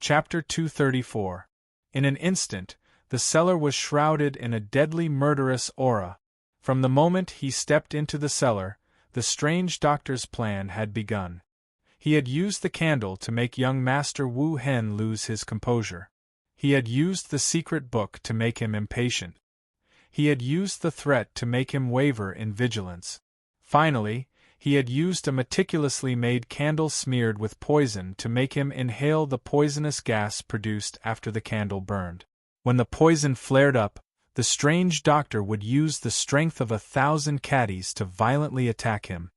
Chapter 234. In an instant, the cellar was shrouded in a deadly murderous aura. From the moment he stepped into the cellar, the strange doctor's plan had begun. He had used the candle to make young Master Wu Hen lose his composure. He had used the secret book to make him impatient. He had used the threat to make him waver in vigilance. Finally, he had used a meticulously made candle smeared with poison to make him inhale the poisonous gas produced after the candle burned. When the poison flared up, the strange doctor would use the strength of 1,000 caddies to violently attack him.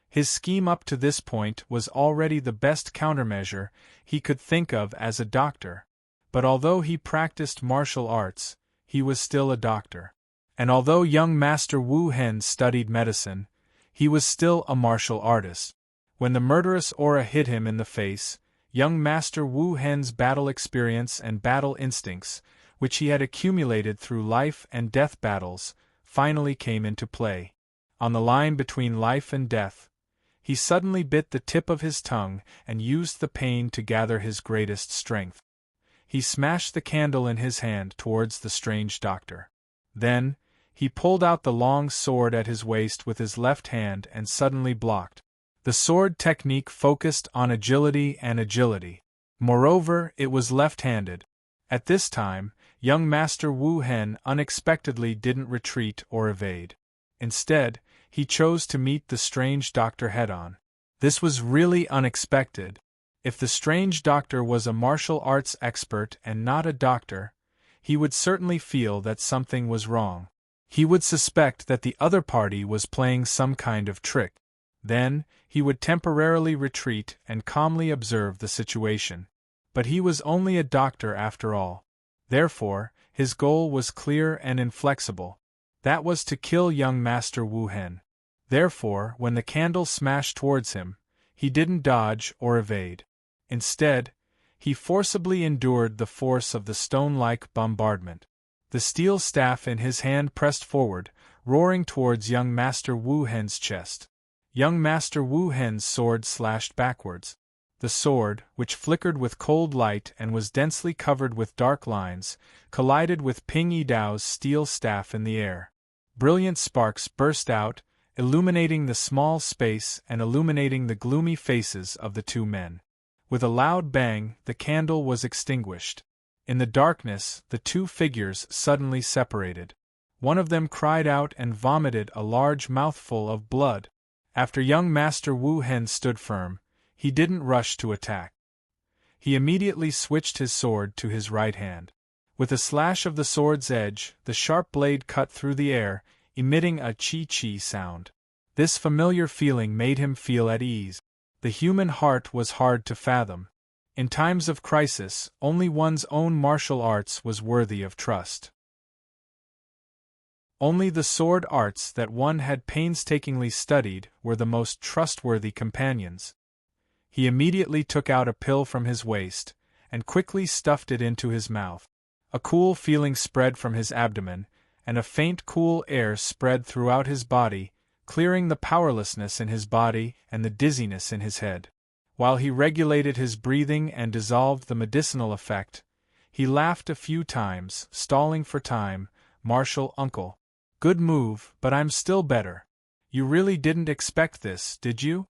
His scheme up to this point was already the best countermeasure he could think of as a doctor, but although he practiced martial arts, he was still a doctor. And although young Master Wu Hen studied medicine, he was still a martial artist. When the murderous aura hit him in the face, young Master Wu Hen's battle experience and battle instincts, which he had accumulated through life and death battles, finally came into play. On the line between life and death, he suddenly bit the tip of his tongue and used the pain to gather his greatest strength. He smashed the candle in his hand towards the strange doctor. Then, he pulled out the long sword at his waist with his left hand and suddenly blocked. The sword technique focused on agility and agility. Moreover, it was left-handed. At this time, young Master Wu Hen unexpectedly didn't retreat or evade. Instead, he chose to meet the strange doctor head-on. This was really unexpected. If the strange doctor was a martial arts expert and not a doctor, he would certainly feel that something was wrong. He would suspect that the other party was playing some kind of trick. Then, he would temporarily retreat and calmly observe the situation. But he was only a doctor after all. Therefore, his goal was clear and inflexible. That was to kill young Master Wu Hen. Therefore, when the candle smashed towards him, he didn't dodge or evade. Instead, he forcibly endured the force of the stone-like bombardment. The steel staff in his hand pressed forward, roaring towards young Master Wu Hen's chest. Young Master Wu Hen's sword slashed backwards. The sword, which flickered with cold light and was densely covered with dark lines, collided with Ping Yidao's steel staff in the air. Brilliant sparks burst out, illuminating the small space and illuminating the gloomy faces of the two men. With a loud bang, the candle was extinguished. In the darkness, the two figures suddenly separated. One of them cried out and vomited a large mouthful of blood. After young Master Wu Hen stood firm, he didn't rush to attack. He immediately switched his sword to his right hand. With a slash of the sword's edge, the sharp blade cut through the air, emitting a chi-chi sound. This familiar feeling made him feel at ease. The human heart was hard to fathom. In times of crisis, only one's own martial arts was worthy of trust. Only the sword arts that one had painstakingly studied were the most trustworthy companions. He immediately took out a pill from his waist, and quickly stuffed it into his mouth. A cool feeling spread from his abdomen, and a faint cool air spread throughout his body, clearing the powerlessness in his body and the dizziness in his head. While he regulated his breathing and dissolved the medicinal effect, he laughed a few times, stalling for time. "Martial uncle. Good move, but I'm still better. You really didn't expect this, did you?"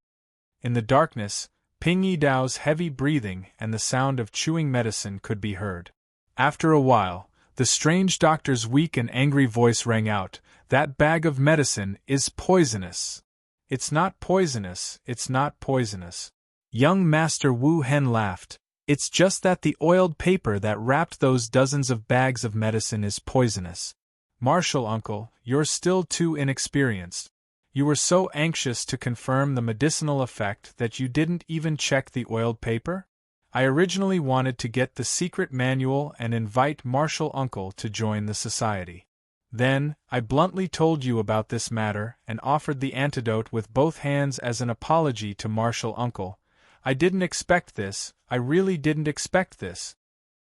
In the darkness, Ping Yidao's heavy breathing and the sound of chewing medicine could be heard. After a while, the strange doctor's weak and angry voice rang out, "That bag of medicine is poisonous." "It's not poisonous, it's not poisonous." Young Master Wu Hen laughed. "It's just that the oiled paper that wrapped those dozens of bags of medicine is poisonous. Martial uncle, you're still too inexperienced. You were so anxious to confirm the medicinal effect that you didn't even check the oiled paper? I originally wanted to get the secret manual and invite Martial uncle to join the society. Then, I bluntly told you about this matter and offered the antidote with both hands as an apology to Martial uncle. I didn't expect this, I really didn't expect this."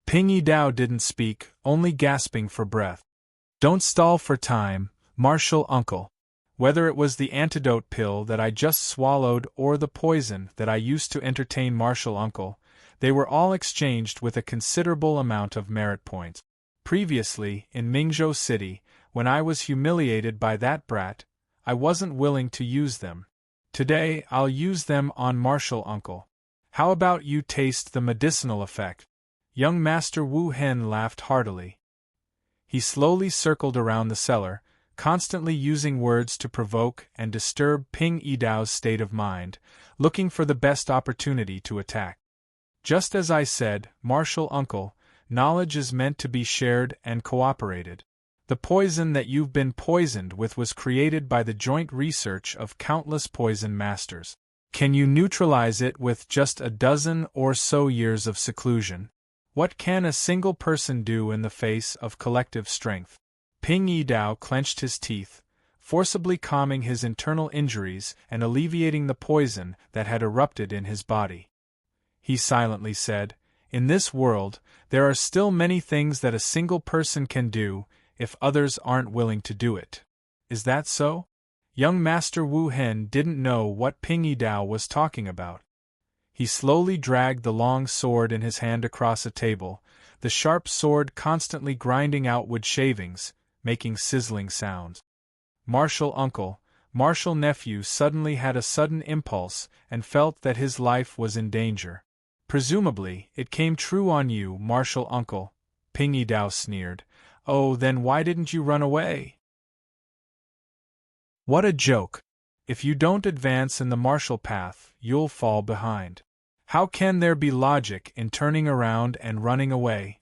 Ping Yidao didn't speak, only gasping for breath. "Don't stall for time, Martial uncle. Whether it was the antidote pill that I just swallowed or the poison that I used to entertain Martial uncle, They were all exchanged with a considerable amount of merit points. Previously, in Mingzhou City, when I was humiliated by that brat, I wasn't willing to use them. Today, I'll use them on Martial Uncle. How about you taste the medicinal effect? Young Master Wu Hen laughed heartily. He slowly circled around the cellar, constantly using words to provoke and disturb Ping Yidao's state of mind, looking for the best opportunity to attack. Just as I said, Martial Uncle, knowledge is meant to be shared and cooperated. The poison that you've been poisoned with was created by the joint research of countless poison masters. Can you neutralize it with just a dozen or so years of seclusion? What can a single person do in the face of collective strength? Ping Yidao clenched his teeth, forcibly calming his internal injuries and alleviating the poison that had erupted in his body. He silently said, "In this world, there are still many things that a single person can do, if others aren't willing to do it. Is that so?" Young Master Wu Hen didn't know what Ping Yidao was talking about. He slowly dragged the long sword in his hand across a table, the sharp sword constantly grinding out wood shavings, making sizzling sounds. Martial Uncle, Martial Nephew suddenly had a sudden impulse and felt that his life was in danger. "Presumably, it came true on you, Martial Uncle," Ping Yidao sneered. "Oh, then why didn't you run away?" What a joke! If you don't advance in the martial path, you'll fall behind. How can there be logic in turning around and running away?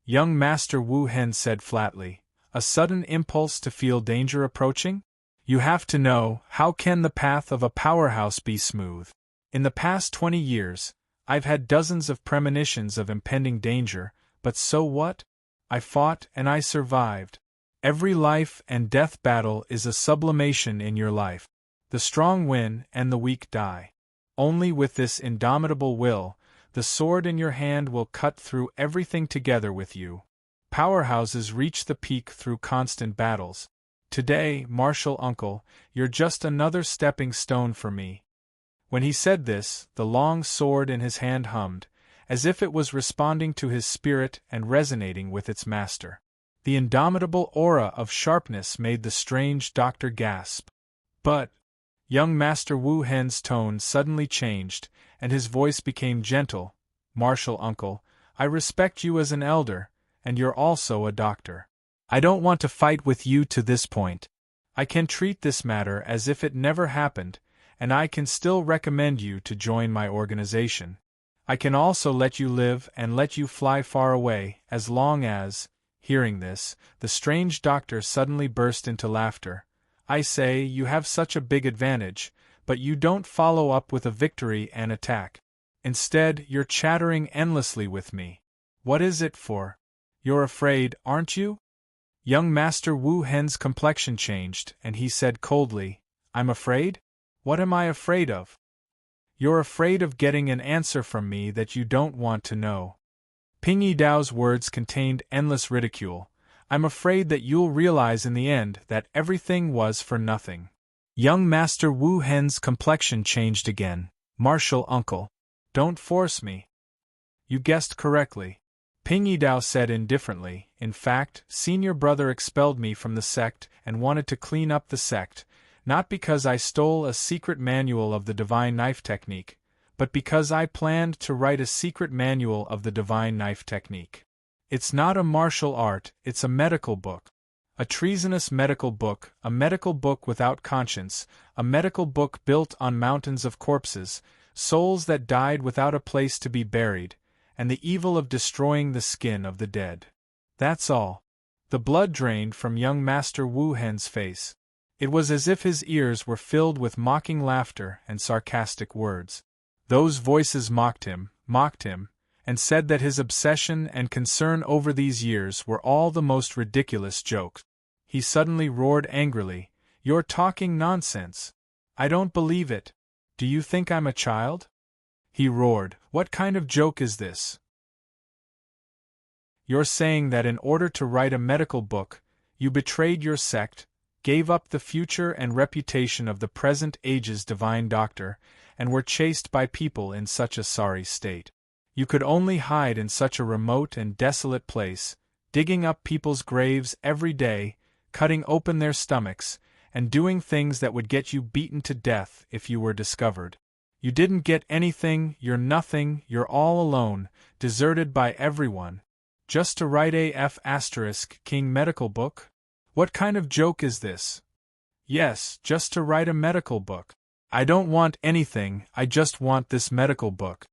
Young Master Wu Hen said flatly, "A sudden impulse to feel danger approaching? You have to know, how can the path of a powerhouse be smooth? In the past 20 years, I've had dozens of premonitions of impending danger, but so what? I fought and I survived. Every life and death battle is a sublimation in your life. The strong win and the weak die. Only with this indomitable will, the sword in your hand will cut through everything together with you. Powerhouses reach the peak through constant battles. Today, Martial Uncle, you're just another stepping stone for me." When he said this, the long sword in his hand hummed, as if it was responding to his spirit and resonating with its master. The indomitable aura of sharpness made the strange doctor gasp. "But—" Young Master Wu Hen's tone suddenly changed, and his voice became gentle. "Martial Uncle, I respect you as an elder, and you're also a doctor. I don't want to fight with you to this point. I can treat this matter as if it never happened, and I can still recommend you to join my organization. I can also let you live and let you fly far away, as long as—" Hearing this, the strange doctor suddenly burst into laughter. "I say, you have such a big advantage, but you don't follow up with a victory and attack. Instead, you're chattering endlessly with me. What is it for? You're afraid, aren't you?" Young Master Wu Hen's complexion changed, and he said coldly, "I'm afraid? What am I afraid of?" "You're afraid of getting an answer from me that you don't want to know." Ping Yidao's words contained endless ridicule. "I'm afraid that you'll realize in the end that everything was for nothing." Young Master Wu Hen's complexion changed again. "Martial Uncle, don't force me." "You guessed correctly," Ping Yidao said indifferently. "In fact, senior brother expelled me from the sect and wanted to clean up the sect, not because I stole a secret manual of the divine knife technique, but because I planned to write a secret manual of the divine knife technique. It's not a martial art, it's a medical book. A treasonous medical book, a medical book without conscience, a medical book built on mountains of corpses, souls that died without a place to be buried, and the evil of destroying the skin of the dead. That's all." The blood drained from young Master Wu Hen's face. It was as if his ears were filled with mocking laughter and sarcastic words. Those voices mocked him, and said that his obsession and concern over these years were all the most ridiculous jokes. He suddenly roared angrily, "You're talking nonsense. I don't believe it. Do you think I'm a child?" He roared, "What kind of joke is this? You're saying that in order to write a medical book, you betrayed your sect, gave up the future and reputation of the present age's divine doctor, and were chased by people in such a sorry state. You could only hide in such a remote and desolate place, digging up people's graves every day, cutting open their stomachs, and doing things that would get you beaten to death if you were discovered. You didn't get anything, you're nothing, you're all alone, deserted by everyone. Just to write AF * King medical book? What kind of joke is this? Yes, just to write a medical book. I don't want anything, I just want this medical book.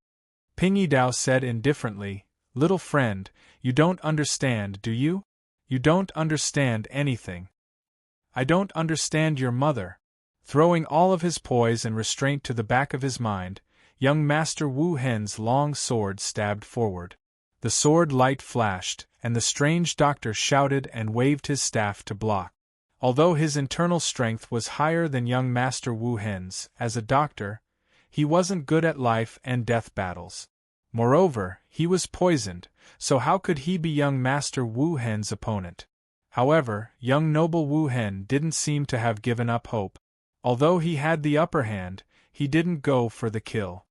Ping Yidao said indifferently, Little friend, you don't understand, do you? You don't understand anything. I don't understand your mother. Throwing all of his poise and restraint to the back of his mind, young Master Wu Hen's long sword stabbed forward. The sword light flashed, and the strange doctor shouted and waved his staff to block. Although his internal strength was higher than young Master Wu Hen's, as a doctor, he wasn't good at life and death battles. Moreover, he was poisoned, so how could he be young Master Wu Hen's opponent? However, young noble Wu Hen didn't seem to have given up hope. Although he had the upper hand, he didn't go for the kill.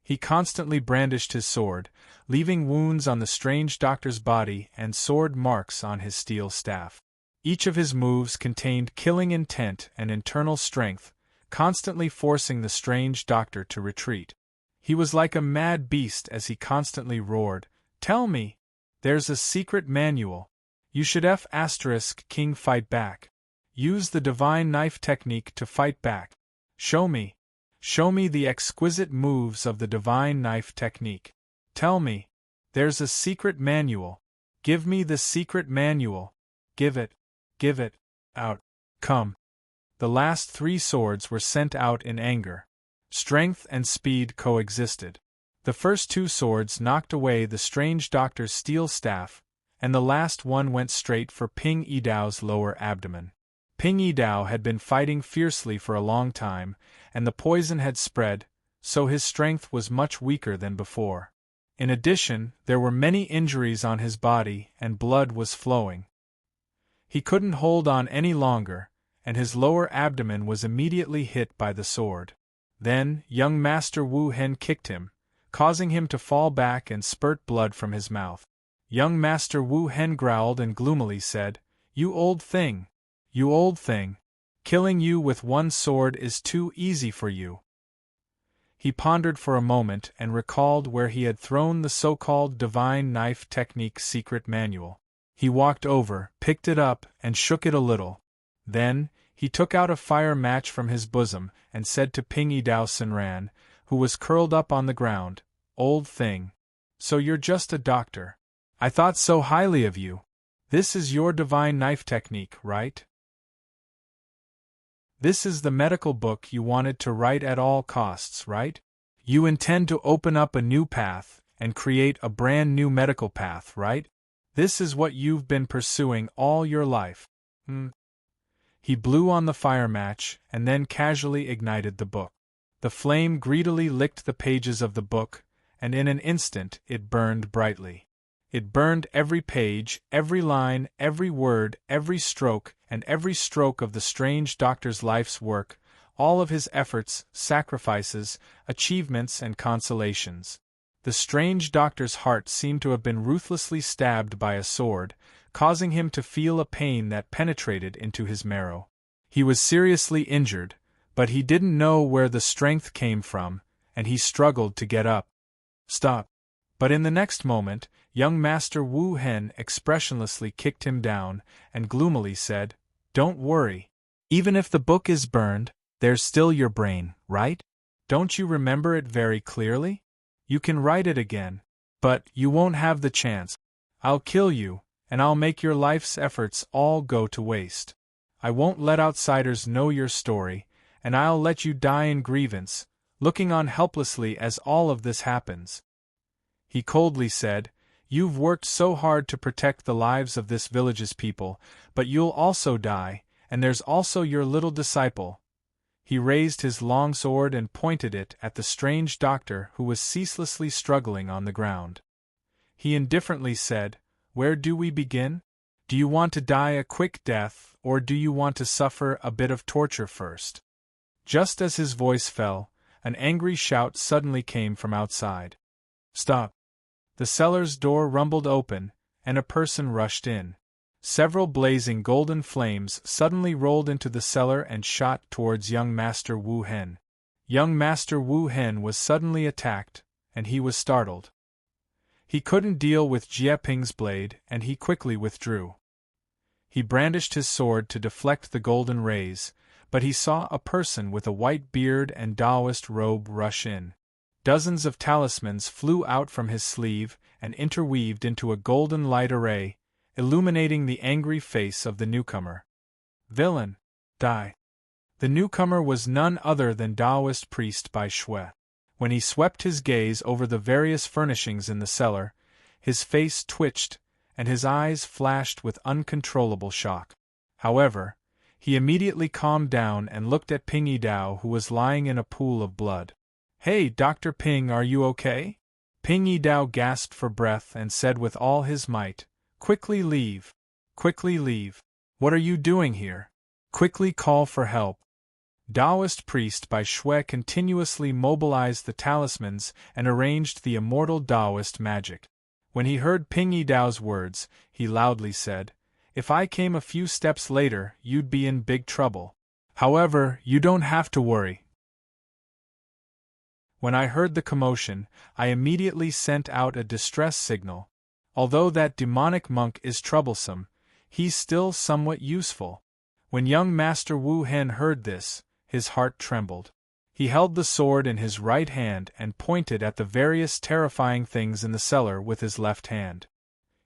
He constantly brandished his sword, leaving wounds on the strange doctor's body and sword marks on his steel staff. Each of his moves contained killing intent and internal strength, constantly forcing the strange doctor to retreat. He was like a mad beast as he constantly roared, Tell me! There's a secret manual. You should * King fight back. Use the divine knife technique to fight back. Show me. Show me the exquisite moves of the divine knife technique. Tell me. There's a secret manual. Give me the secret manual. Give it. Give it. Out. Come. The last 3 swords were sent out in anger. Strength and speed coexisted. The first 2 swords knocked away the strange doctor's steel staff, and the last one went straight for Ping Yidao's lower abdomen. Ping Yidao had been fighting fiercely for a long time, and the poison had spread, so his strength was much weaker than before. In addition, there were many injuries on his body and blood was flowing. He couldn't hold on any longer, and his lower abdomen was immediately hit by the sword. Then, young Master Wu Hen kicked him, causing him to fall back and spurt blood from his mouth. Young Master Wu Hen growled and gloomily said, You old thing! You old thing! Killing you with one sword is too easy for you. He pondered for a moment and recalled where he had thrown the so-called divine knife technique secret manual. He walked over, picked it up, and shook it a little. Then, he took out a fire match from his bosom and said to Ping Yidao Senran, who was curled up on the ground, Old thing. So you're just a doctor. I thought so highly of you. This is your divine knife technique, right? This is the medical book you wanted to write at all costs, right? You intend to open up a new path and create a brand new medical path, right? This is what you've been pursuing all your life. He blew on the fire match and then casually ignited the book. The flame greedily licked the pages of the book, and in an instant it burned brightly. It burned every page, every line, every word, every stroke, and every stroke of the strange doctor's life's work, all of his efforts, sacrifices, achievements, and consolations. The strange doctor's heart seemed to have been ruthlessly stabbed by a sword, causing him to feel a pain that penetrated into his marrow. He was seriously injured, but he didn't know where the strength came from, and he struggled to get up. Stop! But in the next moment, young Master Wu Hen expressionlessly kicked him down and gloomily said, Don't worry. Even if the book is burned, there's still your brain, right? Don't you remember it very clearly? You can write it again, but you won't have the chance. I'll kill you, and I'll make your life's efforts all go to waste. I won't let outsiders know your story, and I'll let you die in grievance, looking on helplessly as all of this happens. He coldly said, You've worked so hard to protect the lives of this village's people, but you'll also die, and there's also your little disciple. He raised his long sword and pointed it at the strange doctor who was ceaselessly struggling on the ground. He indifferently said, Where do we begin? Do you want to die a quick death, or do you want to suffer a bit of torture first? Just as his voice fell, an angry shout suddenly came from outside. Stop! The cellar's door rumbled open, and a person rushed in. Several blazing golden flames suddenly rolled into the cellar and shot towards young Master Wu Hen. Young Master Wu Hen was suddenly attacked, and he was startled. He couldn't deal with Jie Ping's blade, and he quickly withdrew. He brandished his sword to deflect the golden rays, but he saw a person with a white beard and Taoist robe rush in. Dozens of talismans flew out from his sleeve and interweaved into a golden light array, illuminating the angry face of the newcomer. Villain! Die! The newcomer was none other than Taoist priest Bai Shui. When he swept his gaze over the various furnishings in the cellar, his face twitched, and his eyes flashed with uncontrollable shock. However, he immediately calmed down and looked at Ping Yidao, who was lying in a pool of blood. "Hey, Dr. Ping, are you okay?" Ping Yidao gasped for breath and said with all his might, "Quickly leave! Quickly leave! What are you doing here? Quickly call for help!" Taoist priest Bai Shui continuously mobilized the talismans and arranged the immortal Taoist magic. When he heard Ping Yidao's words, he loudly said, "If I came a few steps later, you'd be in big trouble. However, you don't have to worry. When I heard the commotion, I immediately sent out a distress signal. Although that demonic monk is troublesome, he's still somewhat useful." When young Master Wu Hen heard this, his heart trembled. He held the sword in his right hand and pointed at the various terrifying things in the cellar with his left hand.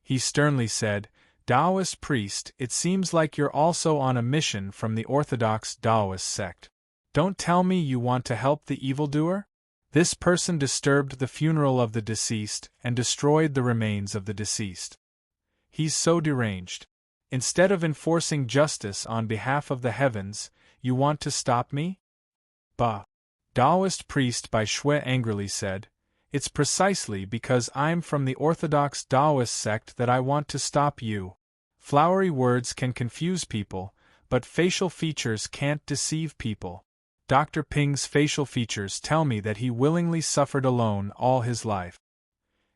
He sternly said, "Taoist priest, it seems like you're also on a mission from the Orthodox Taoist sect. Don't tell me you want to help the evildoer?" This person disturbed the funeral of the deceased and destroyed the remains of the deceased. He's so deranged. Instead of enforcing justice on behalf of the heavens, you want to stop me? Bah! Taoist priest Bai Shui angrily said, "It's precisely because I'm from the Orthodox Taoist sect that I want to stop you. Flowery words can confuse people, but facial features can't deceive people. Dr. Ping's facial features tell me that he willingly suffered alone all his life.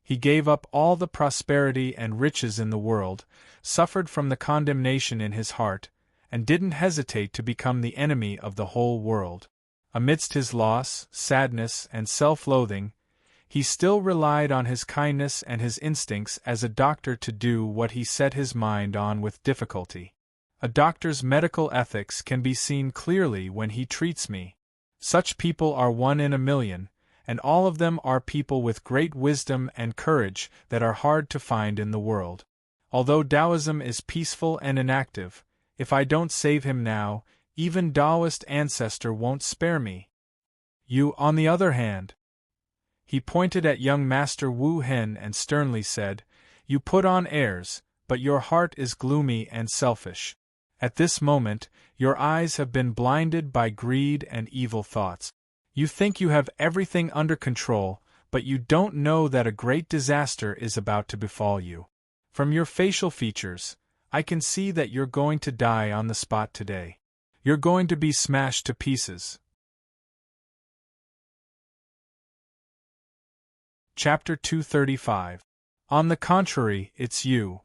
He gave up all the prosperity and riches in the world, suffered from the condemnation in his heart, and didn't hesitate to become the enemy of the whole world. Amidst his loss, sadness, and self-loathing, he still relied on his kindness and his instincts as a doctor to do what he set his mind on with difficulty. A doctor's medical ethics can be seen clearly when he treats me. Such people are 1 in a million, and all of them are people with great wisdom and courage that are hard to find in the world. Although Taoism is peaceful and inactive, if I don't save him now, even Taoist ancestor won't spare me. You, on the other hand." He pointed at young Master Wu Hen and sternly said, "You put on airs, but your heart is gloomy and selfish. At this moment, your eyes have been blinded by greed and evil thoughts. You think you have everything under control, but you don't know that a great disaster is about to befall you. From your facial features, I can see that you're going to die on the spot today. You're going to be smashed to pieces." Chapter 235. On the contrary, it's you.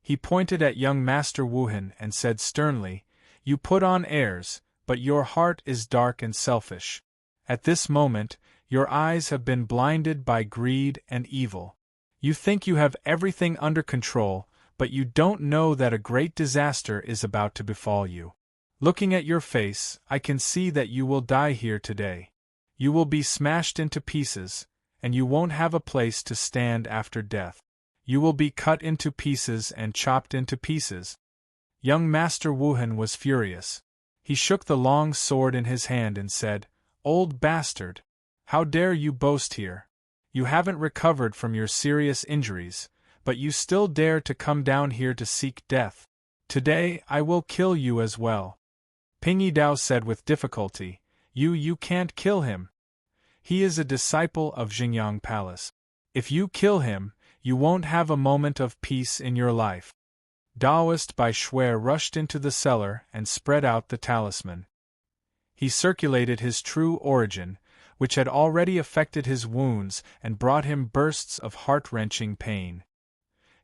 He pointed at young Master Wu Hen and said sternly, "You put on airs, but your heart is dark and selfish. At this moment, your eyes have been blinded by greed and evil. You think you have everything under control, but you don't know that a great disaster is about to befall you. Looking at your face, I can see that you will die here today. You will be smashed into pieces, and you won't have a place to stand after death. You will be cut into pieces and chopped into pieces." Young Master Wu Hen was furious. He shook the long sword in his hand and said, "Old bastard! How dare you boast here? You haven't recovered from your serious injuries, but you still dare to come down here to seek death. Today I will kill you as well." Ping Yidao said with difficulty, You can't kill him. He is a disciple of Xingyang Palace. If you kill him, you won't have a moment of peace in your life." Taoist Bai Shui rushed into the cellar and spread out the talisman. He circulated his true origin, which had already affected his wounds and brought him bursts of heart-wrenching pain.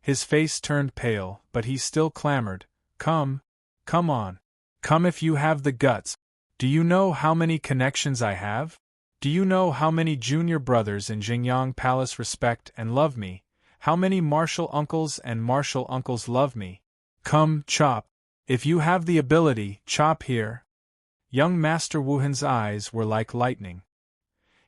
His face turned pale, but he still clamored, "Come, come on. Come if you have the guts. Do you know how many connections I have? Do you know how many junior brothers in Jingyang Palace respect and love me? How many martial uncles and martial uncles love me? Come, chop. If you have the ability, chop here." Young Master Wuhan's eyes were like lightning.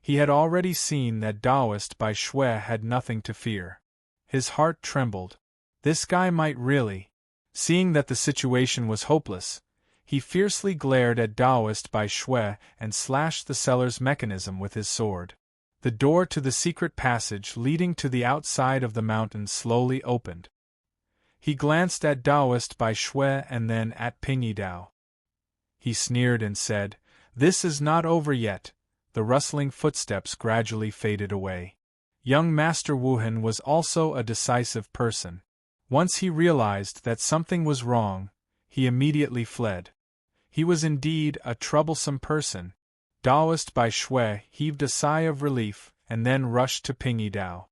He had already seen that Taoist Bai Shui had nothing to fear. His heart trembled. This guy might really. Seeing that the situation was hopeless, he fiercely glared at Taoist Bai Shui and slashed the cellar's mechanism with his sword. The door to the secret passage leading to the outside of the mountain slowly opened. He glanced at Taoist Bai Shui and then at Ping Yidao. He sneered and said, "This is not over yet." The rustling footsteps gradually faded away. Young Master Wuhan was also a decisive person. Once he realized that something was wrong, he immediately fled. He was indeed a troublesome person. Taoist Bai Shui heaved a sigh of relief and then rushed to Ping Yidao.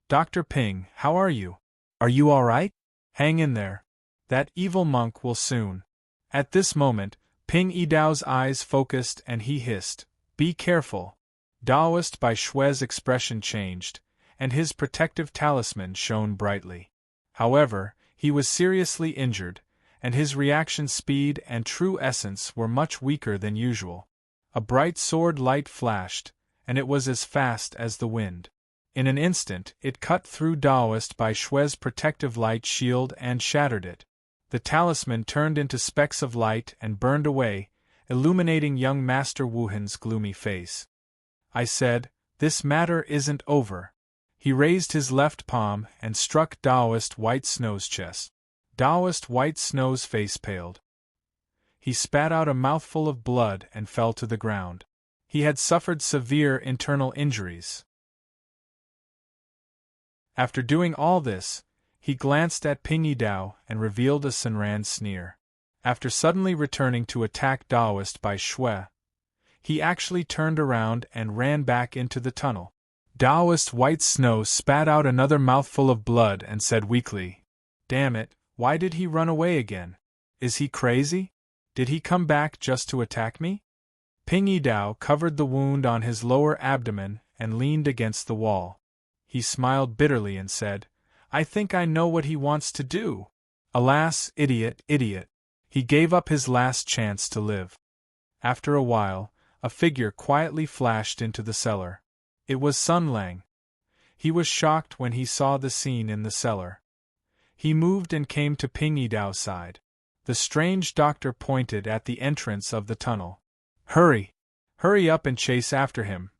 "Dr. Ping, how are you? Are you all right? Hang in there. That evil monk will soon." At this moment, Ping Yidao's eyes focused and he hissed, "Be careful." Taoist Bai Shui's expression changed, and his protective talisman shone brightly. However, he was seriously injured, and his reaction speed and true essence were much weaker than usual. A bright sword light flashed, and it was as fast as the wind. In an instant, it cut through Taoist Bai Shui's protective light shield and shattered it. The talisman turned into specks of light and burned away, illuminating young Master Wuhan's gloomy face. I said, "This matter isn't over." He raised his left palm and struck Taoist White Snow's chest. Taoist White Snow's face paled. He spat out a mouthful of blood and fell to the ground. He had suffered severe internal injuries. After doing all this, he glanced at Ping Yidao and revealed a serene sneer. After suddenly returning to attack Taoist Bai Shui, he actually turned around and ran back into the tunnel. Taoist White Snow spat out another mouthful of blood and said weakly, "Damn it, why did he run away again? Is he crazy? Did he come back just to attack me?" Ping Yidao covered the wound on his lower abdomen and leaned against the wall. He smiled bitterly and said, "I think I know what he wants to do." Alas, idiot, idiot. He gave up his last chance to live. After a while, a figure quietly flashed into the cellar. It was Sun Lang. He was shocked when he saw the scene in the cellar. He moved and came to Ping Yidao's side. The strange doctor pointed at the entrance of the tunnel. "Hurry! Hurry up and chase after him."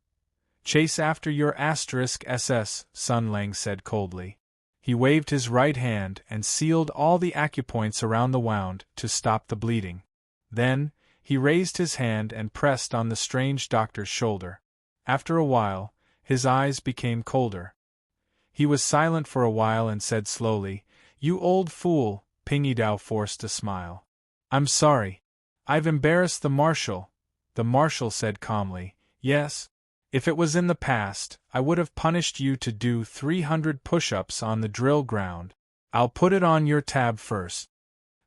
"Chase after your *SS, Sun Lang said coldly. He waved his right hand and sealed all the acupoints around the wound to stop the bleeding. Then, he raised his hand and pressed on the strange doctor's shoulder. After a while, his eyes became colder. He was silent for a while and said slowly, "You old fool." Ping Yidao forced a smile. "I'm sorry. I've embarrassed the marshal." The marshal said calmly, "Yes. If it was in the past, I would have punished you to do 300 push-ups on the drill ground. I'll put it on your tab first."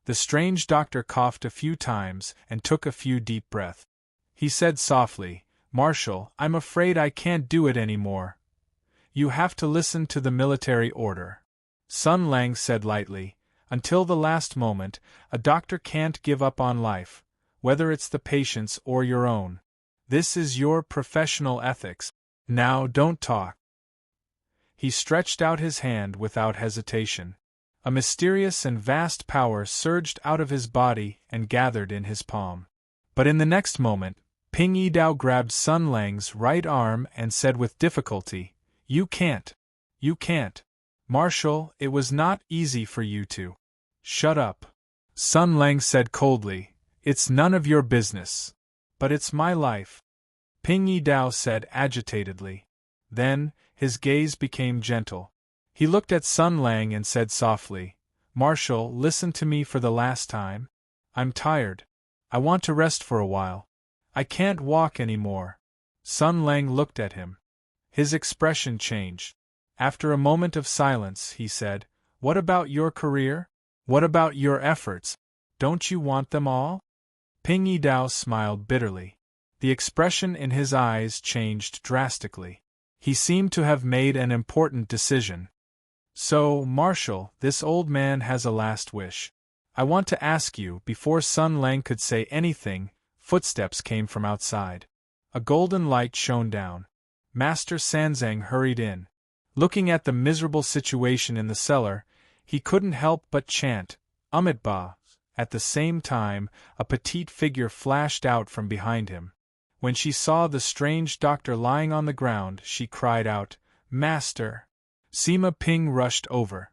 The strange doctor coughed a few times and took a few deep breaths. He said softly, "Marshal, I'm afraid I can't do it anymore. You have to listen to the military order." Sun Lang said lightly, "Until the last moment, a doctor can't give up on life, whether it's the patient's or your own. This is your professional ethics. Now don't talk." He stretched out his hand without hesitation. A mysterious and vast power surged out of his body and gathered in his palm. But in the next moment, Ping Yidao grabbed Sun Lang's right arm and said with difficulty, "You can't. You can't. Marshal, it was not easy for you to." "Shut up." Sun Lang said coldly, "It's none of your business." "But it's my life," Ping Yidao said agitatedly. Then, his gaze became gentle. He looked at Sun Lang and said softly, "Marshal, listen to me for the last time. I'm tired. I want to rest for a while. I can't walk anymore." Sun Lang looked at him. His expression changed. After a moment of silence, he said, "What about your career? What about your efforts? Don't you want them all?" Ping Yi Dao smiled bitterly. The expression in his eyes changed drastically. He seemed to have made an important decision. "So, Marshal, this old man has a last wish. I want to ask you." Before Sun Lang could say anything, footsteps came from outside. A golden light shone down. Master Sanzang hurried in. Looking at the miserable situation in the cellar, he couldn't help but chant, Amitabha. At the same time, a petite figure flashed out from behind him. When she saw the strange doctor lying on the ground, she cried out, "Master!" Sima Ping rushed over.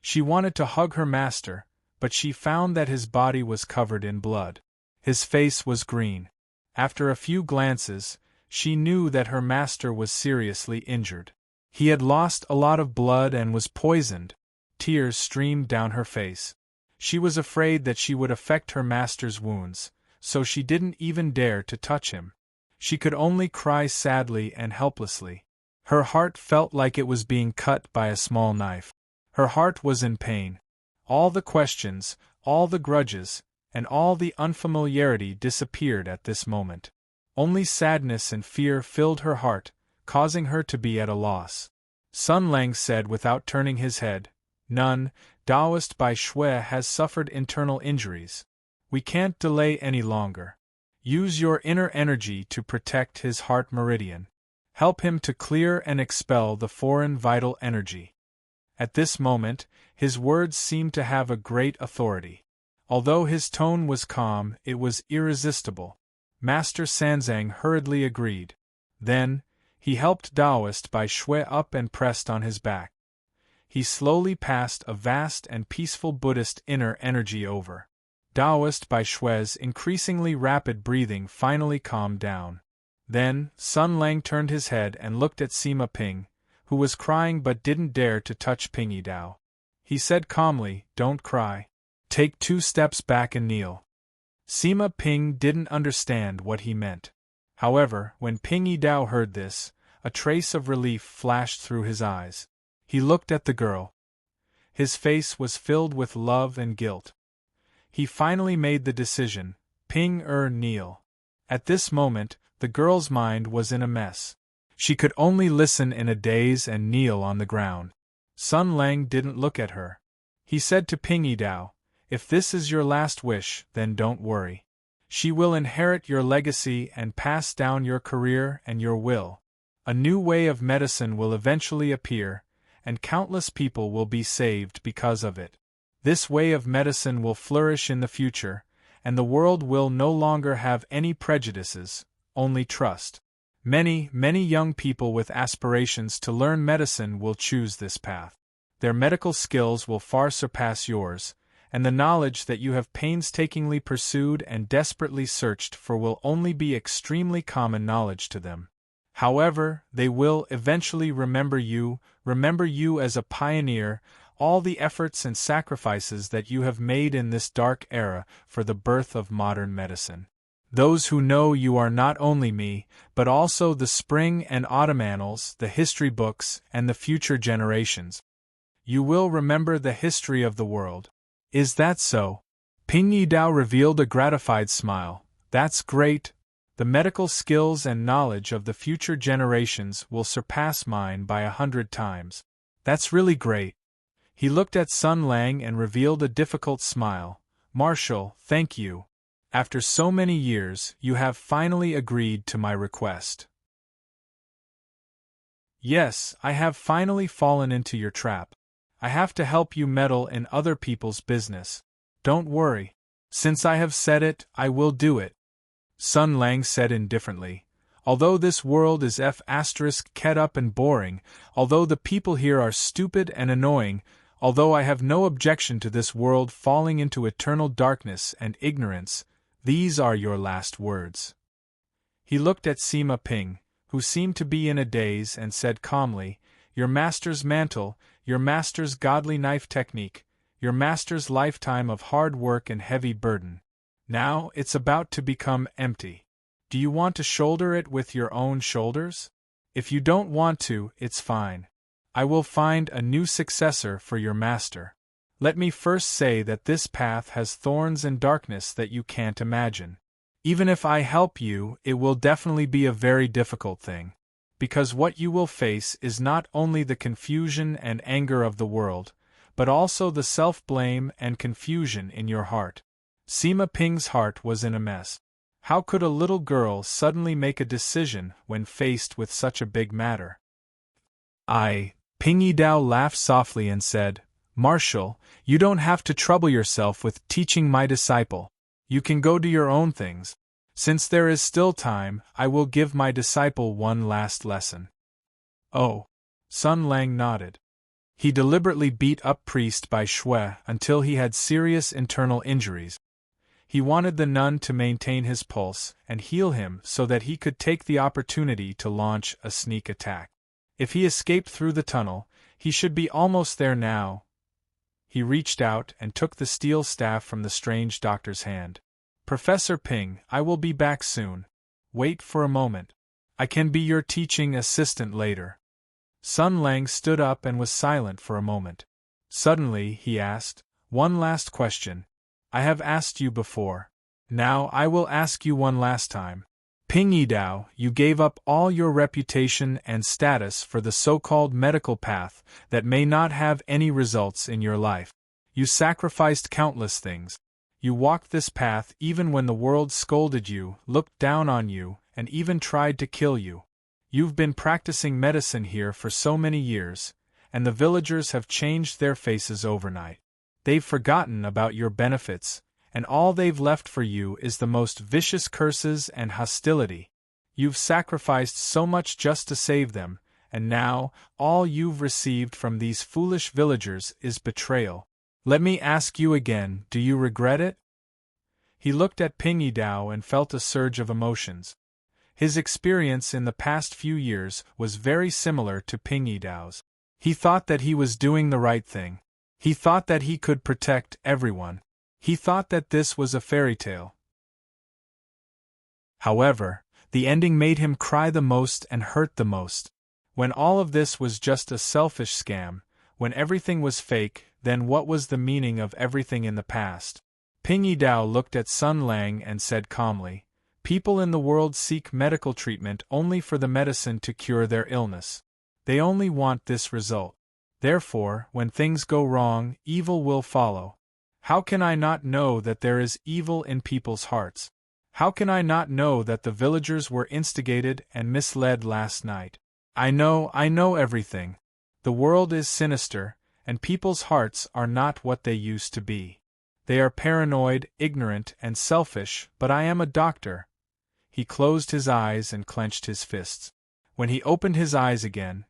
She wanted to hug her master, but she found that his body was covered in blood. His face was green. After a few glances, she knew that her master was seriously injured. He had lost a lot of blood and was poisoned. Tears streamed down her face. She was afraid that she would affect her master's wounds, so she didn't even dare to touch him. She could only cry sadly and helplessly. Her heart felt like it was being cut by a small knife. Her heart was in pain. All the questions, all the grudges, and all the unfamiliarity disappeared at this moment. Only sadness and fear filled her heart, causing her to be at a loss. Sun Lang said without turning his head, "None, Taoist Bai Shui has suffered internal injuries. We can't delay any longer. Use your inner energy to protect his heart meridian. Help him to clear and expel the foreign vital energy." At this moment, his words seemed to have a great authority. Although his tone was calm, it was irresistible. Master Sanzang hurriedly agreed. Then, he helped Taoist Bai Shui up and pressed on his back. He slowly passed a vast and peaceful Buddhist inner energy over. Taoist Bai Shui's increasingly rapid breathing finally calmed down. Then, Sun Lang turned his head and looked at Sima Ping, who was crying but didn't dare to touch Ping Yi Dao. He said calmly, "Don't cry. Take 2 steps back and kneel." Sima Ping didn't understand what he meant. However, when Ping Yi Dao heard this, a trace of relief flashed through his eyes. He looked at the girl. His face was filled with love and guilt. He finally made the decision, kneel. At this moment, the girl's mind was in a mess. She could only listen in a daze and kneel on the ground. Sun Lang didn't look at her. He said to Ping Yi Dao, "If this is your last wish, then don't worry. She will inherit your legacy and pass down your career and your will. A new way of medicine will eventually appear, and countless people will be saved because of it. This way of medicine will flourish in the future, and the world will no longer have any prejudices, only trust. Many, many young people with aspirations to learn medicine will choose this path. Their medical skills will far surpass yours, and the knowledge that you have painstakingly pursued and desperately searched for will only be extremely common knowledge to them. However, they will eventually remember you as a pioneer, all the efforts and sacrifices that you have made in this dark era for the birth of modern medicine. Those who know you are not only me, but also the spring and autumn annals, the history books, and the future generations. You will remember the history of the world. Is that so?" Ping Yi Dao revealed a gratified smile. "That's great. The medical skills and knowledge of the future generations will surpass mine by 100 times. That's really great." He looked at Sun Lang and revealed a difficult smile. "Marshal, thank you. After so many years, you have finally agreed to my request." "Yes, I have finally fallen into your trap. I have to help you meddle in other people's business. Don't worry. Since I have said it, I will do it," Sun Lang said indifferently. "Although this world is ket up and boring, although the people here are stupid and annoying, although I have no objection to this world falling into eternal darkness and ignorance, these are your last words." He looked at Sima Ping, who seemed to be in a daze, and said calmly, "Your master's mantle, your master's godly knife technique, your master's lifetime of hard work and heavy burden. Now it's about to become empty. Do you want to shoulder it with your own shoulders? If you don't want to, it's fine. I will find a new successor for your master. Let me first say that this path has thorns and darkness that you can't imagine. Even if I help you, it will definitely be a very difficult thing. Because what you will face is not only the confusion and anger of the world, but also the self-blame and confusion in your heart. Sima Ping's heart was in a mess. How could a little girl suddenly make a decision when faced with such a big matter? Ping Yidao laughed softly and said, Marshal, you don't have to trouble yourself with teaching my disciple. You can go do your own things. Since there is still time, I will give my disciple one last lesson. Oh. Sun Lang nodded. He deliberately beat up priest Bai Shui until he had serious internal injuries. He wanted the nun to maintain his pulse and heal him so that he could take the opportunity to launch a sneak attack. If he escaped through the tunnel, he should be almost there now. He reached out and took the steel staff from the strange doctor's hand. Professor Ping, I will be back soon. Wait for a moment. I can be your teaching assistant later. Sun Lang stood up and was silent for a moment. Suddenly, he asked, one last question. I have asked you before. Now I will ask you one last time. Ping Yidao, you gave up all your reputation and status for the so-called medical path that may not have any results in your life. You sacrificed countless things. You walked this path even when the world scolded you, looked down on you, and even tried to kill you. You've been practicing medicine here for so many years, and the villagers have changed their faces overnight. They've forgotten about your benefits, and all they've left for you is the most vicious curses and hostility. You've sacrificed so much just to save them, and now, all you've received from these foolish villagers is betrayal. Let me ask you again, do you regret it? He looked at Ping Yidao and felt a surge of emotions. His experience in the past few years was very similar to Ping Yidao's. He thought that he was doing the right thing. He thought that he could protect everyone. He thought that this was a fairy tale. However, the ending made him cry the most and hurt the most. When all of this was just a selfish scam, when everything was fake, then what was the meaning of everything in the past? Ping Yidao looked at Sun Lang and said calmly, people in the world seek medical treatment only for the medicine to cure their illness. They only want this result. Therefore, when things go wrong, evil will follow. How can I not know that there is evil in people's hearts? How can I not know that the villagers were instigated and misled last night? I know everything. The world is sinister, and people's hearts are not what they used to be. They are paranoid, ignorant, and selfish, but I am a doctor. He closed his eyes and clenched his fists. When he opened his eyes again,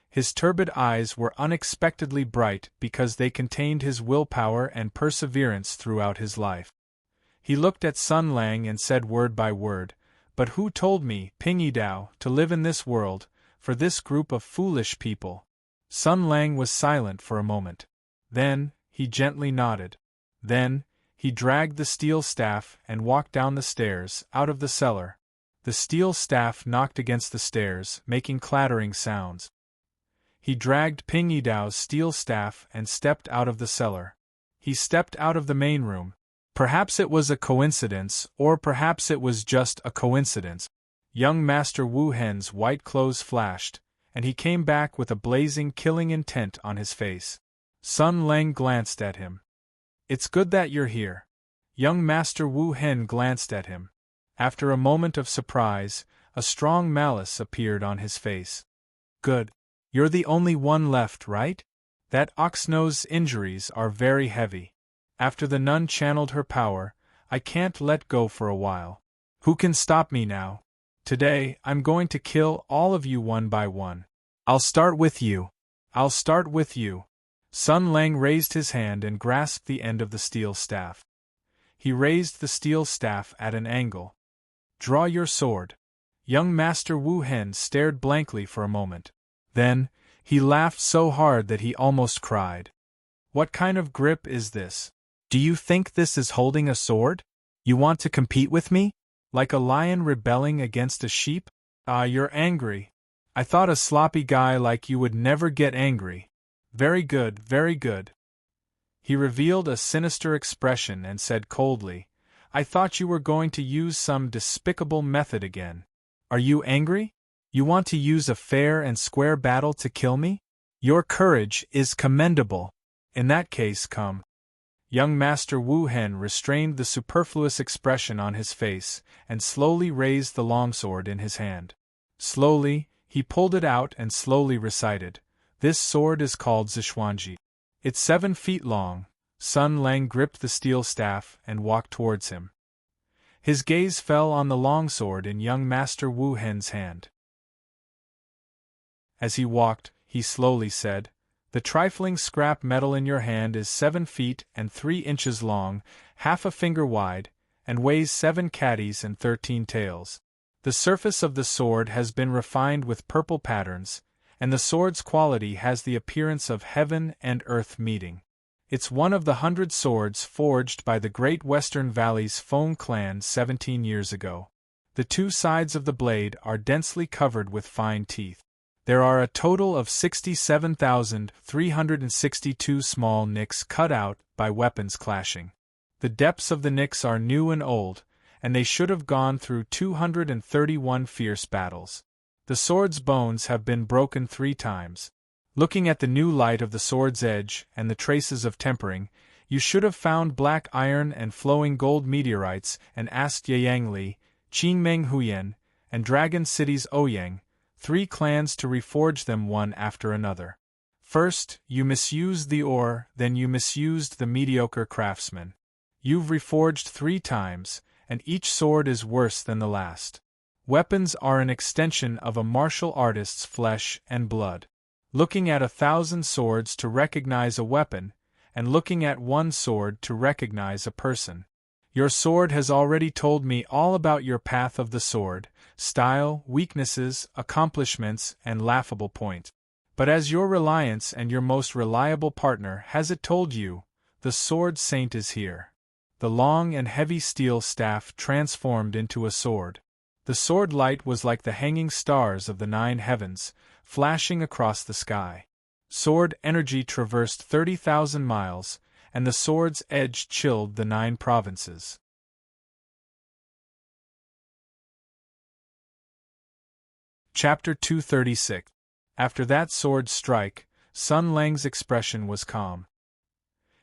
his turbid eyes were unexpectedly bright because they contained his willpower and perseverance throughout his life. He looked at Sun Lang and said word by word, but who told me, Ping Yidao, to live in this world, for this group of foolish people? Sun Lang was silent for a moment. Then, he gently nodded. Then, he dragged the steel staff and walked down the stairs, out of the cellar. The steel staff knocked against the stairs, making clattering sounds. He dragged Ping Yidao's steel staff and stepped out of the cellar. He stepped out of the main room. Perhaps it was a coincidence, or perhaps it was just a coincidence. Young Master Wu Hen's white clothes flashed, and he came back with a blazing, killing intent on his face. Sun Lang glanced at him. It's good that you're here. Young Master Wu Hen glanced at him. After a moment of surprise, a strong malice appeared on his face. Good. You're the only one left, right? That Oxnose's injuries are very heavy. After the nun channeled her power, I can't let go for a while. Who can stop me now? Today, I'm going to kill all of you one by one. I'll start with you. I'll start with you. Sun Lang raised his hand and grasped the end of the steel staff. He raised the steel staff at an angle. Draw your sword. Young Master Wu Hen stared blankly for a moment. Then, he laughed so hard that he almost cried. What kind of grip is this? Do you think this is holding a sword? You want to compete with me? Like a lion rebelling against a sheep? Ah, you're angry. I thought a sloppy guy like you would never get angry. Very good, very good. He revealed a sinister expression and said coldly, I thought you were going to use some despicable method again. Are you angry? You want to use a fair and square battle to kill me? Your courage is commendable. In that case, come. Young Master Wu Hen restrained the superfluous expression on his face and slowly raised the longsword in his hand. Slowly, he pulled it out and slowly recited, This sword is called Zishuanji. It's 7 feet long. Sun Lang gripped the steel staff and walked towards him. His gaze fell on the longsword in young Master Wu Hen's hand. As he walked, he slowly said, The trifling scrap metal in your hand is 7 feet and 3 inches long, half a finger wide, and weighs 7 caddies and 13 taels. The surface of the sword has been refined with purple patterns, and the sword's quality has the appearance of heaven and earth meeting. It's one of the 100 swords forged by the Great Western Valley's Fong clan 17 years ago. The 2 sides of the blade are densely covered with fine teeth. There are a total of 67,362 small nicks cut out by weapons clashing. The depths of the nicks are new and old, and they should have gone through 231 fierce battles. The sword's bones have been broken 3 times. Looking at the new light of the sword's edge and the traces of tempering, you should have found black iron and flowing gold meteorites and asked Yang Li, Qingmeng Huyan, and Dragon City's Ouyang, 3 clans to reforge them one after another. First, you misused the ore, then you misused the mediocre craftsman. You've reforged 3 times, and each sword is worse than the last. Weapons are an extension of a martial artist's flesh and blood. Looking at 1,000 swords to recognize a weapon, and looking at 1 sword to recognize a person. Your sword has already told me all about your path of the sword, style, weaknesses, accomplishments, and laughable point. But as your reliance and your most reliable partner has it told you, the sword saint is here. The long and heavy steel staff transformed into a sword. The sword light was like the hanging stars of the 9 heavens, flashing across the sky. Sword energy traversed 30,000 miles, and the sword's edge chilled the 9 provinces. Chapter 236. After that sword strike, Sun Lang's expression was calm.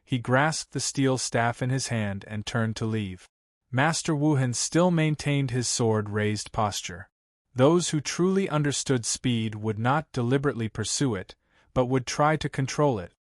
He grasped the steel staff in his hand and turned to leave. Master Wu Hen still maintained his sword-raised posture. Those who truly understood speed would not deliberately pursue it, but would try to control it.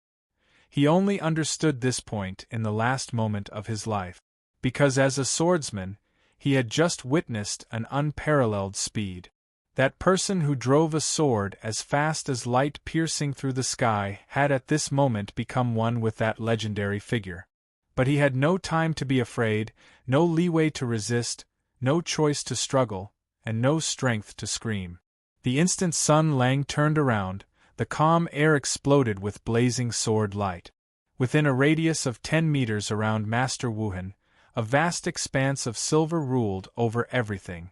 He only understood this point in the last moment of his life, because as a swordsman, he had just witnessed an unparalleled speed. That person who drove a sword as fast as light piercing through the sky had at this moment become one with that legendary figure. But he had no time to be afraid, no leeway to resist, no choice to struggle, and no strength to scream. The instant Sun Lang turned around, the calm air exploded with blazing sword light. Within a radius of 10 meters around Master Wu Hen, a vast expanse of silver ruled over everything.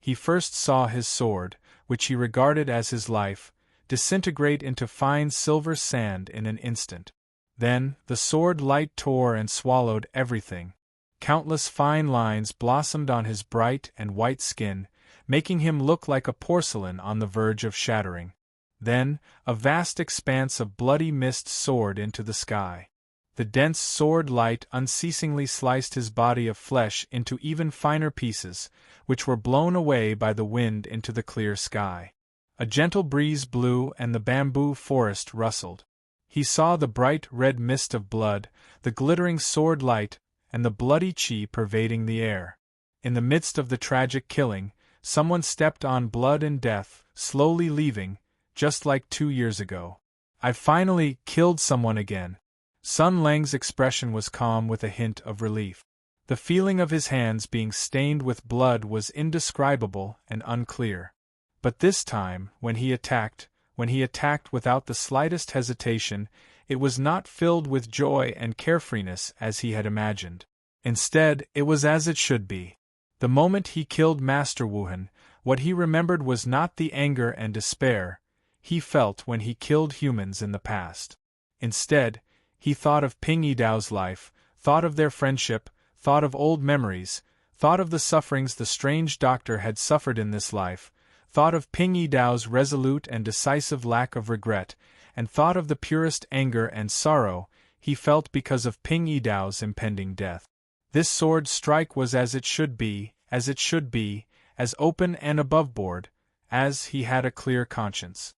He first saw his sword, which he regarded as his life, disintegrate into fine silver sand in an instant. Then, the sword light tore and swallowed everything. Countless fine lines blossomed on his bright and white skin, making him look like a porcelain on the verge of shattering. Then, a vast expanse of bloody mist soared into the sky. The dense sword light unceasingly sliced his body of flesh into even finer pieces, which were blown away by the wind into the clear sky. A gentle breeze blew and the bamboo forest rustled. He saw the bright red mist of blood, the glittering sword light, and the bloody chi pervading the air. In the midst of the tragic killing, someone stepped on blood and death, slowly leaving, just like 2 years ago. "I've finally killed someone again." Sun Lang's expression was calm with a hint of relief. The feeling of his hands being stained with blood was indescribable and unclear. But this time, when he attacked without the slightest hesitation, it was not filled with joy and carefreeness as he had imagined. Instead, it was as it should be. The moment he killed Master Wuhan, what he remembered was not the anger and despair he felt when he killed humans in the past. Instead, he thought of Ping Yidao's life, thought of their friendship, thought of old memories, thought of the sufferings the strange doctor had suffered in this life, thought of Ping Yidao's resolute and decisive lack of regret, and thought of the purest anger and sorrow he felt because of Ping Yidao's impending death. This sword strike was as it should be, as open and aboveboard, as he had a clear conscience.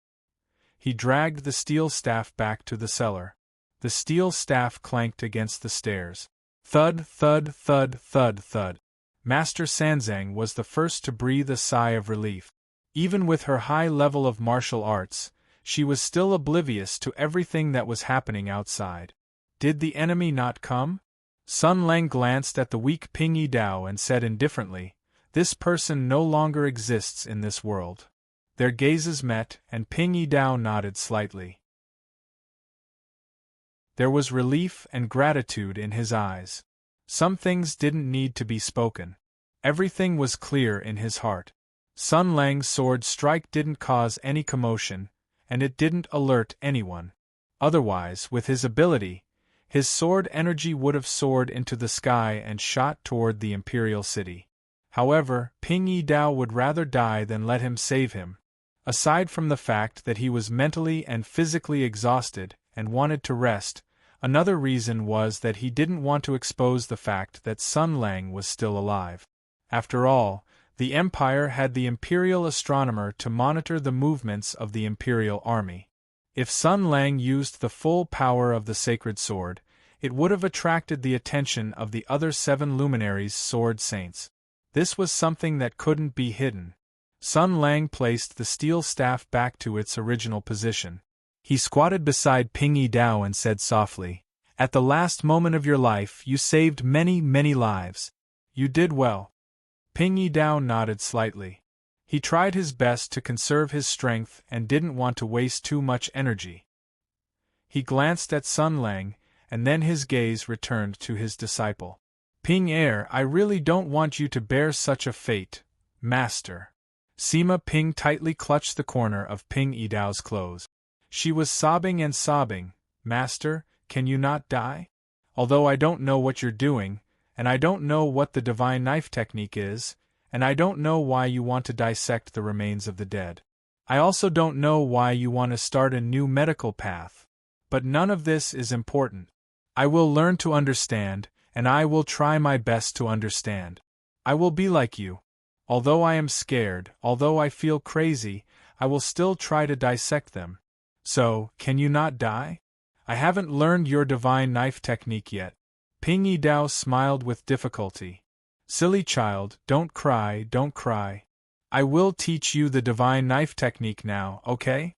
He dragged the steel staff back to the cellar. The steel staff clanked against the stairs. Thud, thud, thud, thud, thud. Master Sanzang was the first to breathe a sigh of relief. Even with her high level of martial arts, she was still oblivious to everything that was happening outside. Did the enemy not come? Sun Lang glanced at the weak Ping Yidao and said indifferently, "This person no longer exists in this world." Their gazes met, and Ping Yidao nodded slightly. There was relief and gratitude in his eyes. Some things didn't need to be spoken. Everything was clear in his heart. Sun Lang's sword strike didn't cause any commotion, and it didn't alert anyone. Otherwise, with his ability, his sword energy would have soared into the sky and shot toward the Imperial City. However, Ping Yidao would rather die than let him save him. Aside from the fact that he was mentally and physically exhausted and wanted to rest, another reason was that he didn't want to expose the fact that Sun Lang was still alive. After all, the Empire had the Imperial astronomer to monitor the movements of the Imperial army. If Sun Lang used the full power of the sacred sword, it would have attracted the attention of the other 7 luminaries' sword saints. This was something that couldn't be hidden. Sun Lang placed the steel staff back to its original position. He squatted beside Ping Yidao and said softly, "At the last moment of your life, you saved many, many lives. You did well." Ping Yidao nodded slightly. He tried his best to conserve his strength and didn't want to waste too much energy. He glanced at Sun Lang, and then his gaze returned to his disciple. "Ping Er, I really don't want you to bear such a fate, Master." Sima Ping tightly clutched the corner of Ping Yidao's clothes. She was sobbing and sobbing. "Master, can you not die? Although I don't know what you're doing, and I don't know what the divine knife technique is, and I don't know why you want to dissect the remains of the dead. I also don't know why you want to start a new medical path. But none of this is important. I will learn to understand, and I will try my best to understand. I will be like you. Although I am scared, although I feel crazy, I will still try to dissect them. So, can you not die? I haven't learned your divine knife technique yet." Ping Yidao smiled with difficulty. "Silly child, don't cry, don't cry. I will teach you the divine knife technique now, okay?"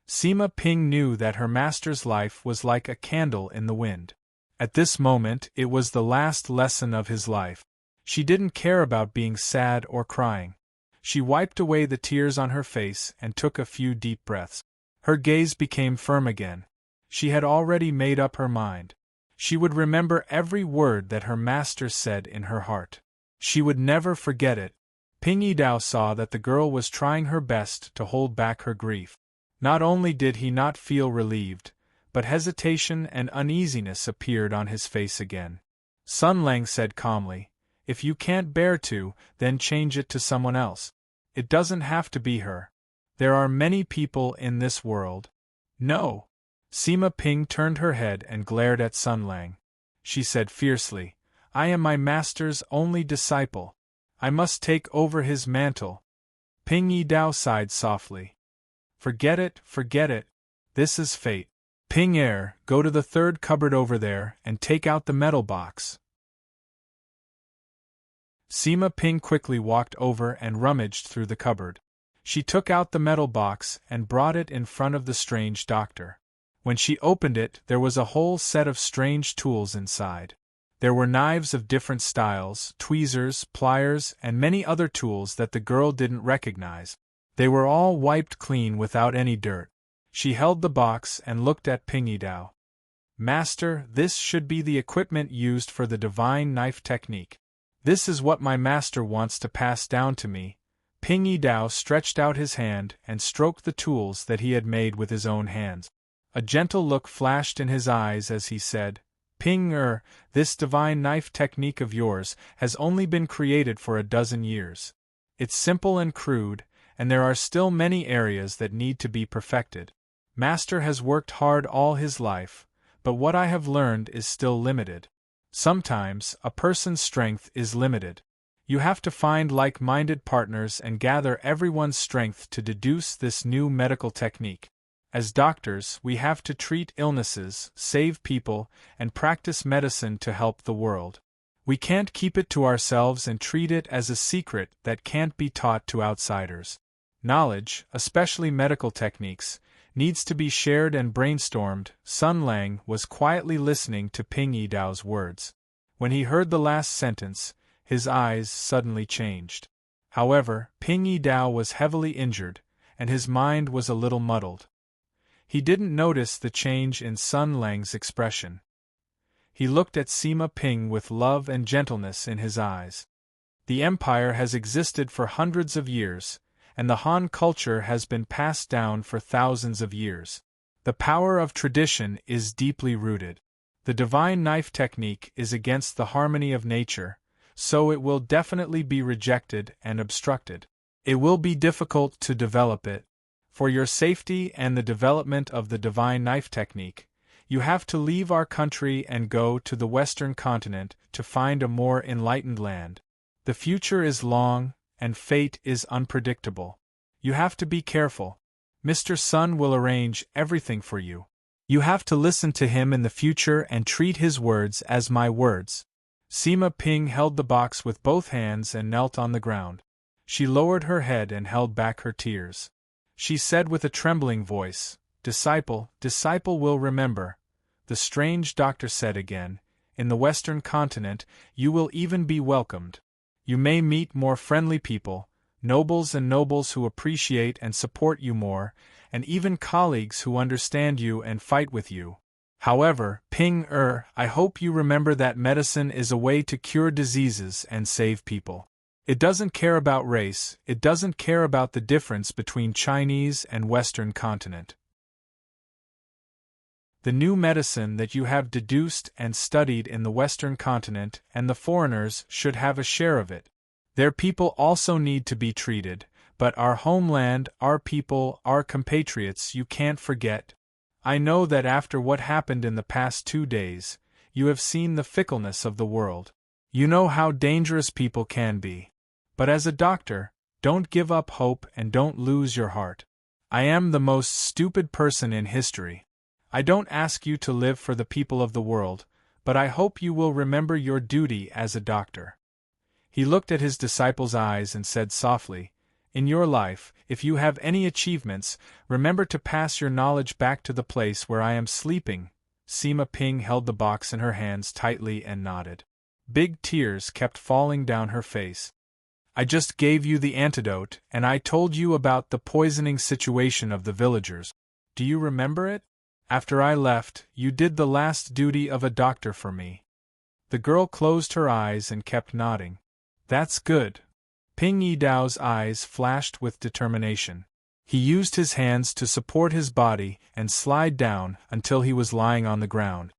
Sima Ping knew that her master's life was like a candle in the wind. At this moment, it was the last lesson of his life. She didn't care about being sad or crying. She wiped away the tears on her face and took a few deep breaths. Her gaze became firm again. She had already made up her mind. She would remember every word that her master said in her heart. She would never forget it. Ping Yidao saw that the girl was trying her best to hold back her grief. Not only did he not feel relieved, but hesitation and uneasiness appeared on his face again. Sun Lang said calmly, "If you can't bear to, then change it to someone else. It doesn't have to be her. There are many people in this world." "No." Sima Ping turned her head and glared at Sun Lang. She said fiercely, "I am my master's only disciple. I must take over his mantle." Ping Yidao sighed softly. Forget it. This is fate. Ping Er, go to the 3rd cupboard over there and take out the metal box." Sima Ping quickly walked over and rummaged through the cupboard. She took out the metal box and brought it in front of the strange doctor. When she opened it, there was a whole set of strange tools inside. There were knives of different styles, tweezers, pliers, and many other tools that the girl didn't recognize. They were all wiped clean without any dirt. She held the box and looked at Ping Yidao. "Master, this should be the equipment used for the divine knife technique." This is what my master wants to pass down to me. Ping Yi Dao stretched out his hand and stroked the tools that he had made with his own hands. A gentle look flashed in his eyes as he said, Ping this divine knife technique of yours has only been created for a dozen years. It's simple and crude, and there are still many areas that need to be perfected. Master has worked hard all his life, but what I have learned is still limited. Sometimes, a person's strength is limited. You have to find like-minded partners and gather everyone's strength to deduce this new medical technique. As doctors, we have to treat illnesses, save people, and practice medicine to help the world. We can't keep it to ourselves and treat it as a secret that can't be taught to outsiders. Knowledge, especially medical techniques, needs to be shared and brainstormed. Sun Lang was quietly listening to Ping Yi Dao's words. When he heard the last sentence, his eyes suddenly changed. However, Ping Yi Dao was heavily injured, and his mind was a little muddled. He didn't notice the change in Sun Lang's expression. He looked at Sima Ping with love and gentleness in his eyes. The empire has existed for hundreds of years, and the Han culture has been passed down for thousands of years. The power of tradition is deeply rooted. The divine knife technique is against the harmony of nature, so it will definitely be rejected and obstructed. It will be difficult to develop it. For your safety and the development of the divine knife technique, you have to leave our country and go to the Western continent to find a more enlightened land. The future is long, and fate is unpredictable. You have to be careful. Mr. Sun will arrange everything for you. You have to listen to him in the future and treat his words as my words. Sima Ping held the box with both hands and knelt on the ground. She lowered her head and held back her tears. She said with a trembling voice, Disciple will remember. The strange doctor said again, In the Western continent, you will even be welcomed. You may meet more friendly people, nobles who appreciate and support you more, and even colleagues who understand you and fight with you. However, Ping I hope you remember that medicine is a way to cure diseases and save people. It doesn't care about race, it doesn't care about the difference between Chinese and Western continent. The new medicine that you have deduced and studied in the Western continent and the foreigners should have a share of it. Their people also need to be treated, but our homeland, our people, our compatriots you can't forget. I know that after what happened in the past 2 days, you have seen the fickleness of the world. You know how dangerous people can be. But as a doctor, don't give up hope and don't lose your heart. I am the most stupid person in history. I don't ask you to live for the people of the world, but I hope you will remember your duty as a doctor. He looked at his disciple's eyes and said softly, In your life, if you have any achievements, remember to pass your knowledge back to the place where I am sleeping. Sima Ping held the box in her hands tightly and nodded. Big tears kept falling down her face. I just gave you the antidote, and I told you about the poisoning situation of the villagers. Do you remember it? After I left, you did the last duty of a doctor for me. The girl closed her eyes and kept nodding. That's good. Ping Yi Dao's eyes flashed with determination. He used his hands to support his body and slide down until he was lying on the ground.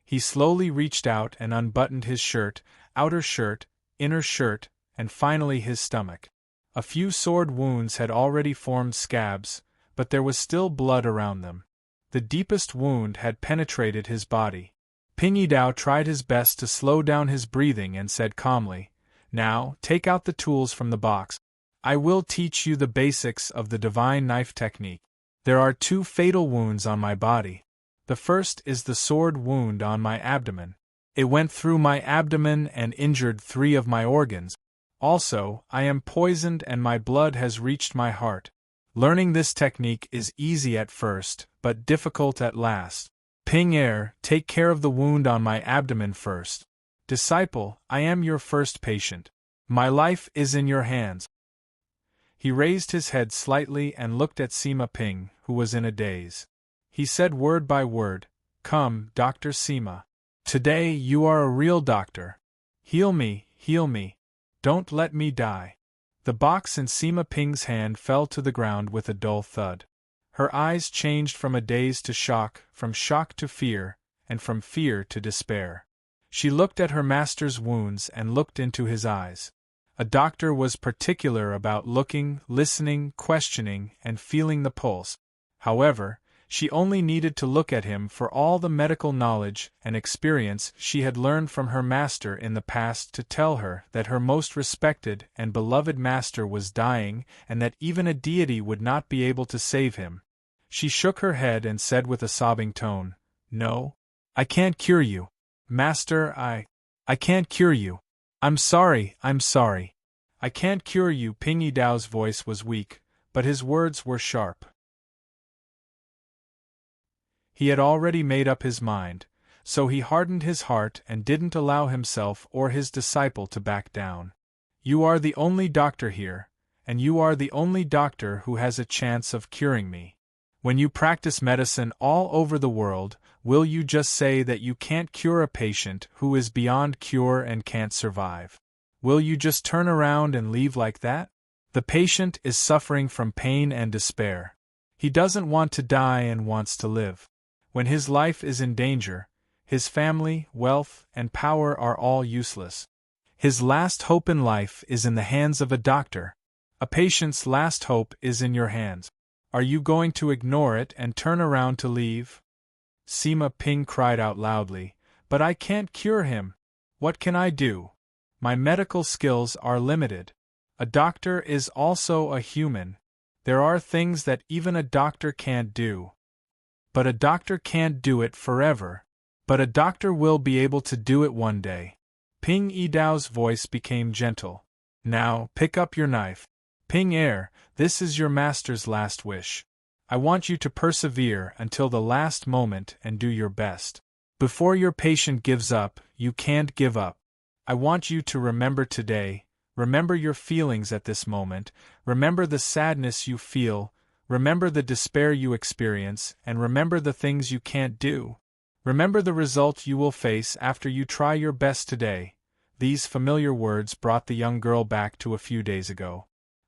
He slowly reached out and unbuttoned his shirt, outer shirt, inner shirt, and finally his stomach. A few sword wounds had already formed scabs, but there was still blood around them. The deepest wound had penetrated his body. Ping Yi Dao tried his best to slow down his breathing and said calmly, Now, take out the tools from the box. I will teach you the basics of the divine knife technique. There are 2 fatal wounds on my body. The first is the sword wound on my abdomen. It went through my abdomen and injured 3 of my organs. Also, I am poisoned and my blood has reached my heart. Learning this technique is easy at first, but difficult at last. Ping take care of the wound on my abdomen first. Disciple, I am your first patient. My life is in your hands. He raised his head slightly and looked at Sima Ping, who was in a daze. He said word by word, Come, Dr. Sima. Today you are a real doctor. Heal me, heal me. Don't let me die. The box in Sima Ping's hand fell to the ground with a dull thud. Her eyes changed from a daze to shock, from shock to fear, and from fear to despair. She looked at her master's wounds and looked into his eyes. A doctor was particular about looking, listening, questioning, and feeling the pulse. However, she only needed to look at him for all the medical knowledge and experience she had learned from her master in the past to tell her that her most respected and beloved master was dying and that even a deity would not be able to save him. She shook her head and said with a sobbing tone, "No, I can't cure you. Master, I can't cure you. I'm sorry. I can't cure you." Ping Yidao's voice was weak, but his words were sharp. He had already made up his mind, so he hardened his heart and didn't allow himself or his disciple to back down. "You are the only doctor here, and you are the only doctor who has a chance of curing me. When you practice medicine all over the world, will you just say that you can't cure a patient who is beyond cure and can't survive? Will you just turn around and leave like that? The patient is suffering from pain and despair. He doesn't want to die and wants to live. When his life is in danger, his family, wealth, and power are all useless. His last hope in life is in the hands of a doctor. A patient's last hope is in your hands. Are you going to ignore it and turn around to leave?" Sima Ping cried out loudly, "But I can't cure him. What can I do? My medical skills are limited. A doctor is also a human. There are things that even a doctor can't do. But a doctor can't do it forever. But a doctor will be able to do it one day." Ping Yidao's voice became gentle. "Now, pick up your knife. Ping Er, this is your master's last wish. I want you to persevere until the last moment and do your best. Before your patient gives up, you can't give up. I want you to remember today, remember your feelings at this moment, remember the sadness you feel, remember the despair you experience, and remember the things you can't do. Remember the result you will face after you try your best today." These familiar words brought the young girl back to a few days ago.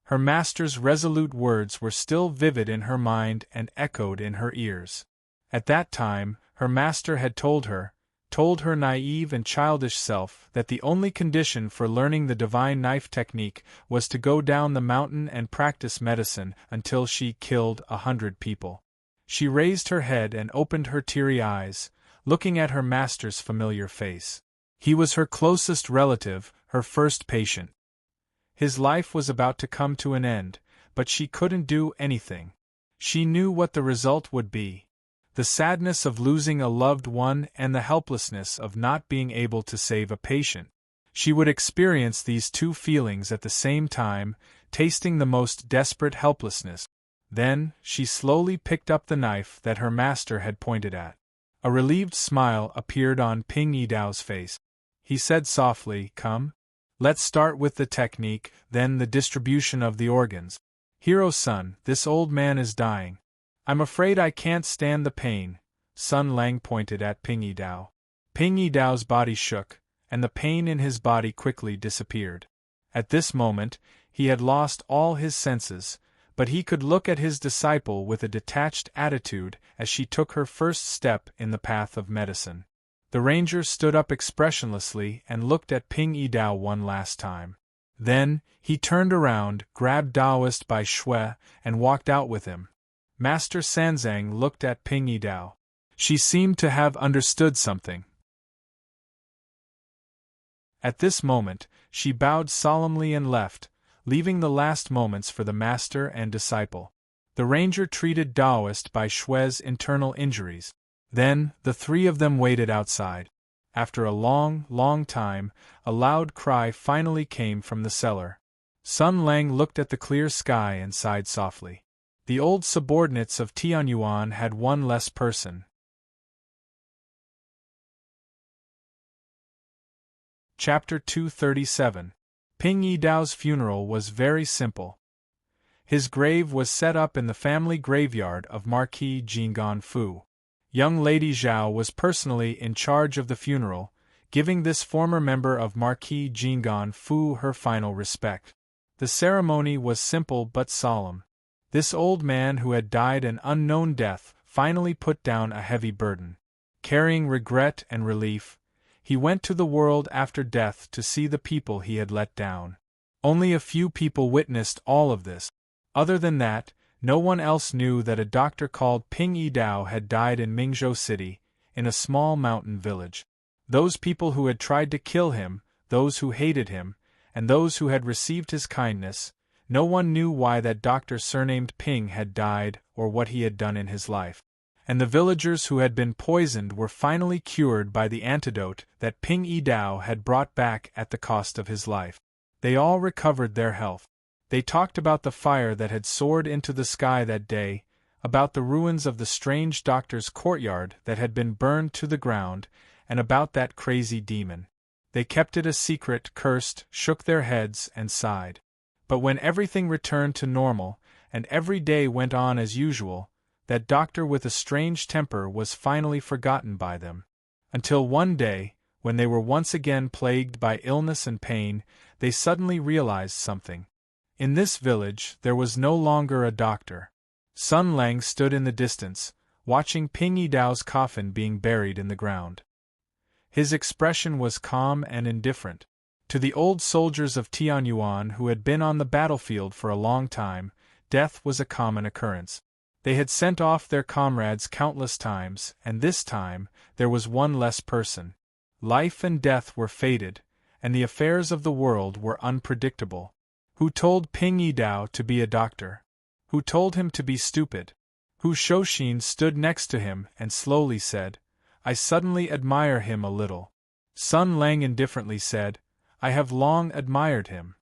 Her master's resolute words were still vivid in her mind and echoed in her ears. At that time, her master had told her naive and childish self, that the only condition for learning the divine knife technique was to go down the mountain and practice medicine until she killed 100 people. She raised her head and opened her teary eyes, looking at her master's familiar face. He was her closest relative, her first patient. His life was about to come to an end, but she couldn't do anything. She knew what the result would be. The sadness of losing a loved one and the helplessness of not being able to save a patient. She would experience these two feelings at the same time, tasting the most desperate helplessness. Then, she slowly picked up the knife that her master had pointed at. A relieved smile appeared on Ping Yidao's face. He said softly, "Come. Let's start with the technique, then the distribution of the organs. Hero-san, this old man is dying. I'm afraid I can't stand the pain." Sun Lang pointed at Ping Yidao. Ping Yidao's body shook, and the pain in his body quickly disappeared. At this moment, he had lost all his senses, but he could look at his disciple with a detached attitude as she took her first step in the path of medicine. The ranger stood up expressionlessly and looked at Ping Yidao one last time. Then, he turned around, grabbed Daoist by Shui, and walked out with him. Master Sanzang looked at Ping Yidao. She seemed to have understood something. At this moment, she bowed solemnly and left, leaving the last moments for the master and disciple. The ranger treated Daoist by Shui's internal injuries. Then, the three of them waited outside. After a long, long time, a loud cry finally came from the cellar. Sun Lang looked at the clear sky and sighed softly. The old subordinates of Tianyuan had one less person. Chapter 237. Ping Yidao's funeral was very simple. His grave was set up in the family graveyard of Marquis Jinggan Fu. Young Lady Zhao was personally in charge of the funeral, giving this former member of Marquis Jingon Fu her final respect. The ceremony was simple but solemn. This old man who had died an unknown death finally put down a heavy burden. Carrying regret and relief, he went to the world after death to see the people he had let down. Only a few people witnessed all of this. Other than that, no one else knew that a doctor called Ping Yi Dao had died in Mingzhou City, in a small mountain village. Those people who had tried to kill him, those who hated him, and those who had received his kindness, no one knew why that doctor surnamed Ping had died or what he had done in his life. And the villagers who had been poisoned were finally cured by the antidote that Ping Yi Dao had brought back at the cost of his life. They all recovered their health. They talked about the fire that had soared into the sky that day, about the ruins of the strange doctor's courtyard that had been burned to the ground, and about that crazy demon. They kept it a secret, cursed, shook their heads, and sighed. But when everything returned to normal, and every day went on as usual, that doctor with a strange temper was finally forgotten by them. Until one day, when they were once again plagued by illness and pain, they suddenly realized something. In this village, there was no longer a doctor. Sun Lang stood in the distance, watching Ping Yi Dao's coffin being buried in the ground. His expression was calm and indifferent. To the old soldiers of Tianyuan who had been on the battlefield for a long time, death was a common occurrence. They had sent off their comrades countless times, and this time, there was one less person. Life and death were fated, and the affairs of the world were unpredictable. Who told Ping Yi Dao to be a doctor? Who told him to be stupid? Hu Shouxin stood next to him and slowly said, "I suddenly admire him a little." Sun Lang indifferently said, "I have long admired him."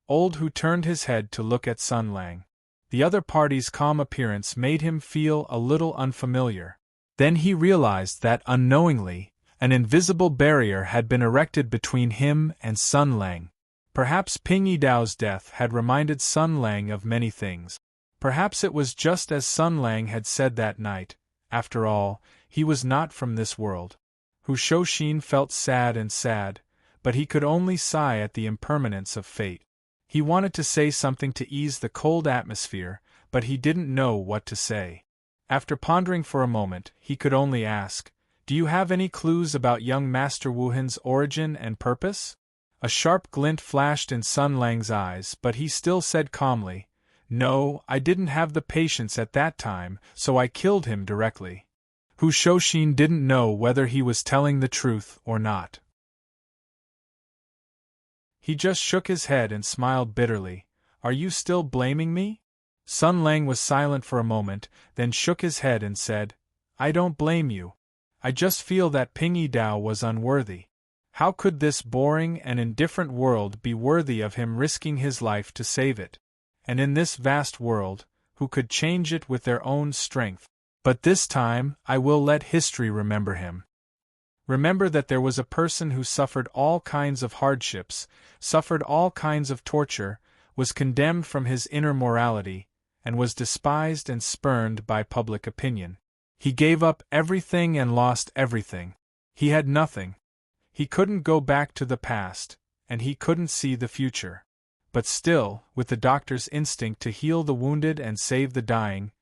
Old Hu turned his head to look at Sun Lang. The other party's calm appearance made him feel a little unfamiliar. Then he realized that, unknowingly, an invisible barrier had been erected between him and Sun Lang. Perhaps Ping Yi Dao's death had reminded Sun Lang of many things. Perhaps it was just as Sun Lang had said that night. After all, he was not from this world. Hu Shouxin felt sad, but he could only sigh at the impermanence of fate. He wanted to say something to ease the cold atmosphere, but he didn't know what to say. After pondering for a moment, he could only ask, "Do you have any clues about young Master Wuhan's origin and purpose?" A sharp glint flashed in Sun Lang's eyes, but he still said calmly, "No, I didn't have the patience at that time, so I killed him directly." Hu Shouxin didn't know whether he was telling the truth or not. He just shook his head and smiled bitterly. "Are you still blaming me?" Sun Lang was silent for a moment, then shook his head and said, "I don't blame you. I just feel that Ping Yi Dao was unworthy. How could this boring and indifferent world be worthy of him risking his life to save it? And in this vast world, who could change it with their own strength? But this time, I will let history remember him. Remember that there was a person who suffered all kinds of hardships, suffered all kinds of torture, was condemned from his inner morality, and was despised and spurned by public opinion. He gave up everything and lost everything. He had nothing. He couldn't go back to the past, and he couldn't see the future. But still, with the doctor's instinct to heal the wounded and save the dying,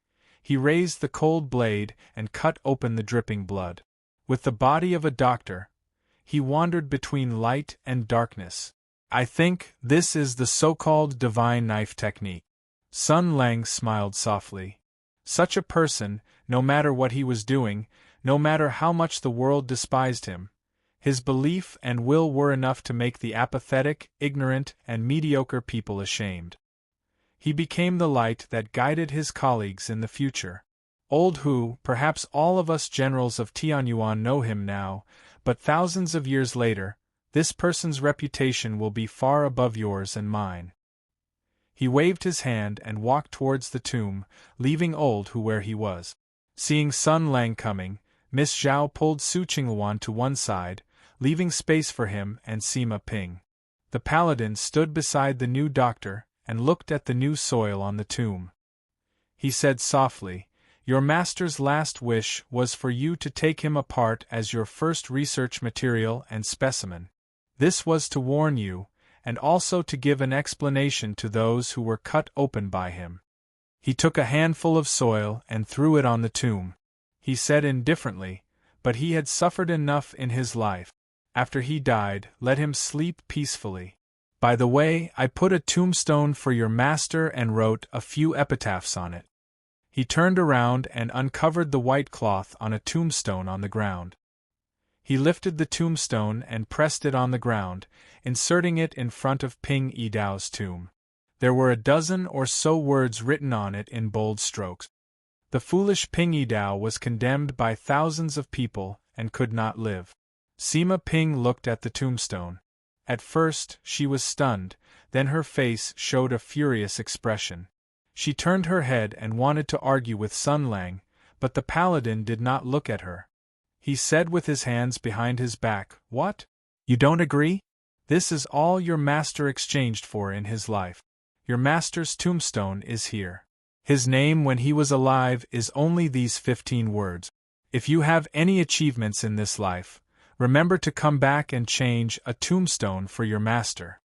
he raised the cold blade and cut open the dripping blood. With the body of a doctor, he wandered between light and darkness. I think this is the so-called divine knife technique." Sun Lang smiled softly. Such a person, no matter what he was doing, no matter how much the world despised him, his belief and will were enough to make the apathetic, ignorant, and mediocre people ashamed. He became the light that guided his colleagues in the future. Old Hu, perhaps all of us generals of Tianyuan know him now, but thousands of years later, this person's reputation will be far above yours and mine. He waved his hand and walked towards the tomb, leaving Old Hu where he was. Seeing Sun Lang coming, Miss Zhao pulled Su Qingluan to one side, leaving space for him and Sima Ping. The paladin stood beside the new doctor and looked at the new soil on the tomb. He said softly, Your master's last wish was for you to take him apart as your first research material and specimen. This was to warn you, and also to give an explanation to those who were cut open by him. He took a handful of soil and threw it on the tomb. He said indifferently, but he had suffered enough in his life. After he died, let him sleep peacefully. By the way, I put a tombstone for your master and wrote a few epitaphs on it. He turned around and uncovered the white cloth on a tombstone on the ground. He lifted the tombstone and pressed it on the ground, inserting it in front of Ping Yidao's tomb. There were a dozen or so words written on it in bold strokes. The foolish Ping Yidao was condemned by thousands of people and could not live. Sima Ping looked at the tombstone. At first, she was stunned, then her face showed a furious expression. She turned her head and wanted to argue with Sun Lang, but the paladin did not look at her. He said with his hands behind his back, "What? You don't agree? This is all your master exchanged for in his life. Your master's tombstone is here. His name when he was alive is only these 15 words. If you have any achievements in this life, remember to come back and change a tombstone for your master."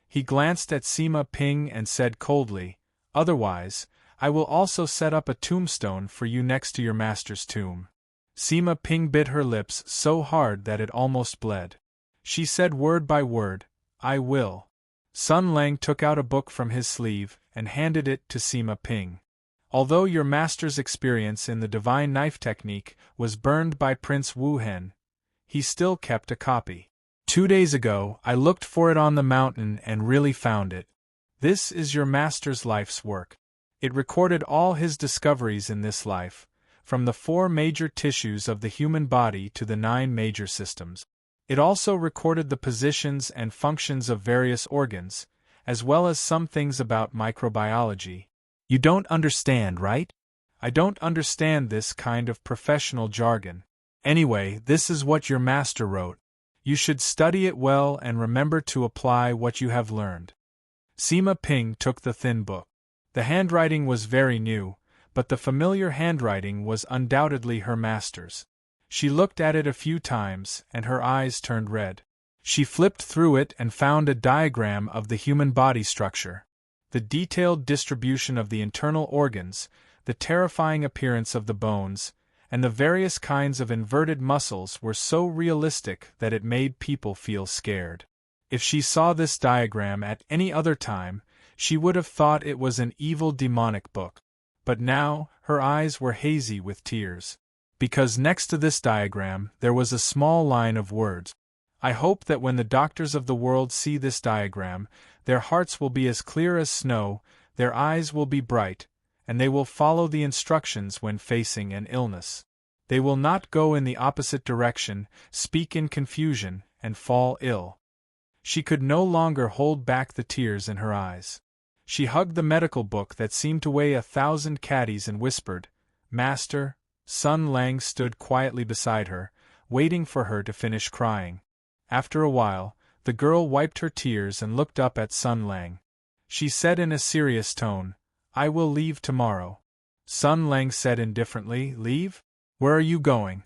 He glanced at Sima Ping and said coldly, "Otherwise, I will also set up a tombstone for you next to your master's tomb." Sima Ping bit her lips so hard that it almost bled. She said word by word, "I will." Sun Lang took out a book from his sleeve and handed it to Sima Ping. "Although your master's experience in the divine knife technique was burned by Prince Wu Hen, he still kept a copy. 2 days ago, I looked for it on the mountain and really found it. This is your master's life's work. It recorded all his discoveries in this life, from the 4 major tissues of the human body to the 9 major systems. It also recorded the positions and functions of various organs, as well as some things about microbiology. You don't understand, right? I don't understand this kind of professional jargon. Anyway, this is what your master wrote. You should study it well and remember to apply what you have learned." Sima Ping took the thin book. The handwriting was very new, but the familiar handwriting was undoubtedly her master's. She looked at it a few times, and her eyes turned red. She flipped through it and found a diagram of the human body structure. The detailed distribution of the internal organs, the terrifying appearance of the bones, and the various kinds of inverted muscles were so realistic that it made people feel scared. If she saw this diagram at any other time, she would have thought it was an evil demonic book. But now, her eyes were hazy with tears. Because next to this diagram, there was a small line of words. "I hope that when the doctors of the world see this diagram, their hearts will be as clear as snow, their eyes will be bright, and they will follow the instructions when facing an illness. They will not go in the opposite direction, speak in confusion, and fall ill." She could no longer hold back the tears in her eyes. She hugged the medical book that seemed to weigh 1,000 caddies and whispered, "Master." Sun Lang stood quietly beside her, waiting for her to finish crying. After a while, the girl wiped her tears and looked up at Sun Lang. She said in a serious tone, "I will leave tomorrow." Sun Lang said indifferently, "Leave? Where are you going?"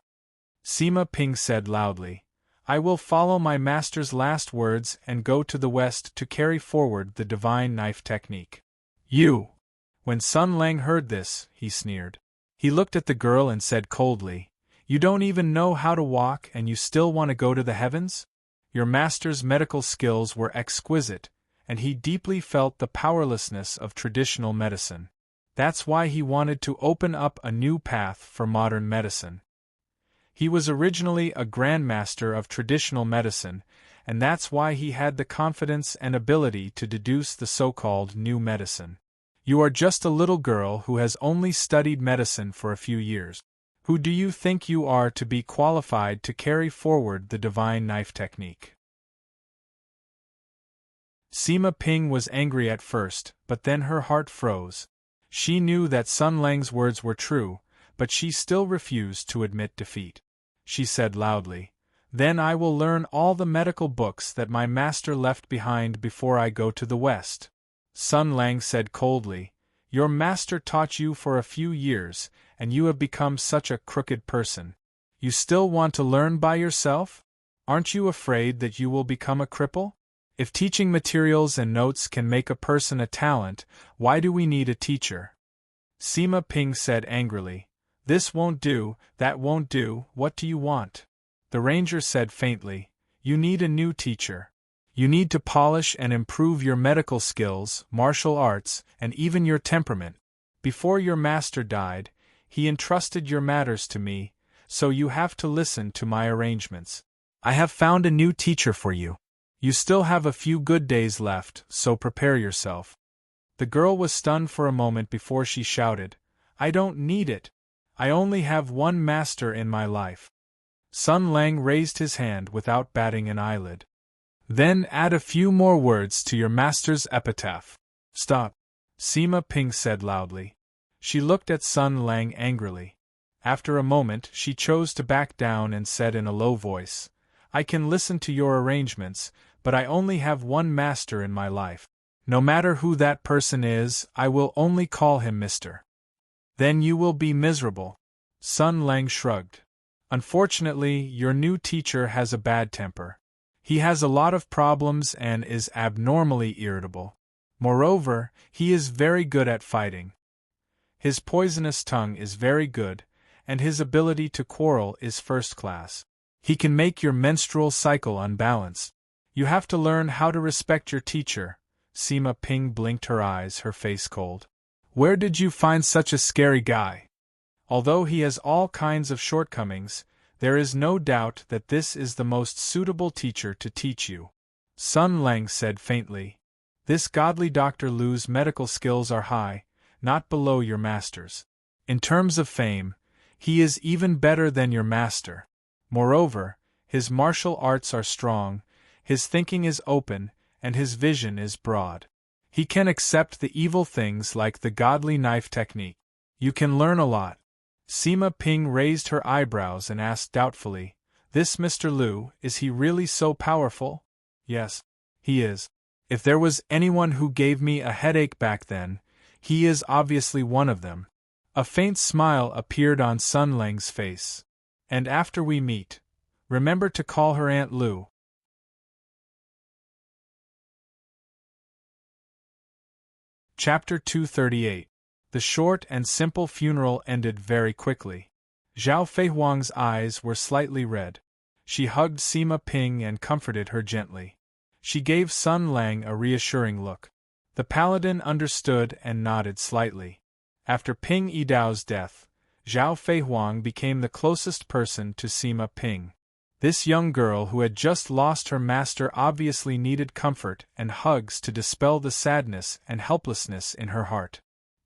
Sima Ping said loudly, "I will follow my master's last words and go to the west to carry forward the divine knife technique." "You!" When Sun Lang heard this, he sneered. He looked at the girl and said coldly, "You don't even know how to walk and you still want to go to the heavens? Your master's medical skills were exquisite, and he deeply felt the powerlessness of traditional medicine. That's why he wanted to open up a new path for modern medicine. He was originally a grandmaster of traditional medicine, and that's why he had the confidence and ability to deduce the so-called new medicine. You are just a little girl who has only studied medicine for a few years. Who do you think you are to be qualified to carry forward the divine knife technique?" Sima Ping was angry at first, but then her heart froze. She knew that Sun Lang's words were true, but she still refused to admit defeat. She said loudly, "Then I will learn all the medical books that my master left behind before I go to the west." Sun Lang said coldly, Your master taught you for a few years, and you have become such a crooked person. You still want to learn by yourself? Aren't you afraid that you will become a cripple? If teaching materials and notes can make a person a talent, why do we need a teacher? Sima Ping said angrily. This won't do, that won't do, what do you want? The ranger said faintly. You need a new teacher. You need to polish and improve your medical skills, martial arts, and even your temperament. Before your master died, he entrusted your matters to me, so you have to listen to my arrangements. I have found a new teacher for you. You still have a few good days left, so prepare yourself. The girl was stunned for a moment before she shouted, I don't need it. I only have one master in my life. Sun Lang raised his hand without batting an eyelid. Then add a few more words to your master's epitaph. Stop, Sima Ping said loudly. She looked at Sun Lang angrily. After a moment she chose to back down and said in a low voice, I can listen to your arrangements, but I only have one master in my life. No matter who that person is, I will only call him Mr. Then you will be miserable. Sun Lang shrugged. Unfortunately, your new teacher has a bad temper. He has a lot of problems and is abnormally irritable. Moreover, he is very good at fighting. His poisonous tongue is very good, and his ability to quarrel is first class. He can make your menstrual cycle unbalanced. You have to learn how to respect your teacher. Sima Ping blinked her eyes, her face cold. Where did you find such a scary guy? Although he has all kinds of shortcomings, there is no doubt that this is the most suitable teacher to teach you. Sun Lang said faintly. This godly Dr. Lu's medical skills are high, not below your master's. In terms of fame, he is even better than your master. Moreover, his martial arts are strong, his thinking is open, and his vision is broad. He can accept the evil things like the godly knife technique. You can learn a lot. Sima Ping raised her eyebrows and asked doubtfully, This Mr. Lu, is he really so powerful? Yes, he is. If there was anyone who gave me a headache back then, he is obviously one of them. A faint smile appeared on Sun Lang's face. And after we meet, remember to call her Aunt Lu. Chapter 238. The short and simple funeral ended very quickly. Zhao Feihuang's eyes were slightly red. She hugged Sima Ping and comforted her gently. She gave Sun Lang a reassuring look. The paladin understood and nodded slightly. After Ping Yidao's death, Zhao Feihuang became the closest person to Sima Ping. This young girl who had just lost her master obviously needed comfort and hugs to dispel the sadness and helplessness in her heart.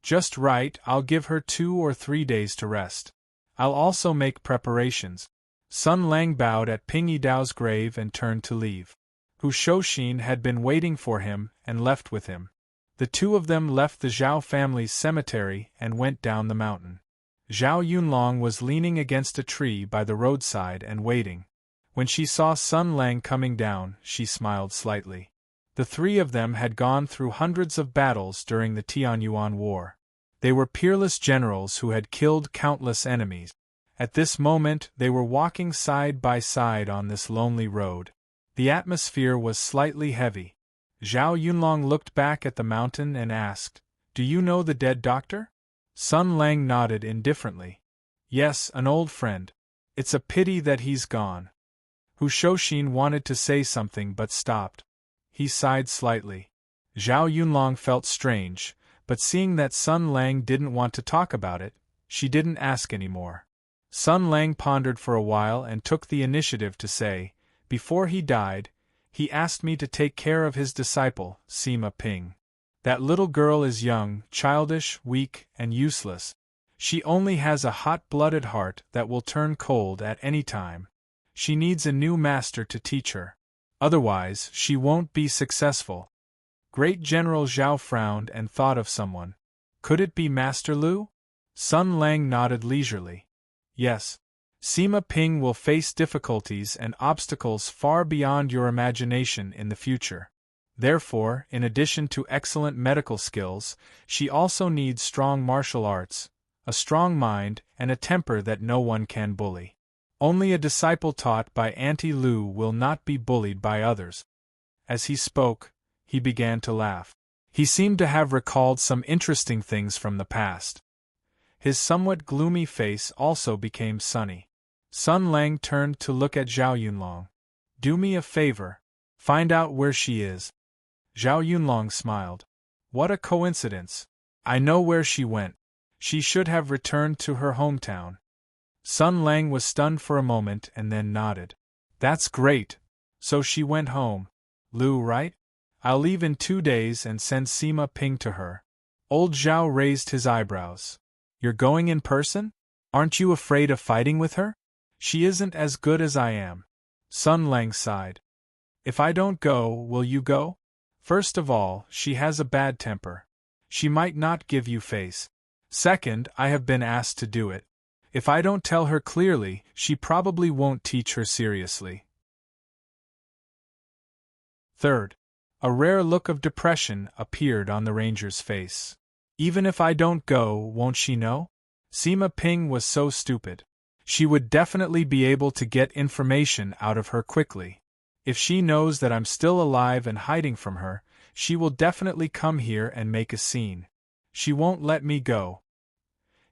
Just right, I'll give her 2 or 3 days to rest. I'll also make preparations. Sun Lang bowed at Ping Yidao's grave and turned to leave. Hu Shouxin had been waiting for him and left with him. The two of them left the Zhao family's cemetery and went down the mountain. Zhao Yunlong was leaning against a tree by the roadside and waiting. When she saw Sun Lang coming down, she smiled slightly. The three of them had gone through hundreds of battles during the Tianyuan War. They were peerless generals who had killed countless enemies. At this moment they were walking side by side on this lonely road. The atmosphere was slightly heavy. Zhao Yunlong looked back at the mountain and asked, Do you know the dead doctor? Sun Lang nodded indifferently. Yes, an old friend. It's a pity that he's gone. Hu Shouxin wanted to say something but stopped. He sighed slightly. Zhao Yunlong felt strange, but seeing that Sun Lang didn't want to talk about it, she didn't ask any more. Sun Lang pondered for a while and took the initiative to say, Before he died, he asked me to take care of his disciple, Sima Ping. That little girl is young, childish, weak, and useless. She only has a hot-blooded heart that will turn cold at any time. She needs a new master to teach her. Otherwise, she won't be successful. Great General Zhao frowned and thought of someone. Could it be Master Lu? Sun Lang nodded leisurely. Yes. Sima Ping will face difficulties and obstacles far beyond your imagination in the future. Therefore, in addition to excellent medical skills, she also needs strong martial arts, a strong mind, and a temper that no one can bully. Only a disciple taught by Auntie Lu will not be bullied by others. As he spoke, he began to laugh. He seemed to have recalled some interesting things from the past. His somewhat gloomy face also became sunny. Sun Lang turned to look at Zhao Yunlong. "Do me a favor. Find out where she is." Zhao Yunlong smiled. "What a coincidence. I know where she went. She should have returned to her hometown." Sun Lang was stunned for a moment and then nodded. "That's great. So she went home. Lu, right? I'll leave in 2 days and send Sima Ping to her." Old Zhao raised his eyebrows. "You're going in person? Aren't you afraid of fighting with her? She isn't as good as I am." Sun Lang sighed. "If I don't go, will you go? First of all, she has a bad temper. She might not give you face. Second, I have been asked to do it. If I don't tell her clearly, she probably won't teach her seriously. Third, a rare look of depression appeared on the ranger's face. Even if I don't go, won't she know? Sima Ping was so stupid. She would definitely be able to get information out of her quickly. If she knows that I'm still alive and hiding from her, she will definitely come here and make a scene. She won't let me go."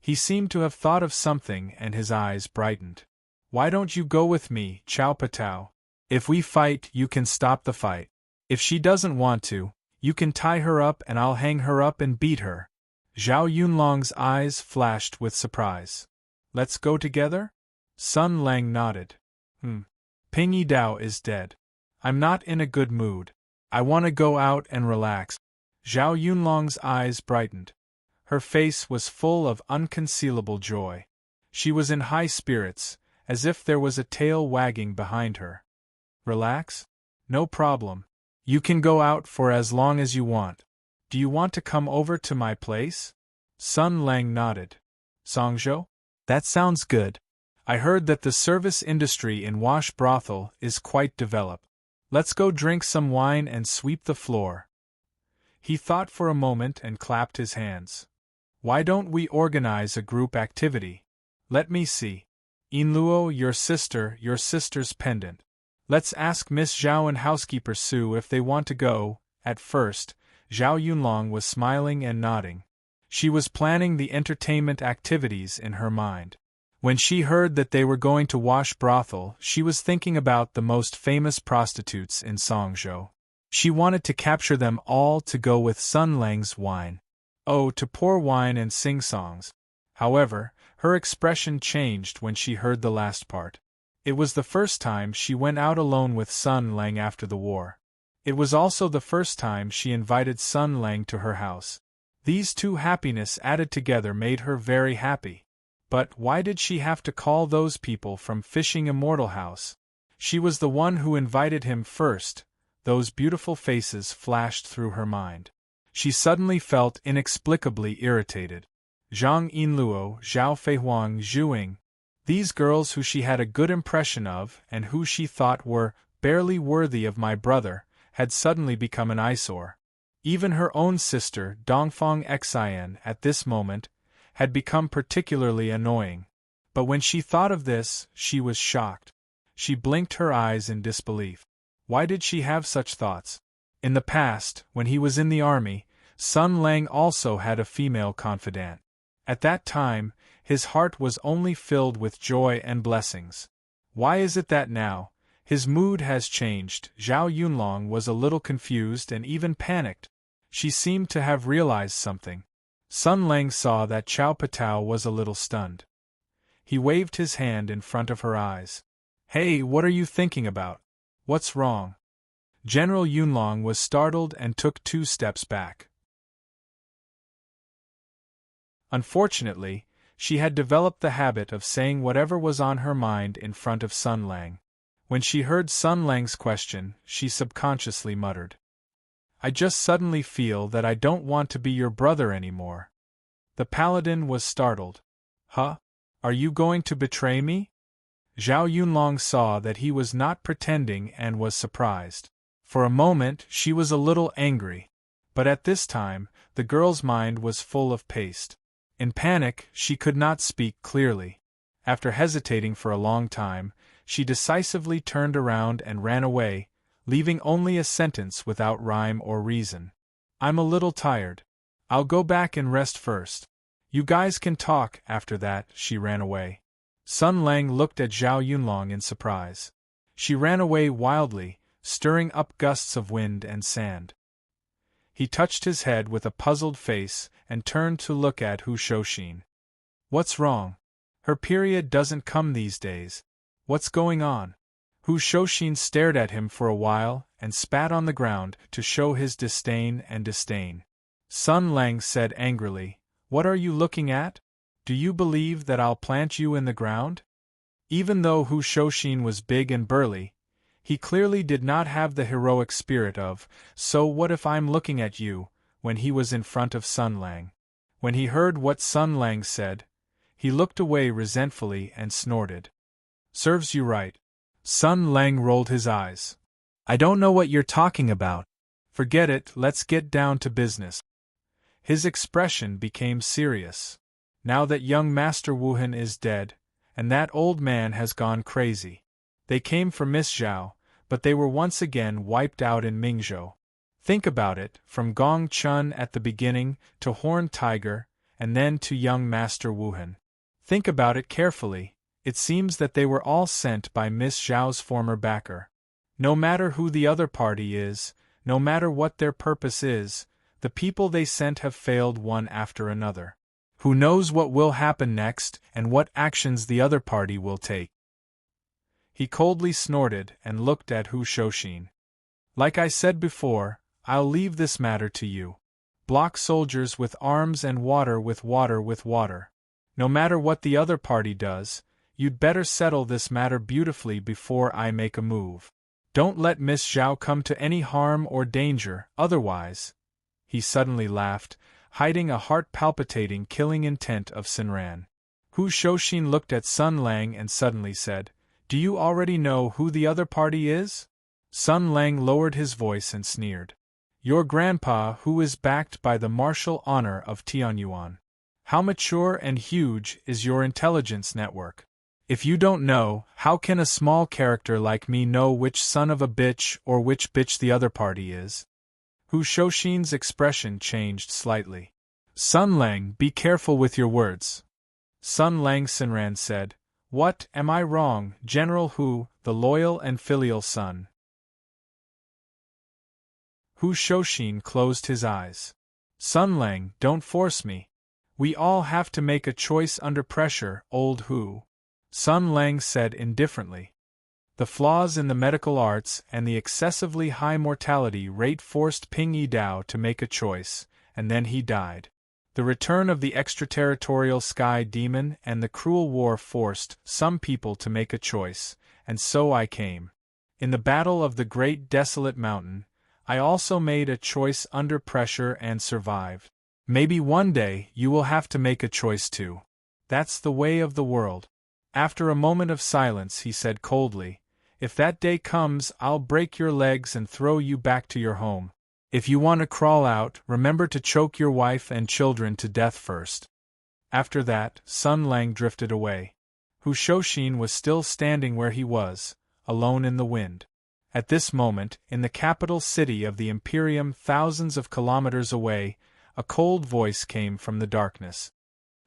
He seemed to have thought of something and his eyes brightened. "Why don't you go with me, Chao Patao? If we fight, you can stop the fight. If she doesn't want to, you can tie her up and I'll hang her up and beat her." Zhao Yunlong's eyes flashed with surprise. "Let's go together?" Sun Lang nodded. Ping Yi Dao is dead. I'm not in a good mood. I want to go out and relax." Zhao Yunlong's eyes brightened. Her face was full of unconcealable joy. She was in high spirits, as if there was a tail wagging behind her. "Relax? No problem. You can go out for as long as you want. Do you want to come over to my place?" Sun Lang nodded. "Songzhou? That sounds good. I heard that the service industry in Wash Brothel is quite developed. Let's go drink some wine and sweep the floor." He thought for a moment and clapped his hands. "Why don't we organize a group activity? Let me see. Inluo, your sister's pendant. Let's ask Miss Zhao and housekeeper Su if they want to go." At first, Zhao Yunlong was smiling and nodding. She was planning the entertainment activities in her mind. When she heard that they were going to Wash Brothel, she was thinking about the most famous prostitutes in Songzhou. She wanted to capture them all to go with Sun Lang's wine. Oh, to pour wine and sing songs. However, her expression changed when she heard the last part. It was the first time she went out alone with Sun Lang after the war. It was also the first time she invited Sun Lang to her house. These two happiness added together made her very happy. But why did she have to call those people from Fishing Immortal House? She was the one who invited him first. Those beautiful faces flashed through her mind. She suddenly felt inexplicably irritated. Zhang Yinluo, Zhao Feihuang, Zhuing. These girls who she had a good impression of and who she thought were barely worthy of my brother, had suddenly become an eyesore. Even her own sister, Dongfang Xian, at this moment, had become particularly annoying. But when she thought of this, she was shocked. She blinked her eyes in disbelief. Why did she have such thoughts? In the past, when he was in the army, Sun Lang also had a female confidant. At that time, his heart was only filled with joy and blessings. Why is it that now, his mood has changed? Zhao Yunlong was a little confused and even panicked. She seemed to have realized something. Sun Lang saw that Chao Patao was a little stunned. He waved his hand in front of her eyes. "Hey, what are you thinking about? What's wrong?" General Yunlong was startled and took 2 steps back. Unfortunately, she had developed the habit of saying whatever was on her mind in front of Sun Lang. When she heard Sun Lang's question, she subconsciously muttered, "I just suddenly feel that I don't want to be your brother anymore." The paladin was startled. "Huh? Are you going to betray me?" Zhao Yunlong saw that he was not pretending and was surprised. For a moment she was a little angry. But at this time, the girl's mind was full of paste. In panic, she could not speak clearly. After hesitating for a long time, she decisively turned around and ran away, leaving only a sentence without rhyme or reason. "I'm a little tired. I'll go back and rest first. You guys can talk." After that, she ran away. Sun Lang looked at Zhao Yunlong in surprise. She ran away wildly, stirring up gusts of wind and sand. He touched his head with a puzzled face and turned to look at Hu Shouxin. "What's wrong? Her period doesn't come these days. What's going on?" Hu Shouxin stared at him for a while and spat on the ground to show his disdain. Sun Lang said angrily, "What are you looking at? Do you believe that I'll plant you in the ground?" Even though Hu Shouxin was big and burly, he clearly did not have the heroic spirit of, "So what if I'm looking at you," when he was in front of Sun Lang. When he heard what Sun Lang said, he looked away resentfully and snorted. "Serves you right." Sun Lang rolled his eyes. "I don't know what you're talking about. Forget it, let's get down to business." His expression became serious. Now that young Master Wuhan is dead, and that old man has gone crazy. They came for Miss Zhao, but they were once again wiped out in Mingzhou. Think about it, from Gong Chun at the beginning, to Horned Tiger, and then to young Master Wuhan. Think about it carefully, it seems that they were all sent by Miss Zhao's former backer. No matter who the other party is, no matter what their purpose is, the people they sent have failed one after another. Who knows what will happen next and what actions the other party will take? He coldly snorted and looked at Hu Shouxin. "Like I said before, I'll leave this matter to you. Block soldiers with arms and water with water. No matter what the other party does, you'd better settle this matter beautifully before I make a move. Don't let Miss Zhao come to any harm or danger, otherwise—" He suddenly laughed, hiding a heart-palpitating killing intent of Sinran. Hu Shouxin looked at Sun Lang and suddenly said, "Do you already know who the other party is?" Sun Lang lowered his voice and sneered. "Your grandpa, who is backed by the martial honor of Tianyuan. How mature and huge is your intelligence network? If you don't know, how can a small character like me know which son of a bitch or which bitch the other party is?" Hu Shouxin's expression changed slightly. "Sun Lang, be careful with your words." Sun Lang Sinran said, "What, am I wrong, General Hu, the loyal and filial son?" Hu Shouxin closed his eyes. "Sun Lang, don't force me. We all have to make a choice under pressure, old Hu." Sun Lang said indifferently. The flaws in the medical arts and the excessively high mortality rate forced Ping Yidao to make a choice, and then he died. The return of the extraterritorial sky demon and the cruel war forced some people to make a choice, and so I came. In the battle of the great desolate mountain, I also made a choice under pressure and survived. Maybe one day you will have to make a choice too. That's the way of the world. After a moment of silence he said coldly, "If that day comes, I'll break your legs and throw you back to your home. If you want to crawl out, remember to choke your wife and children to death first." After that, Sun Lang drifted away. Hu Shouxin was still standing where he was, alone in the wind. At this moment, in the capital city of the Imperium thousands of kilometers away, a cold voice came from the darkness.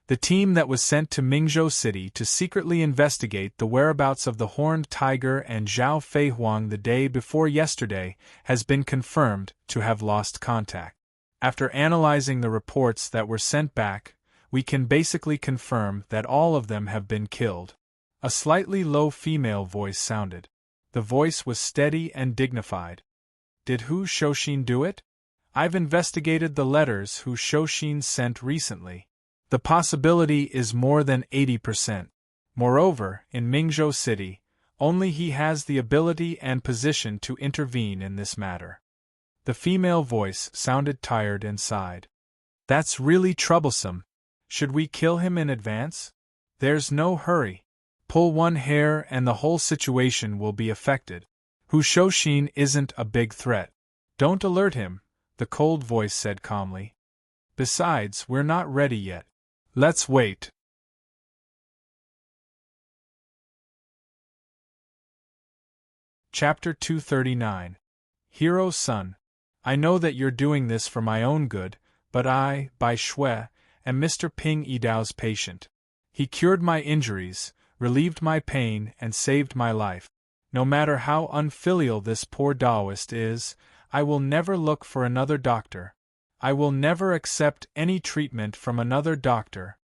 The team that was sent to Mingzhou City to secretly investigate the whereabouts of the Horned Tiger and Zhao Feihuang the day before yesterday has been confirmed to have lost contact. After analyzing the reports that were sent back, we can basically confirm that all of them have been killed. A slightly low female voice sounded. The voice was steady and dignified. "Did Hu Shouxin do it? I've investigated the letters Hu Shouxin sent recently. The possibility is more than 80%. Moreover, in Mingzhou City, only he has the ability and position to intervene in this matter." The female voice sounded tired and sighed. "That's really troublesome. Should we kill him in advance? There's no hurry. Pull one hair and the whole situation will be affected." Hu Shouxin isn't a big threat. Don't alert him, the cold voice said calmly. Besides, we're not ready yet. Let's wait. Chapter 239. Hero's Son. I know that you're doing this for my own good, but I, Bai Shui, am Mr. Ping Yidao's patient. He cured my injuries, relieved my pain, and saved my life. No matter how unfilial this poor Taoist is, I will never look for another doctor. I will never accept any treatment from another doctor.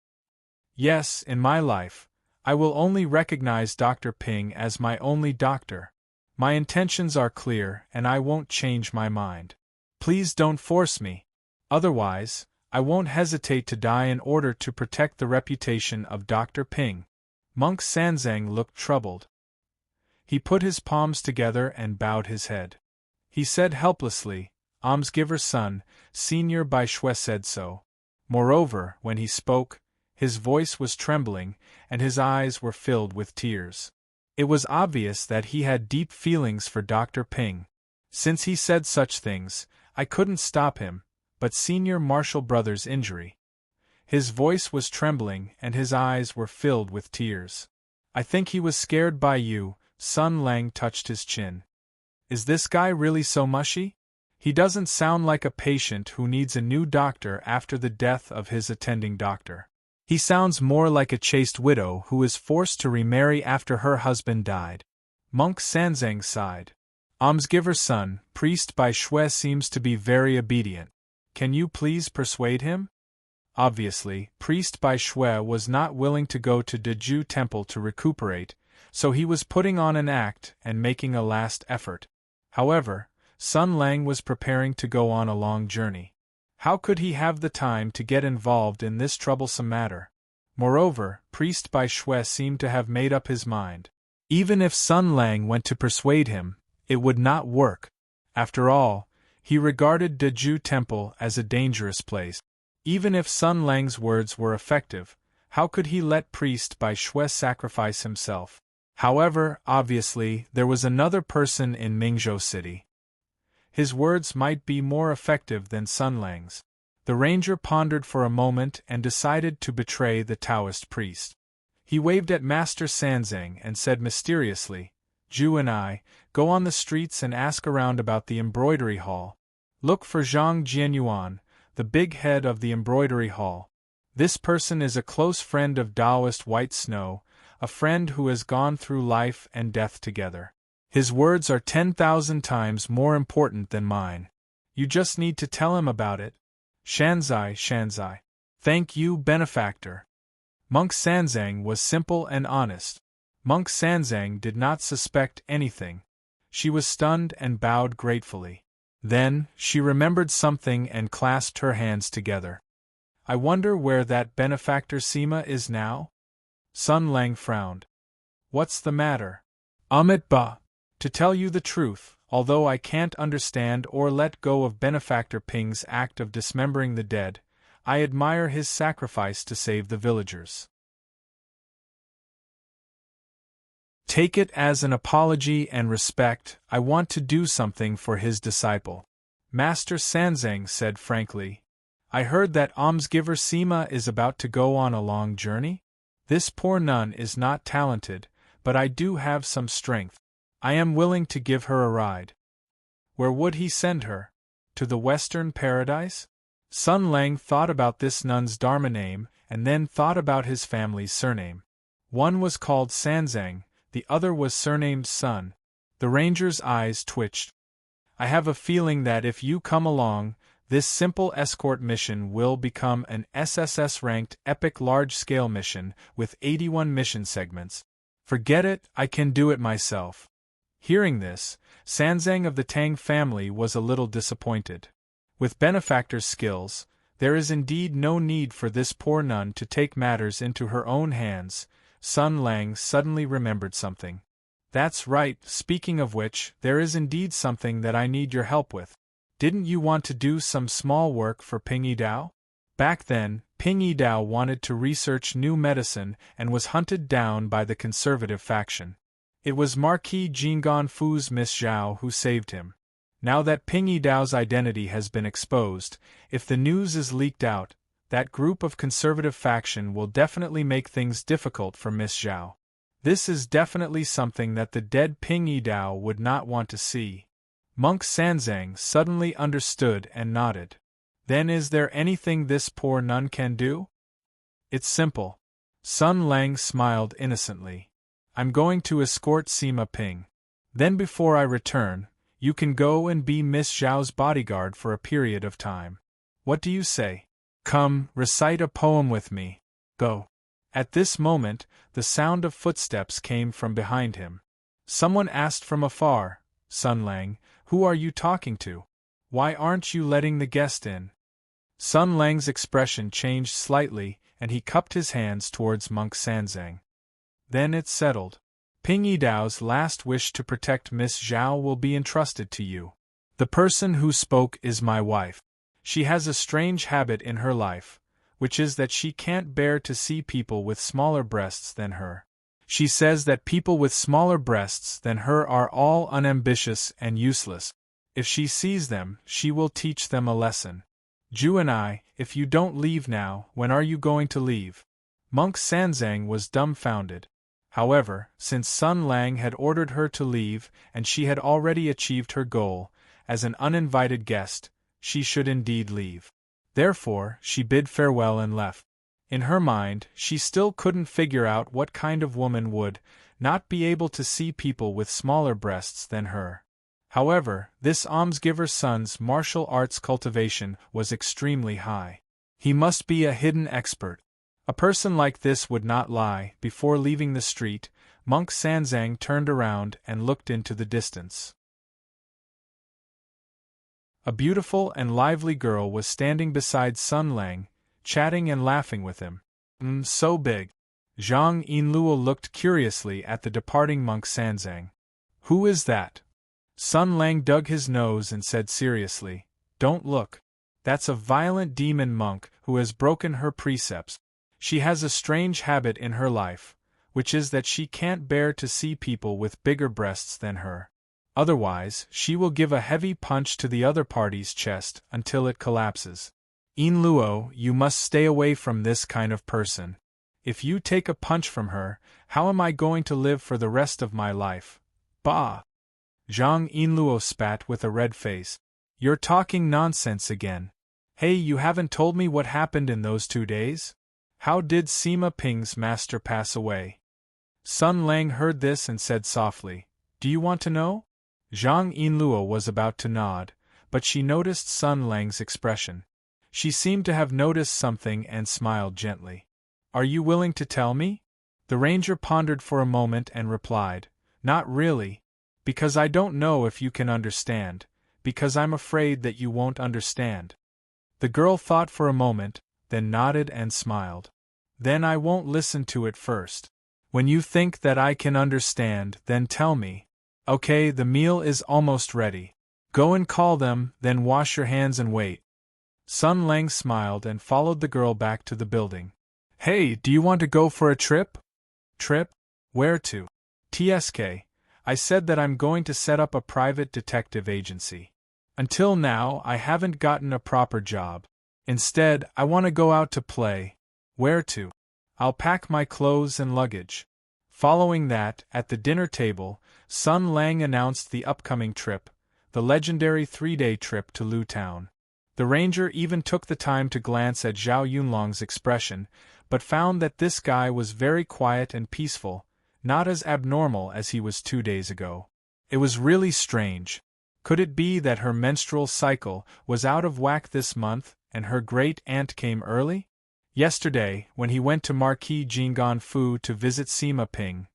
Yes, in my life, I will only recognize Dr. Ping as my only doctor. My intentions are clear, and I won't change my mind. Please don't force me. Otherwise, I won't hesitate to die in order to protect the reputation of Dr. Ping. Monk Sanzang looked troubled. He put his palms together and bowed his head. He said helplessly, Almsgiver's son, Senior Bai Shui said so. Moreover, when he spoke, his voice was trembling, and his eyes were filled with tears. It was obvious that he had deep feelings for Dr. Ping. Since he said such things, I couldn't stop him, but Senior Marshal Brother's injury. His voice was trembling and his eyes were filled with tears. I think he was scared by you. Sun Lang touched his chin. Is this guy really so mushy? He doesn't sound like a patient who needs a new doctor after the death of his attending doctor. He sounds more like a chaste widow who is forced to remarry after her husband died. Monk Sanzang sighed. Almsgiver's son, Priest Bai Shui seems to be very obedient. Can you please persuade him? Obviously, Priest Bai Shui was not willing to go to Deju Temple to recuperate, so he was putting on an act and making a last effort. However, Sun Lang was preparing to go on a long journey. How could he have the time to get involved in this troublesome matter? Moreover, Priest Bai Shui seemed to have made up his mind. Even if Sun Lang went to persuade him, it would not work. After all, he regarded Deju Temple as a dangerous place. Even if Sun Lang's words were effective, how could he let Priest Bai Shui sacrifice himself? However, obviously, there was another person in Mingzhou City. His words might be more effective than Sun Lang's. The ranger pondered for a moment and decided to betray the Taoist priest. He waved at Master Sanzang and said mysteriously, Ju and I, go on the streets and ask around about the embroidery hall. Look for Zhang Jianyuan, the big head of the embroidery hall. This person is a close friend of Taoist White Snow, a friend who has gone through life and death together. His words are 10,000 times more important than mine. You just need to tell him about it. Shanzai, Shanzai. Thank you, benefactor. Monk Sanzang was simple and honest. Monk Sanzang did not suspect anything. She was stunned and bowed gratefully. Then, she remembered something and clasped her hands together. I wonder where that benefactor Sima is now? Sun Lang frowned. What's the matter? Amit Ba. To tell you the truth, although I can't understand or let go of Benefactor Ping's act of dismembering the dead, I admire his sacrifice to save the villagers. Take it as an apology and respect. I want to do something for his disciple. Master Sanzang said frankly. I heard that almsgiver Sima is about to go on a long journey. This poor nun is not talented, but I do have some strength. I am willing to give her a ride. Where would he send her? To the Western Paradise? Sun Lang thought about this nun's Dharma name and then thought about his family's surname. One was called Sanzang, the other was surnamed Sun. The ranger's eyes twitched. I have a feeling that if you come along, this simple escort mission will become an SSS-ranked epic large-scale mission with 81 mission segments. Forget it, I can do it myself. Hearing this, Sanzang of the Tang family was a little disappointed. With benefactor's skills, there is indeed no need for this poor nun to take matters into her own hands. Sun Lang suddenly remembered something. That's right, speaking of which, there is indeed something that I need your help with. Didn't you want to do some small work for Ping Yidao? Back then, Ping Yidao wanted to research new medicine and was hunted down by the conservative faction. It was Marquis Jingganfu's Miss Zhao who saved him. Now that Ping Yidao's identity has been exposed, if the news is leaked out, that group of conservative faction will definitely make things difficult for Miss Zhao. This is definitely something that the dead Ping Yidao would not want to see. Monk Sanzang suddenly understood and nodded. Then is there anything this poor nun can do? It's simple. Sun Lang smiled innocently. I'm going to escort Sima Ping. Then before I return, you can go and be Miss Zhao's bodyguard for a period of time. What do you say? Come, recite a poem with me. Go. At this moment, the sound of footsteps came from behind him. Someone asked from afar, Sun Lang, who are you talking to? Why aren't you letting the guest in? Sun Lang's expression changed slightly, and he cupped his hands towards Monk Sanzang. Then it settled. Ping Yidao's last wish to protect Miss Zhao will be entrusted to you. The person who spoke is my wife. She has a strange habit in her life, which is that she can't bear to see people with smaller breasts than her. She says that people with smaller breasts than her are all unambitious and useless. If she sees them, she will teach them a lesson. Ju and I, if you don't leave now, when are you going to leave? Monk Sanzang was dumbfounded. However, since Sun Lang had ordered her to leave and she had already achieved her goal, as an uninvited guest, she should indeed leave. Therefore, she bid farewell and left. In her mind, she still couldn't figure out what kind of woman would not be able to see people with smaller breasts than her. However, this almsgiver's son's martial arts cultivation was extremely high. He must be a hidden expert. A person like this would not lie. Before leaving the street, Monk Sanzang turned around and looked into the distance. A beautiful and lively girl was standing beside Sun Lang, chatting and laughing with him. So big. Zhang Yinluo looked curiously at the departing Monk Sanzang. Who is that? Sun Lang dug his nose and said seriously, Don't look. That's a violent demon monk who has broken her precepts. She has a strange habit in her life, which is that she can't bear to see people with bigger breasts than her. Otherwise, she will give a heavy punch to the other party's chest until it collapses. Yinluo, you must stay away from this kind of person. If you take a punch from her, how am I going to live for the rest of my life? Bah! Zhang Yinluo spat with a red face. You're talking nonsense again. Hey, you haven't told me what happened in those 2 days? How did Sima Ping's master pass away? Sun Lang heard this and said softly, Do you want to know? Zhang Yinluo was about to nod, but she noticed Sun Lang's expression. She seemed to have noticed something and smiled gently. Are you willing to tell me? The ranger pondered for a moment and replied, Not really. Because I don't know if you can understand, because I'm afraid that you won't understand. The girl thought for a moment, then nodded and smiled. Then I won't listen to it first. When you think that I can understand, then tell me. Okay, the meal is almost ready. Go and call them, then wash your hands and wait. Sun Lang smiled and followed the girl back to the building. Hey, do you want to go for a trip? Trip? Where to? TSK. I said that I'm going to set up a private detective agency. Until now, I haven't gotten a proper job. Instead, I want to go out to play. Where to? I'll pack my clothes and luggage. Following that, at the dinner table, Sun Lang announced the upcoming trip, the legendary 3-day trip to Lu Town. The ranger even took the time to glance at Zhao Yunlong's expression, but found that this guy was very quiet and peaceful, not as abnormal as he was 2 days ago. It was really strange. Could it be that her menstrual cycle was out of whack this month, and her great-aunt came early? Yesterday, when he went to Marquis Jingganfu to visit Sima Ping,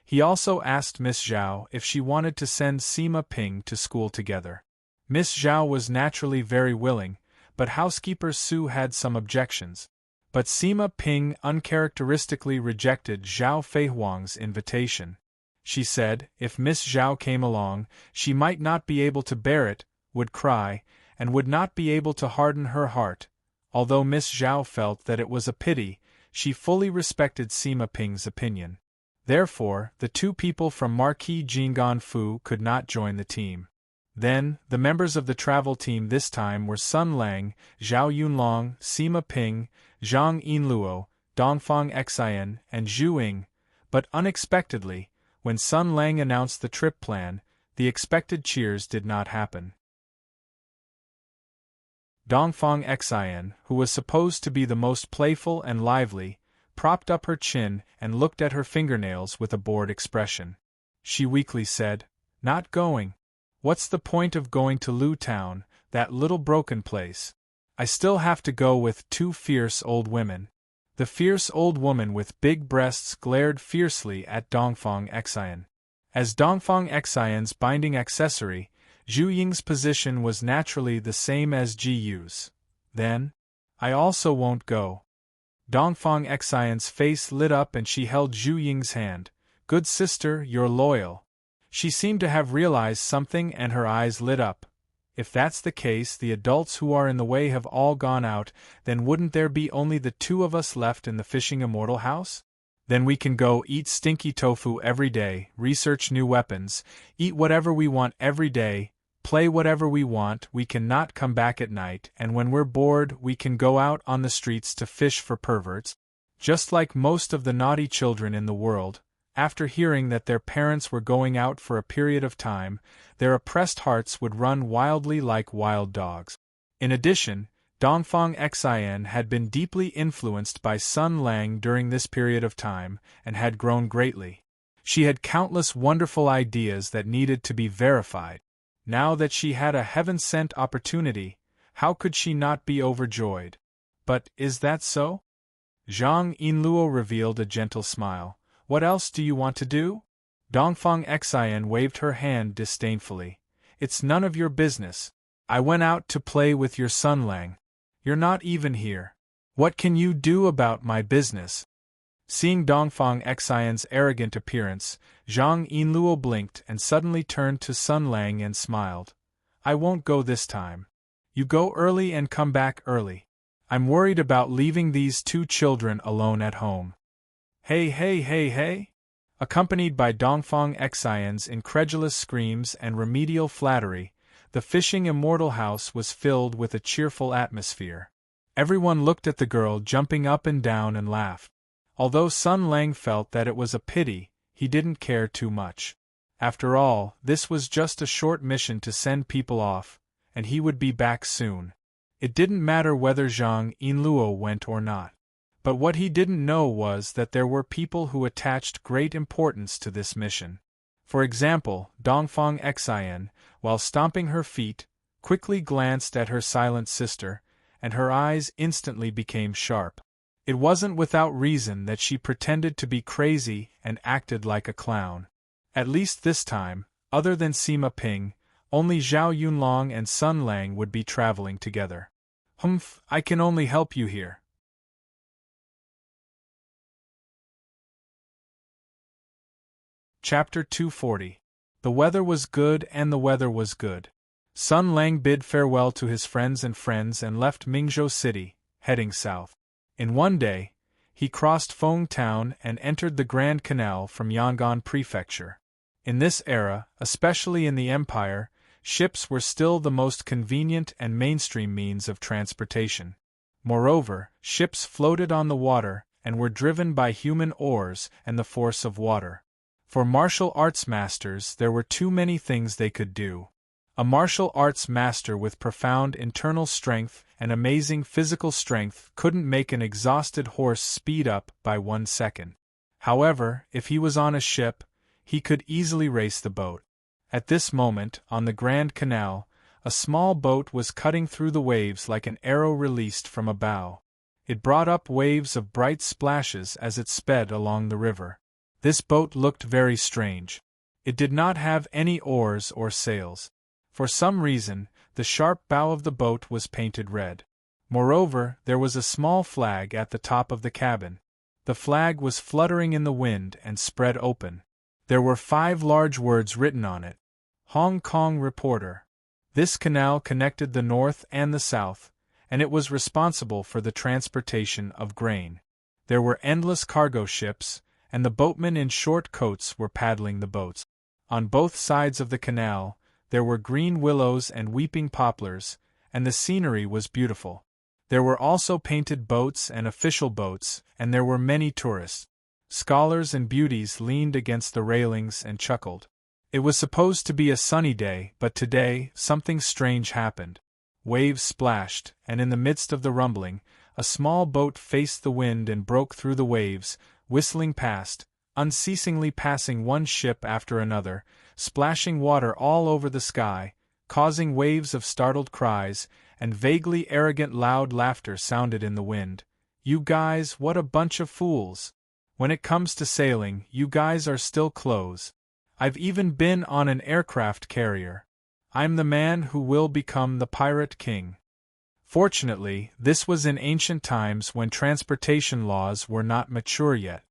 he also asked Miss Zhao if she wanted to send Sima Ping to school together. Miss Zhao was naturally very willing, but housekeeper Su had some objections. But Sima Ping uncharacteristically rejected Zhao Feihuang's invitation. She said, if Miss Zhao came along, she might not be able to bear it, would cry, and would not be able to harden her heart. Although Miss Zhao felt that it was a pity, she fully respected Sima Ping's opinion. Therefore, the two people from Marquis Jingan Fu could not join the team. Then, the members of the travel team this time were Sun Lang, Zhao Yunlong, Sima Ping, Zhang Yinluo, Dongfang Xian, and Zhu Ying, but unexpectedly, when Sun Lang announced the trip plan, the expected cheers did not happen. Dongfang Xian, who was supposed to be the most playful and lively, propped up her chin and looked at her fingernails with a bored expression. She weakly said, "Not going. What's the point of going to Lu Town, that little broken place? I still have to go with two fierce old women." The fierce old woman with big breasts glared fiercely at Dongfang Xian. As Dongfang Xian's binding accessory, Zhu Ying's position was naturally the same as Ji Yu's. "Then, I also won't go." Dongfang Xian's face lit up and she held Zhu Ying's hand. "Good sister, you're loyal." She seemed to have realized something and her eyes lit up. "If that's the case, the adults who are in the way have all gone out, then wouldn't there be only the two of us left in the fishing immortal house? Then we can go eat stinky tofu every day, research new weapons, eat whatever we want every day, play whatever we want, we can not come back at night, and when we're bored we can go out on the streets to fish for perverts." Just like most of the naughty children in the world, after hearing that their parents were going out for a period of time, their oppressed hearts would run wildly like wild dogs. In addition, Dongfang Xian had been deeply influenced by Sun Lang during this period of time, and had grown greatly. She had countless wonderful ideas that needed to be verified. Now that she had a heaven-sent opportunity, how could she not be overjoyed? But, is that so? Zhang Yinluo revealed a gentle smile. "What else do you want to do?" Dongfang Xian waved her hand disdainfully. "It's none of your business. I went out to play with your Sun Lang. You're not even here. What can you do about my business?" Seeing Dongfang Xian's arrogant appearance, Zhang Yinluo blinked and suddenly turned to Sun Lang and smiled. "I won't go this time. You go early and come back early. I'm worried about leaving these two children alone at home." "Hey hey hey hey!" Accompanied by Dongfang Xian's incredulous screams and remedial flattery, the fishing immortal house was filled with a cheerful atmosphere. Everyone looked at the girl jumping up and down and laughed. Although Sun Lang felt that it was a pity, he didn't care too much. After all, this was just a short mission to send people off, and he would be back soon. It didn't matter whether Zhang Yinluo went or not. But what he didn't know was that there were people who attached great importance to this mission. For example, Dongfang Xian, while stomping her feet, quickly glanced at her silent sister, and her eyes instantly became sharp. It wasn't without reason that she pretended to be crazy and acted like a clown. At least this time, other than Sima Ping, only Zhao Yunlong and Sun Lang would be traveling together. "Humph, I can only help you here." Chapter 240. The weather was good and the weather was good. Sun Lang bid farewell to his friends and left Mingzhou City, heading south. In one day, he crossed Feng Town and entered the Grand Canal from Yangon Prefecture. In this era, especially in the Empire, ships were still the most convenient and mainstream means of transportation. Moreover, ships floated on the water and were driven by human oars and the force of water. For martial arts masters, there were too many things they could do. A martial arts master with profound internal strength and amazing physical strength couldn't make an exhausted horse speed up by 1 second. However, if he was on a ship, he could easily race the boat. At this moment, on the Grand Canal, a small boat was cutting through the waves like an arrow released from a bow. It brought up waves of bright splashes as it sped along the river. This boat looked very strange. It did not have any oars or sails. For some reason, the sharp bow of the boat was painted red. Moreover, there was a small flag at the top of the cabin. The flag was fluttering in the wind and spread open. There were 5 large words written on it. Hong Kong Reporter. This canal connected the north and the south, and it was responsible for the transportation of grain. There were endless cargo ships, and the boatmen in short coats were paddling the boats. On both sides of the canal, there were green willows and weeping poplars, and the scenery was beautiful. There were also painted boats and official boats, and there were many tourists. Scholars and beauties leaned against the railings and chuckled. It was supposed to be a sunny day, but today, something strange happened. Waves splashed, and in the midst of the rumbling, a small boat faced the wind and broke through the waves, whistling past, unceasingly passing one ship after another, splashing water all over the sky, causing waves of startled cries, and vaguely arrogant loud laughter sounded in the wind. "You guys, what a bunch of fools! When it comes to sailing, you guys are still clothes. I've even been on an aircraft carrier. I'm the man who will become the pirate king." Fortunately, this was in ancient times when transportation laws were not mature yet.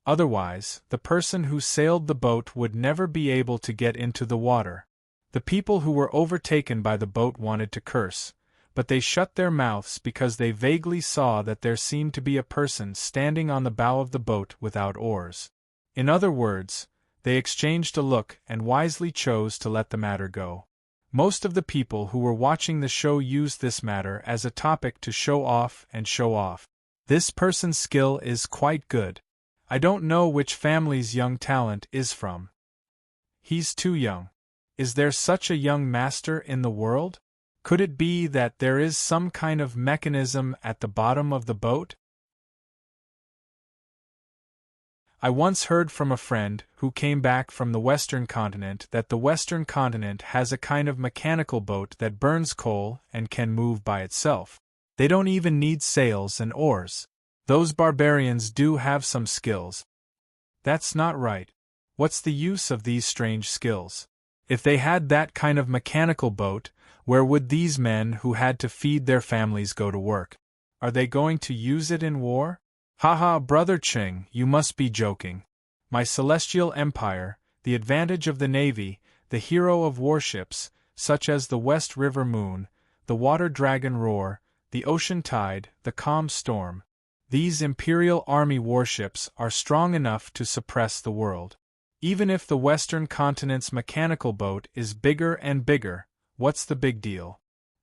Otherwise, the person who sailed the boat would never be able to get into the water. The people who were overtaken by the boat wanted to curse, but they shut their mouths because they vaguely saw that there seemed to be a person standing on the bow of the boat without oars. In other words, they exchanged a look and wisely chose to let the matter go. Most of the people who were watching the show used this matter as a topic to show off and show off. "This person's skill is quite good. I don't know which family's young talent is from. He's too young. Is there such a young master in the world? Could it be that there is some kind of mechanism at the bottom of the boat?" I once heard from a friend who came back from the Western continent that the Western continent has a kind of mechanical boat that burns coal and can move by itself. They don't even need sails and oars. Those barbarians do have some skills. That's not right. What's the use of these strange skills? If they had that kind of mechanical boat, where would these men who had to feed their families go to work? Are they going to use it in war? Haha, Brother Ching, you must be joking. My celestial empire, the advantage of the navy, the hero of warships, such as the West River Moon, the Water Dragon Roar, the Ocean Tide, the Calm Storm. These Imperial Army warships are strong enough to suppress the world. Even if the Western continent's mechanical boat is bigger and bigger, what's the big deal?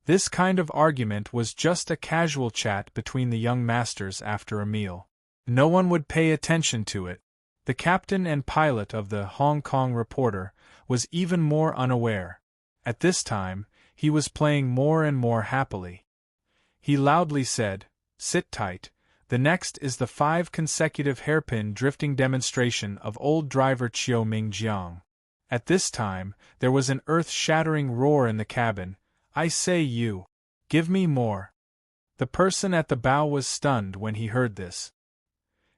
This kind of argument was just a casual chat between the young masters after a meal. No one would pay attention to it. The captain and pilot of the Hong Kong Reporter was even more unaware. At this time, he was playing more and more happily. He loudly said, "Sit tight. The next is the 5 consecutive hairpin drifting demonstration of old driver Chiu Ming Jiang." At this time, there was an earth-shattering roar in the cabin. "I say you. Give me more." The person at the bow was stunned when he heard this.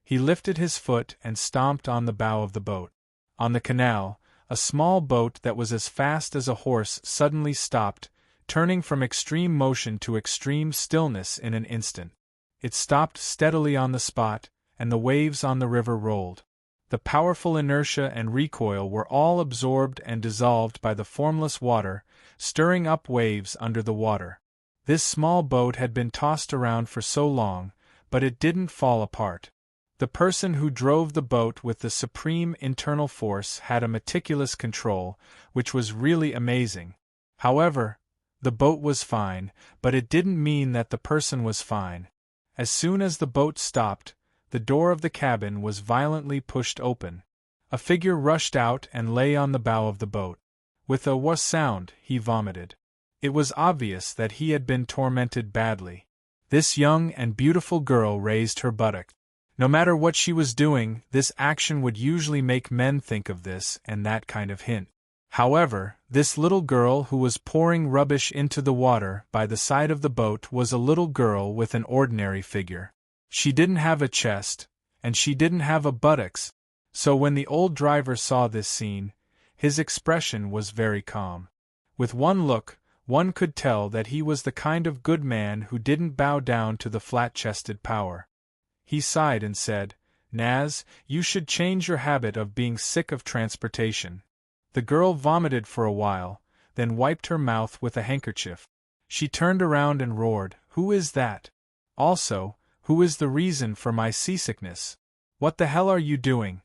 He lifted his foot and stomped on the bow of the boat. On the canal, a small boat that was as fast as a horse suddenly stopped, turning from extreme motion to extreme stillness in an instant. It stopped steadily on the spot, and the waves on the river rolled. The powerful inertia and recoil were all absorbed and dissolved by the formless water, stirring up waves under the water. This small boat had been tossed around for so long, but it didn't fall apart. The person who drove the boat with the supreme internal force had a meticulous control, which was really amazing. However, the boat was fine, but it didn't mean that the person was fine. As soon as the boat stopped, the door of the cabin was violently pushed open. A figure rushed out and lay on the bow of the boat. With a "wha" sound, he vomited. It was obvious that he had been tormented badly. This young and beautiful girl raised her buttock. No matter what she was doing, this action would usually make men think of this and that kind of hint. However, this little girl who was pouring rubbish into the water by the side of the boat was a little girl with an ordinary figure. She didn't have a chest, and she didn't have a buttocks, so when the old driver saw this scene, his expression was very calm. With one look, one could tell that he was the kind of good man who didn't bow down to the flat-chested power. He sighed and said, "Naz, you should change your habit of being sick of transportation." The girl vomited for a while, then wiped her mouth with a handkerchief. She turned around and roared, "Who is that? Also, who is the reason for my seasickness? What the hell are you doing?"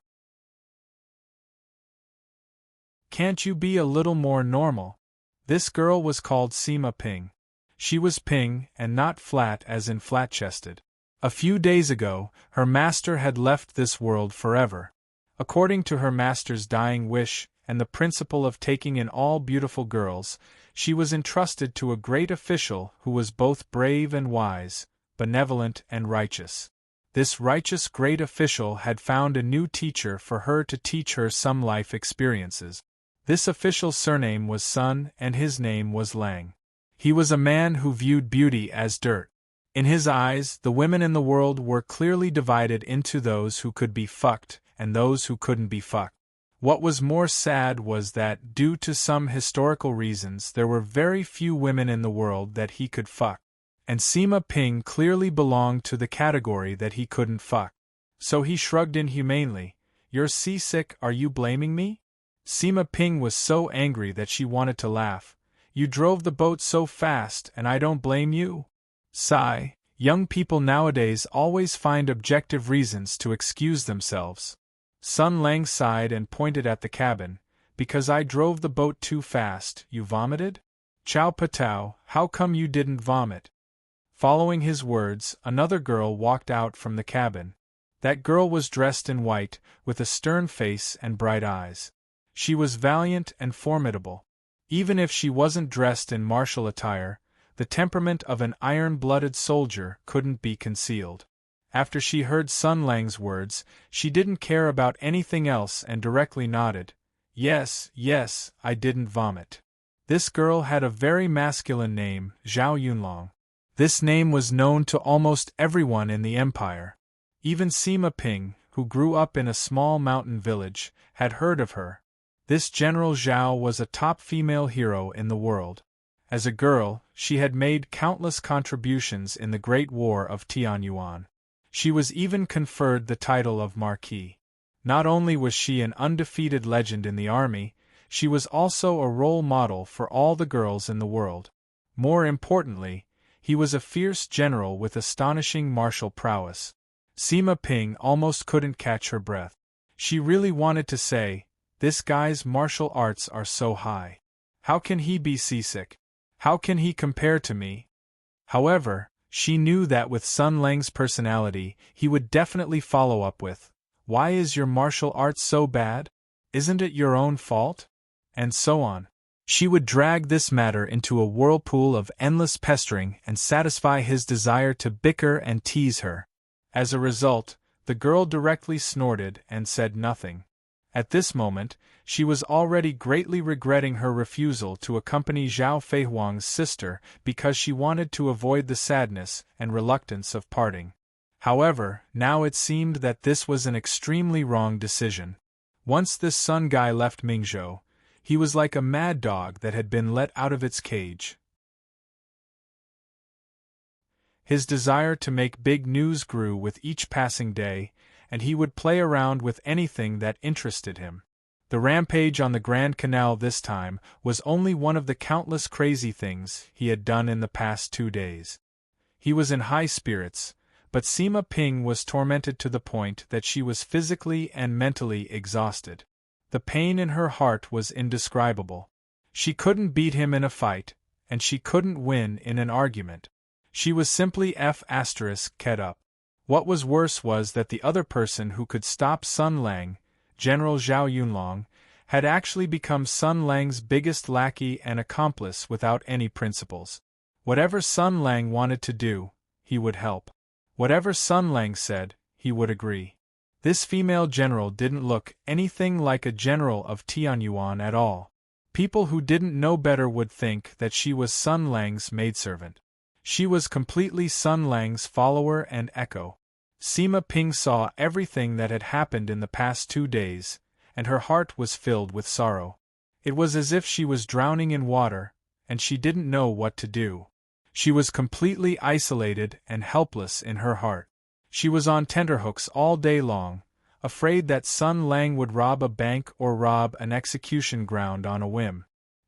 Can't you be a little more normal? This girl was called Sima Ping. She was Ping, and not flat as in flat-chested. A few days ago, her master had left this world forever. According to her master's dying wish, and the principle of taking in all beautiful girls, she was entrusted to a great official who was both brave and wise, benevolent and righteous. This righteous great official had found a new teacher for her to teach her some life experiences. This official's surname was Sun, and his name was Lang. He was a man who viewed beauty as dirt. In his eyes, the women in the world were clearly divided into those who could be fucked and those who couldn't be fucked. What was more sad was that, due to some historical reasons, there were very few women in the world that he could fuck. And Sima Ping clearly belonged to the category that he couldn't fuck. So he shrugged inhumanely. "You're seasick, are you blaming me?" Sima Ping was so angry that she wanted to laugh. "You drove the boat so fast, and I don't blame you." Sigh. Young people nowadays always find objective reasons to excuse themselves. Sun Lang sighed and pointed at the cabin. "Because I drove the boat too fast, you vomited? Chow Patao, how come you didn't vomit?" Following his words, another girl walked out from the cabin. That girl was dressed in white, with a stern face and bright eyes. She was valiant and formidable. Even if she wasn't dressed in martial attire, the temperament of an iron-blooded soldier couldn't be concealed. After she heard Sun Lang's words, she didn't care about anything else and directly nodded. Yes, I didn't vomit." This girl had a very masculine name, Zhao Yunlong. This name was known to almost everyone in the empire. Even Sima Ping, who grew up in a small mountain village, had heard of her. This General Zhao was a top female hero in the world. As a girl, she had made countless contributions in the Great War of Tianyuan. She was even conferred the title of Marquis. Not only was she an undefeated legend in the army, she was also a role model for all the girls in the world. More importantly, he was a fierce general with astonishing martial prowess. Sima Ping almost couldn't catch her breath. She really wanted to say, "This guy's martial arts are so high. How can he be seasick? How can he compare to me?" However, she knew that with Sun Lang's personality, he would definitely follow up with, "Why is your martial arts so bad? Isn't it your own fault?" And so on. She would drag this matter into a whirlpool of endless pestering and satisfy his desire to bicker and tease her. As a result, the girl directly snorted and said nothing. At this moment, she was already greatly regretting her refusal to accompany Zhao Feihuang's sister because she wanted to avoid the sadness and reluctance of parting. However, now it seemed that this was an extremely wrong decision. Once this Sun guy left Mingzhou, he was like a mad dog that had been let out of its cage. His desire to make big news grew with each passing day, and he would play around with anything that interested him. The rampage on the Grand Canal this time was only one of the countless crazy things he had done in the past 2 days. He was in high spirits, but Sima Ping was tormented to the point that she was physically and mentally exhausted. The pain in her heart was indescribable. She couldn't beat him in a fight, and she couldn't win in an argument. She was simply f***ed up. What was worse was that the other person who could stop Sun Lang, General Zhao Yunlong, had actually become Sun Lang's biggest lackey and accomplice without any principles. Whatever Sun Lang wanted to do, he would help. Whatever Sun Lang said, he would agree. This female general didn't look anything like a general of Tianyuan at all. People who didn't know better would think that she was Sun Lang's maidservant. She was completely Sun Lang's follower and echo. Sima Ping saw everything that had happened in the past 2 days, and her heart was filled with sorrow. It was as if she was drowning in water, and she didn't know what to do. She was completely isolated and helpless in her heart. She was on tenterhooks all day long, afraid that Sun Lang would rob a bank or rob an execution ground on a whim.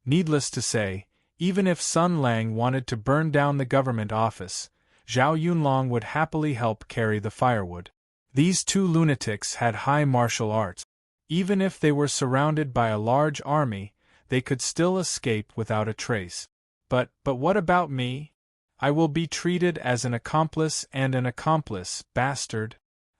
Needless to say, even if Sun Lang wanted to burn down the government office, Zhao Yunlong would happily help carry the firewood. These 2 lunatics had high martial arts. Even if they were surrounded by a large army, they could still escape without a trace. But what about me? I will be treated as an accomplice, bastard.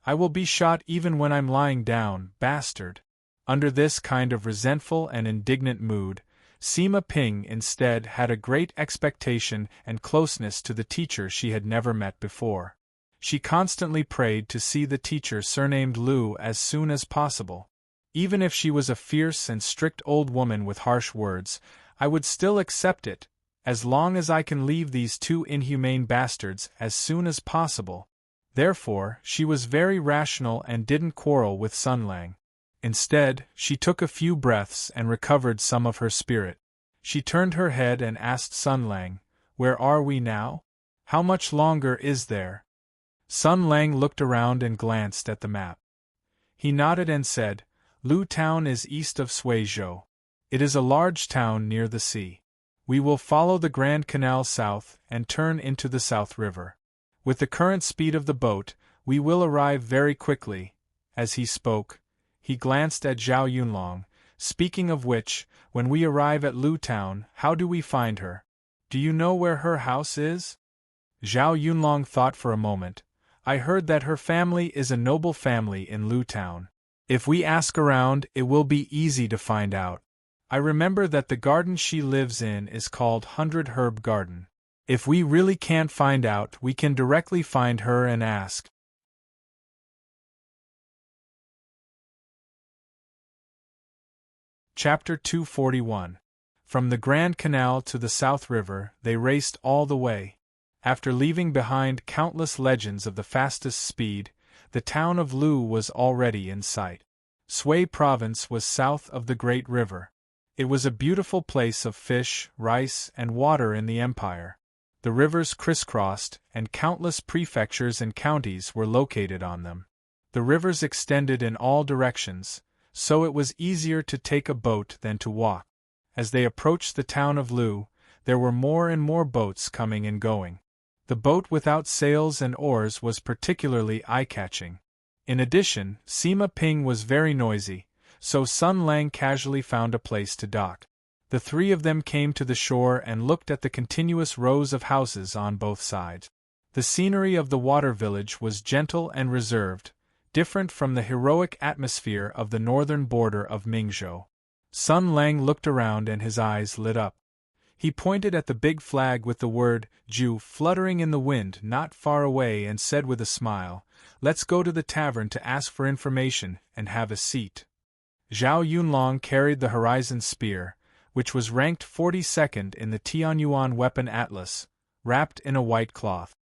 I will be shot even when I'm lying down, bastard. Under this kind of resentful and indignant mood, Sima Ping instead had a great expectation and closeness to the teacher she had never met before. She constantly prayed to see the teacher surnamed Lu as soon as possible. Even if she was a fierce and strict old woman with harsh words, I would still accept it, as long as I can leave these two inhumane bastards as soon as possible. Therefore, she was very rational and didn't quarrel with Sun Lang. Instead, she took a few breaths and recovered some of her spirit. She turned her head and asked Sun Lang, "Where are we now? How much longer is there?" Sun Lang looked around and glanced at the map. He nodded and said, "Lu Town is east of Suizhou. It is a large town near the sea. We will follow the Grand Canal south and turn into the South River. With the current speed of the boat, we will arrive very quickly." As he spoke, he glanced at Zhao Yunlong, "Speaking of which, when we arrive at Lu Town, how do we find her? Do you know where her house is?" Zhao Yunlong thought for a moment. "I heard that her family is a noble family in Lu Town. If we ask around, it will be easy to find out. I remember that the garden she lives in is called 100 Herb Garden. If we really can't find out, we can directly find her and ask." Chapter 241. From the Grand Canal to the South River, they raced all the way. After leaving behind countless legends of the fastest speed, the town of Lu was already in sight. Sui Province was south of the great river. It was a beautiful place of fish, rice, and water in the empire. The rivers crisscrossed, and countless prefectures and counties were located on them. The rivers extended in all directions, so it was easier to take a boat than to walk. As they approached the town of Lu, there were more and more boats coming and going. The boat without sails and oars was particularly eye-catching. In addition, Sima Ping was very noisy, so Sun Lang casually found a place to dock. The three of them came to the shore and looked at the continuous rows of houses on both sides. The scenery of the water village was gentle and reserved, different from the heroic atmosphere of the northern border of Mingzhou. Sun Lang looked around and his eyes lit up. He pointed at the big flag with the word "Ju" fluttering in the wind not far away and said with a smile, "Let's go to the tavern to ask for information and have a seat." Zhao Yunlong carried the Horizon Spear, which was ranked 42nd in the Tianyuan Weapon Atlas, wrapped in a white cloth.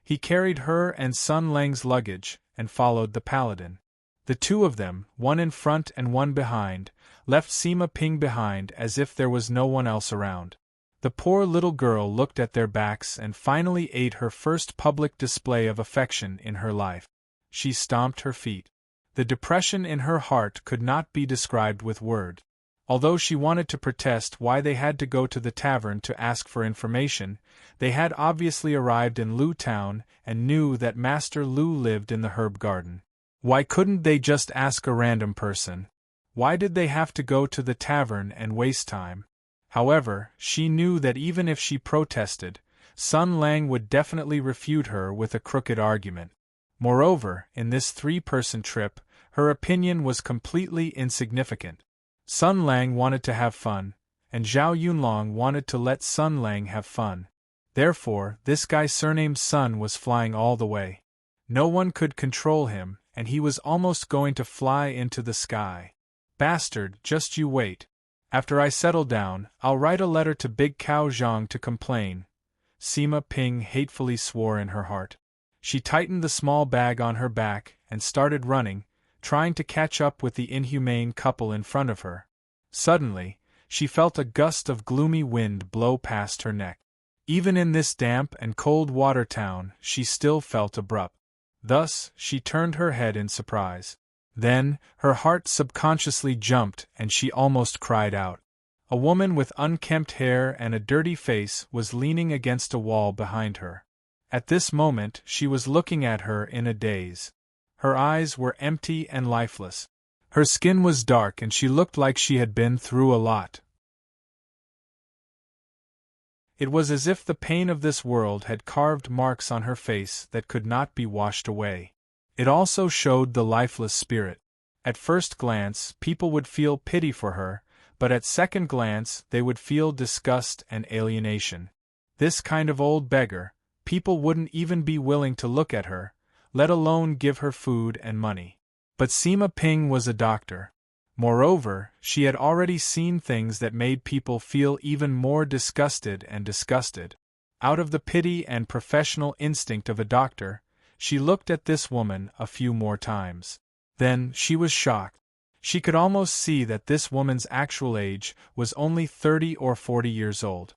He carried her and Sun Lang's luggage, and followed the paladin. The two of them, one in front and one behind, left Sima Ping behind as if there was no one else around. The poor little girl looked at their backs and finally ate her first public display of affection in her life. She stomped her feet. The depression in her heart could not be described with words. Although she wanted to protest why they had to go to the tavern to ask for information, they had obviously arrived in Lu Town and knew that Master Lu lived in the herb garden. Why couldn't they just ask a random person? Why did they have to go to the tavern and waste time? However, she knew that even if she protested, Sun Lang would definitely refute her with a crooked argument. Moreover, in this three-person trip, her opinion was completely insignificant. Sun Lang wanted to have fun, and Zhao Yunlong wanted to let Sun Lang have fun. Therefore, this guy surnamed Sun was flying all the way. No one could control him, and he was almost going to fly into the sky. "Bastard, just you wait. After I settle down, I'll write a letter to Big Cow Zhang to complain." Sima Ping hatefully swore in her heart. She tightened the small bag on her back and started running, trying to catch up with the inhumane couple in front of her. Suddenly, she felt a gust of gloomy wind blow past her neck. Even in this damp and cold water town, she still felt abrupt. Thus, she turned her head in surprise. Then, her heart subconsciously jumped and she almost cried out. A woman with unkempt hair and a dirty face was leaning against a wall behind her. At this moment, she was looking at her in a daze. Her eyes were empty and lifeless. Her skin was dark and she looked like she had been through a lot. It was as if the pain of this world had carved marks on her face that could not be washed away. It also showed the lifeless spirit. At first glance, people would feel pity for her, but at second glance they would feel disgust and alienation. This kind of old beggar, people wouldn't even be willing to look at her, let alone give her food and money. But Sima Ping was a doctor. Moreover, she had already seen things that made people feel even more disgusted and disgusted. Out of the pity and professional instinct of a doctor, she looked at this woman a few more times. Then, she was shocked. She could almost see that this woman's actual age was only 30 or 40 years old.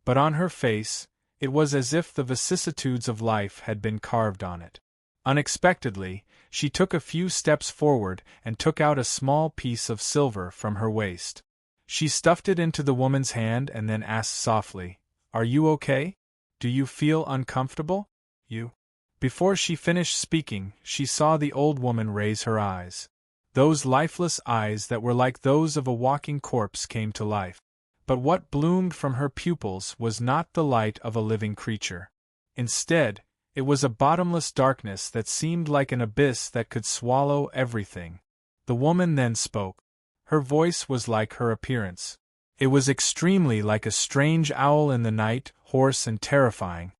But on her face, it was as if the vicissitudes of life had been carved on it. Unexpectedly, she took a few steps forward and took out a small piece of silver from her waist. She stuffed it into the woman's hand and then asked softly, "Are you okay? Do you feel uncomfortable? You?" Before she finished speaking, she saw the old woman raise her eyes. Those lifeless eyes that were like those of a walking corpse came to life. But what bloomed from her pupils was not the light of a living creature. Instead, it was a bottomless darkness that seemed like an abyss that could swallow everything. The woman then spoke. Her voice was like her appearance. It was extremely like a strange owl in the night, hoarse and terrifying.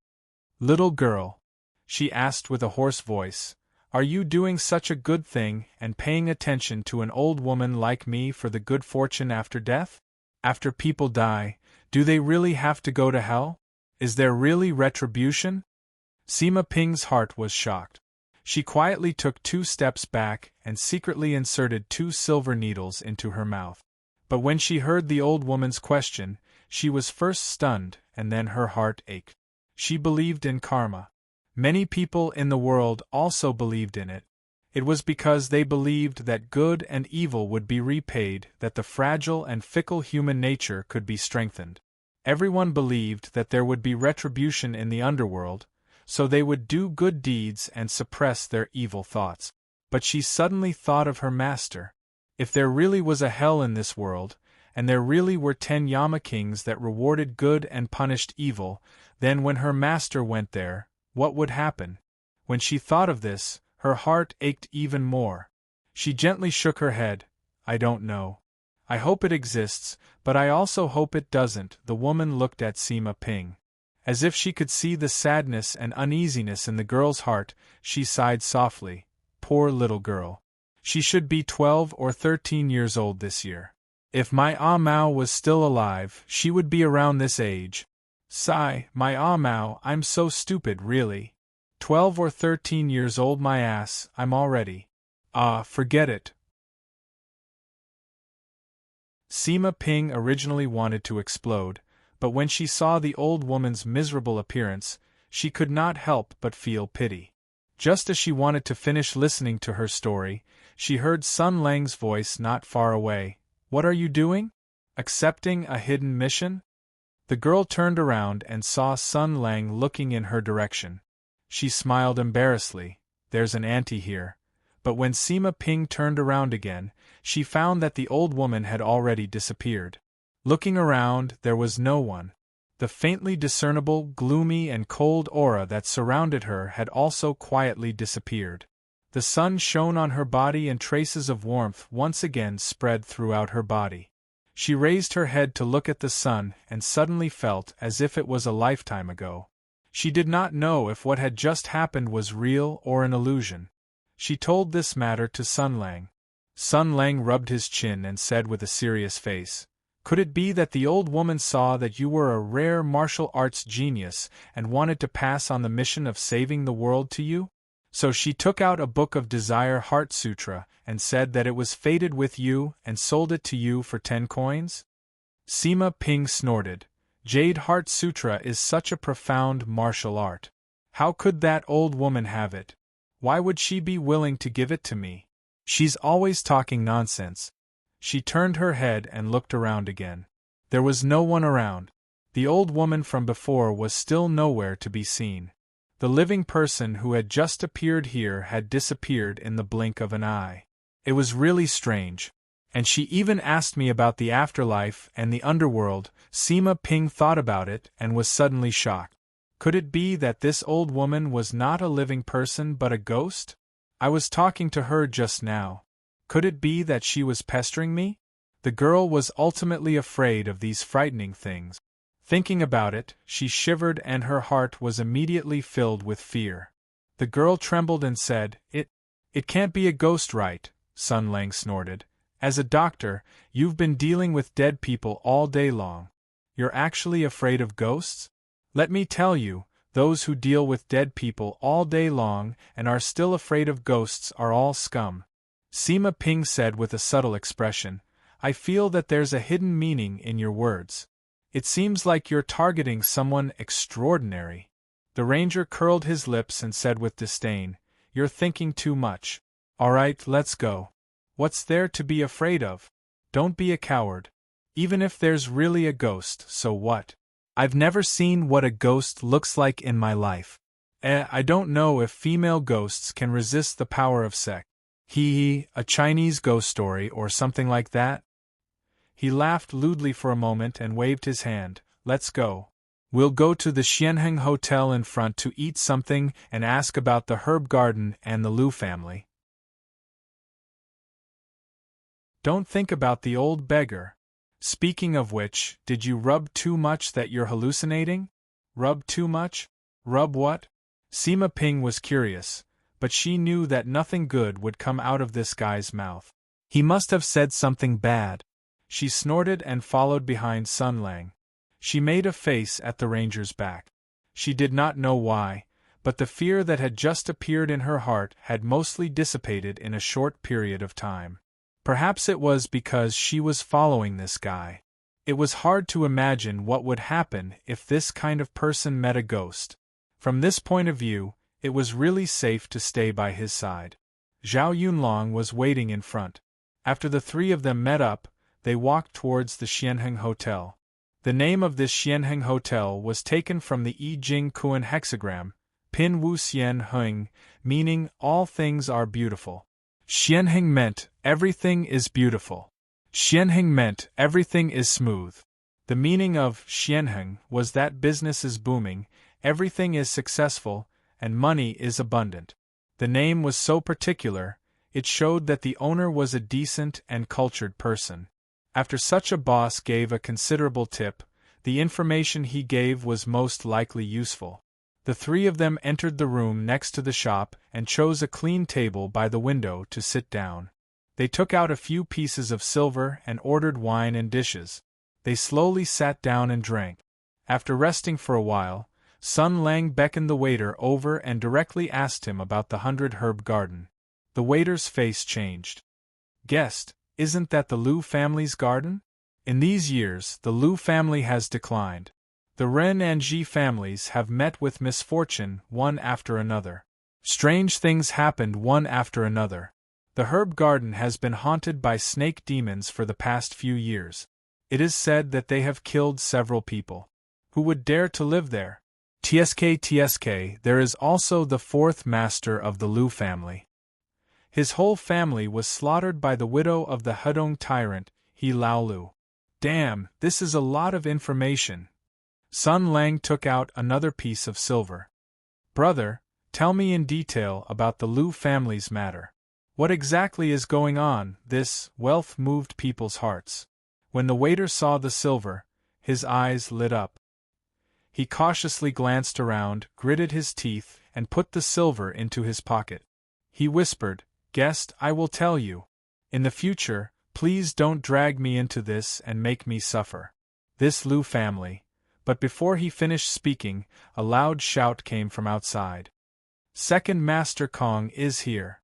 "Little girl," she asked with a hoarse voice, "are you doing such a good thing and paying attention to an old woman like me for the good fortune after death? After people die, do they really have to go to hell? Is there really retribution?" Sima Ping's heart was shocked. She quietly took 2 steps back and secretly inserted 2 silver needles into her mouth. But when she heard the old woman's question, she was first stunned and then her heart ached. She believed in karma. Many people in the world also believed in it. It was because they believed that good and evil would be repaid that the fragile and fickle human nature could be strengthened. Everyone believed that there would be retribution in the underworld, so they would do good deeds and suppress their evil thoughts. But she suddenly thought of her master. If there really was a hell in this world, and there really were 10 Yama kings that rewarded good and punished evil, then when her master went there, what would happen? When she thought of this, her heart ached even more. She gently shook her head. "I don't know. I hope it exists, but I also hope it doesn't." The woman looked at Sima Ping. As if she could see the sadness and uneasiness in the girl's heart, she sighed softly. Poor little girl. She should be 12 or 13 years old this year. If my Ah Mao was still alive, she would be around this age. Sigh, my Ah Mao, I'm so stupid, really. 12 or 13 years old, my ass, I'm already. Ah, forget it. Sima Ping originally wanted to explode, but when she saw the old woman's miserable appearance, she could not help but feel pity. Just as she wanted to finish listening to her story, she heard Sun Lang's voice not far away. "What are you doing? Accepting a hidden mission?" The girl turned around and saw Sun Lang looking in her direction. She smiled embarrassedly. "There's an auntie here." But when Sima Ping turned around again, she found that the old woman had already disappeared. Looking around, there was no one. The faintly discernible, gloomy and cold aura that surrounded her had also quietly disappeared. The sun shone on her body and traces of warmth once again spread throughout her body. She raised her head to look at the sun and suddenly felt as if it was a lifetime ago. She did not know if what had just happened was real or an illusion. She told this matter to Sun Lang. Sun Lang rubbed his chin and said with a serious face, "Could it be that the old woman saw that you were a rare martial arts genius and wanted to pass on the mission of saving the world to you? So she took out a book of Desire Heart Sutra and said that it was fated with you and sold it to you for 10 coins? Sima Ping snorted. Jade Heart Sutra is such a profound martial art. How could that old woman have it? Why would she be willing to give it to me? She's always talking nonsense. She turned her head and looked around again. There was no one around. The old woman from before was still nowhere to be seen. The living person who had just appeared here had disappeared in the blink of an eye. It was really strange. And she even asked me about the afterlife and the underworld. Sima Ping thought about it and was suddenly shocked. Could it be that this old woman was not a living person but a ghost? I was talking to her just now. Could it be that she was pestering me? The girl was ultimately afraid of these frightening things. Thinking about it, she shivered and her heart was immediately filled with fear. The girl trembled and said, It can't be a ghost, right? Sun Lang snorted. As a doctor, you've been dealing with dead people all day long. You're actually afraid of ghosts? Let me tell you, those who deal with dead people all day long and are still afraid of ghosts are all scum. Sima Ping said with a subtle expression, I feel that there's a hidden meaning in your words. It seems like you're targeting someone extraordinary. The ranger curled his lips and said with disdain, You're thinking too much. All right, let's go. What's there to be afraid of? Don't be a coward. Even if there's really a ghost, so what? I've never seen what a ghost looks like in my life. I don't know if female ghosts can resist the power of sex. A Chinese ghost story or something like that? He laughed lewdly for a moment and waved his hand. Let's go. We'll go to the Xianheng Hotel in front to eat something and ask about the herb garden and the Liu family. Don't think about the old beggar. Speaking of which, did you rub too much that you're hallucinating? Rub too much? Rub what? Sima Ping was curious, but she knew that nothing good would come out of this guy's mouth. He must have said something bad. She snorted and followed behind Sun Lang. She made a face at the ranger's back. She did not know why, but the fear that had just appeared in her heart had mostly dissipated in a short period of time. Perhaps it was because she was following this guy. It was hard to imagine what would happen if this kind of person met a ghost. From this point of view, it was really safe to stay by his side. Zhao Yunlong was waiting in front. After the three of them met up, they walked towards the Xianheng Hotel. The name of this Xianheng Hotel was taken from the I Jing Kuan hexagram, Pin Wu Xian Heng, meaning all things are beautiful. Xianheng meant everything is beautiful. Xianheng meant everything is smooth. The meaning of Xianheng was that business is booming, everything is successful, and money is abundant. The name was so particular, it showed that the owner was a decent and cultured person. After such a boss gave a considerable tip, the information he gave was most likely useful. The three of them entered the room next to the shop and chose a clean table by the window to sit down. They took out a few pieces of silver and ordered wine and dishes. They slowly sat down and drank. After resting for a while, Sun Lang beckoned the waiter over and directly asked him about the 100 Herb Garden. The waiter's face changed. Guest, isn't that the Liu family's garden? In these years, the Liu family has declined. The Ren and Ji families have met with misfortune one after another. Strange things happened one after another. The herb garden has been haunted by snake demons for the past few years. It is said that they have killed several people. Who would dare to live there? TSK, there is also the fourth master of the Liu family. His whole family was slaughtered by the widow of the Hedong tyrant, He Laolu. Damn, this is a lot of information. Sun Lang took out another piece of silver. Brother, tell me in detail about the Liu family's matter. What exactly is going on? This wealth moved people's hearts. When the waiter saw the silver, his eyes lit up. He cautiously glanced around, gritted his teeth, and put the silver into his pocket. He whispered, Guest, I will tell you. In the future, please don't drag me into this and make me suffer. This Liu family. But before he finished speaking, a loud shout came from outside. Second Master Kong is here.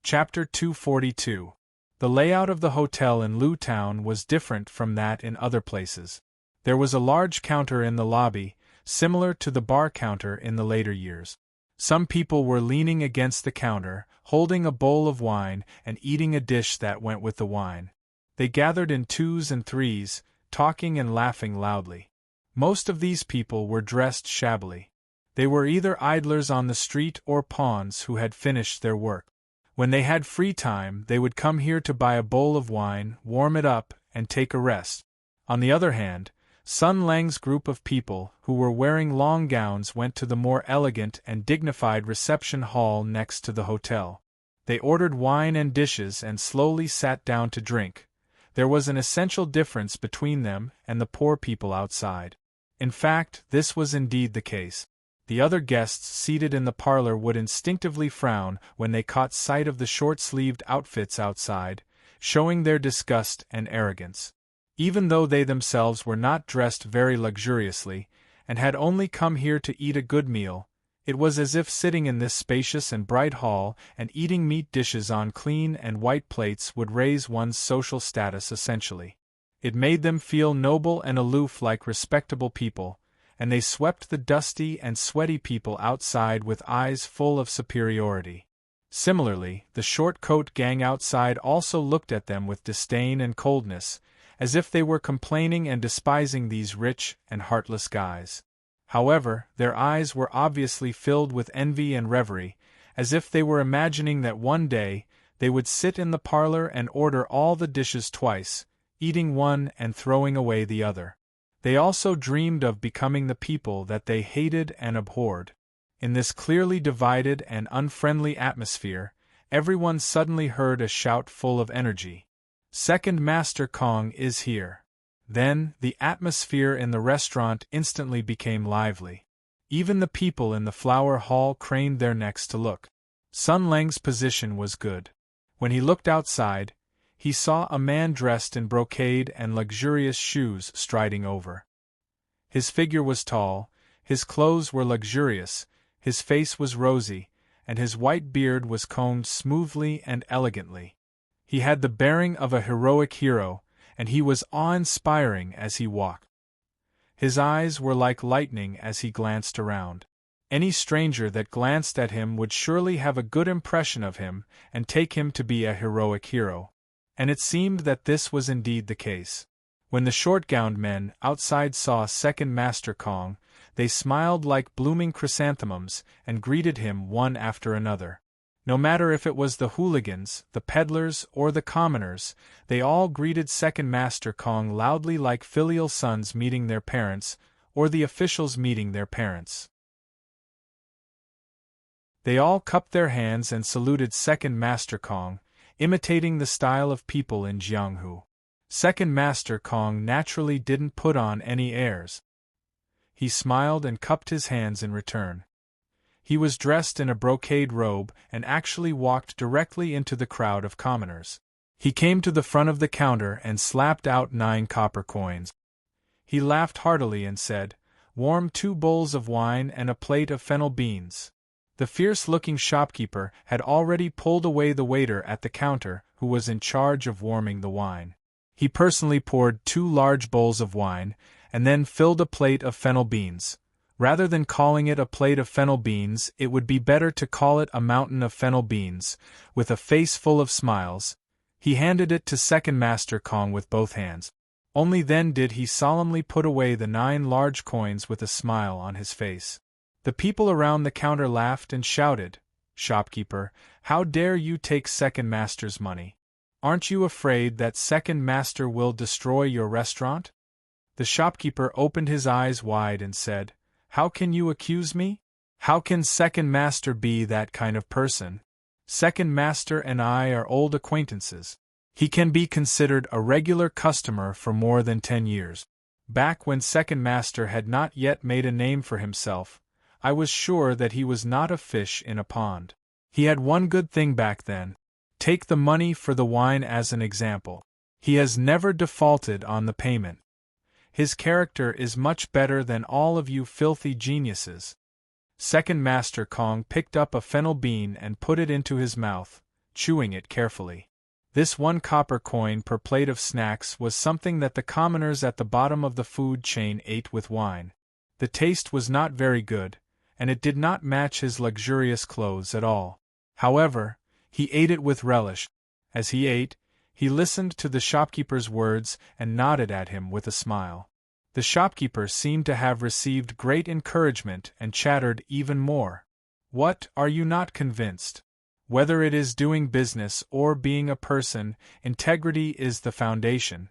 Chapter 242. The layout of the hotel in Liu Town was different from that in other places. There was a large counter in the lobby, similar to the bar counter in the later years. Some people were leaning against the counter, holding a bowl of wine and eating a dish that went with the wine. They gathered in twos and threes, talking and laughing loudly. Most of these people were dressed shabbily. They were either idlers on the street or pawns who had finished their work. When they had free time, they would come here to buy a bowl of wine, warm it up, and take a rest. On the other hand, Sun Lang's group of people, who were wearing long gowns, went to the more elegant and dignified reception hall next to the hotel. They ordered wine and dishes and slowly sat down to drink. There was an essential difference between them and the poor people outside. In fact, this was indeed the case. The other guests seated in the parlor would instinctively frown when they caught sight of the short-sleeved outfits outside, showing their disgust and arrogance. Even though they themselves were not dressed very luxuriously, and had only come here to eat a good meal, it was as if sitting in this spacious and bright hall and eating meat dishes on clean and white plates would raise one's social status essentially. It made them feel noble and aloof like respectable people, and they swept the dusty and sweaty people outside with eyes full of superiority. Similarly, the short-coat gang outside also looked at them with disdain and coldness, as if they were complaining and despising these rich and heartless guys. However, their eyes were obviously filled with envy and reverie, as if they were imagining that one day they would sit in the parlor and order all the dishes twice, eating one and throwing away the other. They also dreamed of becoming the people that they hated and abhorred. In this clearly divided and unfriendly atmosphere, everyone suddenly heard a shout full of energy. "Second Master Kong is here." Then, the atmosphere in the restaurant instantly became lively. Even the people in the flower hall craned their necks to look. Sun Lang's position was good. When he looked outside, he saw a man dressed in brocade and luxurious shoes striding over. His figure was tall, his clothes were luxurious, his face was rosy, and his white beard was combed smoothly and elegantly. He had the bearing of a heroic hero, and he was awe-inspiring as he walked. His eyes were like lightning as he glanced around. Any stranger that glanced at him would surely have a good impression of him and take him to be a heroic hero. And it seemed that this was indeed the case. When the short-gowned men outside saw Second Master Kong, they smiled like blooming chrysanthemums and greeted him one after another. No matter if it was the hooligans, the peddlers, or the commoners, they all greeted Second Master Kong loudly like filial sons meeting their parents, or the officials meeting their parents. They all cupped their hands and saluted Second Master Kong, imitating the style of people in Jianghu. Second Master Kong naturally didn't put on any airs. He smiled and cupped his hands in return. He was dressed in a brocade robe and actually walked directly into the crowd of commoners. He came to the front of the counter and slapped out 9 copper coins. He laughed heartily and said, "Warm 2 bowls of wine and a plate of fennel beans." The fierce-looking shopkeeper had already pulled away the waiter at the counter who was in charge of warming the wine. He personally poured 2 large bowls of wine, and then filled a plate of fennel beans. Rather than calling it a plate of fennel beans, it would be better to call it a mountain of fennel beans. With a face full of smiles, he handed it to Second Master Kong with both hands. Only then did he solemnly put away the 9 large coins with a smile on his face. The people around the counter laughed and shouted, "Shopkeeper, how dare you take Second Master's money? Aren't you afraid that Second Master will destroy your restaurant?" The shopkeeper opened his eyes wide and said, "How can you accuse me? How can Second Master be that kind of person? Second Master and I are old acquaintances. He can be considered a regular customer for more than 10 years. Back when Second Master had not yet made a name for himself, I was sure that he was not a fish in a pond. He had one good thing back then. Take the money for the wine as an example. He has never defaulted on the payment. His character is much better than all of you filthy geniuses." Second Master Kong picked up a fennel bean and put it into his mouth, chewing it carefully. This 1 copper coin per plate of snacks was something that the commoners at the bottom of the food chain ate with wine. The taste was not very good, and it did not match his luxurious clothes at all. However, he ate it with relish. As he ate, he listened to the shopkeeper's words and nodded at him with a smile. The shopkeeper seemed to have received great encouragement and chattered even more. What, are you not convinced? Whether it is doing business or being a person, integrity is the foundation.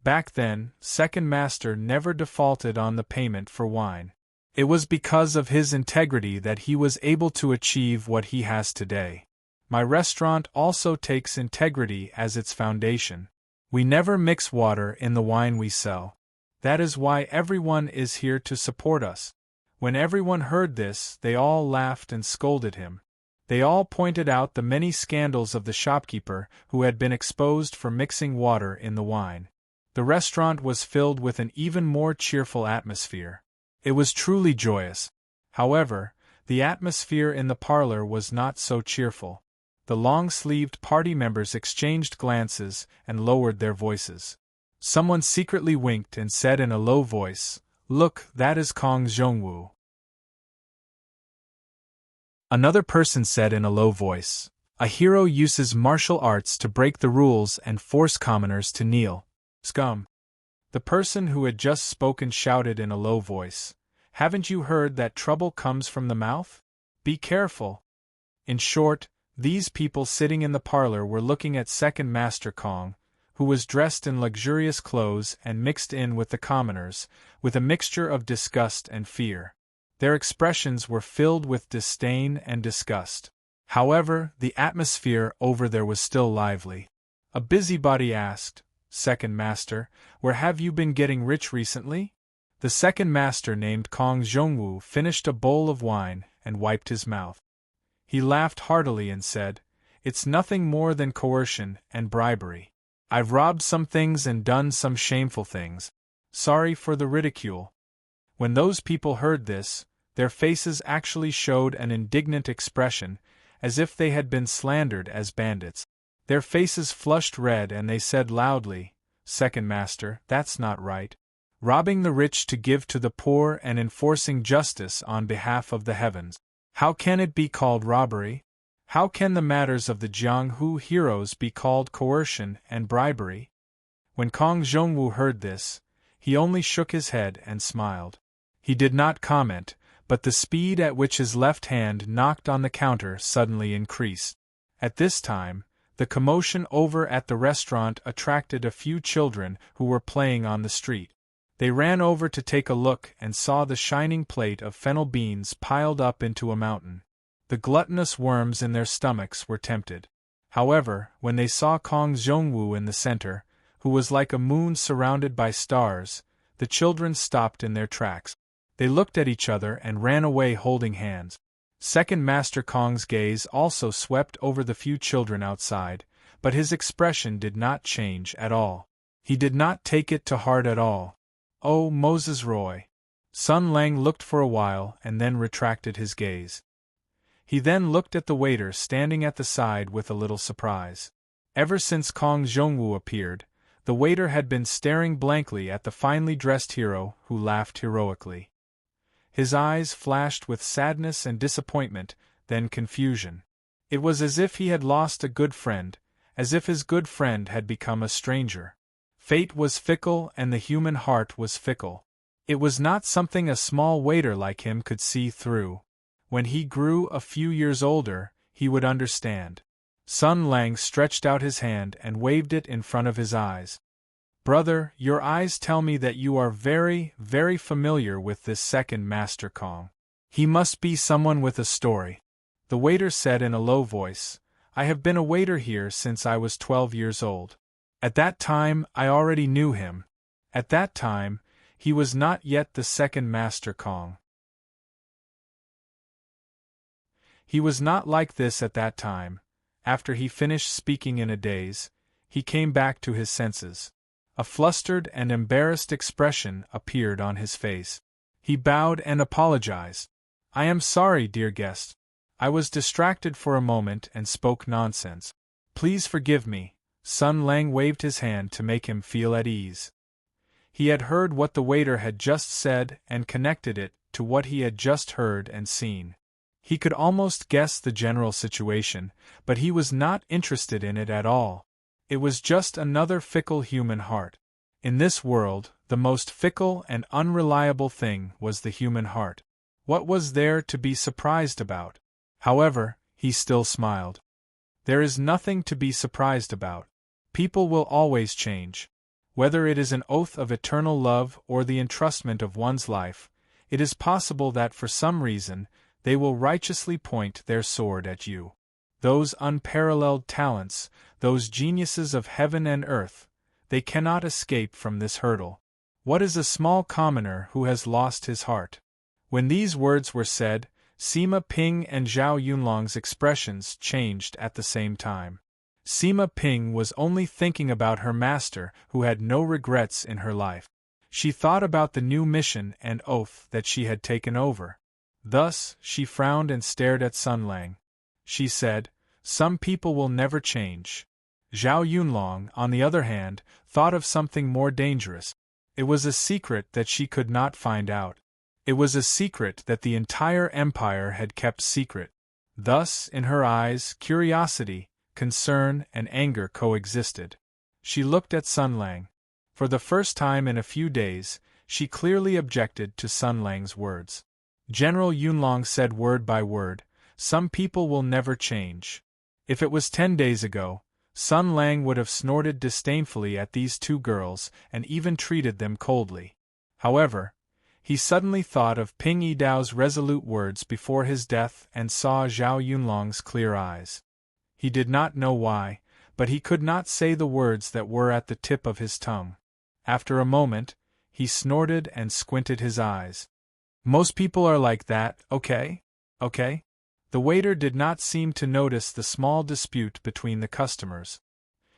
Back then, second master never defaulted on the payment for wine. It was because of his integrity that he was able to achieve what he has today. My restaurant also takes integrity as its foundation. We never mix water in the wine we sell. That is why everyone is here to support us. When everyone heard this, they all laughed and scolded him. They all pointed out the many scandals of the shopkeeper who had been exposed for mixing water in the wine. The restaurant was filled with an even more cheerful atmosphere. It was truly joyous. However, the atmosphere in the parlor was not so cheerful. The long-sleeved party members exchanged glances and lowered their voices. Someone secretly winked and said in a low voice, "Look, that is Kong Zhongwu." Another person said in a low voice, "A hero uses martial arts to break the rules and force commoners to kneel. Scum." The person who had just spoken shouted in a low voice, "Haven't you heard that trouble comes from the mouth? Be careful." In short, these people sitting in the parlor were looking at second master Kong, who was dressed in luxurious clothes and mixed in with the commoners, with a mixture of disgust and fear. Their expressions were filled with disdain and disgust. However, the atmosphere over there was still lively. A busybody asked, "Second master, where have you been getting rich recently?" The second master named Kong Zhongwu finished a bowl of wine and wiped his mouth. He laughed heartily and said, "It's nothing more than coercion and bribery. I've robbed some things and done some shameful things. Sorry for the ridicule." When those people heard this, their faces actually showed an indignant expression, as if they had been slandered as bandits. Their faces flushed red and they said loudly, "Second master, that's not right. Robbing the rich to give to the poor and enforcing justice on behalf of the heavens. How can it be called robbery? How can the matters of the Jianghu heroes be called coercion and bribery?" When Kong Zhongwu heard this, he only shook his head and smiled. He did not comment, but the speed at which his left hand knocked on the counter suddenly increased. At this time, the commotion over at the restaurant attracted a few children who were playing on the street. They ran over to take a look and saw the shining plate of fennel beans piled up into a mountain. The gluttonous worms in their stomachs were tempted. However, when they saw Kong Zhongwu in the center, who was like a moon surrounded by stars, the children stopped in their tracks. They looked at each other and ran away holding hands. Second Master Kong's gaze also swept over the few children outside, but his expression did not change at all. He did not take it to heart at all. "Oh, Moses Roy!" Sun Lang looked for a while and then retracted his gaze. He then looked at the waiter standing at the side with a little surprise. Ever since Kong Zhongwu appeared, the waiter had been staring blankly at the finely dressed hero who laughed heroically. His eyes flashed with sadness and disappointment, then confusion. It was as if he had lost a good friend, as if his good friend had become a stranger. Fate was fickle and the human heart was fickle. It was not something a small waiter like him could see through. When he grew a few years older, he would understand. Sun Lang stretched out his hand and waved it in front of his eyes. "Brother, your eyes tell me that you are very, very familiar with this second Master Kong. He must be someone with a story." The waiter said in a low voice, "I have been a waiter here since I was 12 years old. At that time, I already knew him. At that time, he was not yet the second Master Kong. He was not like this at that time." After he finished speaking in a daze, he came back to his senses. A flustered and embarrassed expression appeared on his face. He bowed and apologized. "I am sorry, dear guest. I was distracted for a moment and spoke nonsense. Please forgive me." Sun Lang waved his hand to make him feel at ease. He had heard what the waiter had just said and connected it to what he had just heard and seen. He could almost guess the general situation, but he was not interested in it at all. It was just another fickle human heart. In this world, The most fickle and unreliable thing was the human heart. What was there to be surprised about? However, he still smiled. There is nothing to be surprised about. People will always change. Whether it is an oath of eternal love or the entrustment of one's life, it is possible that for some reason, they will righteously point their sword at you. Those unparalleled talents, those geniuses of heaven and earth, they cannot escape from this hurdle. What is a small commoner who has lost his heart? When these words were said, Sima Ping and Zhao Yunlong's expressions changed at the same time. Sima Ping was only thinking about her master who had no regrets in her life. She thought about the new mission and oath that she had taken over. Thus, she frowned and stared at Sun Lang. She said, "Some people will never change." Zhao Yunlong, on the other hand, thought of something more dangerous. It was a secret that she could not find out. It was a secret that the entire empire had kept secret. Thus, in her eyes, curiosity, concern, and anger coexisted. She looked at Sun Lang. For the first time in a few days, she clearly objected to Sun Lang's words. General Yunlong said word by word, "Some people will never change." If it was 10 days ago, Sun Lang would have snorted disdainfully at these two girls and even treated them coldly. However, he suddenly thought of Ping Yidao's resolute words before his death and saw Zhao Yunlong's clear eyes. He did not know why, but he could not say the words that were at the tip of his tongue. After a moment, he snorted and squinted his eyes. "Most people are like that, okay? Okay?" The waiter did not seem to notice the small dispute between the customers.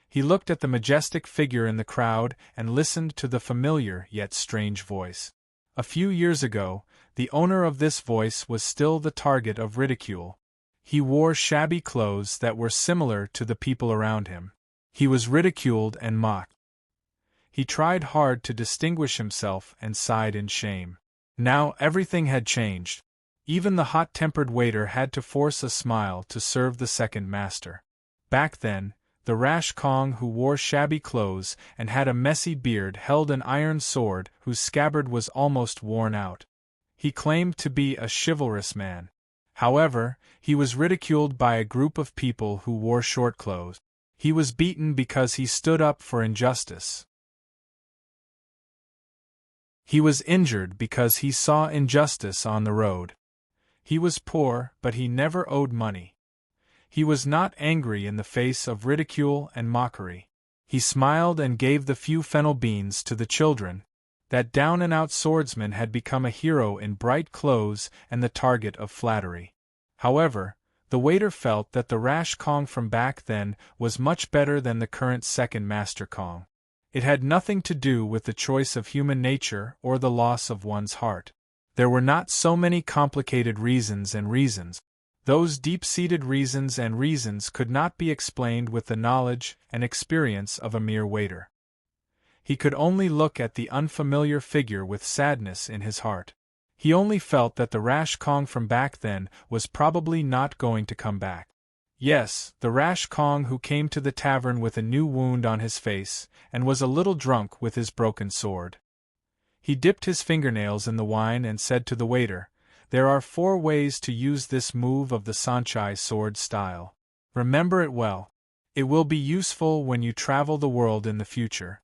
He looked at the majestic figure in the crowd and listened to the familiar yet strange voice. A few years ago, the owner of this voice was still the target of ridicule. He wore shabby clothes that were similar to the people around him. He was ridiculed and mocked. He tried hard to distinguish himself and sighed in shame. Now everything had changed. Even the hot-tempered waiter had to force a smile to serve the second master. Back then, the rash Kong who wore shabby clothes and had a messy beard held an iron sword whose scabbard was almost worn out. He claimed to be a chivalrous man. However, he was ridiculed by a group of people who wore short clothes. He was beaten because he stood up for injustice. He was injured because he saw injustice on the road. He was poor, but he never owed money. He was not angry in the face of ridicule and mockery. He smiled and gave the few fennel beans to the children. That down-and-out swordsman had become a hero in bright clothes and the target of flattery. However, the waiter felt that the rash Kong from back then was much better than the current second master Kong. It had nothing to do with the choice of human nature or the loss of one's heart. There were not so many complicated reasons. Those deep-seated reasons could not be explained with the knowledge and experience of a mere waiter. He could only look at the unfamiliar figure with sadness in his heart. He only felt that the rash Kong from back then was probably not going to come back. Yes, the rash Kong who came to the tavern with a new wound on his face, and was a little drunk with his broken sword. He dipped his fingernails in the wine and said to the waiter, "There are 4 ways to use this move of the Sanchai sword style. Remember it well. It will be useful when you travel the world in the future."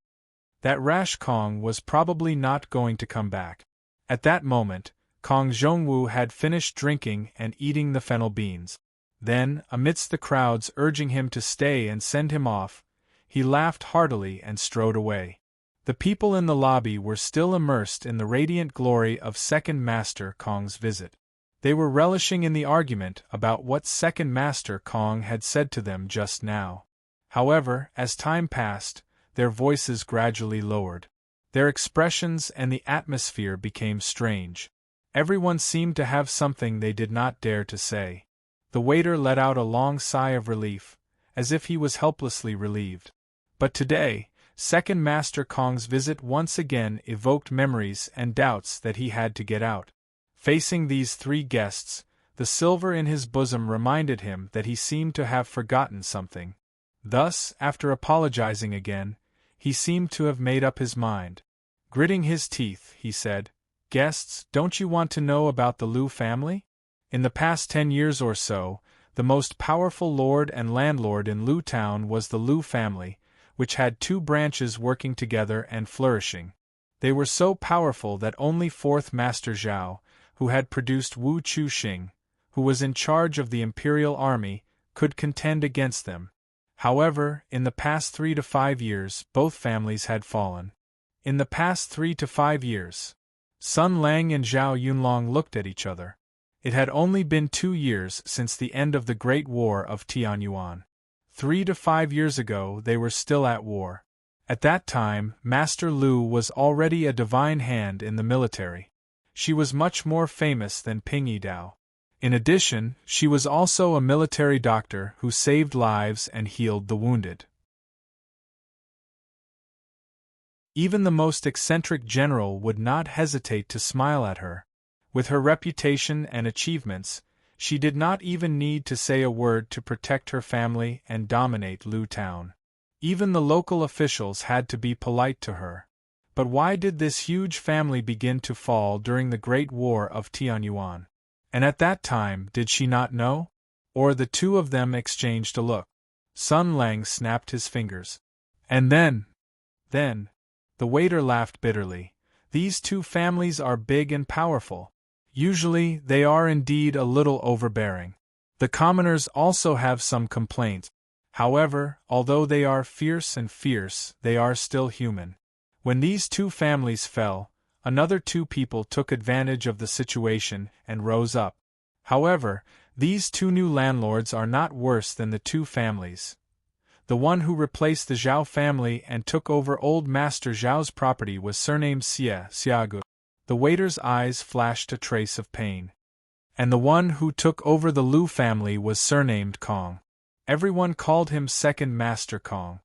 That rash Kong was probably not going to come back. At that moment, Kong Zhongwu had finished drinking and eating the fennel beans. Then, amidst the crowds urging him to stay and send him off, he laughed heartily and strode away. The people in the lobby were still immersed in the radiant glory of Second Master Kong's visit. They were relishing in the argument about what Second Master Kong had said to them just now. However, as time passed, their voices gradually lowered. Their expressions and the atmosphere became strange. Everyone seemed to have something they did not dare to say. The waiter let out a long sigh of relief, as if he was helplessly relieved. But today, Second Master Kong's visit once again evoked memories and doubts that he had to get out. Facing these 3 guests, the silver in his bosom reminded him that he seemed to have forgotten something. Thus, after apologizing again, he seemed to have made up his mind. Gritting his teeth, he said, "Guests, don't you want to know about the Lu family? In the past 10 years or so, the most powerful lord and landlord in Lu Town was the Lu family, which had 2 branches working together and flourishing. They were so powerful that only 4th Master Zhao, who had produced Wu Chuxing, who was in charge of the imperial army, could contend against them. However, in the past 3 to 5 years, both families had fallen. In the past 3 to 5 years. Sun Lang and Zhao Yunlong looked at each other. It had only been 2 years since the end of the Great War of Tianyuan. 3 to 5 years ago they were still at war. At that time, Master Lu was already a divine hand in the military. She was much more famous than Ping Yidao. In addition, she was also a military doctor who saved lives and healed the wounded. Even the most eccentric general would not hesitate to smile at her. With her reputation and achievements, she did not even need to say a word to protect her family and dominate Lu Town. Even the local officials had to be polite to her. But why did this huge family begin to fall during the Great War of Tianyuan? And at that time, did she not know? Or the two of them exchanged a look. Sun Lang snapped his fingers. And then, the waiter laughed bitterly. These 2 families are big and powerful. Usually, they are indeed a little overbearing. The commoners also have some complaints. However, although they are fierce, they are still human. When these 2 families fell, another 2 people took advantage of the situation and rose up. However, these 2 new landlords are not worse than the 2 families. The one who replaced the Zhao family and took over old Master Zhao's property was surnamed Xiagu. The waiter's eyes flashed a trace of pain. And the one who took over the Lu family was surnamed Kong. Everyone called him Second Master Kong.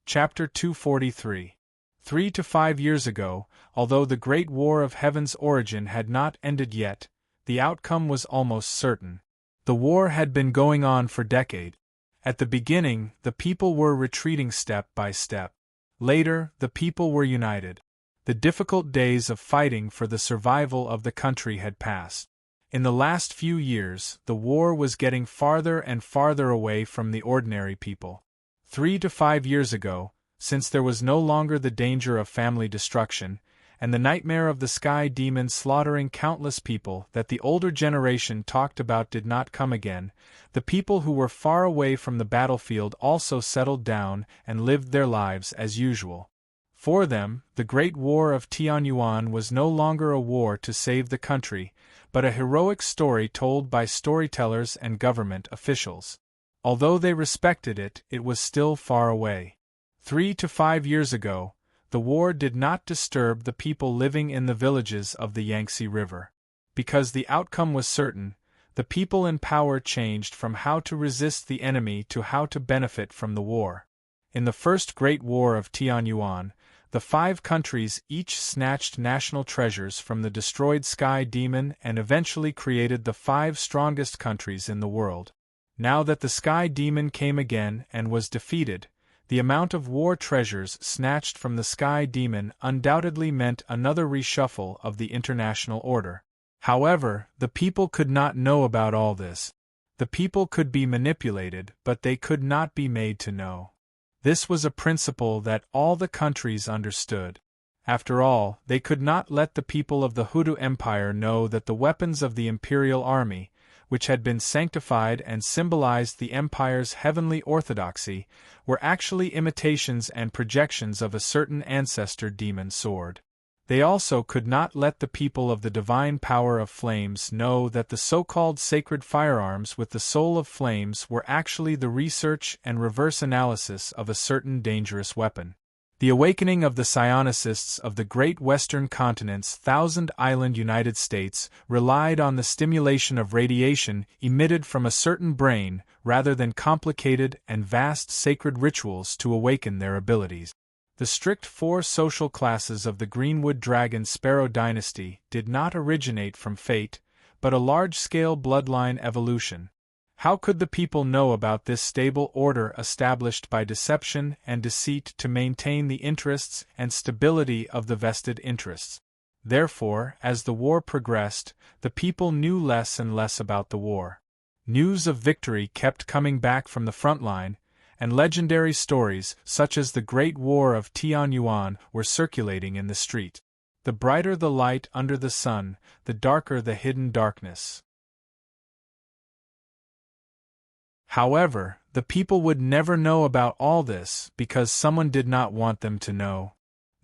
Chapter 243. 3 to 5 years ago, although the Great War of Heaven's origin had not ended yet, the outcome was almost certain. The war had been going on for decades. At the beginning, the people were retreating step by step. Later, the people were united. The difficult days of fighting for the survival of the country had passed. In the last few years, the war was getting farther and farther away from the ordinary people. 3 to 5 years ago, since there was no longer the danger of family destruction, and the nightmare of the sky demon slaughtering countless people that the older generation talked about did not come again, the people who were far away from the battlefield also settled down and lived their lives as usual. For them, the Great War of Tianyuan was no longer a war to save the country, but a heroic story told by storytellers and government officials. Although they respected it, it was still far away. 3 to 5 years ago, the war did not disturb the people living in the villages of the Yangtze River. Because the outcome was certain, the people in power changed from how to resist the enemy to how to benefit from the war. In the First Great War of Tianyuan, the 5 countries each snatched national treasures from the destroyed sky demon and eventually created the 5 strongest countries in the world. Now that the sky demon came again and was defeated, the amount of war treasures snatched from the sky demon undoubtedly meant another reshuffle of the international order. However, the people could not know about all this. The people could be manipulated, but they could not be made to know. This was a principle that all the countries understood. After all, they could not let the people of the Hutu Empire know that the weapons of the imperial army, which had been sanctified and symbolized the empire's heavenly orthodoxy, were actually imitations and projections of a certain ancestor demon sword. They also could not let the people of the divine power of flames know that the so-called sacred firearms with the soul of flames were actually the research and reverse analysis of a certain dangerous weapon. The awakening of the psionicists of the great western continent's thousand-island United States relied on the stimulation of radiation emitted from a certain brain rather than complicated and vast sacred rituals to awaken their abilities. The strict 4 social classes of the Greenwood Dragon Sparrow dynasty did not originate from fate, but a large-scale bloodline evolution. How could the people know about this stable order established by deception and deceit to maintain the interests and stability of the vested interests? Therefore, as the war progressed, the people knew less and less about the war. News of victory kept coming back from the front line, and legendary stories such as the Great War of Tianyuan were circulating in the street. The brighter the light under the sun, the darker the hidden darkness. However, the people would never know about all this because someone did not want them to know.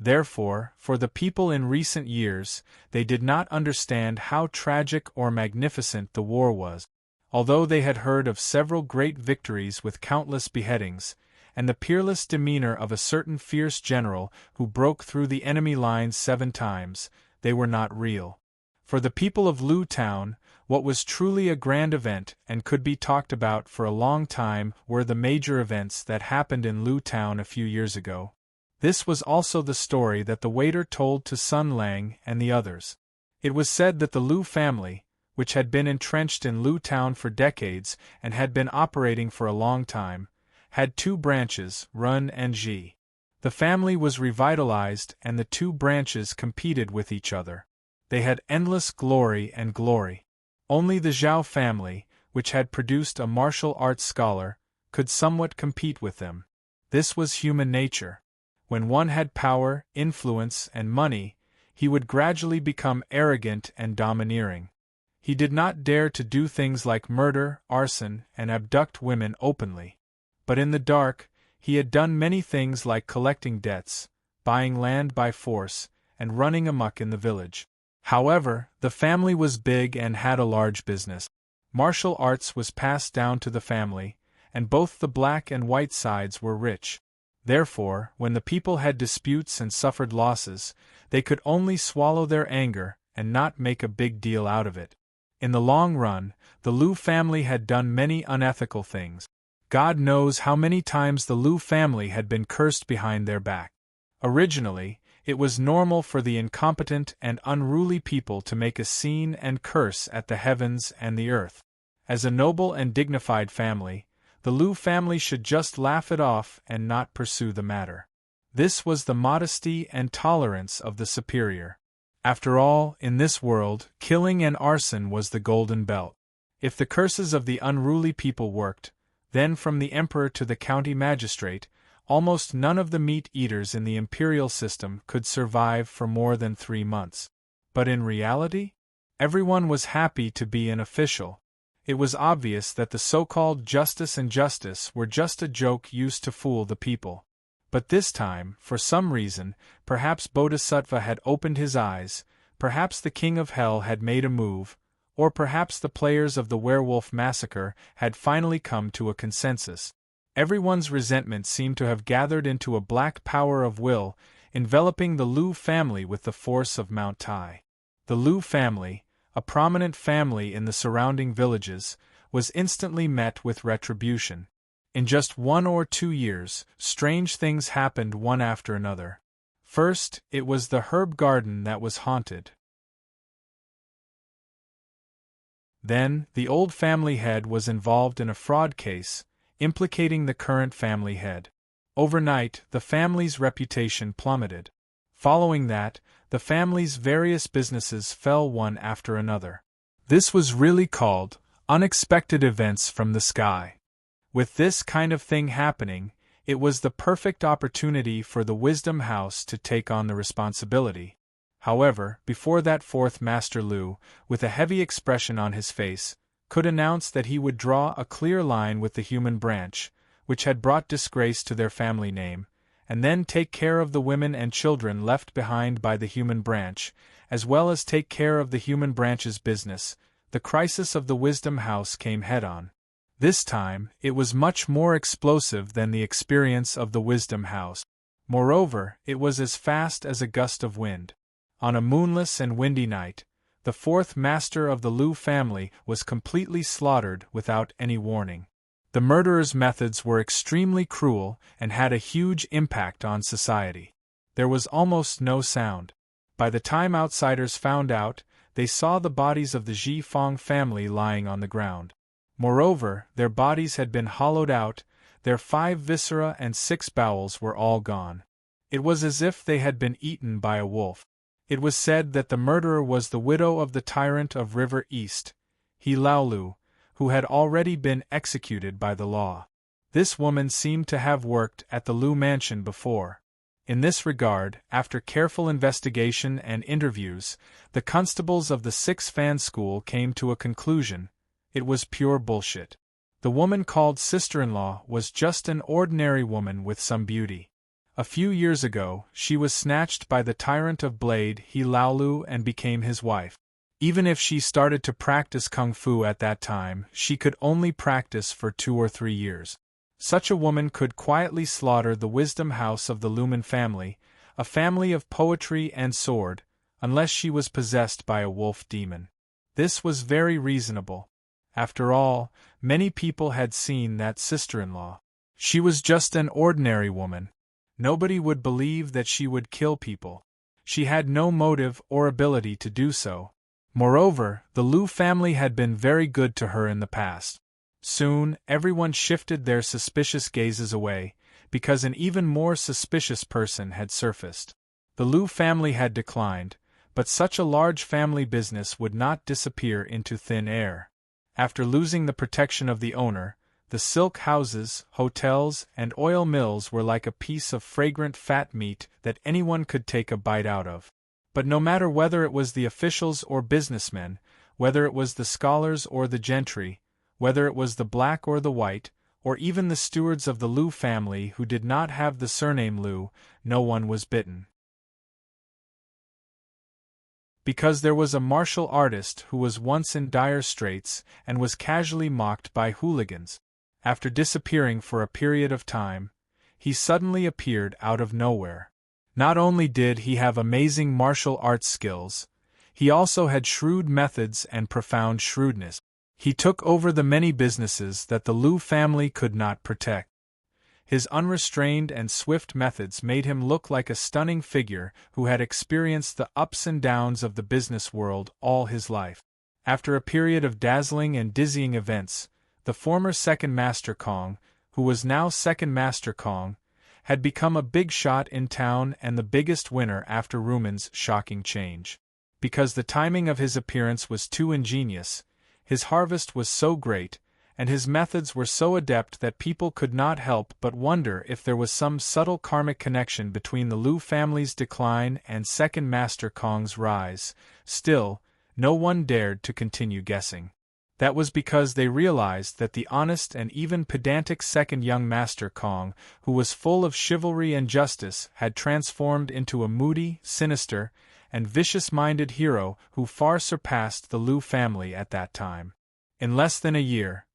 Therefore, for the people in recent years, they did not understand how tragic or magnificent the war was. Although they had heard of several great victories with countless beheadings, and the peerless demeanor of a certain fierce general who broke through the enemy lines 7 times, they were not real. For the people of Lu Town, what was truly a grand event and could be talked about for a long time were the major events that happened in Lu Town a few years ago. This was also the story that the waiter told to Sun Lang and the others. It was said that the Lu family, which had been entrenched in Lu Town for decades and had been operating for a long time, had 2 branches, Run and Ji. The family was revitalized and the 2 branches competed with each other. They had endless glory and glory. Only the Zhao family, which had produced a martial arts scholar, could somewhat compete with them. This was human nature. When one had power, influence, and money, he would gradually become arrogant and domineering. He did not dare to do things like murder, arson, and abduct women openly. But in the dark, he had done many things like collecting debts, buying land by force, and running amok in the village. However, the family was big and had a large business. Martial arts was passed down to the family, and both the black and white sides were rich. Therefore, when the people had disputes and suffered losses, they could only swallow their anger and not make a big deal out of it. In the long run, the Lu family had done many unethical things. God knows how many times the Lu family had been cursed behind their back. Originally, it was normal for the incompetent and unruly people to make a scene and curse at the heavens and the earth. As a noble and dignified family, the Lu family should just laugh it off and not pursue the matter. This was the modesty and tolerance of the superior. After all, in this world, killing and arson was the golden belt. If the curses of the unruly people worked, then from the emperor to the county magistrate, almost none of the meat-eaters in the imperial system could survive for more than 3 months. But in reality, everyone was happy to be an official. It was obvious that the so-called justice and justice were just a joke used to fool the people. But this time, for some reason, perhaps Bodhisattva had opened his eyes, perhaps the king of hell had made a move, or perhaps the players of the werewolf massacre had finally come to a consensus. Everyone's resentment seemed to have gathered into a black power of will, enveloping the Lu family with the force of Mount Tai. The Lu family, a prominent family in the surrounding villages, was instantly met with retribution. In just 1 or 2 years, strange things happened one after another. First, it was the herb garden that was haunted. Then, the old family head was involved in a fraud case, implicating the current family head. Overnight, the family's reputation plummeted. Following that, the family's various businesses fell one after another. This was really called unexpected events from the sky. With this kind of thing happening, it was the perfect opportunity for the Wisdom House to take on the responsibility. However, before that 4th Master Lu, with a heavy expression on his face, could announce that he would draw a clear line with the human branch, which had brought disgrace to their family name, and then take care of the women and children left behind by the human branch, as well as take care of the human branch's business, the crisis of the Wisdom House came head-on. This time, it was much more explosive than the experience of the Wisdom House. Moreover, it was as fast as a gust of wind. On a moonless and windy night, the 4th Master of the Lu family was completely slaughtered without any warning. The murderer's methods were extremely cruel and had a huge impact on society. There was almost no sound. By the time outsiders found out, they saw the bodies of the Ji Fong family lying on the ground. Moreover, their bodies had been hollowed out, their 5 viscera and 6 bowels were all gone. It was as if they had been eaten by a wolf. It was said that the murderer was the widow of the tyrant of River East, Hilaulu, who had already been executed by the law. This woman seemed to have worked at the Lu mansion before. In this regard, after careful investigation and interviews, the constables of the 6 Fan School came to a conclusion: it was pure bullshit. The woman called sister-in-law was just an ordinary woman with some beauty. A few years ago, she was snatched by the tyrant of Blade Hilaulu and became his wife. Even if she started to practice kung fu at that time, she could only practice for 2 or 3 years. Such a woman could quietly slaughter the wisdom house of the Lumen family, a family of poetry and sword, unless she was possessed by a wolf demon. This was very reasonable. After all, many people had seen that sister-in-law. She was just an ordinary woman. Nobody would believe that she would kill people. She had no motive or ability to do so. Moreover, the Lu family had been very good to her in the past. Soon, everyone shifted their suspicious gazes away, because an even more suspicious person had surfaced. The Lu family had declined, but such a large family business would not disappear into thin air. After losing the protection of the owner, the silk houses, hotels, and oil mills were like a piece of fragrant fat meat that anyone could take a bite out of. But no matter whether it was the officials or businessmen, whether it was the scholars or the gentry, whether it was the black or the white, or even the stewards of the Lu family who did not have the surname Lu, no one was bitten. Because there was a martial artist who was once in dire straits and was casually mocked by hooligans. After disappearing for a period of time, he suddenly appeared out of nowhere. Not only did he have amazing martial arts skills, he also had shrewd methods and profound shrewdness. He took over the many businesses that the Lu family could not protect. His unrestrained and swift methods made him look like a stunning figure who had experienced the ups and downs of the business world all his life. After a period of dazzling and dizzying events, the former Second Master Kong, who was now Second Master Kong, had become a big shot in town and the biggest winner after Ruman's shocking change. Because the timing of his appearance was too ingenious, his harvest was so great, and his methods were so adept that people could not help but wonder if there was some subtle karmic connection between the Lu family's decline and Second Master Kong's rise. Still, no one dared to continue guessing. That was because they realized that the honest and even pedantic second young Master Kong, who was full of chivalry and justice, had transformed into a moody, sinister, and vicious-minded hero who far surpassed the Lu family at that time. In less than a year,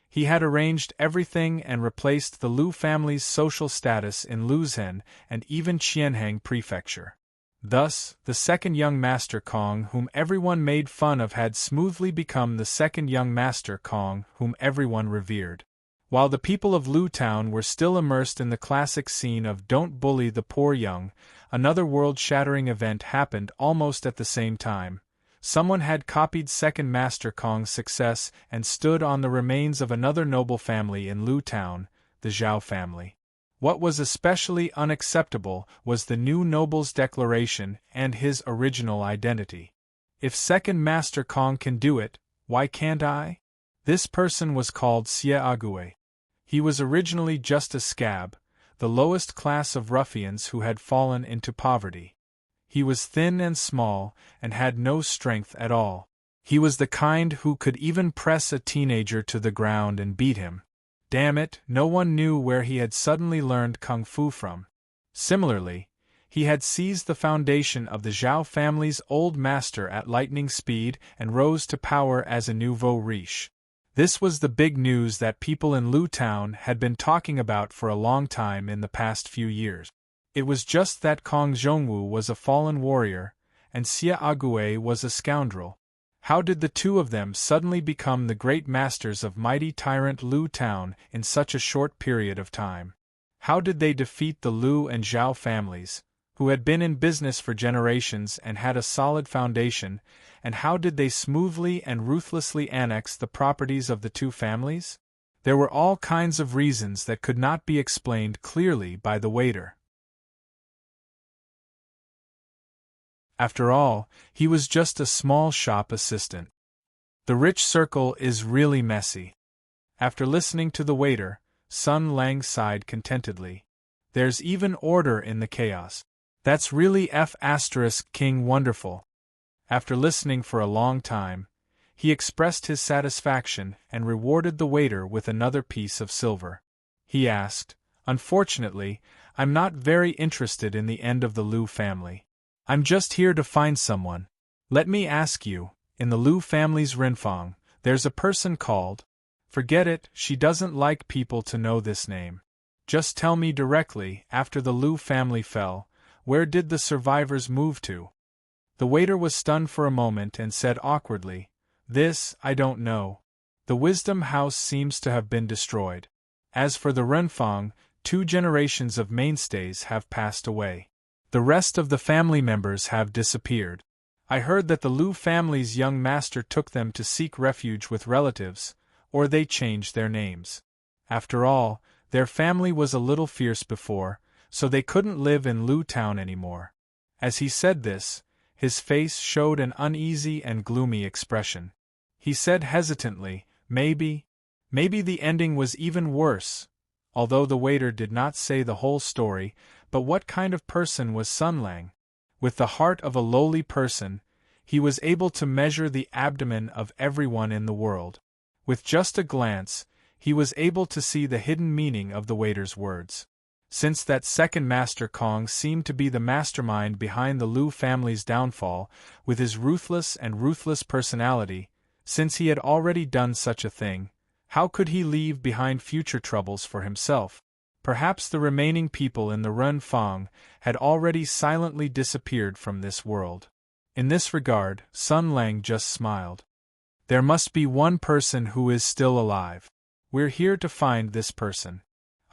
he had arranged everything and replaced the Lu family's social status in Luzhen and even Qianhang Prefecture. Thus, the second young Master Kong whom everyone made fun of had smoothly become the second young Master Kong whom everyone revered. While the people of Lu Town were still immersed in the classic scene of "Don't Bully the Poor Young," another world-shattering event happened almost at the same time. Someone had copied Second Master Kong's success and stood on the remains of another noble family in Lu Town, the Zhao family. What was especially unacceptable was the new noble's declaration and his original identity. If Second Master Kong can do it, why can't I? This person was called Xie Ague. He was originally just a scab, the lowest class of ruffians who had fallen into poverty. He was thin and small, and had no strength at all. He was the kind who could even press a teenager to the ground and beat him. Damn it, no one knew where he had suddenly learned kung fu from. Similarly, he had seized the foundation of the Zhao family's old master at lightning speed and rose to power as a nouveau riche. This was the big news that people in Lu Town had been talking about for a long time in the past few years. It was just that Kong Zhongwu was a fallen warrior, and Xie Ague was a scoundrel. How did the two of them suddenly become the great masters of mighty tyrant Lu Town in such a short period of time? How did they defeat the Lu and Zhao families, who had been in business for generations and had a solid foundation, and how did they smoothly and ruthlessly annex the properties of the two families? There were all kinds of reasons that could not be explained clearly by the waiter. After all, he was just a small shop assistant. The rich circle is really messy. After listening to the waiter, Sun Lang sighed contentedly. There's even order in the chaos. That's really King wonderful. After listening for a long time, he expressed his satisfaction and rewarded the waiter with another piece of silver. He asked, "Unfortunately, I'm not very interested in the end of the Liu family. I'm just here to find someone. Let me ask you, in the Liu family's Renfang, there's a person called—" "Forget it, she doesn't like people to know this name. Just tell me directly, after the Liu family fell, where did the survivors move to?" The waiter was stunned for a moment and said awkwardly, "This, I don't know. The Wisdom House seems to have been destroyed. As for the Renfang, 2 generations of mainstays have passed away. The rest of the family members have disappeared. I heard that the Liu family's young master took them to seek refuge with relatives, or they changed their names. After all, their family was a little fierce before, so they couldn't live in Liu Town anymore." As he said this, his face showed an uneasy and gloomy expression. He said hesitantly, Maybe the ending was even worse." Although the waiter did not say the whole story, but what kind of person was Sun Lang? With the heart of a lowly person, he was able to measure the abdomen of everyone in the world. With just a glance, he was able to see the hidden meaning of the waiter's words. Since that second Master Kong seemed to be the mastermind behind the Liu family's downfall, with his ruthless personality, since he had already done such a thing, how could he leave behind future troubles for himself? Perhaps the remaining people in the Renfang had already silently disappeared from this world. In this regard, Sun Lang just smiled. There must be one person who is still alive. We're here to find this person.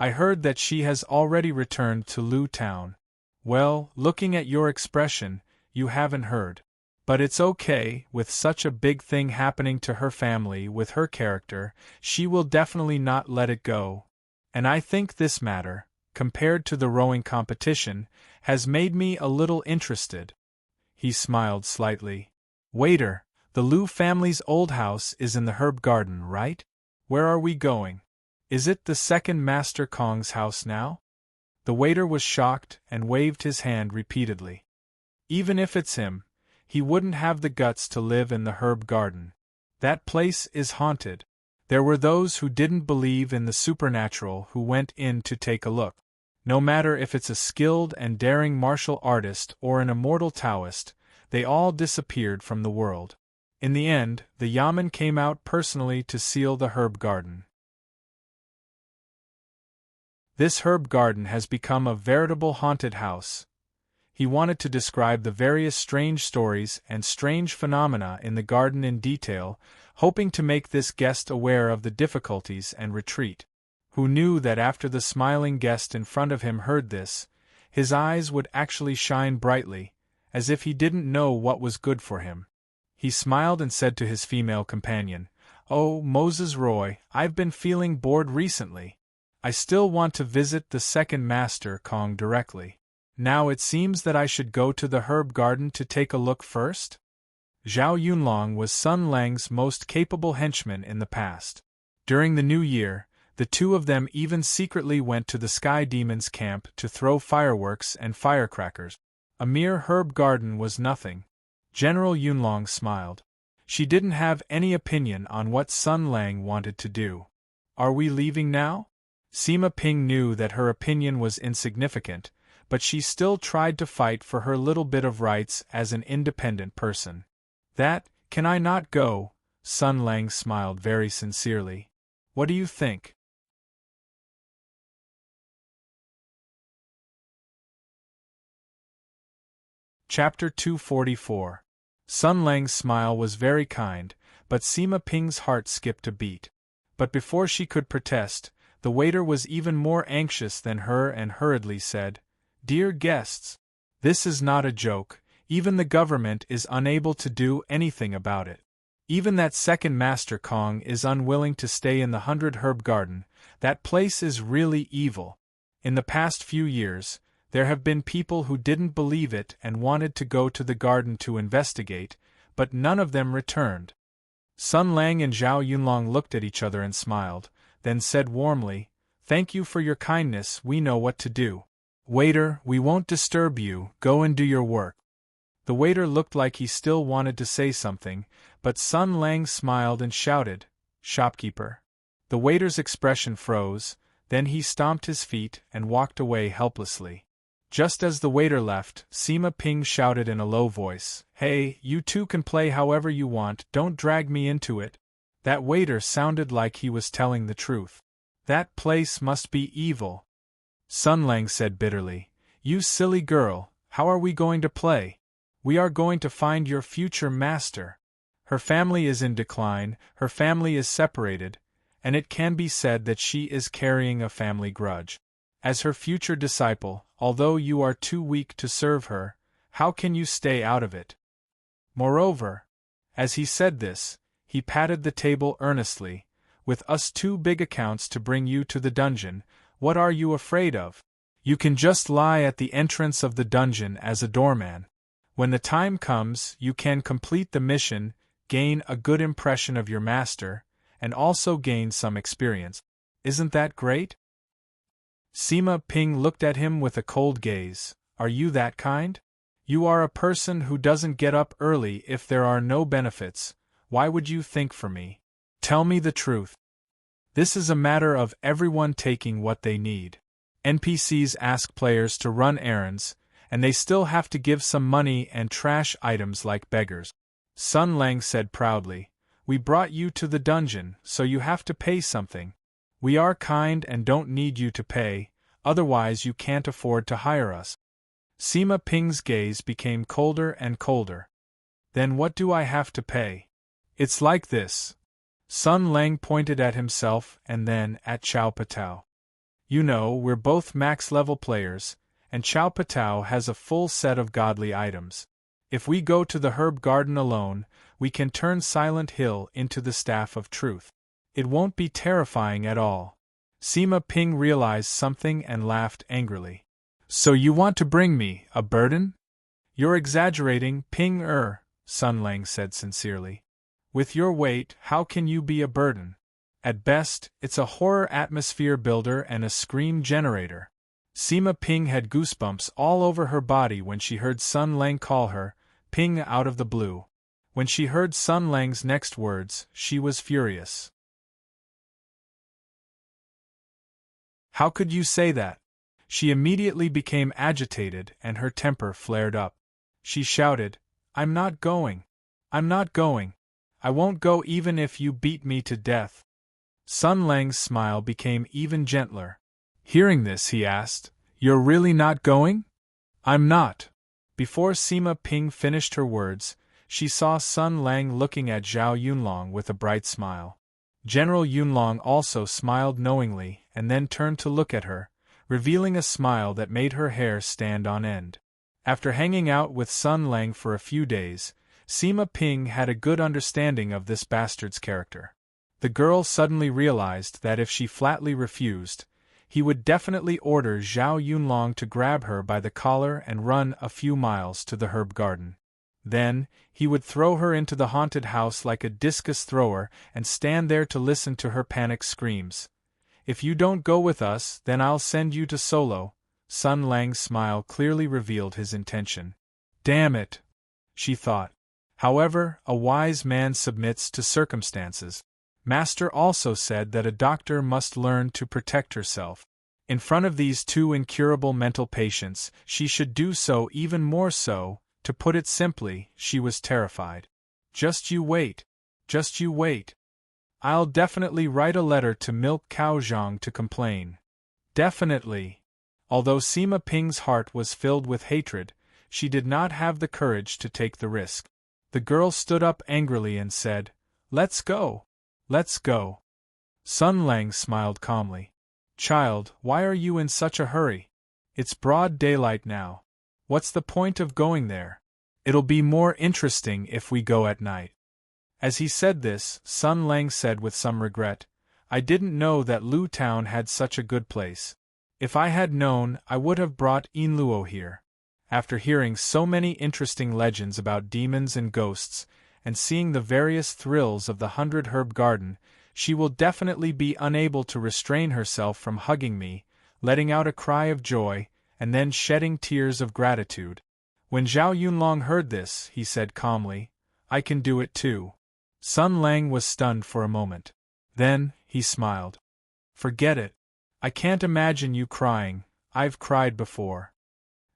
I heard that she has already returned to Liu Town. Well, looking at your expression, you haven't heard. But it's okay, with such a big thing happening to her family with her character, she will definitely not let it go. And I think this matter, compared to the rowing competition, has made me a little interested." He smiled slightly. "Waiter, the Liu family's old house is in the herb garden, right? Where are we going? Is it the second Master Kong's house now?" The waiter was shocked and waved his hand repeatedly. "Even if it's him, he wouldn't have the guts to live in the herb garden. That place is haunted. There were those who didn't believe in the supernatural who went in to take a look. No matter if it's a skilled and daring martial artist or an immortal Taoist, they all disappeared from the world. In the end, the Yamen came out personally to seal the herb garden. This herb garden has become a veritable haunted house." He wanted to describe the various strange stories and strange phenomena in the garden in detail, hoping to make this guest aware of the difficulties and retreat. Who knew that after the smiling guest in front of him heard this, his eyes would actually shine brightly, as if he didn't know what was good for him. He smiled and said to his female companion, "Oh, Moses Roy, I've been feeling bored recently. I still want to visit the second Master Kong directly. Now it seems that I should go to the herb garden to take a look first?" Zhao Yunlong was Sun Lang's most capable henchman in the past. During the New Year, the two of them even secretly went to the Sky Demon's camp to throw fireworks and firecrackers. A mere herb garden was nothing. General Yunlong smiled. She didn't have any opinion on what Sun Lang wanted to do. "Are we leaving now?" Sima Ping knew that her opinion was insignificant, but she still tried to fight for her little bit of rights as an independent person. Can I not go?" Sun Lang smiled very sincerely. "What do you think?" Chapter 244. Sun Lang's smile was very kind, but Sima Ping's heart skipped a beat. But before she could protest, the waiter was even more anxious than her and hurriedly said, "Dear guests, This is not a joke, even the government is unable to do anything about it. Even that second Master Kong is unwilling to stay in the 100 Herb Garden. That place is really evil. In the past few years, there have been people who didn't believe it and wanted to go to the garden to investigate, but none of them returned. Sun Lang and Zhao Yunlong looked at each other and smiled, then said warmly, "Thank you for your kindness, we know what to do. Waiter, we won't disturb you, go and do your work." The waiter looked like he still wanted to say something, but Sun Lang smiled and shouted, "Shopkeeper." The waiter's expression froze, then he stomped his feet and walked away helplessly. Just as the waiter left, Sima Ping shouted in a low voice, "Hey, you two can play however you want, don't drag me into it." That waiter sounded like he was telling the truth. That place must be evil. Sun Lang said bitterly, "You silly girl, how are we going to play? We are going to find your future master. Her family is in decline, her family is separated, and it can be said that she is carrying a family grudge. As her future disciple, although you are too weak to serve her, how can you stay out of it? Moreover," as he said this, he patted the table earnestly, "with us two big accounts to bring you to the dungeon, what are you afraid of? You can just lie at the entrance of the dungeon as a doorman. When the time comes, you can complete the mission, gain a good impression of your master, and also gain some experience. Isn't that great?" Sima Ping looked at him with a cold gaze. "Are you that kind? You are a person who doesn't get up early if there are no benefits. Why would you think for me? Tell me the truth. This is a matter of everyone taking what they need. NPCs ask players to run errands, and they still have to give some money and trash items like beggars." Sun Lang said proudly, "We brought you to the dungeon, so you have to pay something. We are kind and don't need you to pay, otherwise you can't afford to hire us." Sima Ping's gaze became colder and colder. "Then what do I have to pay? It's like this." Sun Lang pointed at himself and then at Chao Patao. "You know, we're both max-level players, and Chao Patao has a full set of godly items. If we go to the herb garden alone, we can turn Silent Hill into the Staff of Truth. It won't be terrifying at all." Sima Ping realized something and laughed angrily. "So you want to bring me a burden?" "You're exaggerating, Ping-er," Sun Lang said sincerely. "With your weight, how can you be a burden? At best, it's a horror atmosphere builder and a scream generator." Sima Ping had goosebumps all over her body when she heard Sun Lang call her Ping out of the blue. When she heard Sun Lang's next words, she was furious. "How could you say that?" She immediately became agitated and her temper flared up. She shouted, "I'm not going. I'm not going. I won't go even if you beat me to death." Sun Lang's smile became even gentler. Hearing this, he asked, "You're really not going?" "I'm not." Before Sima Ping finished her words, she saw Sun Lang looking at Zhao Yunlong with a bright smile. General Yunlong also smiled knowingly and then turned to look at her, revealing a smile that made her hair stand on end. After hanging out with Sun Lang for a few days, Sima Ping had a good understanding of this bastard's character. The girl suddenly realized that if she flatly refused, he would definitely order Zhao Yunlong to grab her by the collar and run a few miles to the herb garden. Then, he would throw her into the haunted house like a discus thrower and stand there to listen to her panic screams. "If you don't go with us, then I'll send you to Solo." Sun Lang's smile clearly revealed his intention. "Damn it," she thought. However, a wise man submits to circumstances. Master also said that a doctor must learn to protect herself. In front of these two incurable mental patients, she should do so even more so. To put it simply, she was terrified. "Just you wait. Just you wait. I'll definitely write a letter to Milk Cow Zhang to complain. Definitely." Although Sima Ping's heart was filled with hatred, she did not have the courage to take the risk. The girl stood up angrily and said, "Let's go. Let's go." Sun Lang smiled calmly. "Child, why are you in such a hurry? It's broad daylight now. What's the point of going there? It'll be more interesting if we go at night. As he said this, Sun Lang said with some regret, I didn't know that Lu Town had such a good place. If I had known, I would have brought Yin Luo here. After hearing so many interesting legends about demons and ghosts, and seeing the various thrills of the 100-herb garden, she will definitely be unable to restrain herself from hugging me, letting out a cry of joy, and then shedding tears of gratitude. When Zhao Yunlong heard this, he said calmly, I can do it too. Sun Lang was stunned for a moment. Then, he smiled. Forget it. I can't imagine you crying, I've cried before.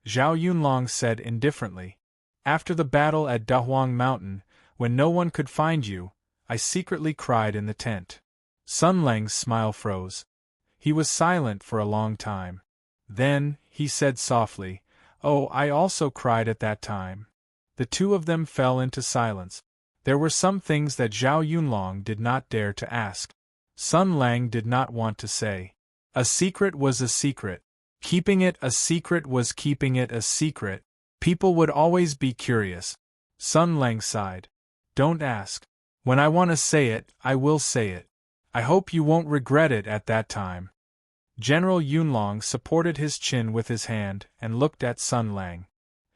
Zhao Yunlong said indifferently. After the battle at Dahuang Mountain, when no one could find you, I secretly cried in the tent. Sun Lang's smile froze. He was silent for a long time. Then, he said softly, Oh, I also cried at that time. The two of them fell into silence. There were some things that Zhao Yunlong did not dare to ask. Sun Lang did not want to say. A secret was a secret. Keeping it a secret was keeping it a secret. People would always be curious. Sun Lang sighed. Don't ask. When I want to say it, I will say it. I hope you won't regret it at that time. General Yunlong supported his chin with his hand and looked at Sun Lang.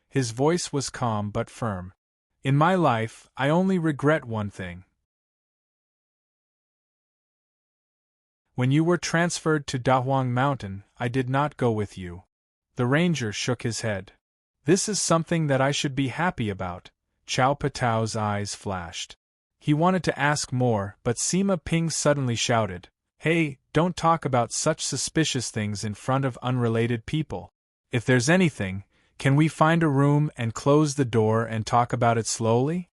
His voice was calm but firm. In my life, I only regret one thing. When you were transferred to Dahuang Mountain, I did not go with you. The ranger shook his head. This is something that I should be happy about. Chao Patao's eyes flashed. He wanted to ask more, but Sima Ping suddenly shouted, Hey, don't talk about such suspicious things in front of unrelated people. If there's anything, can we find a room and close the door and talk about it slowly?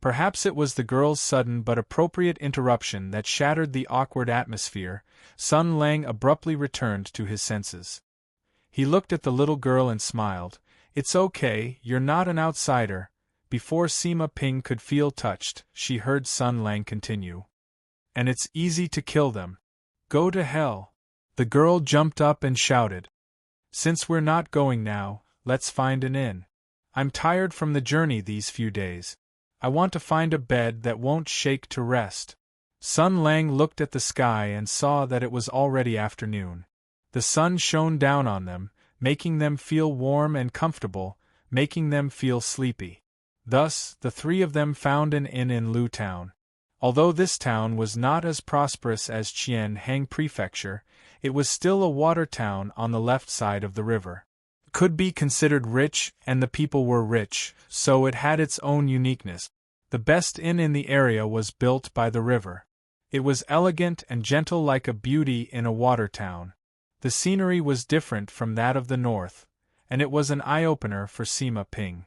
Perhaps it was the girl's sudden but appropriate interruption that shattered the awkward atmosphere. Sun Lang abruptly returned to his senses. He looked at the little girl and smiled. It's okay, you're not an outsider. Before Sima Ping could feel touched, she heard Sun Lang continue. And it's easy to kill them. Go to hell. The girl jumped up and shouted. Since we're not going now, let's find an inn. I'm tired from the journey these few days. I want to find a bed that won't shake to rest. Sun Lang looked at the sky and saw that it was already afternoon. The sun shone down on them, making them feel warm and comfortable, making them feel sleepy. Thus, the three of them found an inn in Lu Town. Although this town was not as prosperous as Qian Hang Prefecture, it was still a water town on the left side of the river. It could be considered rich, and the people were rich, so it had its own uniqueness. The best inn in the area was built by the river. It was elegant and gentle like a beauty in a water town. The scenery was different from that of the north, and it was an eye-opener for Sima Ping.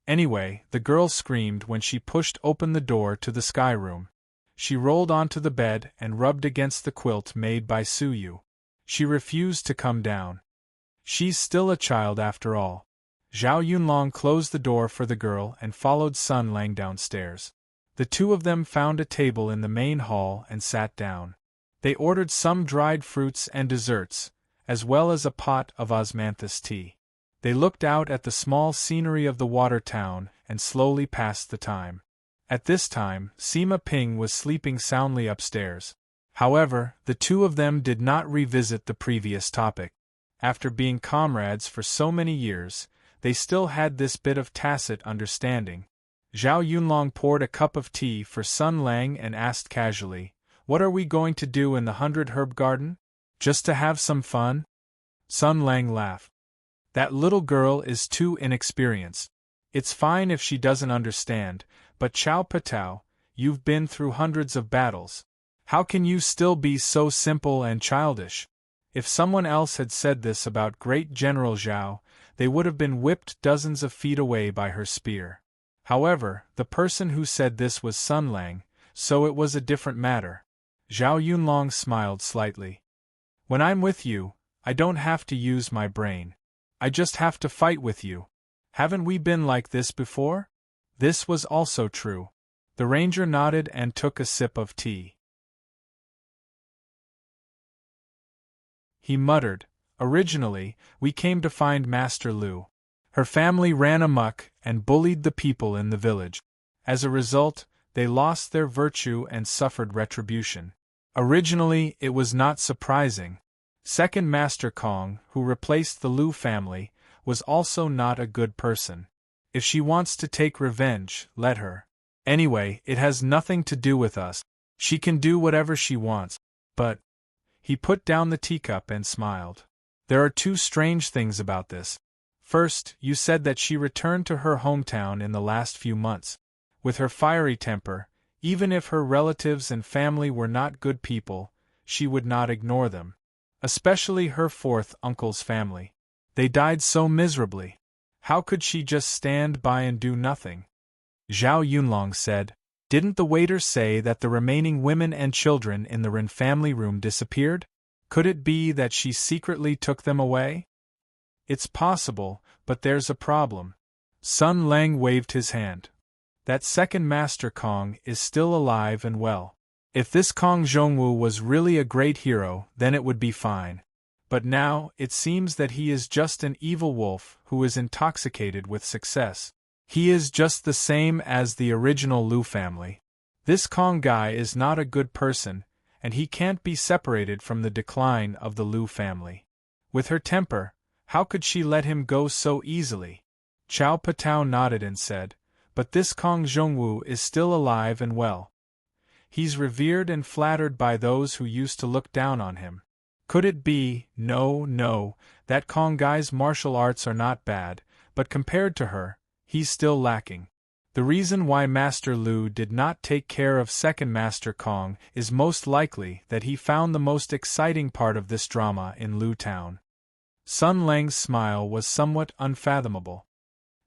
Anyway, the girl screamed when she pushed open the door to the sky room. She rolled onto the bed and rubbed against the quilt made by Su Yu. She refused to come down. She's still a child after all. Zhao Yunlong closed the door for the girl and followed Sun Lang downstairs. The two of them found a table in the main hall and sat down. They ordered some dried fruits and desserts, as well as a pot of osmanthus tea. They looked out at the small scenery of the water town and slowly passed the time. At this time, Sima Ping was sleeping soundly upstairs. However, the two of them did not revisit the previous topic. After being comrades for so many years, they still had this bit of tacit understanding. Zhao Yunlong poured a cup of tea for Sun Lang and asked casually, What are we going to do in the 100-herb garden? Just to have some fun? Sun Lang laughed. That little girl is too inexperienced. It's fine if she doesn't understand, but Chao Patao, you've been through hundreds of battles. How can you still be so simple and childish? If someone else had said this about Great General Zhao, they would have been whipped dozens of feet away by her spear. However, the person who said this was Sun Lang, so it was a different matter. Zhao Yunlong smiled slightly. When I'm with you, I don't have to use my brain. I just have to fight with you. Haven't we been like this before? This was also true. The ranger nodded and took a sip of tea. He muttered, Originally, we came to find Master Lu. Her family ran amok and bullied the people in the village. As a result, they lost their virtue and suffered retribution. Originally, it was not surprising. Second Master Kong, who replaced the Lu family, was also not a good person. If she wants to take revenge, let her. Anyway, it has nothing to do with us. She can do whatever she wants. But he put down the teacup and smiled. There are two strange things about this. First, you said that she returned to her hometown in the last few months. With her fiery temper, even if her relatives and family were not good people, she would not ignore them. Especially her fourth uncle's family. They died so miserably. How could she just stand by and do nothing? Zhao Yunlong said, "Didn't the waiter say that the remaining women and children in the Ren family room disappeared? Could it be that she secretly took them away?" "It's possible, but there's a problem." Sun Lang waved his hand. "That second Master Kong is still alive and well. If this Kong Zhongwu was really a great hero, then it would be fine. But now, it seems that he is just an evil wolf who is intoxicated with success. He is just the same as the original Lu family. This Kong guy is not a good person, and he can't be separated from the decline of the Lu family. With her temper, how could she let him go so easily?" Chao Patao nodded and said, "But this Kong Zhongwu is still alive and well. He's revered and flattered by those who used to look down on him. Could it be, no, that Kong guy's martial arts are not bad, but compared to her, he's still lacking. The reason why Master Lu did not take care of second Master Kong is most likely that he found the most exciting part of this drama in Lu Town." Sun Lang's smile was somewhat unfathomable.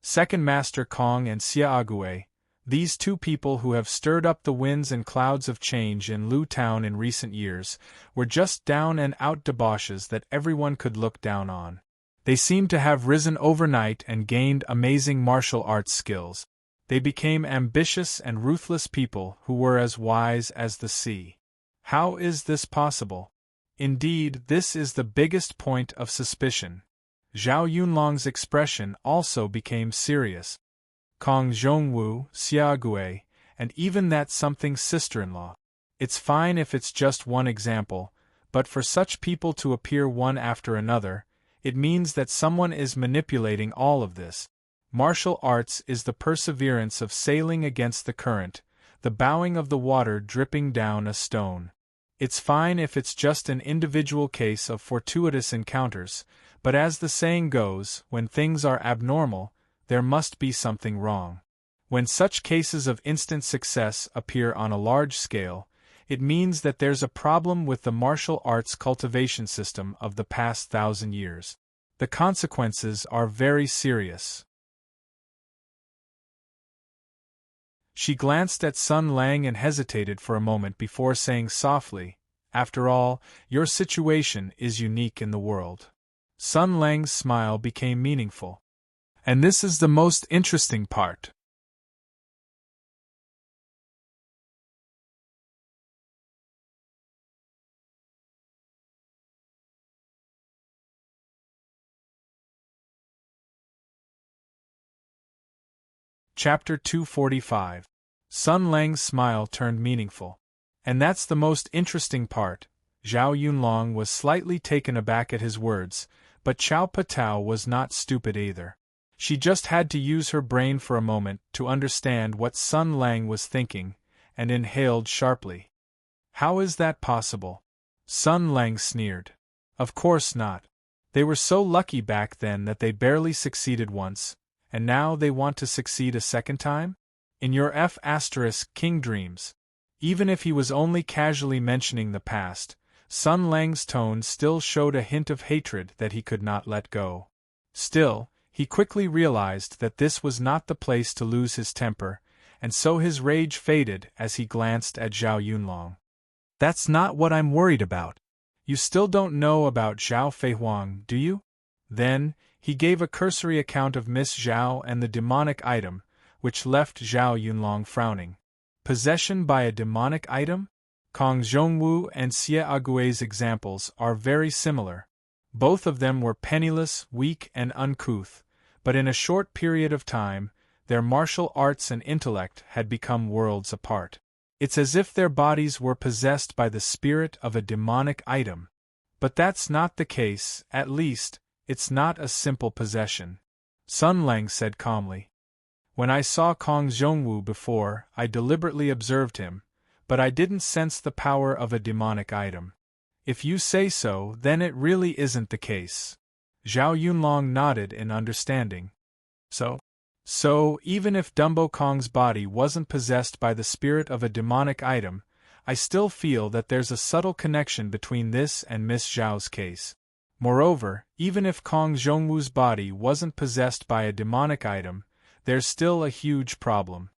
Second Master Kong and Xia Ague, these two people who have stirred up the winds and clouds of change in Lu Town in recent years, were just down-and-out debauches that everyone could look down on. They seemed to have risen overnight and gained amazing martial arts skills. They became ambitious and ruthless people who were as wise as the sea. How is this possible? Indeed, this is the biggest point of suspicion. Zhao Yunlong's expression also became serious. Kong Zhongwu, Xia Ague, and even that something sister-in-law. It's fine if it's just one example, but for such people to appear one after another, it means that someone is manipulating all of this. Martial arts is the perseverance of sailing against the current, the bowing of the water dripping down a stone. It's fine if it's just an individual case of fortuitous encounters, but as the saying goes, when things are abnormal, there must be something wrong. When such cases of instant success appear on a large scale, it means that there's a problem with the martial arts cultivation system of the past 1,000 years. The consequences are very serious. She glanced at Sun Lang and hesitated for a moment before saying softly, "After all, your situation is unique in the world." Sun Lang's smile became meaningful. "And this is the most interesting part." Chapter 245. Sun Lang's smile turned meaningful. "And that's the most interesting part." Zhao Yunlong was slightly taken aback at his words, but Chao Patao was not stupid either. She just had to use her brain for a moment to understand what Sun Lang was thinking, and inhaled sharply. "How is that possible?" Sun Lang sneered. "Of course not. They were so lucky back then that they barely succeeded once, and now they want to succeed a second time? In your King dreams." Even if he was only casually mentioning the past, Sun Lang's tone still showed a hint of hatred that he could not let go. Still, he quickly realized that this was not the place to lose his temper, and so his rage faded as he glanced at Zhao Yunlong. "That's not what I'm worried about. You still don't know about Zhao Feihuang, do you?" Then, he gave a cursory account of Miss Zhao and the demonic item, which left Zhao Yunlong frowning. Possession by a demonic item? Kong Zhongwu and Xia Ague's examples are very similar. Both of them were penniless, weak and uncouth, but in a short period of time, their martial arts and intellect had become worlds apart. It's as if their bodies were possessed by the spirit of a demonic item. But that's not the case, at least, it's not a simple possession. Sun Lang said calmly. When I saw Kong Zhongwu before, I deliberately observed him, but I didn't sense the power of a demonic item. If you say so, then it really isn't the case. Zhao Yunlong nodded in understanding. So, even if Dumbo Kong's body wasn't possessed by the spirit of a demonic item, I still feel that there's a subtle connection between this and Miss Zhao's case. Moreover, even if Kong Zhongwu's body wasn't possessed by a demonic item, there's still a huge problem.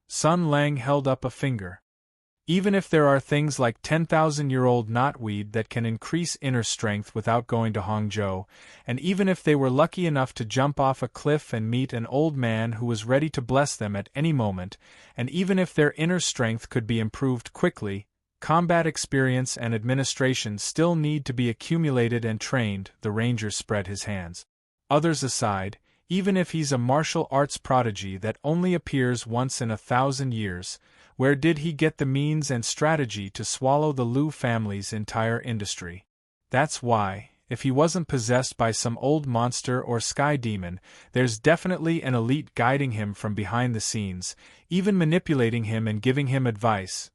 Sun Lang held up a finger. Even if there are things like 10,000-year-old knotweed that can increase inner strength without going to Hangzhou, and even if they were lucky enough to jump off a cliff and meet an old man who was ready to bless them at any moment, and even if their inner strength could be improved quickly, combat experience and administration still need to be accumulated and trained. The ranger spread his hands. Others aside, even if he's a martial arts prodigy that only appears once in 1,000 years, where did he get the means and strategy to swallow the Liu family's entire industry? That's why, if he wasn't possessed by some old monster or sky demon, there's definitely an elite guiding him from behind the scenes, even manipulating him and giving him advice.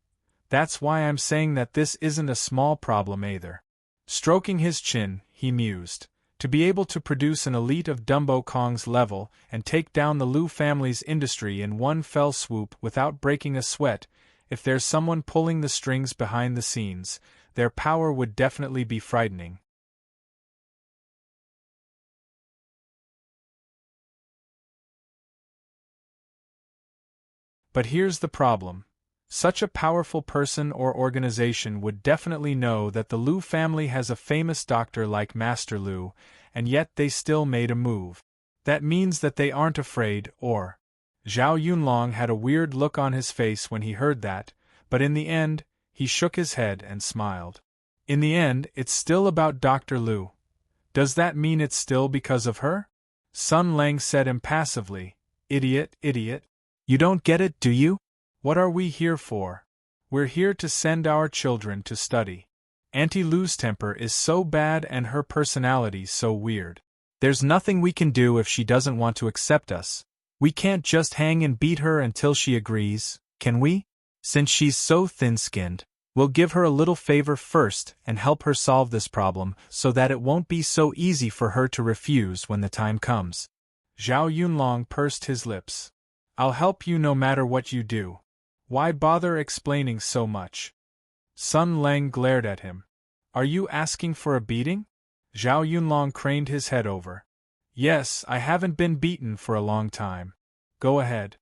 That's why I'm saying that this isn't a small problem either. Stroking his chin, he mused. To be able to produce an elite of Dumbo Kong's level and take down the Liu family's industry in one fell swoop without breaking a sweat, if there's someone pulling the strings behind the scenes, their power would definitely be frightening. But here's the problem. Such a powerful person or organization would definitely know that the Liu family has a famous doctor like Master Liu, and yet they still made a move. That means that they aren't afraid, or… Zhao Yunlong had a weird look on his face when he heard that, but in the end, he shook his head and smiled. In the end, it's still about Dr. Liu. Does that mean it's still because of her? Sun Lang said impassively. Idiot, idiot. You don't get it, do you? What are we here for? We're here to send our children to study. Auntie Lou's temper is so bad and her personality so weird. There's nothing we can do if she doesn't want to accept us. We can't just hang and beat her until she agrees, can we? Since she's so thin-skinned, we'll give her a little favor first and help her solve this problem so that it won't be so easy for her to refuse when the time comes. Zhao Yunlong pursed his lips. I'll help you no matter what you do. Why bother explaining so much? Sun Lang glared at him. Are you asking for a beating? Zhao Yunlong craned his head over. Yes, I haven't been beaten for a long time. Go ahead.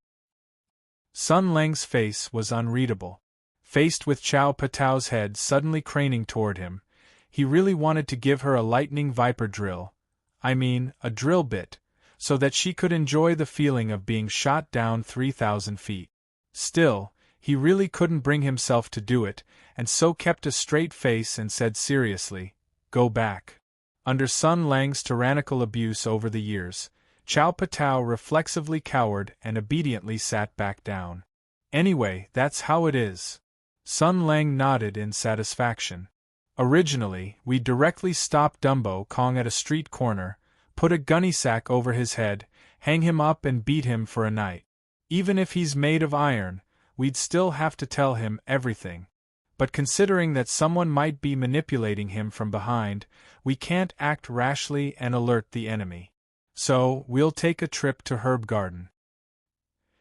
Sun Lang's face was unreadable. Faced with Chao Patao's head suddenly craning toward him, he really wanted to give her a lightning viper drill. A drill bit, so that she could enjoy the feeling of being shot down 3,000 feet. Still, he really couldn't bring himself to do it, and so kept a straight face and said seriously, Go back. Under Sun Lang's tyrannical abuse over the years, Chao Patao reflexively cowered and obediently sat back down. Anyway, that's how it is. Sun Lang nodded in satisfaction. Originally, we directly stop Dumbo Kong at a street corner, put a gunny sack over his head, hang him up and beat him for a night. Even if he's made of iron, we'd still have to tell him everything. But considering that someone might be manipulating him from behind, we can't act rashly and alert the enemy. So, we'll take a trip to Herb Garden.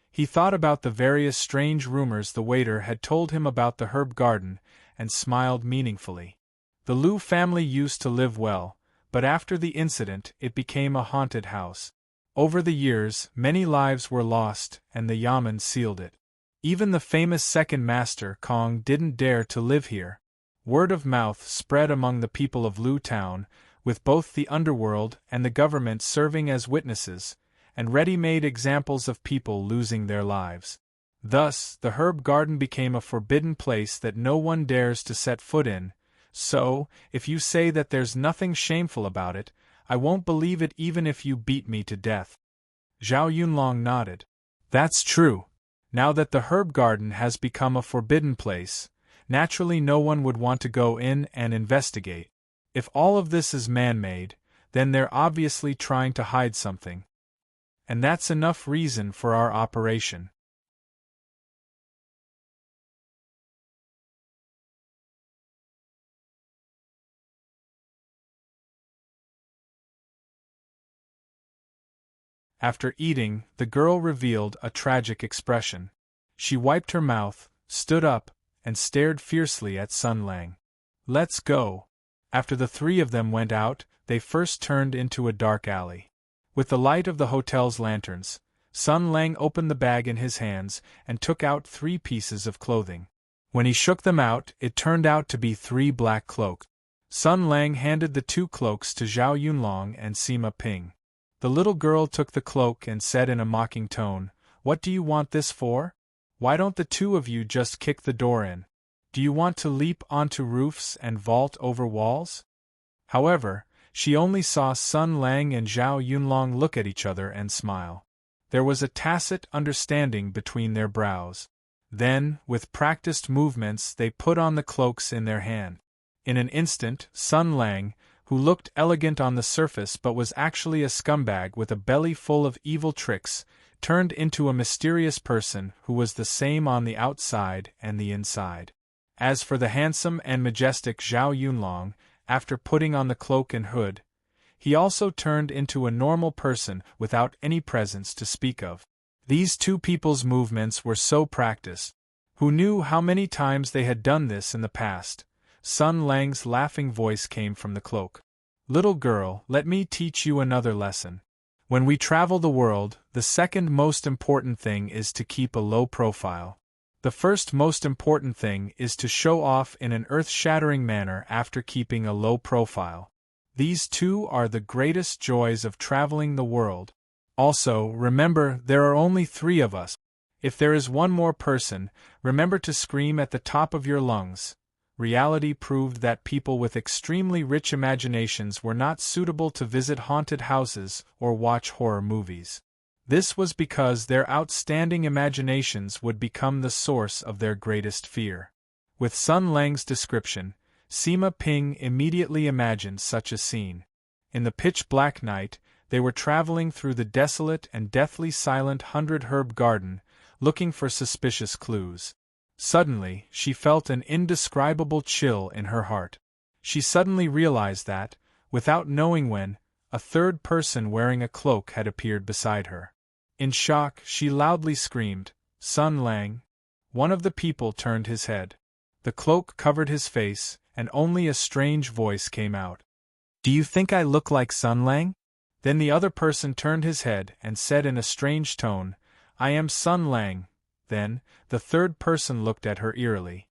He thought about the various strange rumors the waiter had told him about the Herb Garden, and smiled meaningfully. The Liu family used to live well, but after the incident it became a haunted house. Over the years, many lives were lost, and the Yamen sealed it. Even the famous second master, Kong, didn't dare to live here. Word of mouth spread among the people of Liu Town, with both the underworld and the government serving as witnesses, and ready-made examples of people losing their lives. Thus, the Herb Garden became a forbidden place that no one dares to set foot in. So, if you say that there's nothing shameful about it, I won't believe it even if you beat me to death. Zhao Yunlong nodded. That's true. Now that the herb garden has become a forbidden place, naturally no one would want to go in and investigate. If all of this is man-made, then they're obviously trying to hide something. And that's enough reason for our operation. After eating, the girl revealed a tragic expression. She wiped her mouth, stood up, and stared fiercely at Sun Lang. Let's go. After the three of them went out, they first turned into a dark alley. With the light of the hotel's lanterns, Sun Lang opened the bag in his hands and took out 3 pieces of clothing. When he shook them out, it turned out to be 3 black cloaks. Sun Lang handed the 2 cloaks to Zhao Yunlong and Sima Ping. The little girl took the cloak and said in a mocking tone, "What do you want this for? Why don't the 2 of you just kick the door in? Do you want to leap onto roofs and vault over walls?" However, she only saw Sun Lang and Zhao Yunlong look at each other and smile. There was a tacit understanding between their brows. Then, with practiced movements, they put on the cloaks in their hand. In an instant, Sun Lang, who looked elegant on the surface but was actually a scumbag with a belly full of evil tricks, turned into a mysterious person who was the same on the outside and the inside. As for the handsome and majestic Zhao Yunlong, after putting on the cloak and hood, he also turned into a normal person without any presence to speak of. These 2 people's movements were so practiced. Who knew how many times they had done this in the past? Sun Lang's laughing voice came from the cloak. "Little girl, let me teach you another lesson. When we travel the world, the second most important thing is to keep a low profile. The first most important thing is to show off in an earth-shattering manner after keeping a low profile. These 2 are the greatest joys of traveling the world. Also, remember, there are only 3 of us. If there is one more person, remember to scream at the top of your lungs." Reality proved that people with extremely rich imaginations were not suitable to visit haunted houses or watch horror movies. This was because their outstanding imaginations would become the source of their greatest fear. With Sun Lang's description, Sima Ping immediately imagined such a scene. In the pitch-black night, they were traveling through the desolate and deathly silent 100-herb garden, looking for suspicious clues. Suddenly, she felt an indescribable chill in her heart. She suddenly realized that, without knowing when, a third person wearing a cloak had appeared beside her. In shock, she loudly screamed, "Sun Lang!" One of the people turned his head. The cloak covered his face, and only a strange voice came out. "Do you think I look like Sun Lang?" Then the other person turned his head and said in a strange tone, "I am Sun Lang." Then, the third person looked at her eerily.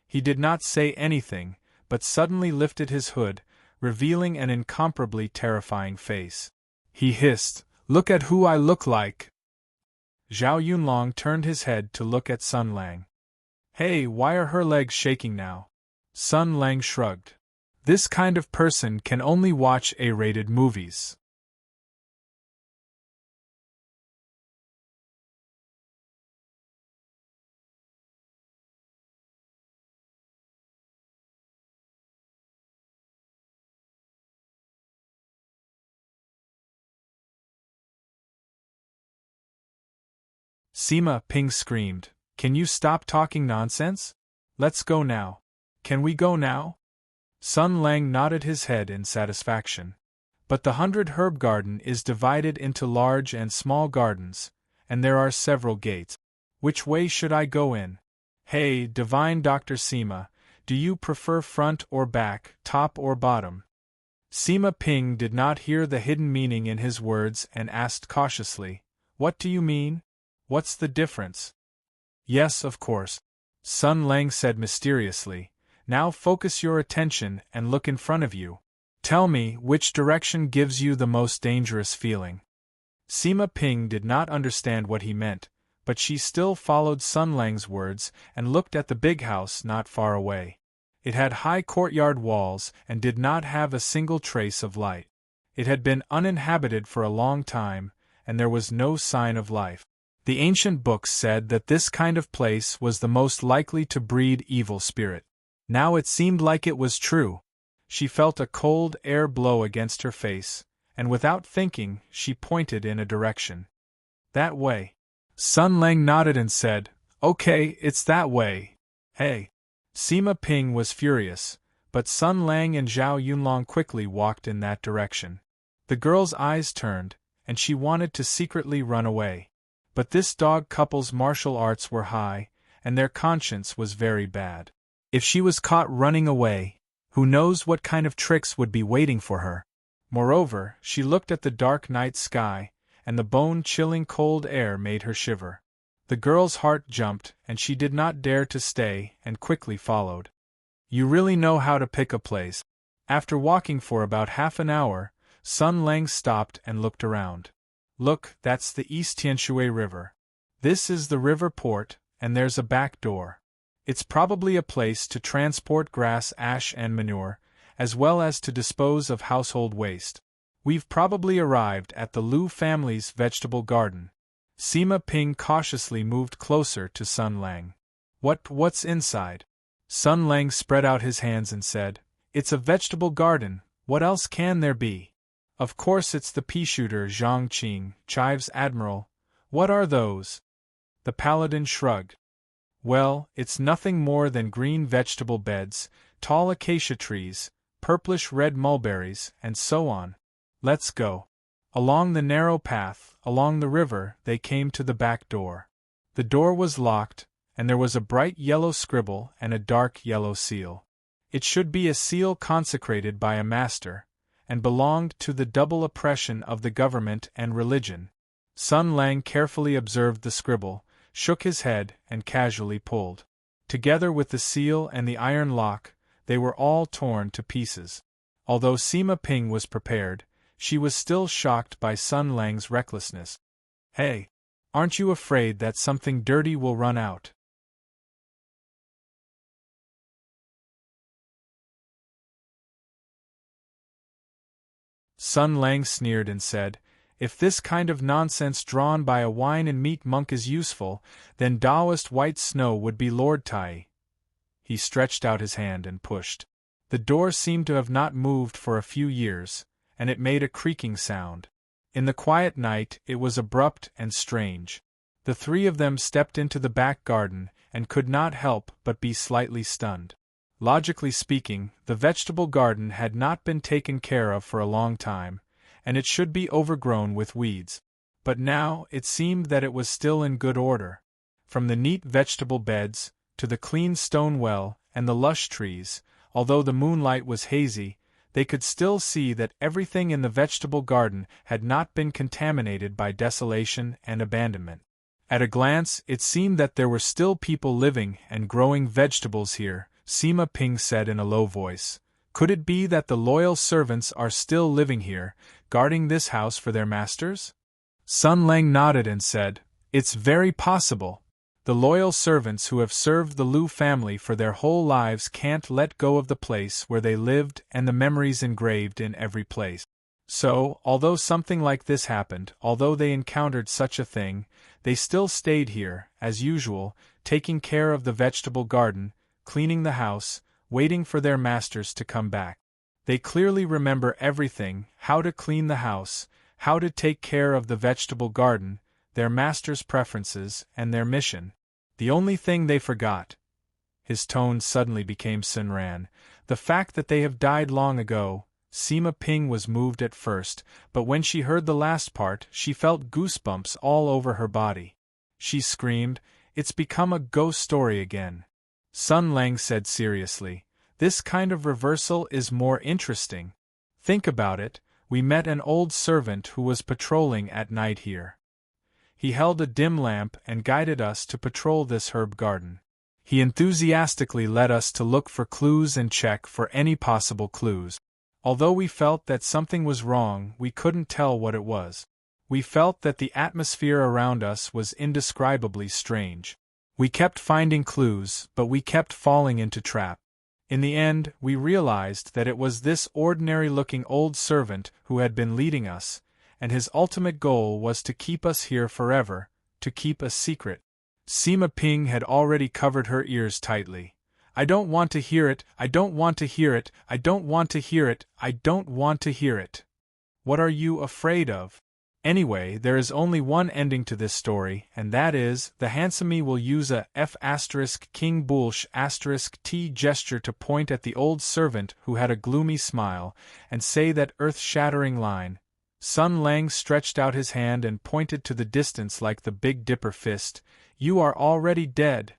He did not say anything, but suddenly lifted his hood, revealing an incomparably terrifying face. He hissed, "Look at who I look like!" Zhao Yunlong turned his head to look at Sun Lang. "Hey, why are her legs shaking now?" Sun Lang shrugged. "This kind of person can only watch A-rated movies." Sima Ping screamed, "Can you stop talking nonsense? Let's go now." "Can we go now?" Sun Lang nodded his head in satisfaction. "But the 100-herb garden is divided into large and small gardens, and there are several gates. Which way should I go in? Hey, divine Dr. Sima, do you prefer front or back, top or bottom?" Sima Ping did not hear the hidden meaning in his words and asked cautiously, "What do you mean? What's the difference?" "Yes, of course," Sun Lang said mysteriously. "Now focus your attention and look in front of you. Tell me which direction gives you the most dangerous feeling." Sima Ping did not understand what he meant, but she still followed Sun Lang's words and looked at the big house not far away. It had high courtyard walls and did not have a single trace of light. It had been uninhabited for a long time, and there was no sign of life. The ancient books said that this kind of place was the most likely to breed evil spirit. Now it seemed like it was true. She felt a cold air blow against her face, and without thinking, she pointed in a direction. That way. Sun Lang nodded and said, "Okay, it's that way." Hey! Sima Ping was furious, but Sun Lang and Zhao Yunlong quickly walked in that direction. The girl's eyes turned, and she wanted to secretly run away. But this dog couple's martial arts were high, and their conscience was very bad. If she was caught running away, who knows what kind of tricks would be waiting for her. Moreover, she looked at the dark night sky, and the bone-chilling cold air made her shiver. The girl's heart jumped, and she did not dare to stay, and quickly followed. You really know how to pick a place. After walking for about half an hour, Sun Lang stopped and looked around. Look, that's the East Tianshui River. This is the river port, and there's a back door. It's probably a place to transport grass, ash and manure, as well as to dispose of household waste. We've probably arrived at the Lu family's vegetable garden. Sima Ping cautiously moved closer to Sun Lang. What's inside? Sun Lang spread out his hands and said, "It's a vegetable garden, what else can there be? Of course it's the pea-shooter Zhang Qing, Chive's admiral. What are those?" The paladin shrugged. "Well, it's nothing more than green vegetable beds, tall acacia trees, purplish-red mulberries, and so on. Let's go." Along the narrow path, along the river, they came to the back door. The door was locked, and there was a bright yellow scribble and a dark yellow seal. It should be a seal consecrated by a master, and belonged to the double oppression of the government and religion. Sun Lang carefully observed the scribble, shook his head, and casually pulled. Together with the seal and the iron lock, they were all torn to pieces. Although Sima Ping was prepared, she was still shocked by Sun Lang's recklessness. "Hey! Aren't you afraid that something dirty will run out?" Sun Lang sneered and said, "If this kind of nonsense drawn by a wine and meat monk is useful, then Taoist White Snow would be Lord Tai." He stretched out his hand and pushed. The door seemed to have not moved for a few years, and it made a creaking sound. In the quiet night it was abrupt and strange. The three of them stepped into the back garden, and could not help but be slightly stunned. Logically speaking, the vegetable garden had not been taken care of for a long time, and it should be overgrown with weeds. But now it seemed that it was still in good order. From the neat vegetable beds, to the clean stone well, and the lush trees, although the moonlight was hazy, they could still see that everything in the vegetable garden had not been contaminated by desolation and abandonment. At a glance, it seemed that there were still people living and growing vegetables here. Sima Ping said in a low voice, "Could it be that the loyal servants are still living here, guarding this house for their masters?" Sun Lang nodded and said, "It's very possible. The loyal servants who have served the Lu family for their whole lives can't let go of the place where they lived and the memories engraved in every place. So, although something like this happened, although they encountered such a thing, they still stayed here, as usual, taking care of the vegetable garden, cleaning the house, waiting for their masters to come back. They clearly remember everything, how to clean the house, how to take care of the vegetable garden, their master's preferences, and their mission. The only thing they forgot," his tone suddenly became serene, "the fact that they have died long ago." Sima Ping was moved at first, but when she heard the last part, she felt goosebumps all over her body. She screamed, "It's become a ghost story again." Sun Lang said seriously, "This kind of reversal is more interesting. Think about it, we met an old servant who was patrolling at night here. He held a dim lamp and guided us to patrol this herb garden. He enthusiastically led us to look for clues and check for any possible clues. Although we felt that something was wrong, we couldn't tell what it was. We felt that the atmosphere around us was indescribably strange. We kept finding clues, but we kept falling into traps. In the end, we realized that it was this ordinary-looking old servant who had been leading us, and his ultimate goal was to keep us here forever, to keep a secret. Sima Ping had already covered her ears tightly. I don't want to hear it, I don't want to hear it, I don't want to hear it, I don't want to hear it. What are you afraid of? Anyway, there is only one ending to this story, and that is, the handsomey will use a King Bulsh T gesture to point at the old servant who had a gloomy smile, and say that earth-shattering line. Sun Lang stretched out his hand and pointed to the distance like the Big Dipper fist. You are already dead.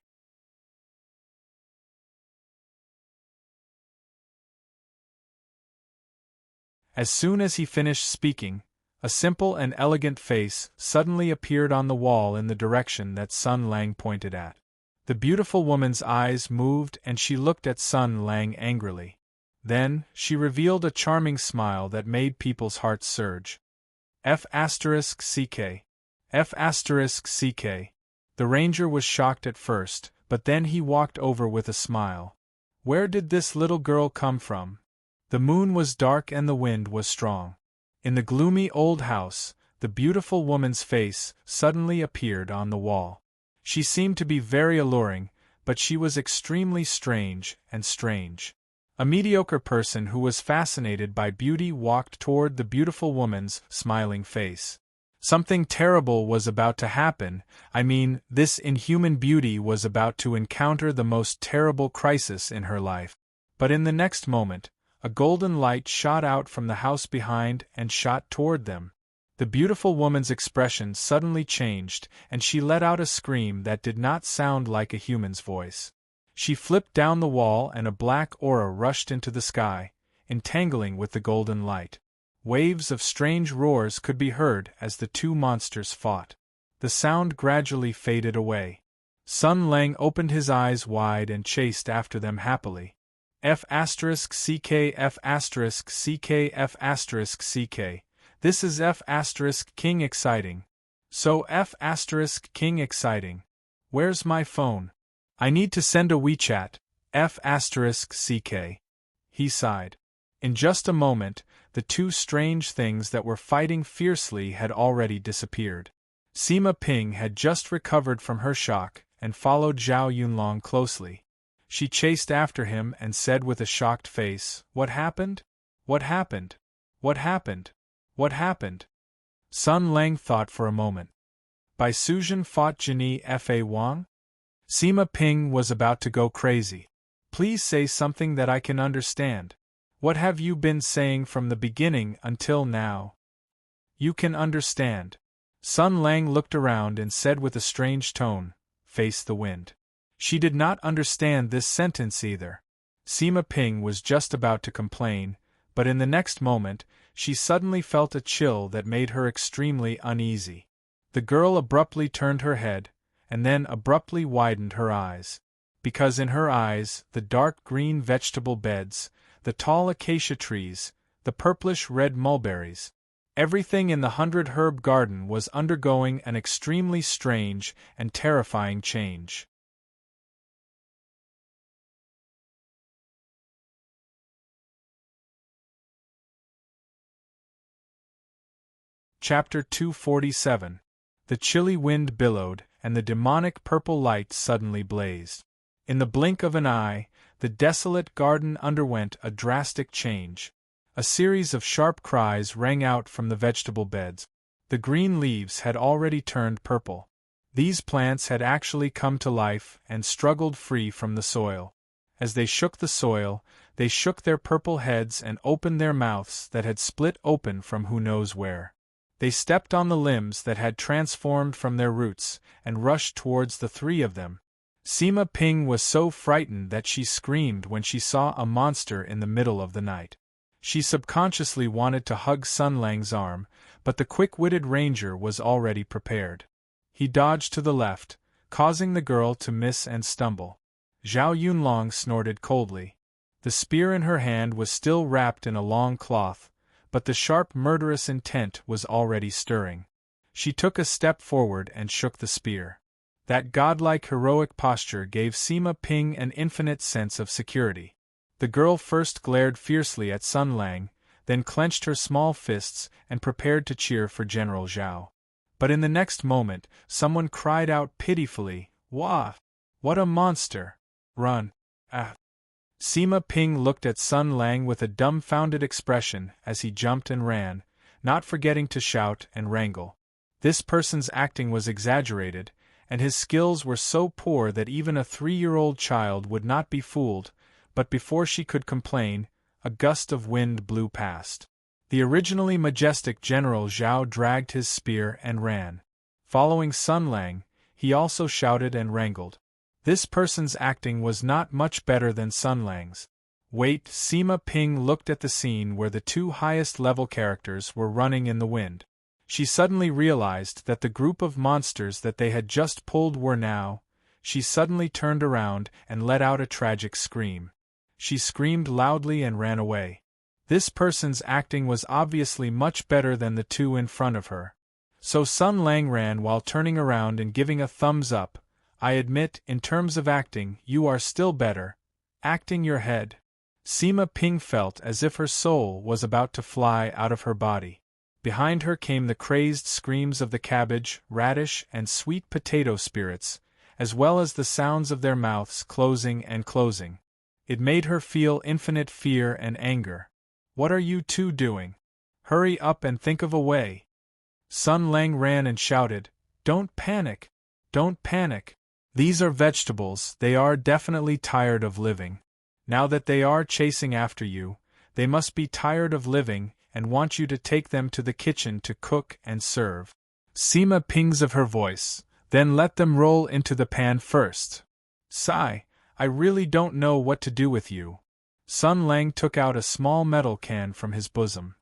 As soon as he finished speaking, a simple and elegant face suddenly appeared on the wall in the direction that Sun Lang pointed at. The beautiful woman's eyes moved and she looked at Sun Lang angrily. Then, she revealed a charming smile that made people's hearts surge. F***CK. F***CK. The ranger was shocked at first, but then he walked over with a smile. Where did this little girl come from? The moon was dark and the wind was strong. In the gloomy old house, the beautiful woman's face suddenly appeared on the wall. She seemed to be very alluring, but she was extremely strange. A mediocre person who was fascinated by beauty walked toward the beautiful woman's smiling face. Something terrible was about to happen. This inhuman beauty was about to encounter the most terrible crisis in her life. But in the next moment, a golden light shot out from the house behind and shot toward them. The beautiful woman's expression suddenly changed, and she let out a scream that did not sound like a human's voice. She flipped down the wall and a black aura rushed into the sky, entangling with the golden light. Waves of strange roars could be heard as the two monsters fought. The sound gradually faded away. Sun Lang opened his eyes wide and chased after them happily. F***CK F***CK F***CK. This is F***King exciting. So F***King exciting. Where's my phone? I need to send a WeChat. F***CK. He sighed. In just a moment, the two strange things that were fighting fiercely had already disappeared. Sima Ping had just recovered from her shock and followed Zhao Yunlong closely. She chased after him and said with a shocked face, What happened? What happened? What happened? What happened? Sun Lang thought for a moment. Bai Suzhen fought Jinni Fa Wang? Sima Ping was about to go crazy. Please say something that I can understand. What have you been saying from the beginning until now? You can understand. Sun Lang looked around and said with a strange tone, Face the wind. She did not understand this sentence either. Sima Ping was just about to complain, but in the next moment, she suddenly felt a chill that made her extremely uneasy. The girl abruptly turned her head, and then abruptly widened her eyes. Because in her eyes, the dark green vegetable beds, the tall acacia trees, the purplish-red mulberries, everything in the 100-herb garden was undergoing an extremely strange and terrifying change. Chapter 247. The chilly wind billowed, and the demonic purple light suddenly blazed. In the blink of an eye, the desolate garden underwent a drastic change. A series of sharp cries rang out from the vegetable beds. The green leaves had already turned purple. These plants had actually come to life and struggled free from the soil. As they shook the soil, they shook their purple heads and opened their mouths that had split open from who knows where. They stepped on the limbs that had transformed from their roots, and rushed towards the three of them. Sima Ping was so frightened that she screamed when she saw a monster in the middle of the night. She subconsciously wanted to hug Sun Lang's arm, but the quick-witted ranger was already prepared. He dodged to the left, causing the girl to miss and stumble. Zhao Yunlong snorted coldly. The spear in her hand was still wrapped in a long cloth, but the sharp murderous intent was already stirring. She took a step forward and shook the spear. That godlike heroic posture gave Sima Ping an infinite sense of security. The girl first glared fiercely at Sun Lang, then clenched her small fists and prepared to cheer for General Zhao. But in the next moment, someone cried out pitifully, "Wah! What a monster! Run! Ah!" Sima Ping looked at Sun Lang with a dumbfounded expression as he jumped and ran, not forgetting to shout and wrangle. This person's acting was exaggerated, and his skills were so poor that even a 3-year-old child would not be fooled, but before she could complain, a gust of wind blew past. The originally majestic General Zhao dragged his spear and ran. Following Sun Lang, he also shouted and wrangled. This person's acting was not much better than Sun Lang's. Wait, Sima Ping looked at the scene where the two highest-level characters were running in the wind. She suddenly realized that the group of monsters that they had just pulled were now. She suddenly turned around and let out a tragic scream. She screamed loudly and ran away. This person's acting was obviously much better than the two in front of her. So Sun Lang ran while turning around and giving a thumbs up. I admit, in terms of acting, you are still better. Acting your head. Sima Ping felt as if her soul was about to fly out of her body. Behind her came the crazed screams of the cabbage, radish, and sweet potato spirits, as well as the sounds of their mouths closing and closing. It made her feel infinite fear and anger. What are you two doing? Hurry up and think of a way. Sun Lang ran and shouted, "Don't panic! Don't panic! These are vegetables, they are definitely tired of living. Now that they are chasing after you, they must be tired of living and want you to take them to the kitchen to cook and serve." Sima Ping's of her voice, "Then let them roll into the pan first." Sigh, I really don't know what to do with you. Sun Lang took out a small metal can from his bosom.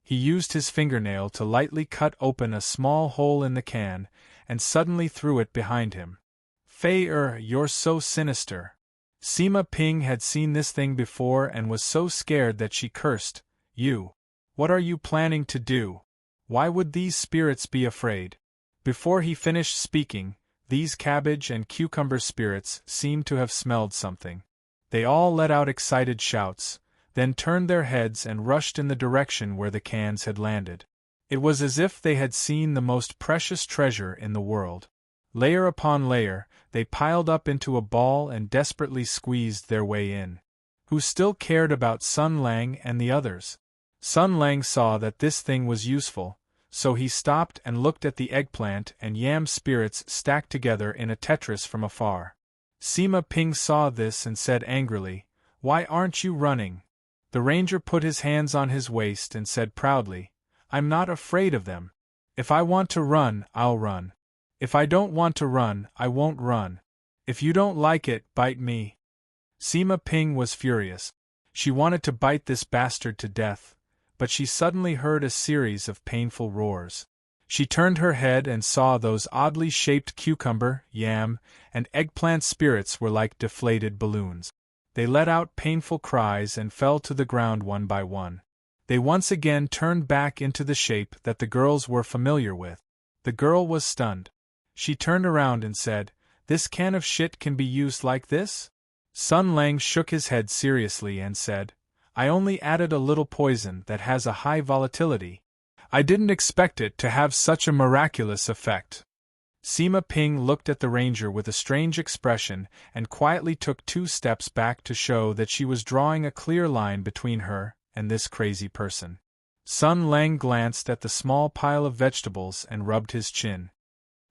He used his fingernail to lightly cut open a small hole in the can, and suddenly threw it behind him. Fei you're so sinister. Sima Ping had seen this thing before and was so scared that she cursed, "You! What are you planning to do? Why would these spirits be afraid?" Before he finished speaking, these cabbage and cucumber spirits seemed to have smelled something. They all let out excited shouts, then turned their heads and rushed in the direction where the cans had landed. It was as if they had seen the most precious treasure in the world. Layer upon layer, they piled up into a ball and desperately squeezed their way in. Who still cared about Sun Lang and the others? Sun Lang saw that this thing was useful, so he stopped and looked at the eggplant and yam spirits stacked together in a Tetris from afar. Sima Ping saw this and said angrily, "Why aren't you running?" The ranger put his hands on his waist and said proudly, "I'm not afraid of them. If I want to run, I'll run. If I don't want to run, I won't run. If you don't like it, bite me." Sima Ping was furious. She wanted to bite this bastard to death, but she suddenly heard a series of painful roars. She turned her head and saw those oddly shaped cucumber, yam, and eggplant spirits were like deflated balloons. They let out painful cries and fell to the ground one by one. They once again turned back into the shape that the girls were familiar with. The girl was stunned. She turned around and said, "This can of shit can be used like this?" Sun Lang shook his head seriously and said, "I only added a little poison that has a high volatility. I didn't expect it to have such a miraculous effect." Sima Ping looked at the ranger with a strange expression and quietly took 2 steps back to show that she was drawing a clear line between her and this crazy person. Sun Lang glanced at the small pile of vegetables and rubbed his chin.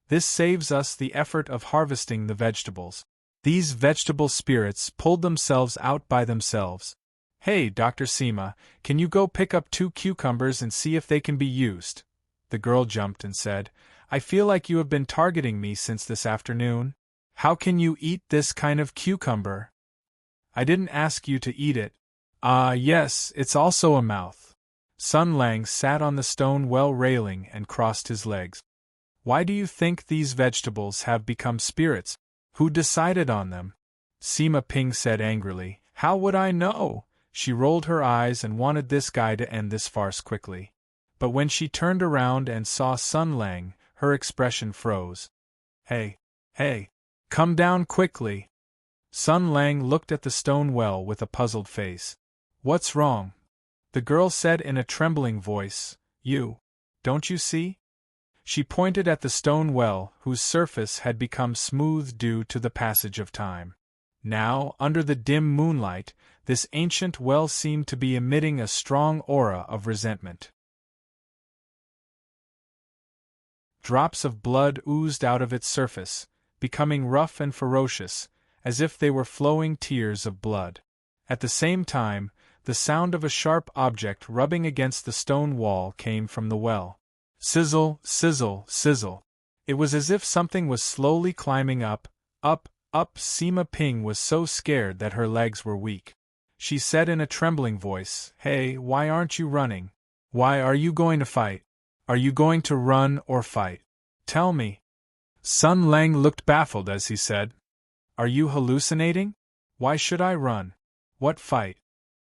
"This saves us the effort of harvesting the vegetables. These vegetable spirits pulled themselves out by themselves. Hey, Dr. Sima, can you go pick up 2 cucumbers and see if they can be used?" The girl jumped and said, "I feel like you have been targeting me since this afternoon. How can you eat this kind of cucumber?" "I didn't ask you to eat it." "Ah, yes, it's also a mouth." Sun Lang sat on the stone well railing and crossed his legs. "Why do you think these vegetables have become spirits? Who decided on them?" Sima Ping said angrily, "How would I know?" She rolled her eyes and wanted this guy to end this farce quickly. But when she turned around and saw Sun Lang, her expression froze. Hey, come down quickly." Sun Lang looked at the stone well with a puzzled face. What's wrong? The girl said in a trembling voice. Don't you see? She pointed at the stone well, whose surface had become smooth due to the passage of time. Now, under the dim moonlight, this ancient well seemed to be emitting a strong aura of resentment. Drops of blood oozed out of its surface, becoming rough and ferocious, as if they were flowing tears of blood. At the same time, the sound of a sharp object rubbing against the stone wall came from the well. Sizzle, sizzle, sizzle. It was as if something was slowly climbing up, up. Sima Ping was so scared that her legs were weak. She said in a trembling voice, "Hey, why aren't you running? Why are you going to fight? Are you going to run or fight? Tell me." Sun Lang looked baffled as he said, "Are you hallucinating? Why should I run? What fight?"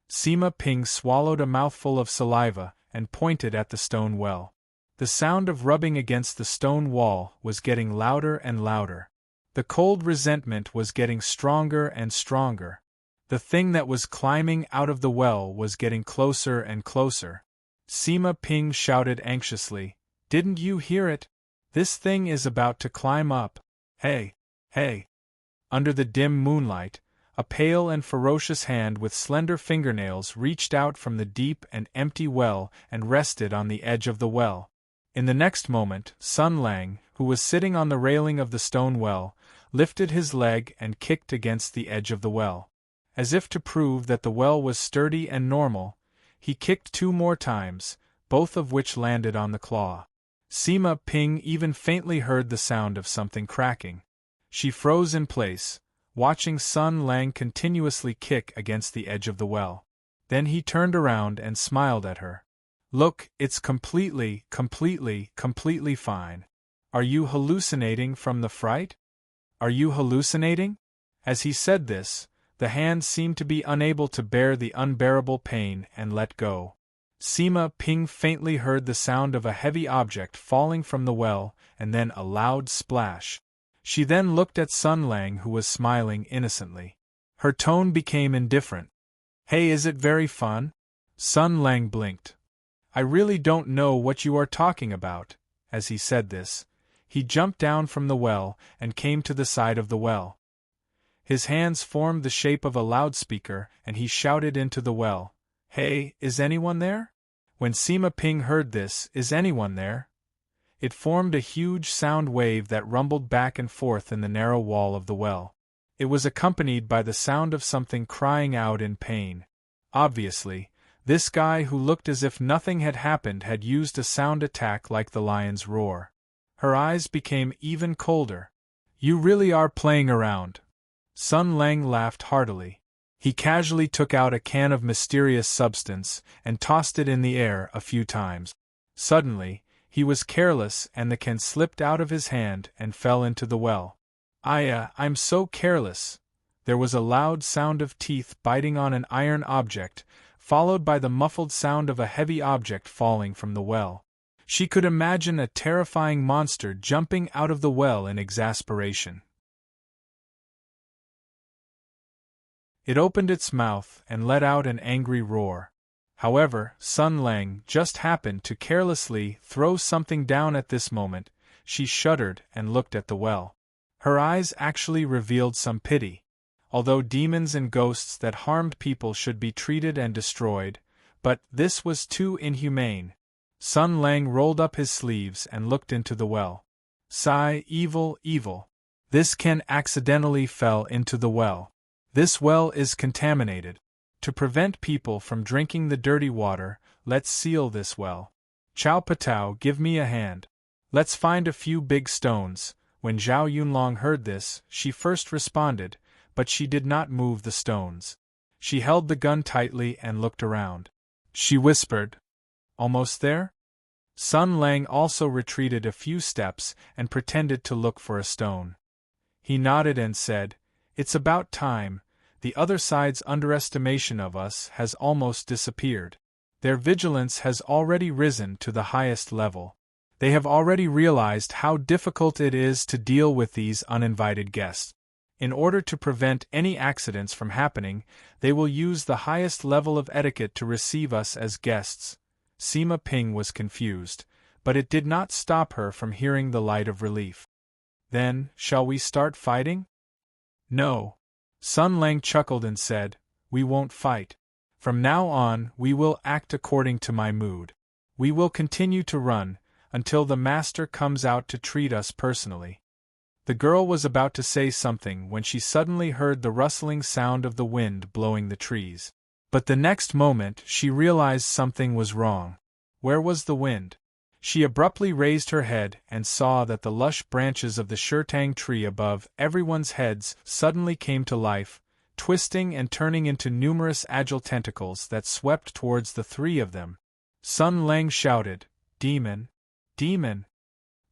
Sima Ping swallowed a mouthful of saliva and pointed at the stone well. The sound of rubbing against the stone wall was getting louder and louder. The cold resentment was getting stronger and stronger. The thing that was climbing out of the well was getting closer and closer. Sima Ping shouted anxiously, "Didn't you hear it? This thing is about to climb up. Hey, hey." Under the dim moonlight, a pale and ferocious hand with slender fingernails reached out from the deep and empty well and rested on the edge of the well. In the next moment, Sun Lang, who was sitting on the railing of the stone well, lifted his leg and kicked against the edge of the well. As if to prove that the well was sturdy and normal, he kicked 2 more times, both of which landed on the claw. Sima Ping even faintly heard the sound of something cracking. She froze in place, watching Sun Lang continuously kick against the edge of the well. Then he turned around and smiled at her. "Look, it's completely fine. Are you hallucinating from the fright? Are you hallucinating?" As he said this, the hand seemed to be unable to bear the unbearable pain and let go. Sima Ping faintly heard the sound of a heavy object falling from the well and then a loud splash. She then looked at Sun Lang, who was smiling innocently. Her tone became indifferent. "Hey, is it very fun?" Sun Lang blinked. "I really don't know what you are talking about." As he said this, he jumped down from the well and came to the side of the well. His hands formed the shape of a loudspeaker and he shouted into the well, "Hey, is anyone there?" When Sima Ping heard this, "Is anyone there?" it formed a huge sound wave that rumbled back and forth in the narrow wall of the well. It was accompanied by the sound of something crying out in pain. Obviously, this guy who looked as if nothing had happened had used a sound attack like the lion's roar. Her eyes became even colder. "You really are playing around." Sun Lang laughed heartily. He casually took out a can of mysterious substance and tossed it in the air a few times. Suddenly, he was careless and the can slipped out of his hand and fell into the well. I'm so careless." There was a loud sound of teeth biting on an iron object, followed by the muffled sound of a heavy object falling from the well. She could imagine a terrifying monster jumping out of the well in exasperation. It opened its mouth and let out an angry roar. However, Sun Lang just happened to carelessly throw something down at this moment. She shuddered and looked at the well. Her eyes actually revealed some pity. Although demons and ghosts that harmed people should be treated and destroyed, but this was too inhumane. Sun Lang rolled up his sleeves and looked into the well. Sigh, evil. This can accidentally fell into the well. This well is contaminated. To prevent people from drinking the dirty water, let's seal this well. Chow Patao, give me a hand. Let's find a few big stones. When Zhao Yunlong heard this, she first responded, but she did not move the stones. She held the gun tightly and looked around. She whispered, "Almost there?" Sun Lang also retreated a few steps and pretended to look for a stone. He nodded and said, "It's about time. The other side's underestimation of us has almost disappeared. Their vigilance has already risen to the highest level. They have already realized how difficult it is to deal with these uninvited guests. In order to prevent any accidents from happening, they will use the highest level of etiquette to receive us as guests. Sima Ping was confused, but it did not stop her from hearing the light of relief. Then, shall we start fighting? No. Sun Lang chuckled and said, we won't fight. From now on, we will act according to my mood. We will continue to run, until the master comes out to treat us personally. The girl was about to say something when she suddenly heard the rustling sound of the wind blowing the trees. But the next moment she realized something was wrong. Where was the wind? She abruptly raised her head and saw that the lush branches of the shirtang tree above everyone's heads suddenly came to life, twisting and turning into numerous agile tentacles that swept towards the three of them. Sun Lang shouted, "Demon! Demon!"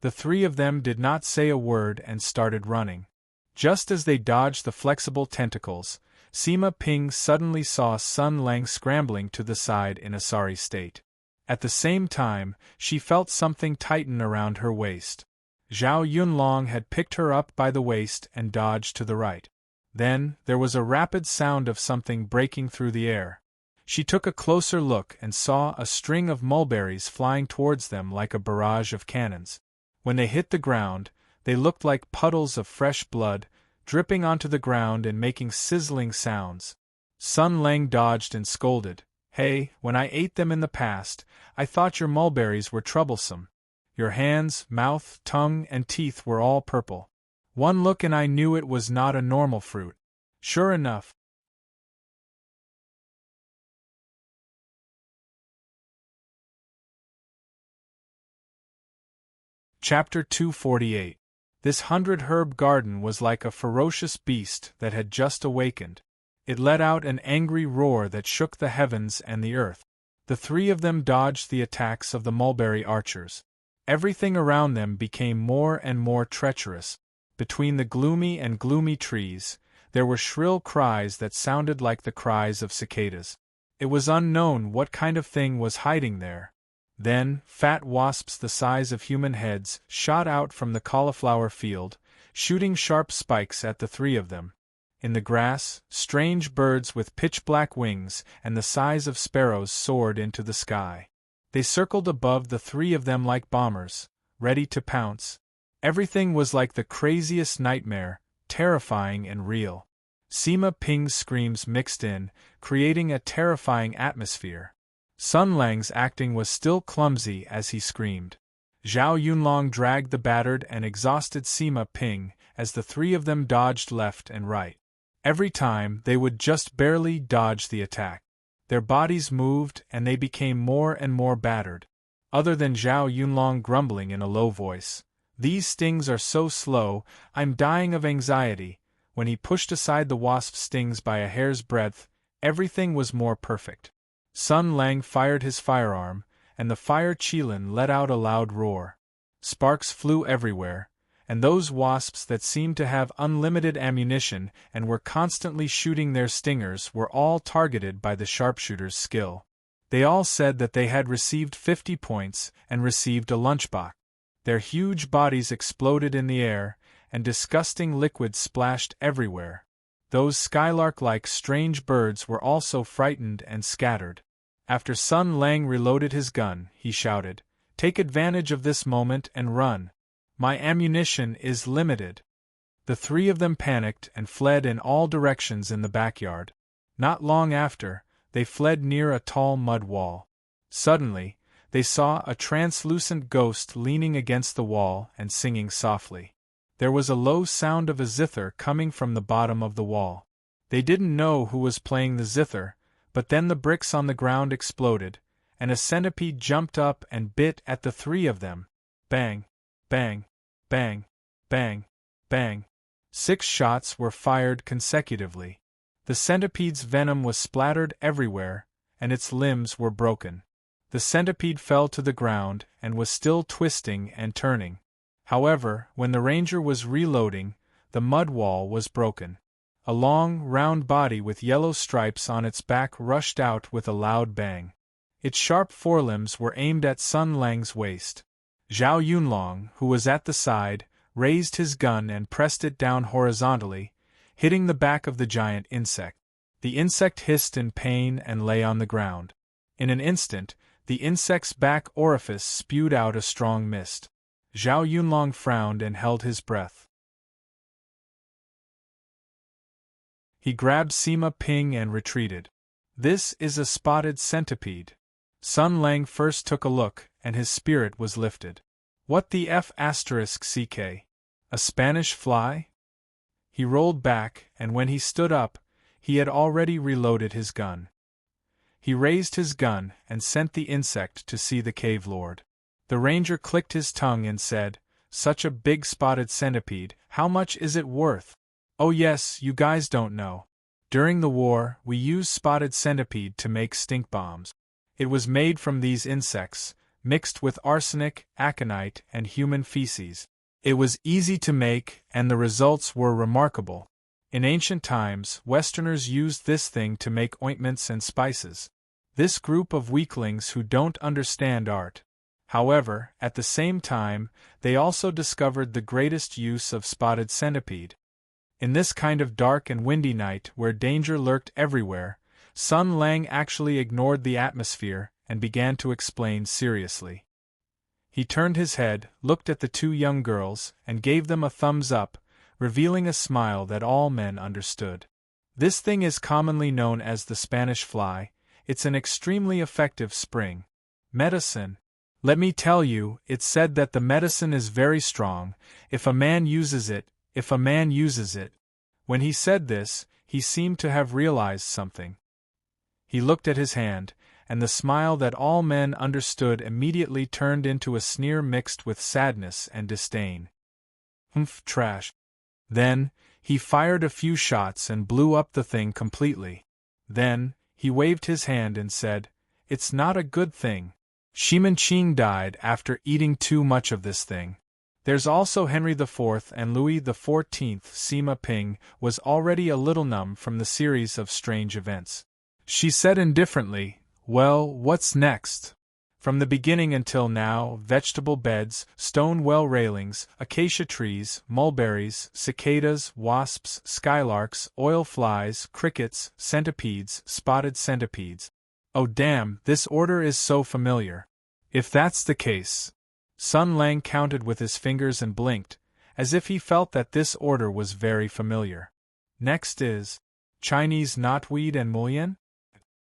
The three of them did not say a word and started running. Just as they dodged the flexible tentacles, Sima Ping suddenly saw Sun Lang scrambling to the side in a sorry state. At the same time, she felt something tighten around her waist. Zhao Yunlong had picked her up by the waist and dodged to the right. Then, there was a rapid sound of something breaking through the air. She took a closer look and saw a string of mulberries flying towards them like a barrage of cannons. When they hit the ground, they looked like puddles of fresh blood, dripping onto the ground and making sizzling sounds. Sun Lang dodged and scolded, "Hey, when I ate them in the past, I thought your mulberries were troublesome. Your hands, mouth, tongue, and teeth were all purple. One look and I knew it was not a normal fruit." Sure enough. Chapter 248. This 100-herb garden was like a ferocious beast that had just awakened. It let out an angry roar that shook the heavens and the earth. The three of them dodged the attacks of the mulberry archers. Everything around them became more and more treacherous. Between the gloomy trees, there were shrill cries that sounded like the cries of cicadas. It was unknown what kind of thing was hiding there. Then, fat wasps the size of human heads shot out from the cauliflower field, shooting sharp spikes at the three of them. In the grass, strange birds with pitch-black wings and the size of sparrows soared into the sky. They circled above the three of them like bombers, ready to pounce. Everything was like the craziest nightmare, terrifying and real. Sima Ping's screams mixed in, creating a terrifying atmosphere. Sun Lang's acting was still clumsy as he screamed. Zhao Yunlong dragged the battered and exhausted Sima Ping as the three of them dodged left and right. Every time, they would just barely dodge the attack. Their bodies moved and they became more and more battered. Other than Zhao Yunlong grumbling in a low voice, "These stings are so slow, I'm dying of anxiety," when he pushed aside the wasp's stings by a hair's breadth, everything was more perfect. Sun Lang fired his firearm, and the fire Qilin let out a loud roar. Sparks flew everywhere, and those wasps that seemed to have unlimited ammunition and were constantly shooting their stingers were all targeted by the sharpshooter's skill. They all said that they had received 50 points and received a lunchbox. Their huge bodies exploded in the air, and disgusting liquid splashed everywhere. Those skylark-like strange birds were also frightened and scattered. After Sun Lang reloaded his gun, he shouted, "Take advantage of this moment and run. My ammunition is limited." The three of them panicked and fled in all directions in the backyard. Not long after, they fled near a tall mud wall. Suddenly, they saw a translucent ghost leaning against the wall and singing softly. There was a low sound of a zither coming from the bottom of the wall. They didn't know who was playing the zither, but then the bricks on the ground exploded, and a centipede jumped up and bit at the three of them. Bang! Bang! Bang! Bang! Bang! 6 shots were fired consecutively. The centipede's venom was splattered everywhere, and its limbs were broken. The centipede fell to the ground and was still twisting and turning. However, when the ranger was reloading, the mud wall was broken. A long, round body with yellow stripes on its back rushed out with a loud bang. Its sharp forelimbs were aimed at Sun Lang's waist. Zhao Yunlong, who was at the side, raised his gun and pressed it down horizontally, hitting the back of the giant insect. The insect hissed in pain and lay on the ground. In an instant, the insect's back orifice spewed out a strong mist. Zhao Yunlong frowned and held his breath. He grabbed Sima Ping and retreated. This is a spotted centipede. Sun Lang first took a look, and his spirit was lifted. What the f***ck? A Spanish fly? He rolled back, and when he stood up, he had already reloaded his gun. He raised his gun and sent the insect to see the cave lord. The ranger clicked his tongue and said, "Such a big spotted centipede, how much is it worth?" "Oh yes, you guys don't know. During the war, we used spotted centipede to make stink bombs. It was made from these insects, mixed with arsenic, aconite, and human feces. It was easy to make, and the results were remarkable. In ancient times, Westerners used this thing to make ointments and spices. This group of weaklings who don't understand art. However, at the same time, they also discovered the greatest use of spotted centipede. In this kind of dark and windy night where danger lurked everywhere, Sun Lang actually ignored the atmosphere and began to explain seriously. He turned his head, looked at the two young girls, and gave them a thumbs up, revealing a smile that all men understood. This thing is commonly known as the Spanish fly. It's an extremely effective spring medicine. Let me tell you, it's said that the medicine is very strong, if a man uses it. When he said this, he seemed to have realized something. He looked at his hand, and the smile that all men understood immediately turned into a sneer mixed with sadness and disdain. "Humph, trash." Then, he fired a few shots and blew up the thing completely. Then, he waved his hand and said, "It's not a good thing. Shimanqing died after eating too much of this thing. There's also Henry IV and Louis XIV. Sima Ping was already a little numb from the series of strange events. She said indifferently, "Well, what's next?" From the beginning until now, vegetable beds, stone well railings, acacia trees, mulberries, cicadas, wasps, skylarks, oil flies, crickets, centipedes, spotted centipedes. Oh damn, this order is so familiar. If that's the case. Sun Lang counted with his fingers and blinked, as if he felt that this order was very familiar. Next is Chinese knotweed and mullein?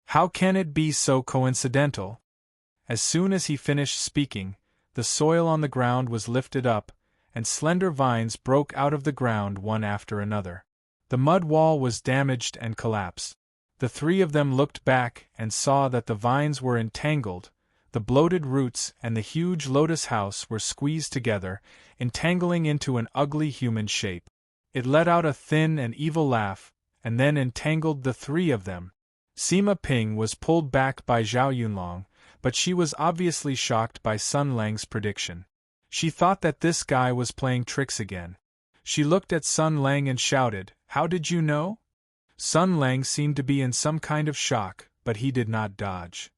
How can it be so coincidental? As soon as he finished speaking, the soil on the ground was lifted up, and slender vines broke out of the ground one after another. The mud wall was damaged and collapsed. The three of them looked back and saw that the vines were entangled. The bloated roots and the huge lotus house were squeezed together, entangling into an ugly human shape. It let out a thin and evil laugh, and then entangled the three of them. Sima Ping was pulled back by Zhao Yunlong, but she was obviously shocked by Sun Lang's prediction. She thought that this guy was playing tricks again. She looked at Sun Lang and shouted, "How did you know?" Sun Lang seemed to be in some kind of shock, but he did not dodge.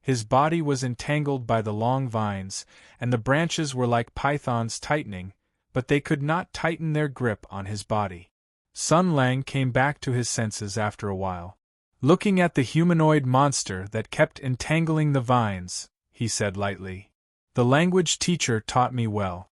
His body was entangled by the long vines, and the branches were like pythons tightening, but they could not tighten their grip on his body. Sun Lang came back to his senses after a while. Looking at the humanoid monster that kept entangling the vines, he said lightly, "The language teacher taught me well."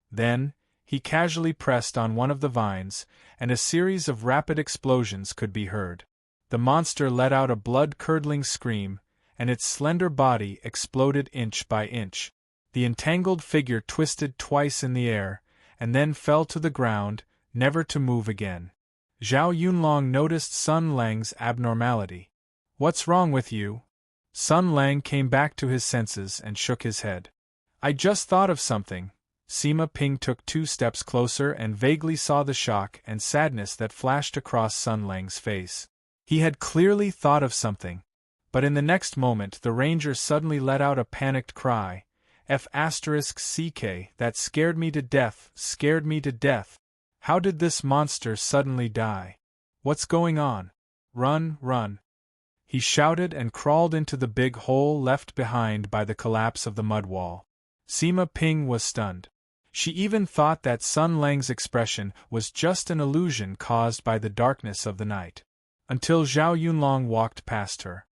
Then, he casually pressed on one of the vines, and a series of rapid explosions could be heard. The monster let out a blood-curdling scream, and its slender body exploded inch by inch. The entangled figure twisted twice in the air, and then fell to the ground, never to move again. Zhao Yunlong noticed Sun Lang's abnormality. "What's wrong with you?" Sun Lang came back to his senses and shook his head. "I just thought of something." Sima Ping took 2 steps closer and vaguely saw the shock and sadness that flashed across Sun Lang's face. He had clearly thought of something. But in the next moment the ranger suddenly let out a panicked cry. F***ck, that scared me to death. How did this monster suddenly die? What's going on? Run. He shouted and crawled into the big hole left behind by the collapse of the mud wall. Sima Ping was stunned. She even thought that Sun Lang's expression was just an illusion caused by the darkness of the night. Until Zhao Yunlong walked past her.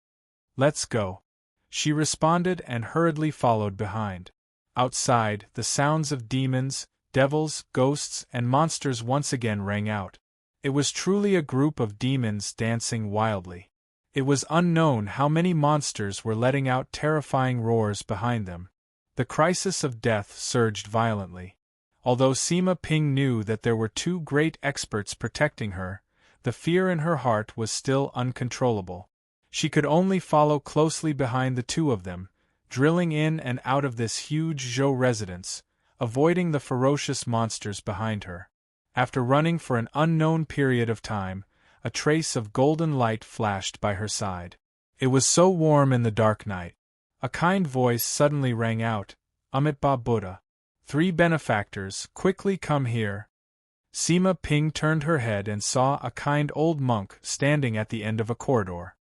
"Let's go," she responded and hurriedly followed behind. Outside, the sounds of demons, devils, ghosts, and monsters once again rang out. It was truly a group of demons dancing wildly. It was unknown how many monsters were letting out terrifying roars behind them. The crisis of death surged violently. Although Sima Ping knew that there were two great experts protecting her, the fear in her heart was still uncontrollable. She could only follow closely behind the two of them, drilling in and out of this huge Zhou residence, avoiding the ferocious monsters behind her. After running for an unknown period of time, a trace of golden light flashed by her side. It was so warm in the dark night. A kind voice suddenly rang out, "Amitabha Buddha. 3 benefactors, quickly come here." Sima Ping turned her head and saw a kind old monk standing at the end of a corridor.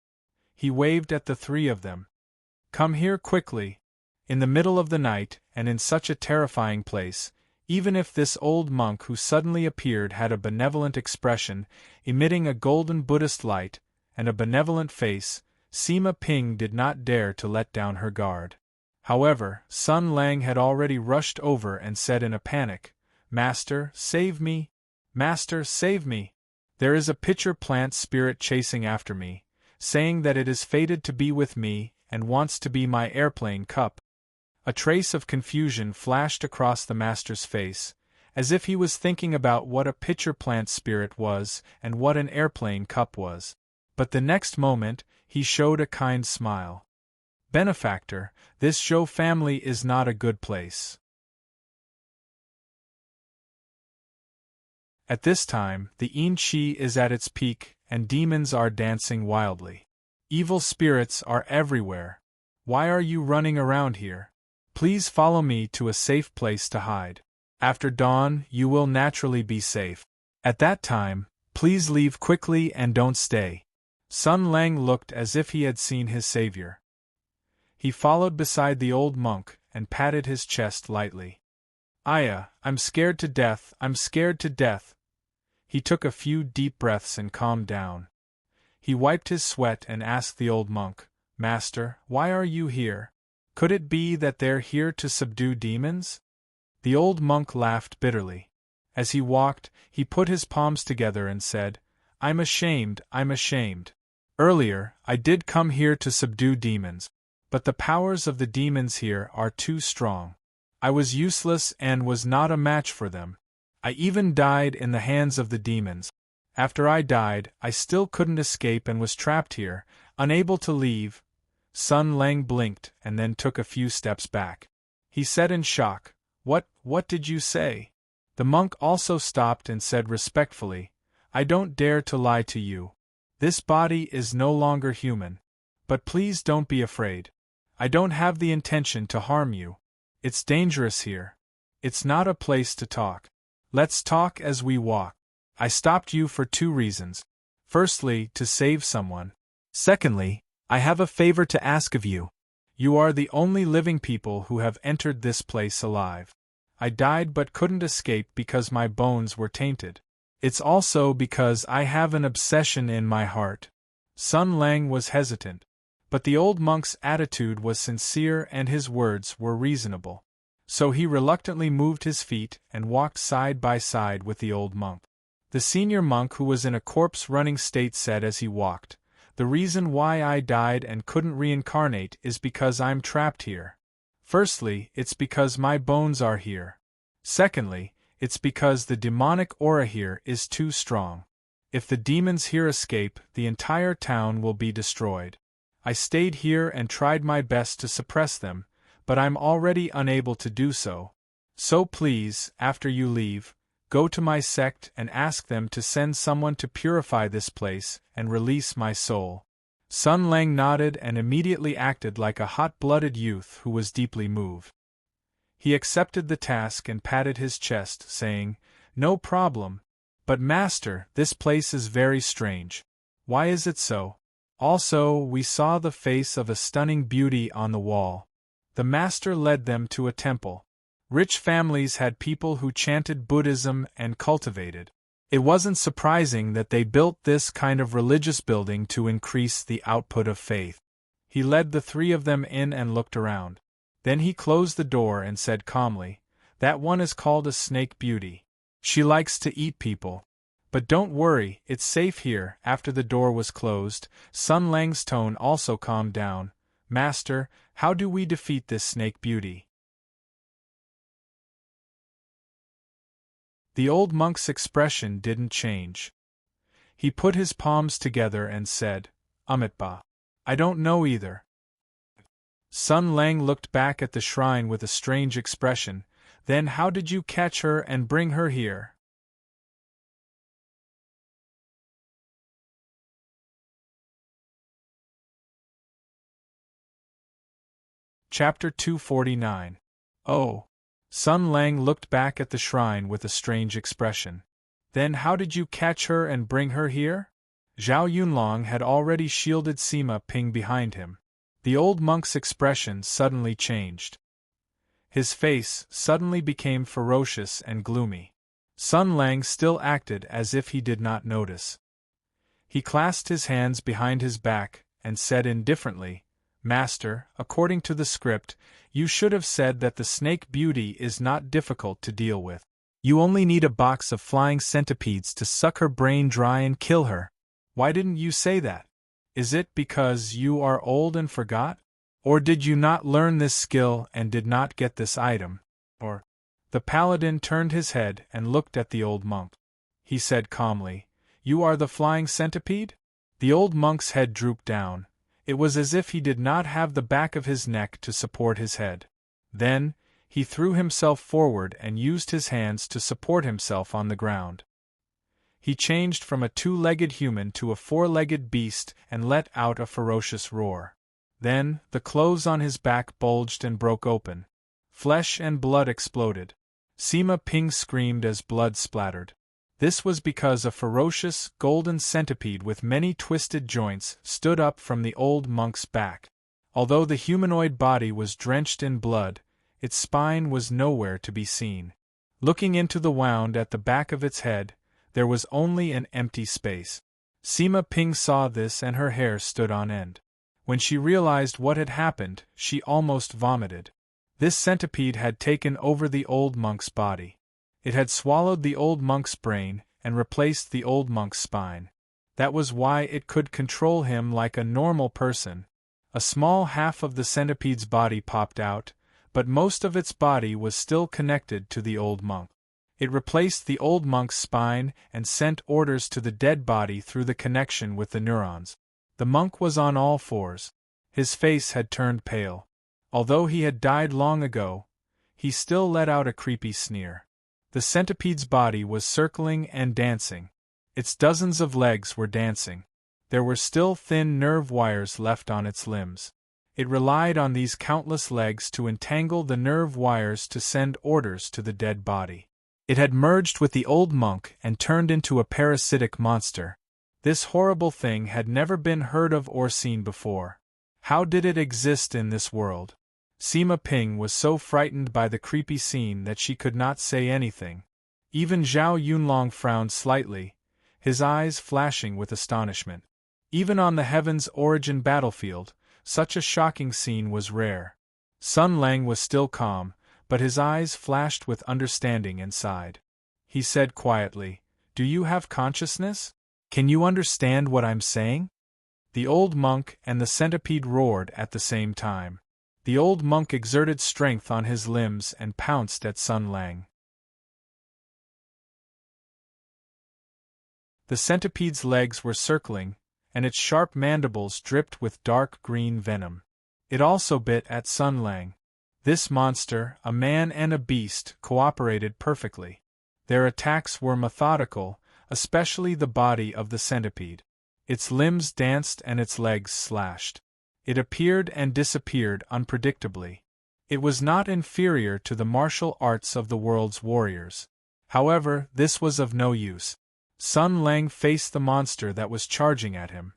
He waved at the 3 of them. "Come here quickly." In the middle of the night, and in such a terrifying place, even if this old monk who suddenly appeared had a benevolent expression, emitting a golden Buddhist light, and a benevolent face, Sima Ping did not dare to let down her guard. However, Sun Lang had already rushed over and said in a panic, "Master, save me! Master, save me! There is a pitcher plant spirit chasing after me, saying that it is fated to be with me and wants to be my airplane cup." A trace of confusion flashed across the master's face, as if he was thinking about what a pitcher plant spirit was and what an airplane cup was. But the next moment, he showed a kind smile. "Benefactor, this Zhou family is not a good place." At this time, the Yin Qi is at its peak, and demons are dancing wildly. Evil spirits are everywhere. Why are you running around here? Please follow me to a safe place to hide. After dawn, you will naturally be safe. At that time, please leave quickly and don't stay. Sun Lang looked as if he had seen his savior. He followed beside the old monk and patted his chest lightly. "Aya, I'm scared to death, I'm scared to death." He took a few deep breaths and calmed down. He wiped his sweat and asked the old monk, "Master, why are you here? Could it be that they're here to subdue demons?" The old monk laughed bitterly. As he walked, he put his palms together and said, I'm ashamed. Earlier, I did come here to subdue demons, but the powers of the demons here are too strong. I was useless and was not a match for them. I even died in the hands of the demons. After I died, I still couldn't escape and was trapped here, unable to leave." Sun Lang blinked and then took a few steps back. He said in shock, What did you say?" The monk also stopped and said respectfully, "I don't dare to lie to you. This body is no longer human. But please don't be afraid. I don't have the intention to harm you. It's dangerous here. It's not a place to talk. Let's talk as we walk. I stopped you for 2 reasons. Firstly, to save someone. Secondly, I have a favor to ask of you. You are the only living people who have entered this place alive. I died but couldn't escape because my bones were tainted. It's also because I have an obsession in my heart." Sun Lang was hesitant, but the old monk's attitude was sincere and his words were reasonable. So he reluctantly moved his feet and walked side by side with the old monk. The senior monk, who was in a corpse-running state, said as he walked, "The reason why I died and couldn't reincarnate is because I'm trapped here. Firstly, it's because my bones are here. Secondly, it's because the demonic aura here is too strong. If the demons here escape, the entire town will be destroyed. I stayed here and tried my best to suppress them, but I'm already unable to do so. So please, after you leave, go to my sect and ask them to send someone to purify this place and release my soul." Sun Lang nodded and immediately acted like a hot-blooded youth who was deeply moved. He accepted the task and patted his chest, saying, "No problem. But master, this place is very strange. Why is it so? Also, we saw the face of a stunning beauty on the wall." The master led them to a temple. Rich families had people who chanted Buddhism and cultivated. It wasn't surprising that they built this kind of religious building to increase the output of faith. He led the three of them in and looked around. Then he closed the door and said calmly, "That one is called a snake beauty. She likes to eat people. But don't worry, it's safe here." After the door was closed, Sun Lang's tone also calmed down. "Master, how do we defeat this snake beauty?" The old monk's expression didn't change. He put his palms together and said, "Amitba. I don't know either." Sun Lang looked back at the shrine with a strange expression. "Then how did you catch her and bring her here?" Chapter 249. Oh. Sun Lang looked back at the shrine with a strange expression. "Then how did you catch her and bring her here?" Zhao Yunlong had already shielded Sima Ping behind him. The old monk's expression suddenly changed. His face suddenly became ferocious and gloomy. Sun Lang still acted as if he did not notice. He clasped his hands behind his back and said indifferently, "Master, according to the script, you should have said that the snake beauty is not difficult to deal with. You only need a box of flying centipedes to suck her brain dry and kill her. Why didn't you say that? Is it because you are old and forgot? Or did you not learn this skill and did not get this item? Or—" The paladin turned his head and looked at the old monk. He said calmly, "You are the flying centipede?" The old monk's head drooped down. It was as if he did not have the back of his neck to support his head. Then, he threw himself forward and used his hands to support himself on the ground. He changed from a two-legged human to a four-legged beast and let out a ferocious roar. Then, the clothes on his back bulged and broke open. Flesh and blood exploded. Sima Ping screamed as blood splattered. This was because a ferocious, golden centipede with many twisted joints stood up from the old monk's back. Although the humanoid body was drenched in blood, its spine was nowhere to be seen. Looking into the wound at the back of its head, there was only an empty space. Sima Ping saw this and her hair stood on end. When she realized what had happened, she almost vomited. This centipede had taken over the old monk's body. It had swallowed the old monk's brain and replaced the old monk's spine. That was why it could control him like a normal person. A small half of the centipede's body popped out, but most of its body was still connected to the old monk. It replaced the old monk's spine and sent orders to the dead body through the connection with the neurons. The monk was on all fours. His face had turned pale. Although he had died long ago, he still let out a creepy sneer. The centipede's body was circling and dancing. Its dozens of legs were dancing. There were still thin nerve wires left on its limbs. It relied on these countless legs to entangle the nerve wires to send orders to the dead body. It had merged with the old monk and turned into a parasitic monster. This horrible thing had never been heard of or seen before. How did it exist in this world? Sima Ping was so frightened by the creepy scene that she could not say anything. Even Zhao Yunlong frowned slightly, his eyes flashing with astonishment. Even on the Heaven's Origin battlefield, such a shocking scene was rare. Sun Lang was still calm, but his eyes flashed with understanding and sighed. He said quietly, "Do you have consciousness? Can you understand what I'm saying?" The old monk and the centipede roared at the same time. The old monk exerted strength on his limbs and pounced at Sun Lang. The centipede's legs were circling, and its sharp mandibles dripped with dark green venom. It also bit at Sun Lang. This monster, a man and a beast, cooperated perfectly. Their attacks were methodical, especially the body of the centipede. Its limbs danced and its legs slashed. It appeared and disappeared unpredictably. It was not inferior to the martial arts of the world's warriors. However, this was of no use. Sun Lang faced the monster that was charging at him.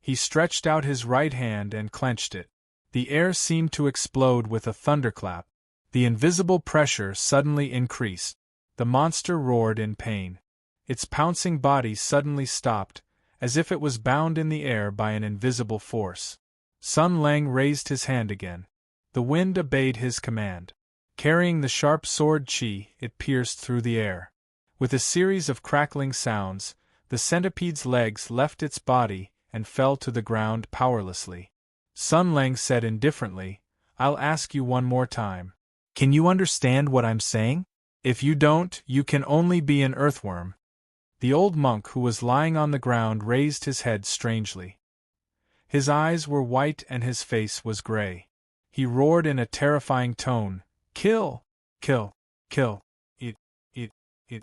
He stretched out his right hand and clenched it. The air seemed to explode with a thunderclap. The invisible pressure suddenly increased. The monster roared in pain. Its pouncing body suddenly stopped, as if it was bound in the air by an invisible force. Sun Lang raised his hand again. The wind obeyed his command. Carrying the sharp sword Qi, it pierced through the air. With a series of crackling sounds, the centipede's legs left its body and fell to the ground powerlessly. Sun Lang said indifferently, "I'll ask you one more time. Can you understand what I'm saying? If you don't, you can only be an earthworm." The old monk who was lying on the ground raised his head strangely. His eyes were white and his face was gray. He roared in a terrifying tone, "Kill! Kill! Kill! Eat! Eat! Eat!"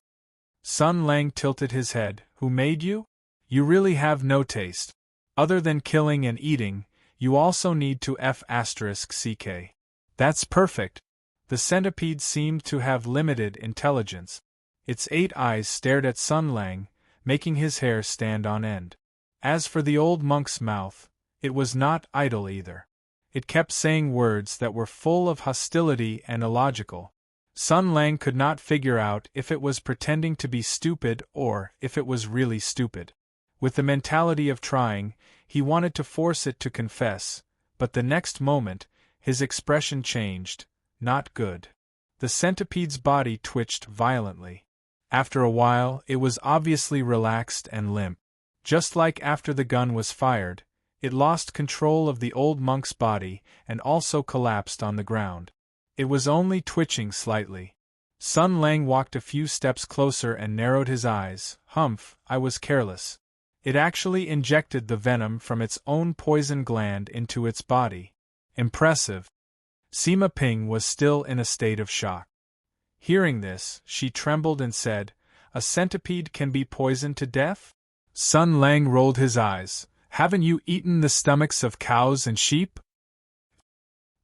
Sun Lang tilted his head. "Who made you? You really have no taste. Other than killing and eating, you also need to f***ck. That's perfect." The centipede seemed to have limited intelligence. Its 8 eyes stared at Sun Lang, making his hair stand on end. As for the old monk's mouth, it was not idle either. It kept saying words that were full of hostility and illogical. Sun Lang could not figure out if it was pretending to be stupid or if it was really stupid. With the mentality of trying, he wanted to force it to confess, but the next moment, his expression changed. Not good. The centipede's body twitched violently. After a while, it was obviously relaxed and limp. Just like after the gun was fired, it lost control of the old monk's body and also collapsed on the ground. It was only twitching slightly. Sun Lang walked a few steps closer and narrowed his eyes. "Humph, I was careless. It actually injected the venom from its own poison gland into its body. Impressive." Sima Ping was still in a state of shock. Hearing this, she trembled and said, "A centipede can be poisoned to death?" Sun Lang rolled his eyes. "Haven't you eaten the stomachs of cows and sheep?"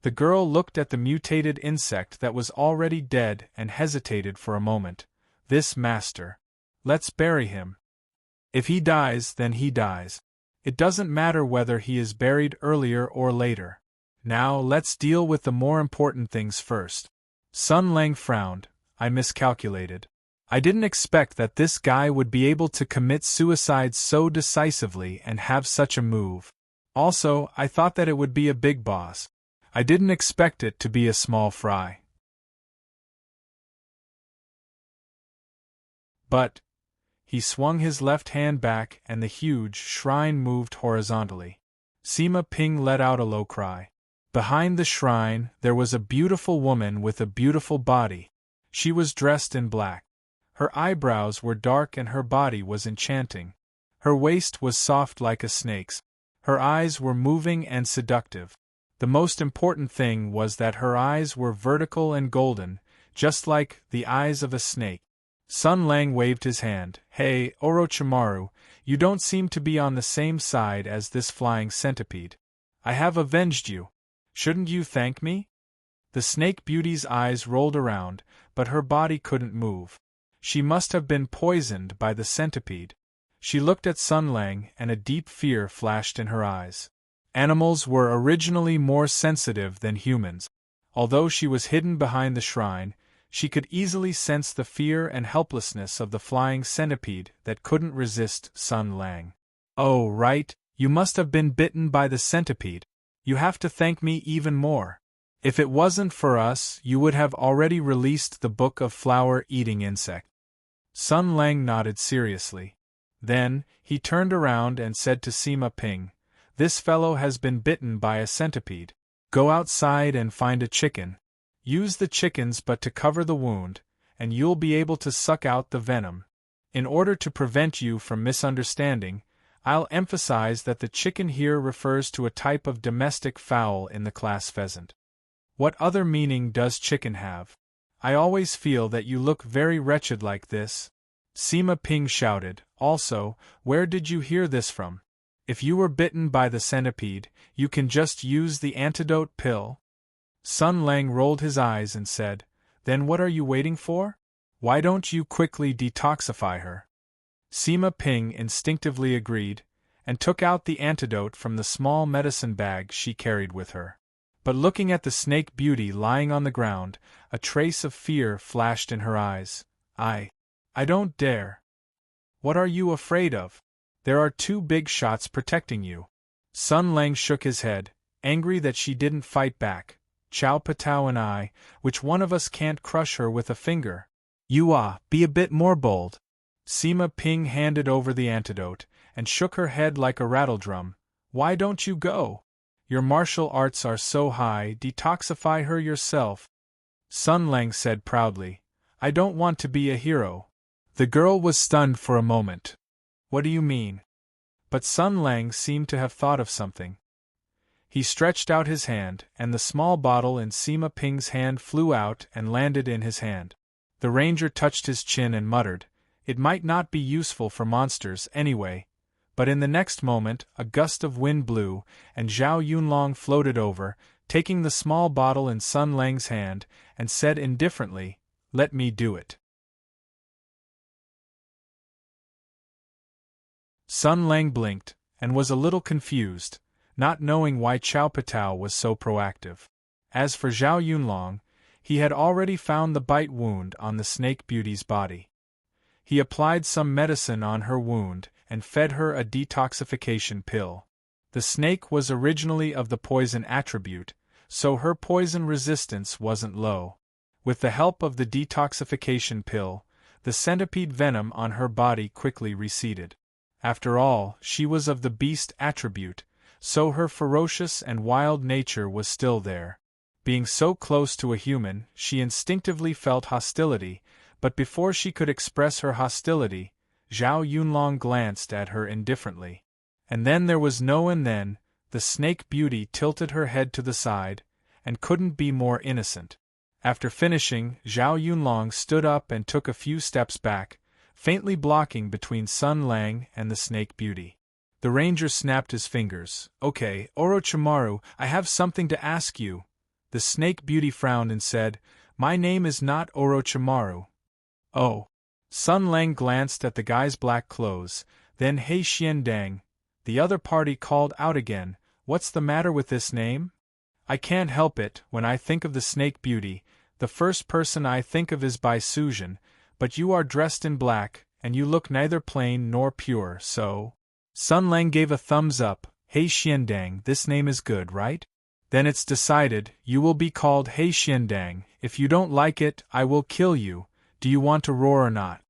The girl looked at the mutated insect that was already dead and hesitated for a moment. "This master. Let's bury him. If he dies, then he dies. It doesn't matter whether he is buried earlier or later. Now let's deal with the more important things first." Sun Lang frowned. "I miscalculated. I didn't expect that this guy would be able to commit suicide so decisively and have such a move. Also, I thought that it would be a big boss. I didn't expect it to be a small fry." But he swung his left hand back and the huge shrine moved horizontally. Sima Ping let out a low cry. Behind the shrine, there was a beautiful woman with a beautiful body. She was dressed in black. Her eyebrows were dark and her body was enchanting. Her waist was soft like a snake's. Her eyes were moving and seductive. The most important thing was that her eyes were vertical and golden, just like the eyes of a snake. Sun Lang waved his hand. "Hey, Orochimaru, you don't seem to be on the same side as this flying centipede. I have avenged you. Shouldn't you thank me?" The snake beauty's eyes rolled around, but her body couldn't move. She must have been poisoned by the centipede. She looked at Sun Lang and a deep fear flashed in her eyes. Animals were originally more sensitive than humans. Although she was hidden behind the shrine, she could easily sense the fear and helplessness of the flying centipede that couldn't resist Sun Lang. "Oh, right, you must have been bitten by the centipede. You have to thank me even more. If it wasn't for us, you would have already released the Book of Flower-Eating Insect." Sun Lang nodded seriously. Then, he turned around and said to Sima Ping, "This fellow has been bitten by a centipede. Go outside and find a chicken. Use the chickens but to cover the wound, and you'll be able to suck out the venom. In order to prevent you from misunderstanding, I'll emphasize that the chicken here refers to a type of domestic fowl in the class pheasant. What other meaning does chicken have? I always feel that you look very wretched like this." Sima Ping shouted. "Also, where did you hear this from? If you were bitten by the centipede, you can just use the antidote pill." Sun Lang rolled his eyes and said, "Then what are you waiting for? Why don't you quickly detoxify her?" Sima Ping instinctively agreed, and took out the antidote from the small medicine bag she carried with her. But looking at the snake beauty lying on the ground, a trace of fear flashed in her eyes. I don't dare. What are you afraid of? There are two big shots protecting you. Sun Lang shook his head, angry that she didn't fight back. Chow Patao and I, which one of us can't crush her with a finger? Be a bit more bold. Sima Ping handed over the antidote, and shook her head like a rattledrum. Why don't you go? Your martial arts are so high, detoxify her yourself. Sun Lang said proudly, I don't want to be a hero. The girl was stunned for a moment. What do you mean? But Sun Lang seemed to have thought of something. He stretched out his hand, and the small bottle in Sima Ping's hand flew out and landed in his hand. The ranger touched his chin and muttered, It might not be useful for monsters anyway. But in the next moment, a gust of wind blew, and Zhao Yunlong floated over, taking the small bottle in Sun Lang's hand, and said indifferently, Let me do it. Sun Lang blinked, and was a little confused, not knowing why Chow Patao was so proactive. As for Zhao Yunlong, he had already found the bite wound on the snake beauty's body. He applied some medicine on her wound, and fed her a detoxification pill. The snake was originally of the poison attribute, so her poison resistance wasn't low. With the help of the detoxification pill, the centipede venom on her body quickly receded. After all, she was of the beast attribute, so her ferocious and wild nature was still there. Being so close to a human, she instinctively felt hostility, but before she could express her hostility, Zhao Yunlong glanced at her indifferently. And then there was the snake beauty tilted her head to the side, and couldn't be more innocent. After finishing, Zhao Yunlong stood up and took a few steps back, faintly blocking between Sun Lang and the snake beauty. The ranger snapped his fingers. Okay, Orochimaru, I have something to ask you. The snake beauty frowned and said, My name is not Orochimaru. Oh. Sun Lang glanced at the guy's black clothes, then He Xiandang. The other party called out again, What's the matter with this name? I can't help it, when I think of the snake beauty, the first person I think of is Bai Suzhen, but you are dressed in black, and you look neither plain nor pure, so… Sun Lang gave a thumbs up. He Xiandang, this name is good, right? Then it's decided, you will be called He Xiandang. If you don't like it, I will kill you. Do you want to roar or not?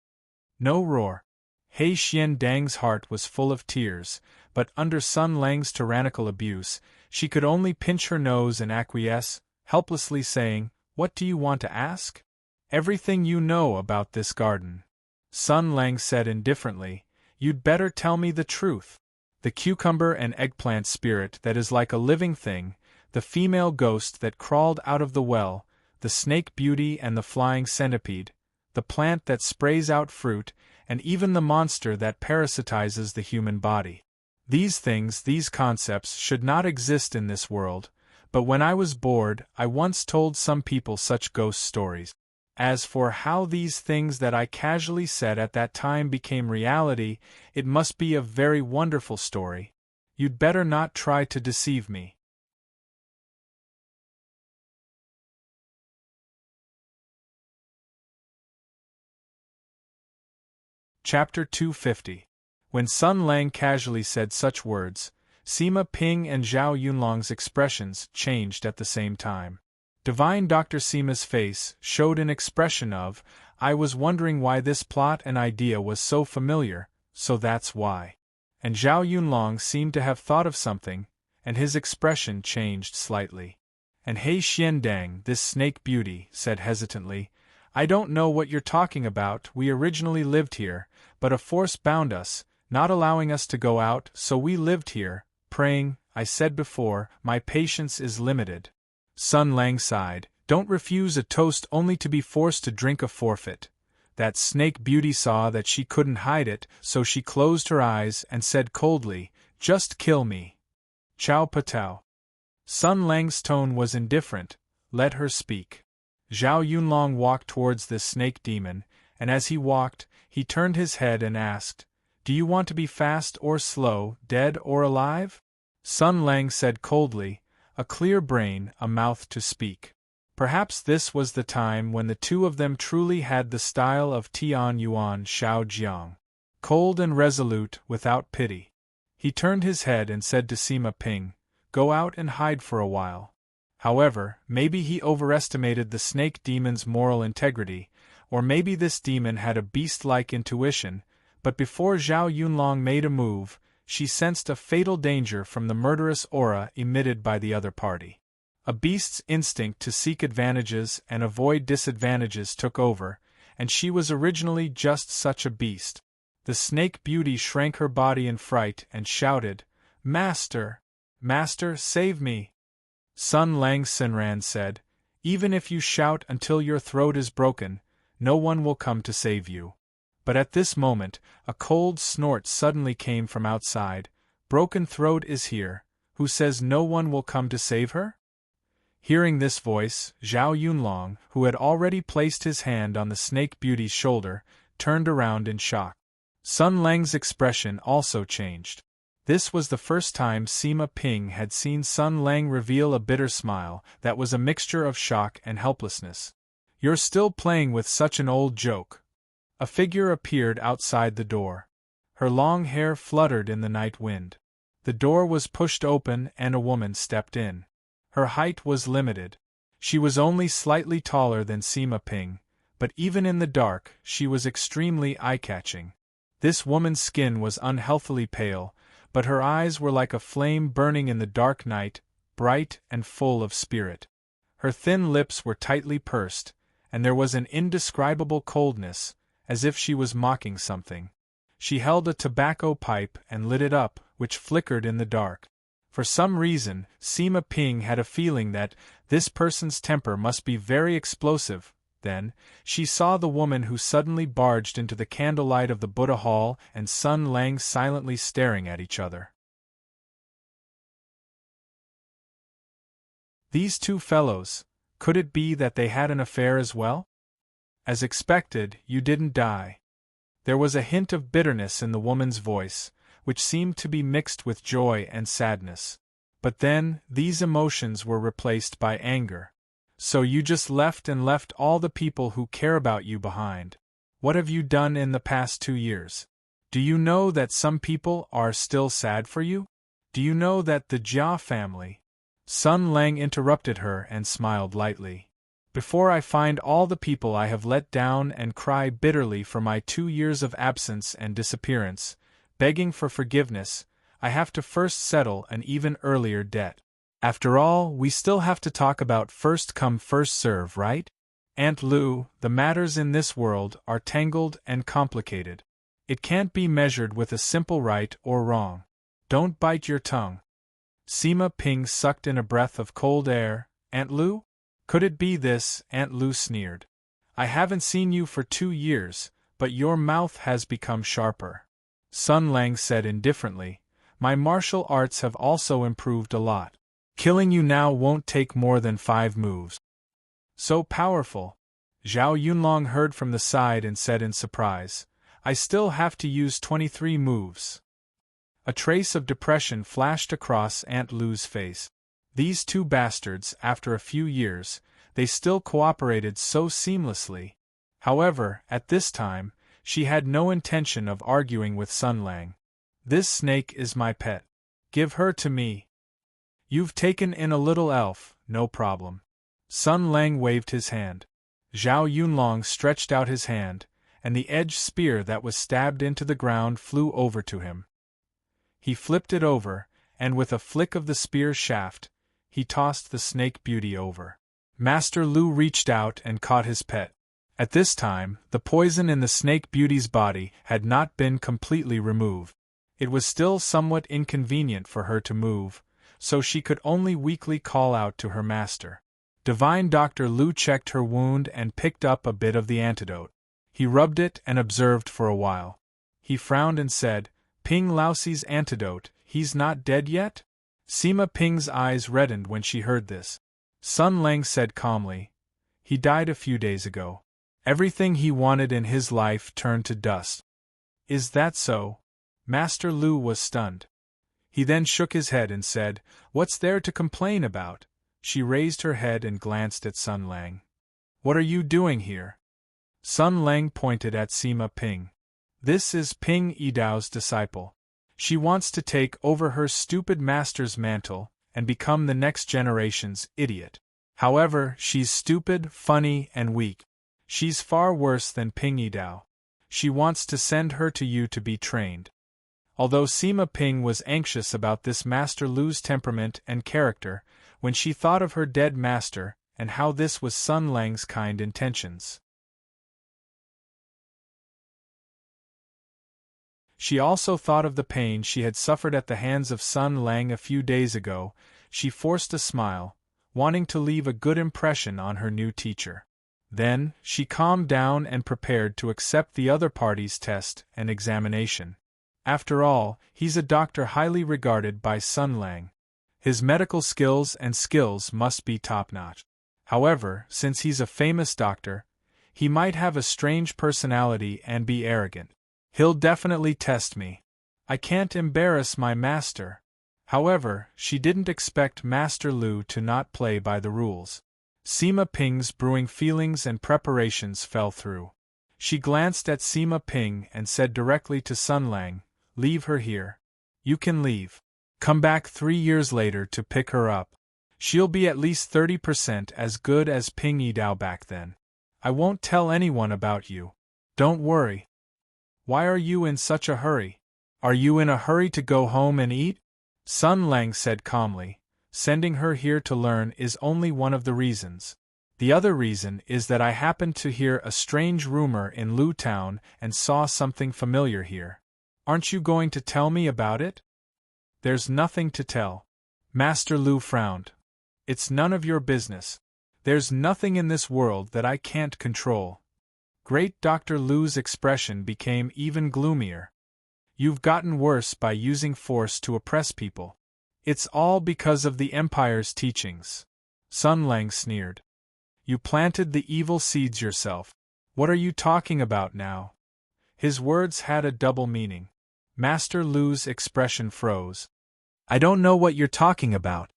No roar. He Xiandang's heart was full of tears, but under Sun Lang's tyrannical abuse, she could only pinch her nose and acquiesce, helplessly saying, What do you want to ask? Everything you know about this garden. Sun Lang said indifferently, You'd better tell me the truth. The cucumber and eggplant spirit that is like a living thing, the female ghost that crawled out of the well, the snake beauty and the flying centipede, the plant that sprays out fruit, and even the monster that parasitizes the human body. These things, these concepts, should not exist in this world, but when I was bored, I once told some people such ghost stories. As for how these things that I casually said at that time became reality, it must be a very wonderful story. You'd better not try to deceive me. Chapter 250. When Sun Lang casually said such words, Sima Ping and Zhao Yunlong's expressions changed at the same time. Divine Dr. Sima's face showed an expression of, I was wondering why this plot and idea was so familiar, so that's why. And Zhao Yunlong seemed to have thought of something, and his expression changed slightly. And He Xiandang, this snake beauty, said hesitantly, I don't know what you're talking about. We originally lived here, but a force bound us, not allowing us to go out, so we lived here, praying. I said before, my patience is limited. Sun Lang sighed. Don't refuse a toast only to be forced to drink a forfeit. That snake beauty saw that she couldn't hide it, so she closed her eyes and said coldly, Just kill me. Chow Patao. Sun Lang's tone was indifferent. Let her speak. Zhao Yunlong walked towards this snake demon, and as he walked, he turned his head and asked, Do you want to be fast or slow, dead or alive? Sun Lang said coldly, a clear brain, a mouth to speak. Perhaps this was the time when the two of them truly had the style of Tian Yuan Shao Jiang. Cold and resolute, without pity. He turned his head and said to Sima Ping, "Go out and hide for a while." However, maybe he overestimated the snake demon's moral integrity, or maybe this demon had a beast-like intuition, but before Zhao Yunlong made a move, she sensed a fatal danger from the murderous aura emitted by the other party. A beast's instinct to seek advantages and avoid disadvantages took over, and she was originally just such a beast. The snake beauty shrank her body in fright and shouted, "Master! Master, save me!" Sun Lang Sinran said, "Even if you shout until your throat is broken, no one will come to save you." But at this moment, a cold snort suddenly came from outside. "Broken Throat is here, who says no one will come to save her?" Hearing this voice, Zhao Yunlong, who had already placed his hand on the snake beauty's shoulder, turned around in shock. Sun Lang's expression also changed. This was the first time Sima Ping had seen Sun Lang reveal a bitter smile that was a mixture of shock and helplessness. "You're still playing with such an old joke." A figure appeared outside the door. Her long hair fluttered in the night wind. The door was pushed open and a woman stepped in. Her height was limited. She was only slightly taller than Sima Ping, but even in the dark, she was extremely eye-catching. This woman's skin was unhealthily pale, but her eyes were like a flame burning in the dark night, bright and full of spirit. Her thin lips were tightly pursed, and there was an indescribable coldness, as if she was mocking something. She held a tobacco pipe and lit it up, which flickered in the dark. For some reason, Sima Ping had a feeling that this person's temper must be very explosive. Then, she saw the woman who suddenly barged into the candlelight of the Buddha Hall and Sun Lang silently staring at each other. These two fellows, could it be that they had an affair as well? "As expected, you didn't die." There was a hint of bitterness in the woman's voice, which seemed to be mixed with joy and sadness. But then, these emotions were replaced by anger. "So you just left all the people who care about you behind. What have you done in the past 2 years? Do you know that some people are still sad for you? Do you know that the Jia family—" Sun Lang interrupted her and smiled lightly. "Before I find all the people I have let down and cry bitterly for my 2 years of absence and disappearance, begging for forgiveness, I have to first settle an even earlier debt. After all, we still have to talk about first come first serve, right? Aunt Lu, the matters in this world are tangled and complicated. It can't be measured with a simple right or wrong. Don't bite your tongue." Sima Ping sucked in a breath of cold air. "Aunt Lu? Could it be this?" Aunt Lu sneered. "I haven't seen you for 2 years, but your mouth has become sharper." Sun Lang said indifferently, "My martial arts have also improved a lot. Killing you now won't take more than 5 moves." "So powerful?" Zhao Yunlong heard from the side and said in surprise, "I still have to use 23 moves." A trace of depression flashed across Aunt Lu's face. These two bastards, after a few years, they still cooperated so seamlessly. However, at this time, she had no intention of arguing with Sun Lang. "This snake is my pet. Give her to me." "You've taken in a little elf, no problem." Sun Lang waved his hand. Zhao Yunlong stretched out his hand, and the edged spear that was stabbed into the ground flew over to him. He flipped it over, and with a flick of the spear shaft, he tossed the snake beauty over. Master Lu reached out and caught his pet. At this time, the poison in the snake beauty's body had not been completely removed. It was still somewhat inconvenient for her to move, so she could only weakly call out to her master. Divine Dr. Lu checked her wound and picked up a bit of the antidote. He rubbed it and observed for a while. He frowned and said, "Ping Laoxi's antidote, he's not dead yet?" Sima Ping's eyes reddened when she heard this. Sun Lang said calmly, "He died a few days ago. Everything he wanted in his life turned to dust." "Is that so?" Master Lu was stunned. He then shook his head and said, "What's there to complain about?" She raised her head and glanced at Sun Lang. "What are you doing here?" Sun Lang pointed at Sima Ping. "This is Ping Yidao's disciple. She wants to take over her stupid master's mantle and become the next generation's idiot. However, she's stupid, funny, and weak. She's far worse than Ping Yidao. She wants to send her to you to be trained." Although Sima Ping was anxious about this Master Lu's temperament and character, when she thought of her dead master and how this was Sun Lang's kind intentions, she also thought of the pain she had suffered at the hands of Sun Lang a few days ago. She forced a smile, wanting to leave a good impression on her new teacher. Then, she calmed down and prepared to accept the other party's test and examination. After all, he's a doctor highly regarded by Sun Lang. His medical skills must be top-notch. However, since he's a famous doctor, he might have a strange personality and be arrogant. He'll definitely test me. I can't embarrass my master. However, she didn't expect Master Lu to not play by the rules. Sima Ping's brewing feelings and preparations fell through. She glanced at Sima Ping and said directly to Sun Lang, "Leave her here. You can leave. Come back 3 years later to pick her up. She'll be at least 30% as good as Ping Yidao back then. I won't tell anyone about you. Don't worry." "Why are you in such a hurry? Are you in a hurry to go home and eat?" Sun Lang said calmly. "Sending her here to learn is only one of the reasons. The other reason is that I happened to hear a strange rumor in Lu Town and saw something familiar here. Aren't you going to tell me about it?" "There's nothing to tell." Master Lu frowned. "It's none of your business. There's nothing in this world that I can't control." Great Dr. Lu's expression became even gloomier. "You've gotten worse by using force to oppress people. It's all because of the Empire's teachings." Sun Lang sneered. "You planted the evil seeds yourself. What are you talking about now?" His words had a double meaning. Master Lu's expression froze. "I don't know what you're talking about.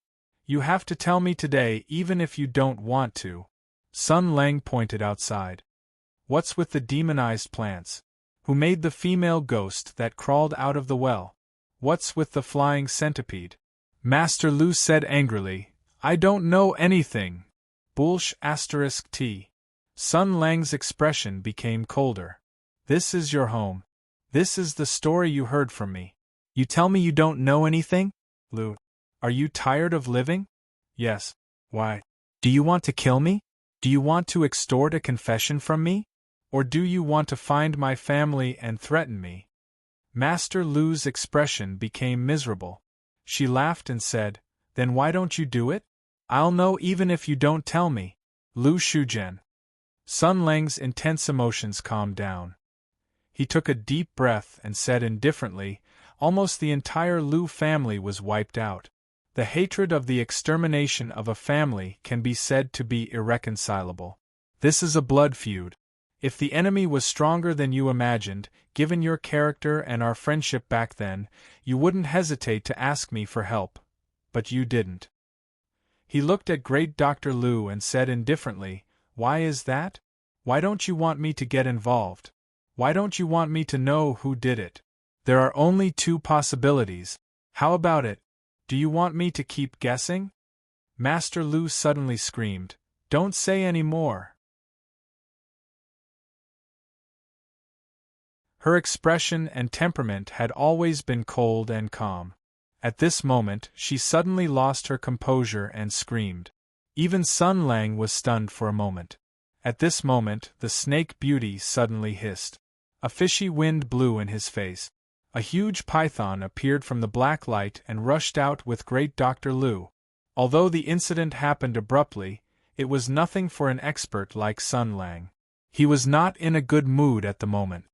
You have to tell me today even if you don't want to." Sun Lang pointed outside. "What's with the demonized plants? Who made the female ghost that crawled out of the well? What's with the flying centipede?" Master Lu said angrily, "I don't know anything. Bullsh*t. Sun Lang's expression became colder. "This is your home. This is the story you heard from me. You tell me you don't know anything? Lu, are you tired of living?" "Yes." "Why? Do you want to kill me? Do you want to extort a confession from me? Or do you want to find my family and threaten me?" Master Lu's expression became miserable. She laughed and said, "Then why don't you do it? I'll know even if you don't tell me." Lu Shujian. Sun Lang's intense emotions calmed down. He took a deep breath and said indifferently, "Almost the entire Lu family was wiped out. The hatred of the extermination of a family can be said to be irreconcilable. This is a blood feud. If the enemy was stronger than you imagined, given your character and our friendship back then, you wouldn't hesitate to ask me for help. But you didn't." He looked at Great Dr. Lu and said indifferently, "Why is that? Why don't you want me to get involved? Why don't you want me to know who did it? There are only 2 possibilities. How about it? Do you want me to keep guessing?" Master Lu suddenly screamed, "Don't say any more." Her expression and temperament had always been cold and calm. At this moment, she suddenly lost her composure and screamed. Even Sun Lang was stunned for a moment. At this moment, the snake beauty suddenly hissed. A fishy wind blew in his face. A huge python appeared from the black light and rushed out with Great Dr. Lu. Although the incident happened abruptly, it was nothing for an expert like Sun Lang. He was not in a good mood at the moment.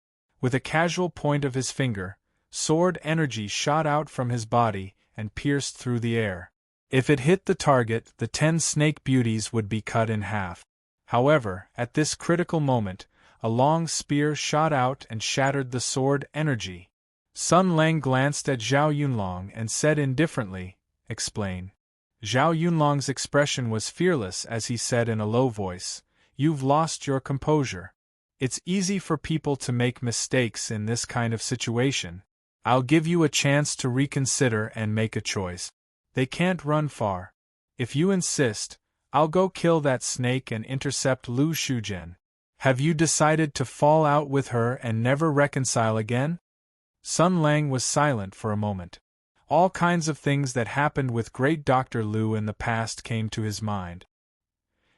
With a casual point of his finger, sword energy shot out from his body and pierced through the air. If it hit the target, the 10 snake beauties would be cut in half. However, at this critical moment, a long spear shot out and shattered the sword energy. Sun Lang glanced at Zhao Yunlong and said indifferently, "Explain." Zhao Yunlong's expression was fearless as he said in a low voice, "You've lost your composure. It's easy for people to make mistakes in this kind of situation. I'll give you a chance to reconsider and make a choice. They can't run far. If you insist, I'll go kill that snake and intercept Lu Shuzhen. Have you decided to fall out with her and never reconcile again?" Sun Lang was silent for a moment. All kinds of things that happened with great Dr. Lu in the past came to his mind.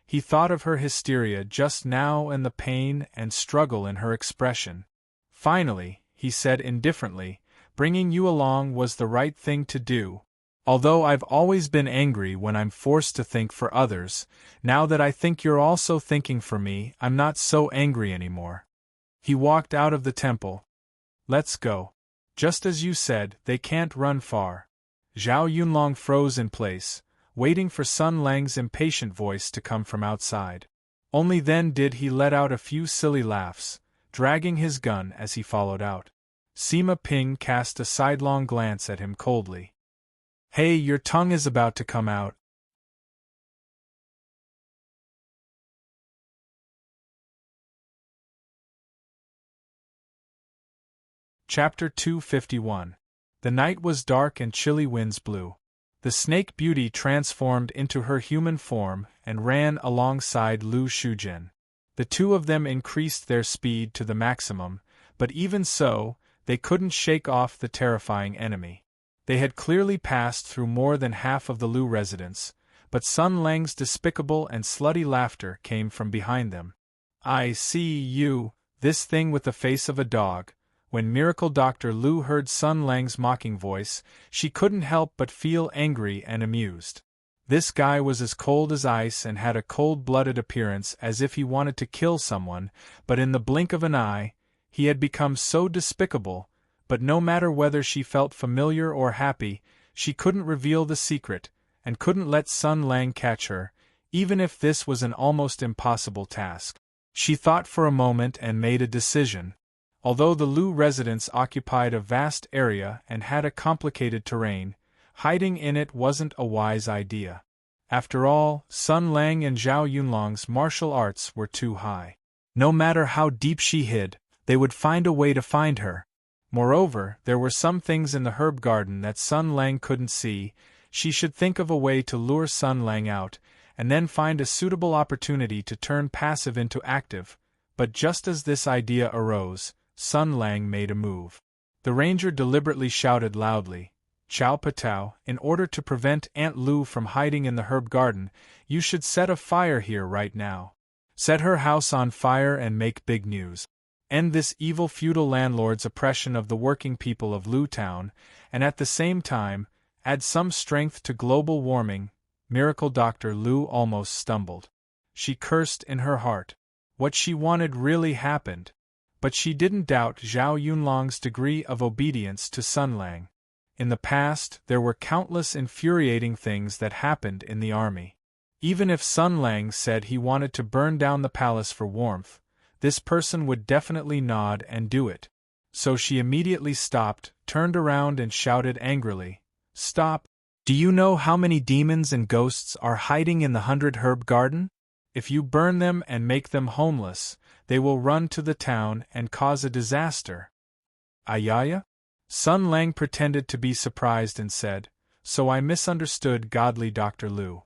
He thought of her hysteria just now and the pain and struggle in her expression. Finally, he said indifferently, "Bringing you along was the right thing to do. Although I've always been angry when I'm forced to think for others, now that I think you're also thinking for me, I'm not so angry anymore." He walked out of the temple. "Let's go. Just as you said, they can't run far." Zhao Yunlong froze in place, waiting for Sun Lang's impatient voice to come from outside. Only then did he let out a few silly laughs, dragging his gun as he followed out. Sima Ping cast a sidelong glance at him coldly. "Hey, your tongue is about to come out." Chapter 251. The night was dark and chilly winds blew. The snake beauty transformed into her human form and ran alongside Lu Shuzhen. The two of them increased their speed to the maximum, but even so, they couldn't shake off the terrifying enemy. They had clearly passed through more than half of the Lu residence, but Sun Lang's despicable and slutty laughter came from behind them. "I see you, this thing with the face of a dog." When Miracle Dr. Lu heard Sun Lang's mocking voice, she couldn't help but feel angry and amused. This guy was as cold as ice and had a cold-blooded appearance as if he wanted to kill someone, but in the blink of an eye, he had become so despicable. But no matter whether she felt familiar or happy, she couldn't reveal the secret, and couldn't let Sun Lang catch her, even if this was an almost impossible task. She thought for a moment and made a decision. Although the Lu residence occupied a vast area and had a complicated terrain, hiding in it wasn't a wise idea. After all, Sun Lang and Zhao Yunlong's martial arts were too high. No matter how deep she hid, they would find a way to find her. Moreover, there were some things in the herb garden that Sun Lang couldn't see. She should think of a way to lure Sun Lang out, and then find a suitable opportunity to turn passive into active. But just as this idea arose, Sun Lang made a move. The ranger deliberately shouted loudly, "Chow Patao, in order to prevent Aunt Lu from hiding in the herb garden, you should set a fire here right now. Set her house on fire and make big news. End this evil feudal landlord's oppression of the working people of Lu Town, and at the same time, add some strength to global warming." Miracle Dr. Lu almost stumbled. She cursed in her heart. What she wanted really happened. But she didn't doubt Zhao Yunlong's degree of obedience to Sun Lang. In the past, there were countless infuriating things that happened in the army. Even if Sun Lang said he wanted to burn down the palace for warmth, this person would definitely nod and do it. So she immediately stopped, turned around and shouted angrily, "Stop! Do you know how many demons and ghosts are hiding in the 100 Herb Garden? If you burn them and make them homeless, they will run to the town and cause a disaster." "Ayaya?" Sun Lang pretended to be surprised and said, "So I misunderstood Godly Dr. Lu.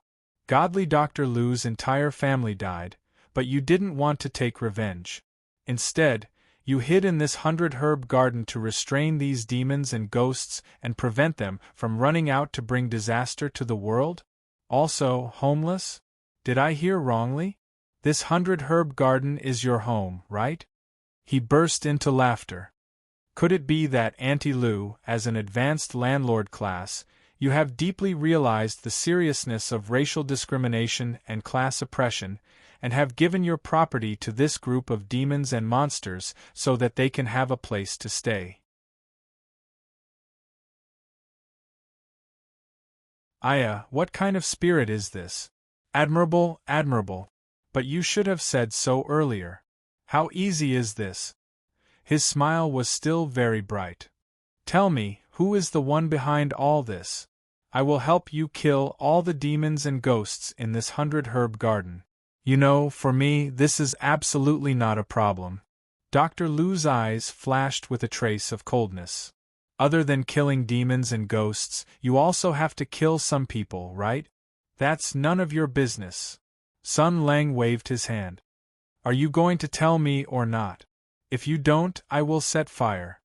Godly Dr. Lu's entire family died, but you didn't want to take revenge. Instead, you hid in this 100 Herb Garden to restrain these demons and ghosts and prevent them from running out to bring disaster to the world? Also, homeless? Did I hear wrongly? This 100 Herb Garden is your home, right?" He burst into laughter. "Could it be that, Auntie Lu, as an advanced landlord class, you have deeply realized the seriousness of racial discrimination and class oppression, and have given your property to this group of demons and monsters so that they can have a place to stay?" "Aya, what kind of spirit is this? Admirable, admirable. But you should have said so earlier. How easy is this?" His smile was still very bright. Tell me, who is the one behind all this? I will help you kill all the demons and ghosts in this 100-herb garden. You know, for me, this is absolutely not a problem. Dr. Lu's eyes flashed with a trace of coldness. Other than killing demons and ghosts, you also have to kill some people, right? That's none of your business. Sun Lang waved his hand. Are you going to tell me or not? If you don't, I will set fire.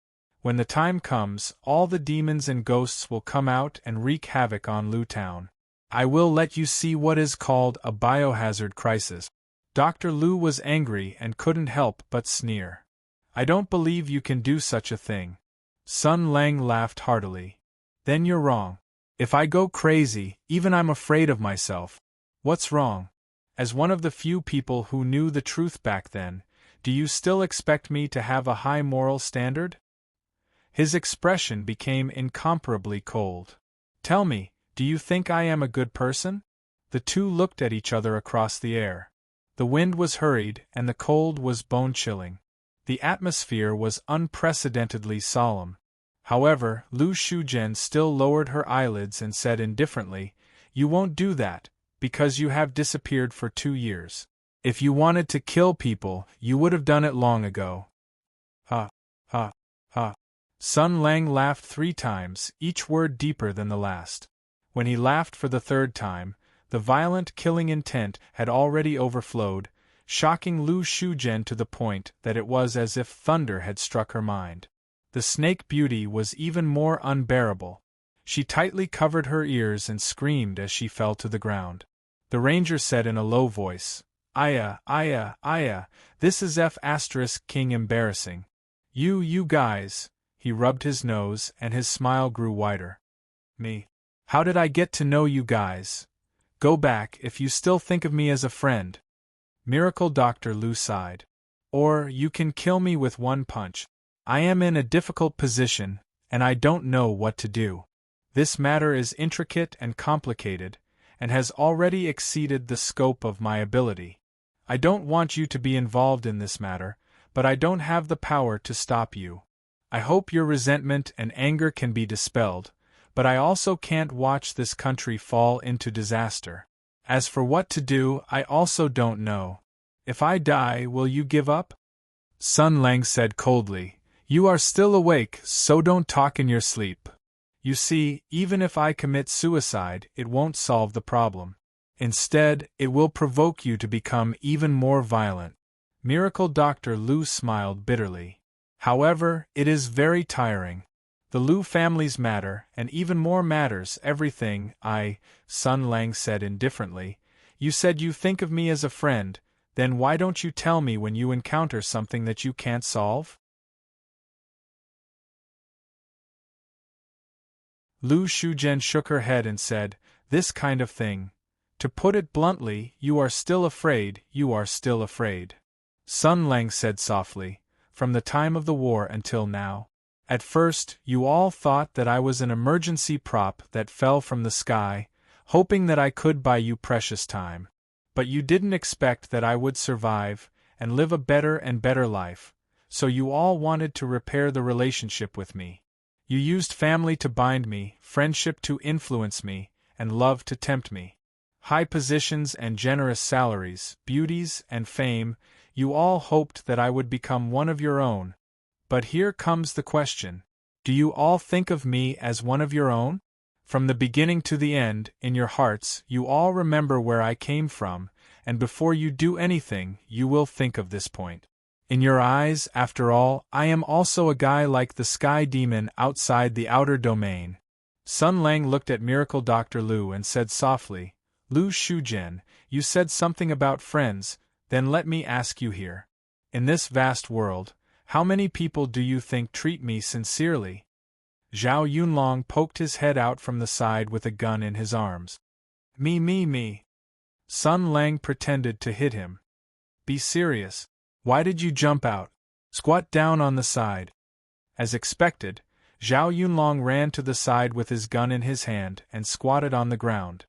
When the time comes, all the demons and ghosts will come out and wreak havoc on Lu Town. I will let you see what is called a biohazard crisis. Dr. Lu was angry and couldn't help but sneer. I don't believe you can do such a thing. Sun Lang laughed heartily. Then you're wrong. If I go crazy, even I'm afraid of myself. What's wrong? As one of the few people who knew the truth back then, do you still expect me to have a high moral standard? His expression became incomparably cold. Tell me, do you think I am a good person? The two looked at each other across the air. The wind was hurried and the cold was bone-chilling. The atmosphere was unprecedentedly solemn. However, Lu Shujian still lowered her eyelids and said indifferently, You won't do that, because you have disappeared for 2 years. If you wanted to kill people, you would have done it long ago. Ha, ha, ha. Sun Lang laughed 3 times, each word deeper than the last. When he laughed for the 3rd time, the violent killing intent had already overflowed, shocking Lu Shujian to the point that it was as if thunder had struck her mind. The snake beauty was even more unbearable. She tightly covered her ears and screamed as she fell to the ground. The ranger said in a low voice, Aya, this is King embarrassing. You guys. He rubbed his nose and his smile grew wider. Me? How did I get to know you guys? Go back if you still think of me as a friend. Miracle Dr. Lu sighed. Or you can kill me with 1 punch. I am in a difficult position, and I don't know what to do. This matter is intricate and complicated, and has already exceeded the scope of my ability. I don't want you to be involved in this matter, but I don't have the power to stop you. I hope your resentment and anger can be dispelled, but I also can't watch this country fall into disaster. As for what to do, I also don't know. If I die, will you give up? Sun Lang said coldly, You are still awake, so don't talk in your sleep. You see, even if I commit suicide, it won't solve the problem. Instead, it will provoke you to become even more violent. Miracle Dr. Lu smiled bitterly. However, it is very tiring. The Lu families matter, and even more matters everything. Sun Lang said indifferently. You said you think of me as a friend, then why don't you tell me when you encounter something that you can't solve? Lu Shujian shook her head and said, This kind of thing. To put it bluntly, you are still afraid. Sun Lang said softly, From the time of the war until now. At first, you all thought that I was an emergency prop that fell from the sky, hoping that I could buy you precious time. But you didn't expect that I would survive, and live a better and better life, so you all wanted to repair the relationship with me. You used family to bind me, friendship to influence me, and love to tempt me. High positions and generous salaries, beauties and fame, you all hoped that I would become one of your own. But here comes the question. Do you all think of me as one of your own? From the beginning to the end, in your hearts, you all remember where I came from, and before you do anything, you will think of this point. In your eyes, after all, I am also a guy like the sky demon outside the outer domain. Sun Lang looked at Miracle Dr. Lu and said softly, Lu Shujian, you said something about friends, then let me ask you here. In this vast world, how many people do you think treat me sincerely? Zhao Yunlong poked his head out from the side with a gun in his arms. Me. Sun Lang pretended to hit him. Be serious. Why did you jump out? Squat down on the side. As expected, Zhao Yunlong ran to the side with his gun in his hand and squatted on the ground.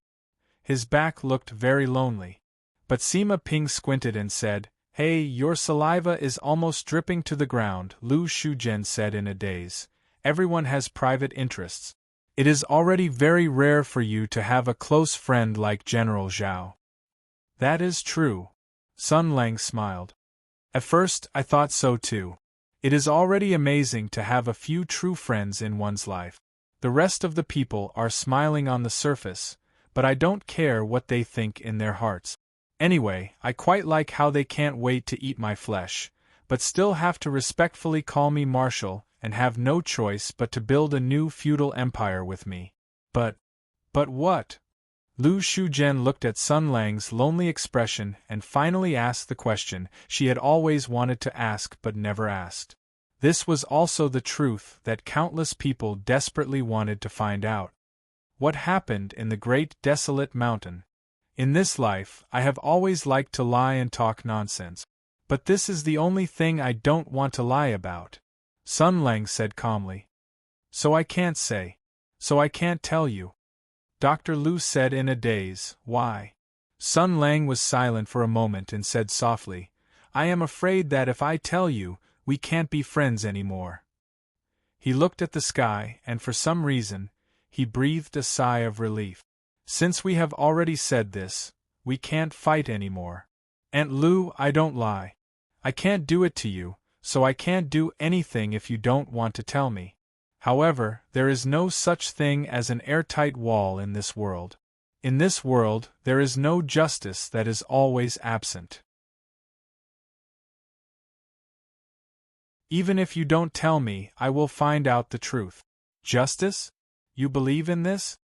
His back looked very lonely. But Sima Ping squinted and said, Hey, your saliva is almost dripping to the ground, Lu Shujian said in a daze. everyone has private interests. It is already very rare for you to have a close friend like General Zhao. That is true. Sun Lang smiled. At first, I thought so too. It is already amazing to have a few true friends in one's life. The rest of the people are smiling on the surface, but I don't care what they think in their hearts. Anyway, I quite like how they can't wait to eat my flesh, but still have to respectfully call me Marshal and have no choice but to build a new feudal empire with me. But what? Lu Shuzhen looked at Sun Lang's lonely expression and finally asked the question she had always wanted to ask but never asked. This was also the truth that countless people desperately wanted to find out. What happened in the great desolate mountain? In this life, I have always liked to lie and talk nonsense. But this is the only thing I don't want to lie about, Sun Lang said calmly. So I can't say. So I can't tell you. Dr. Lu said in a daze. Why? Sun Lang was silent for a moment and said softly, I am afraid that if I tell you, we can't be friends anymore. He looked at the sky and for some reason, he breathed a sigh of relief. Since we have already said this, we can't fight anymore. Aunt Lu, I don't lie. I can't do it to you, so I can't do anything if you don't want to tell me. However, there is no such thing as an airtight wall in this world. In this world, there is no justice that is always absent. Even if you don't tell me, I will find out the truth. Justice? You believe in this?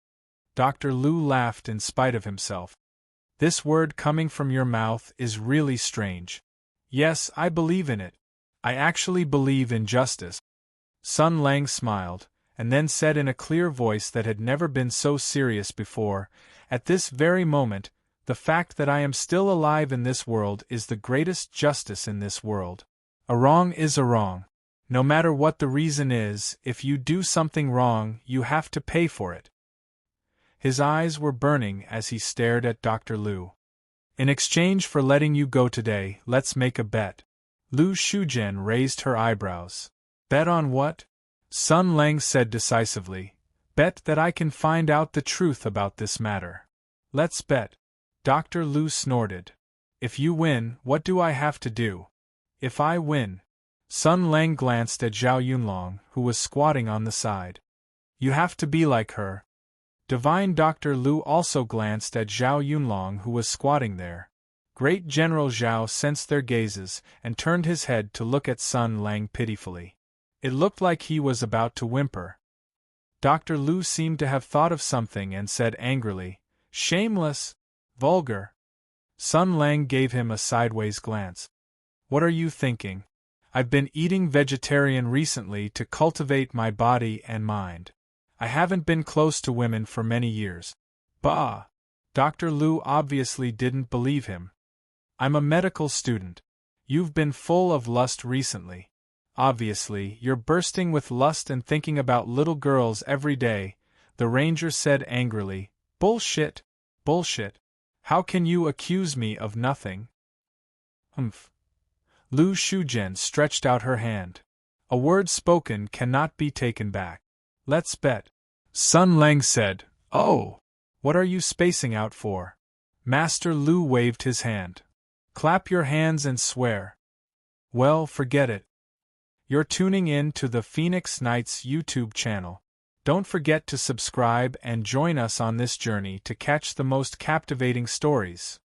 Dr. Lu laughed in spite of himself. This word coming from your mouth is really strange. Yes, I believe in it. I actually believe in justice. Sun Lang smiled, and then said in a clear voice that had never been so serious before, at this very moment, the fact that I am still alive in this world is the greatest justice in this world. A wrong is a wrong. No matter what the reason is, if you do something wrong, you have to pay for it. His eyes were burning as he stared at Dr. Lu. In exchange for letting you go today, let's make a bet. Lu Shuzhen raised her eyebrows. Bet on what? Sun Lang said decisively. Bet that I can find out the truth about this matter. Let's bet. Dr. Lu snorted. If you win, what do I have to do? If I win. Sun Lang glanced at Zhao Yunlong, who was squatting on the side. You have to be like her. Divine Dr. Lu also glanced at Zhao Yunlong, who was squatting there. Great General Zhao sensed their gazes and turned his head to look at Sun Lang pitifully. It looked like he was about to whimper. Dr. Lu seemed to have thought of something and said angrily, Shameless! Vulgar! Sun Lang gave him a sideways glance. What are you thinking? I've been eating vegetarian recently to cultivate my body and mind. I haven't been close to women for many years. Bah! Dr. Lu obviously didn't believe him. I'm a medical student. You've been full of lust recently. Obviously, you're bursting with lust and thinking about little girls every day, the ranger said angrily. Bullshit! Bullshit! How can you accuse me of nothing? Humph. Lu Shuzhen stretched out her hand. A word spoken cannot be taken back. Let's bet. Sun Lang said, Oh! What are you spacing out for? Master Lu waved his hand. Clap your hands and swear. Well, forget it. You're tuning in to the Phoenix Knights YouTube channel. Don't forget to subscribe and join us on this journey to catch the most captivating stories.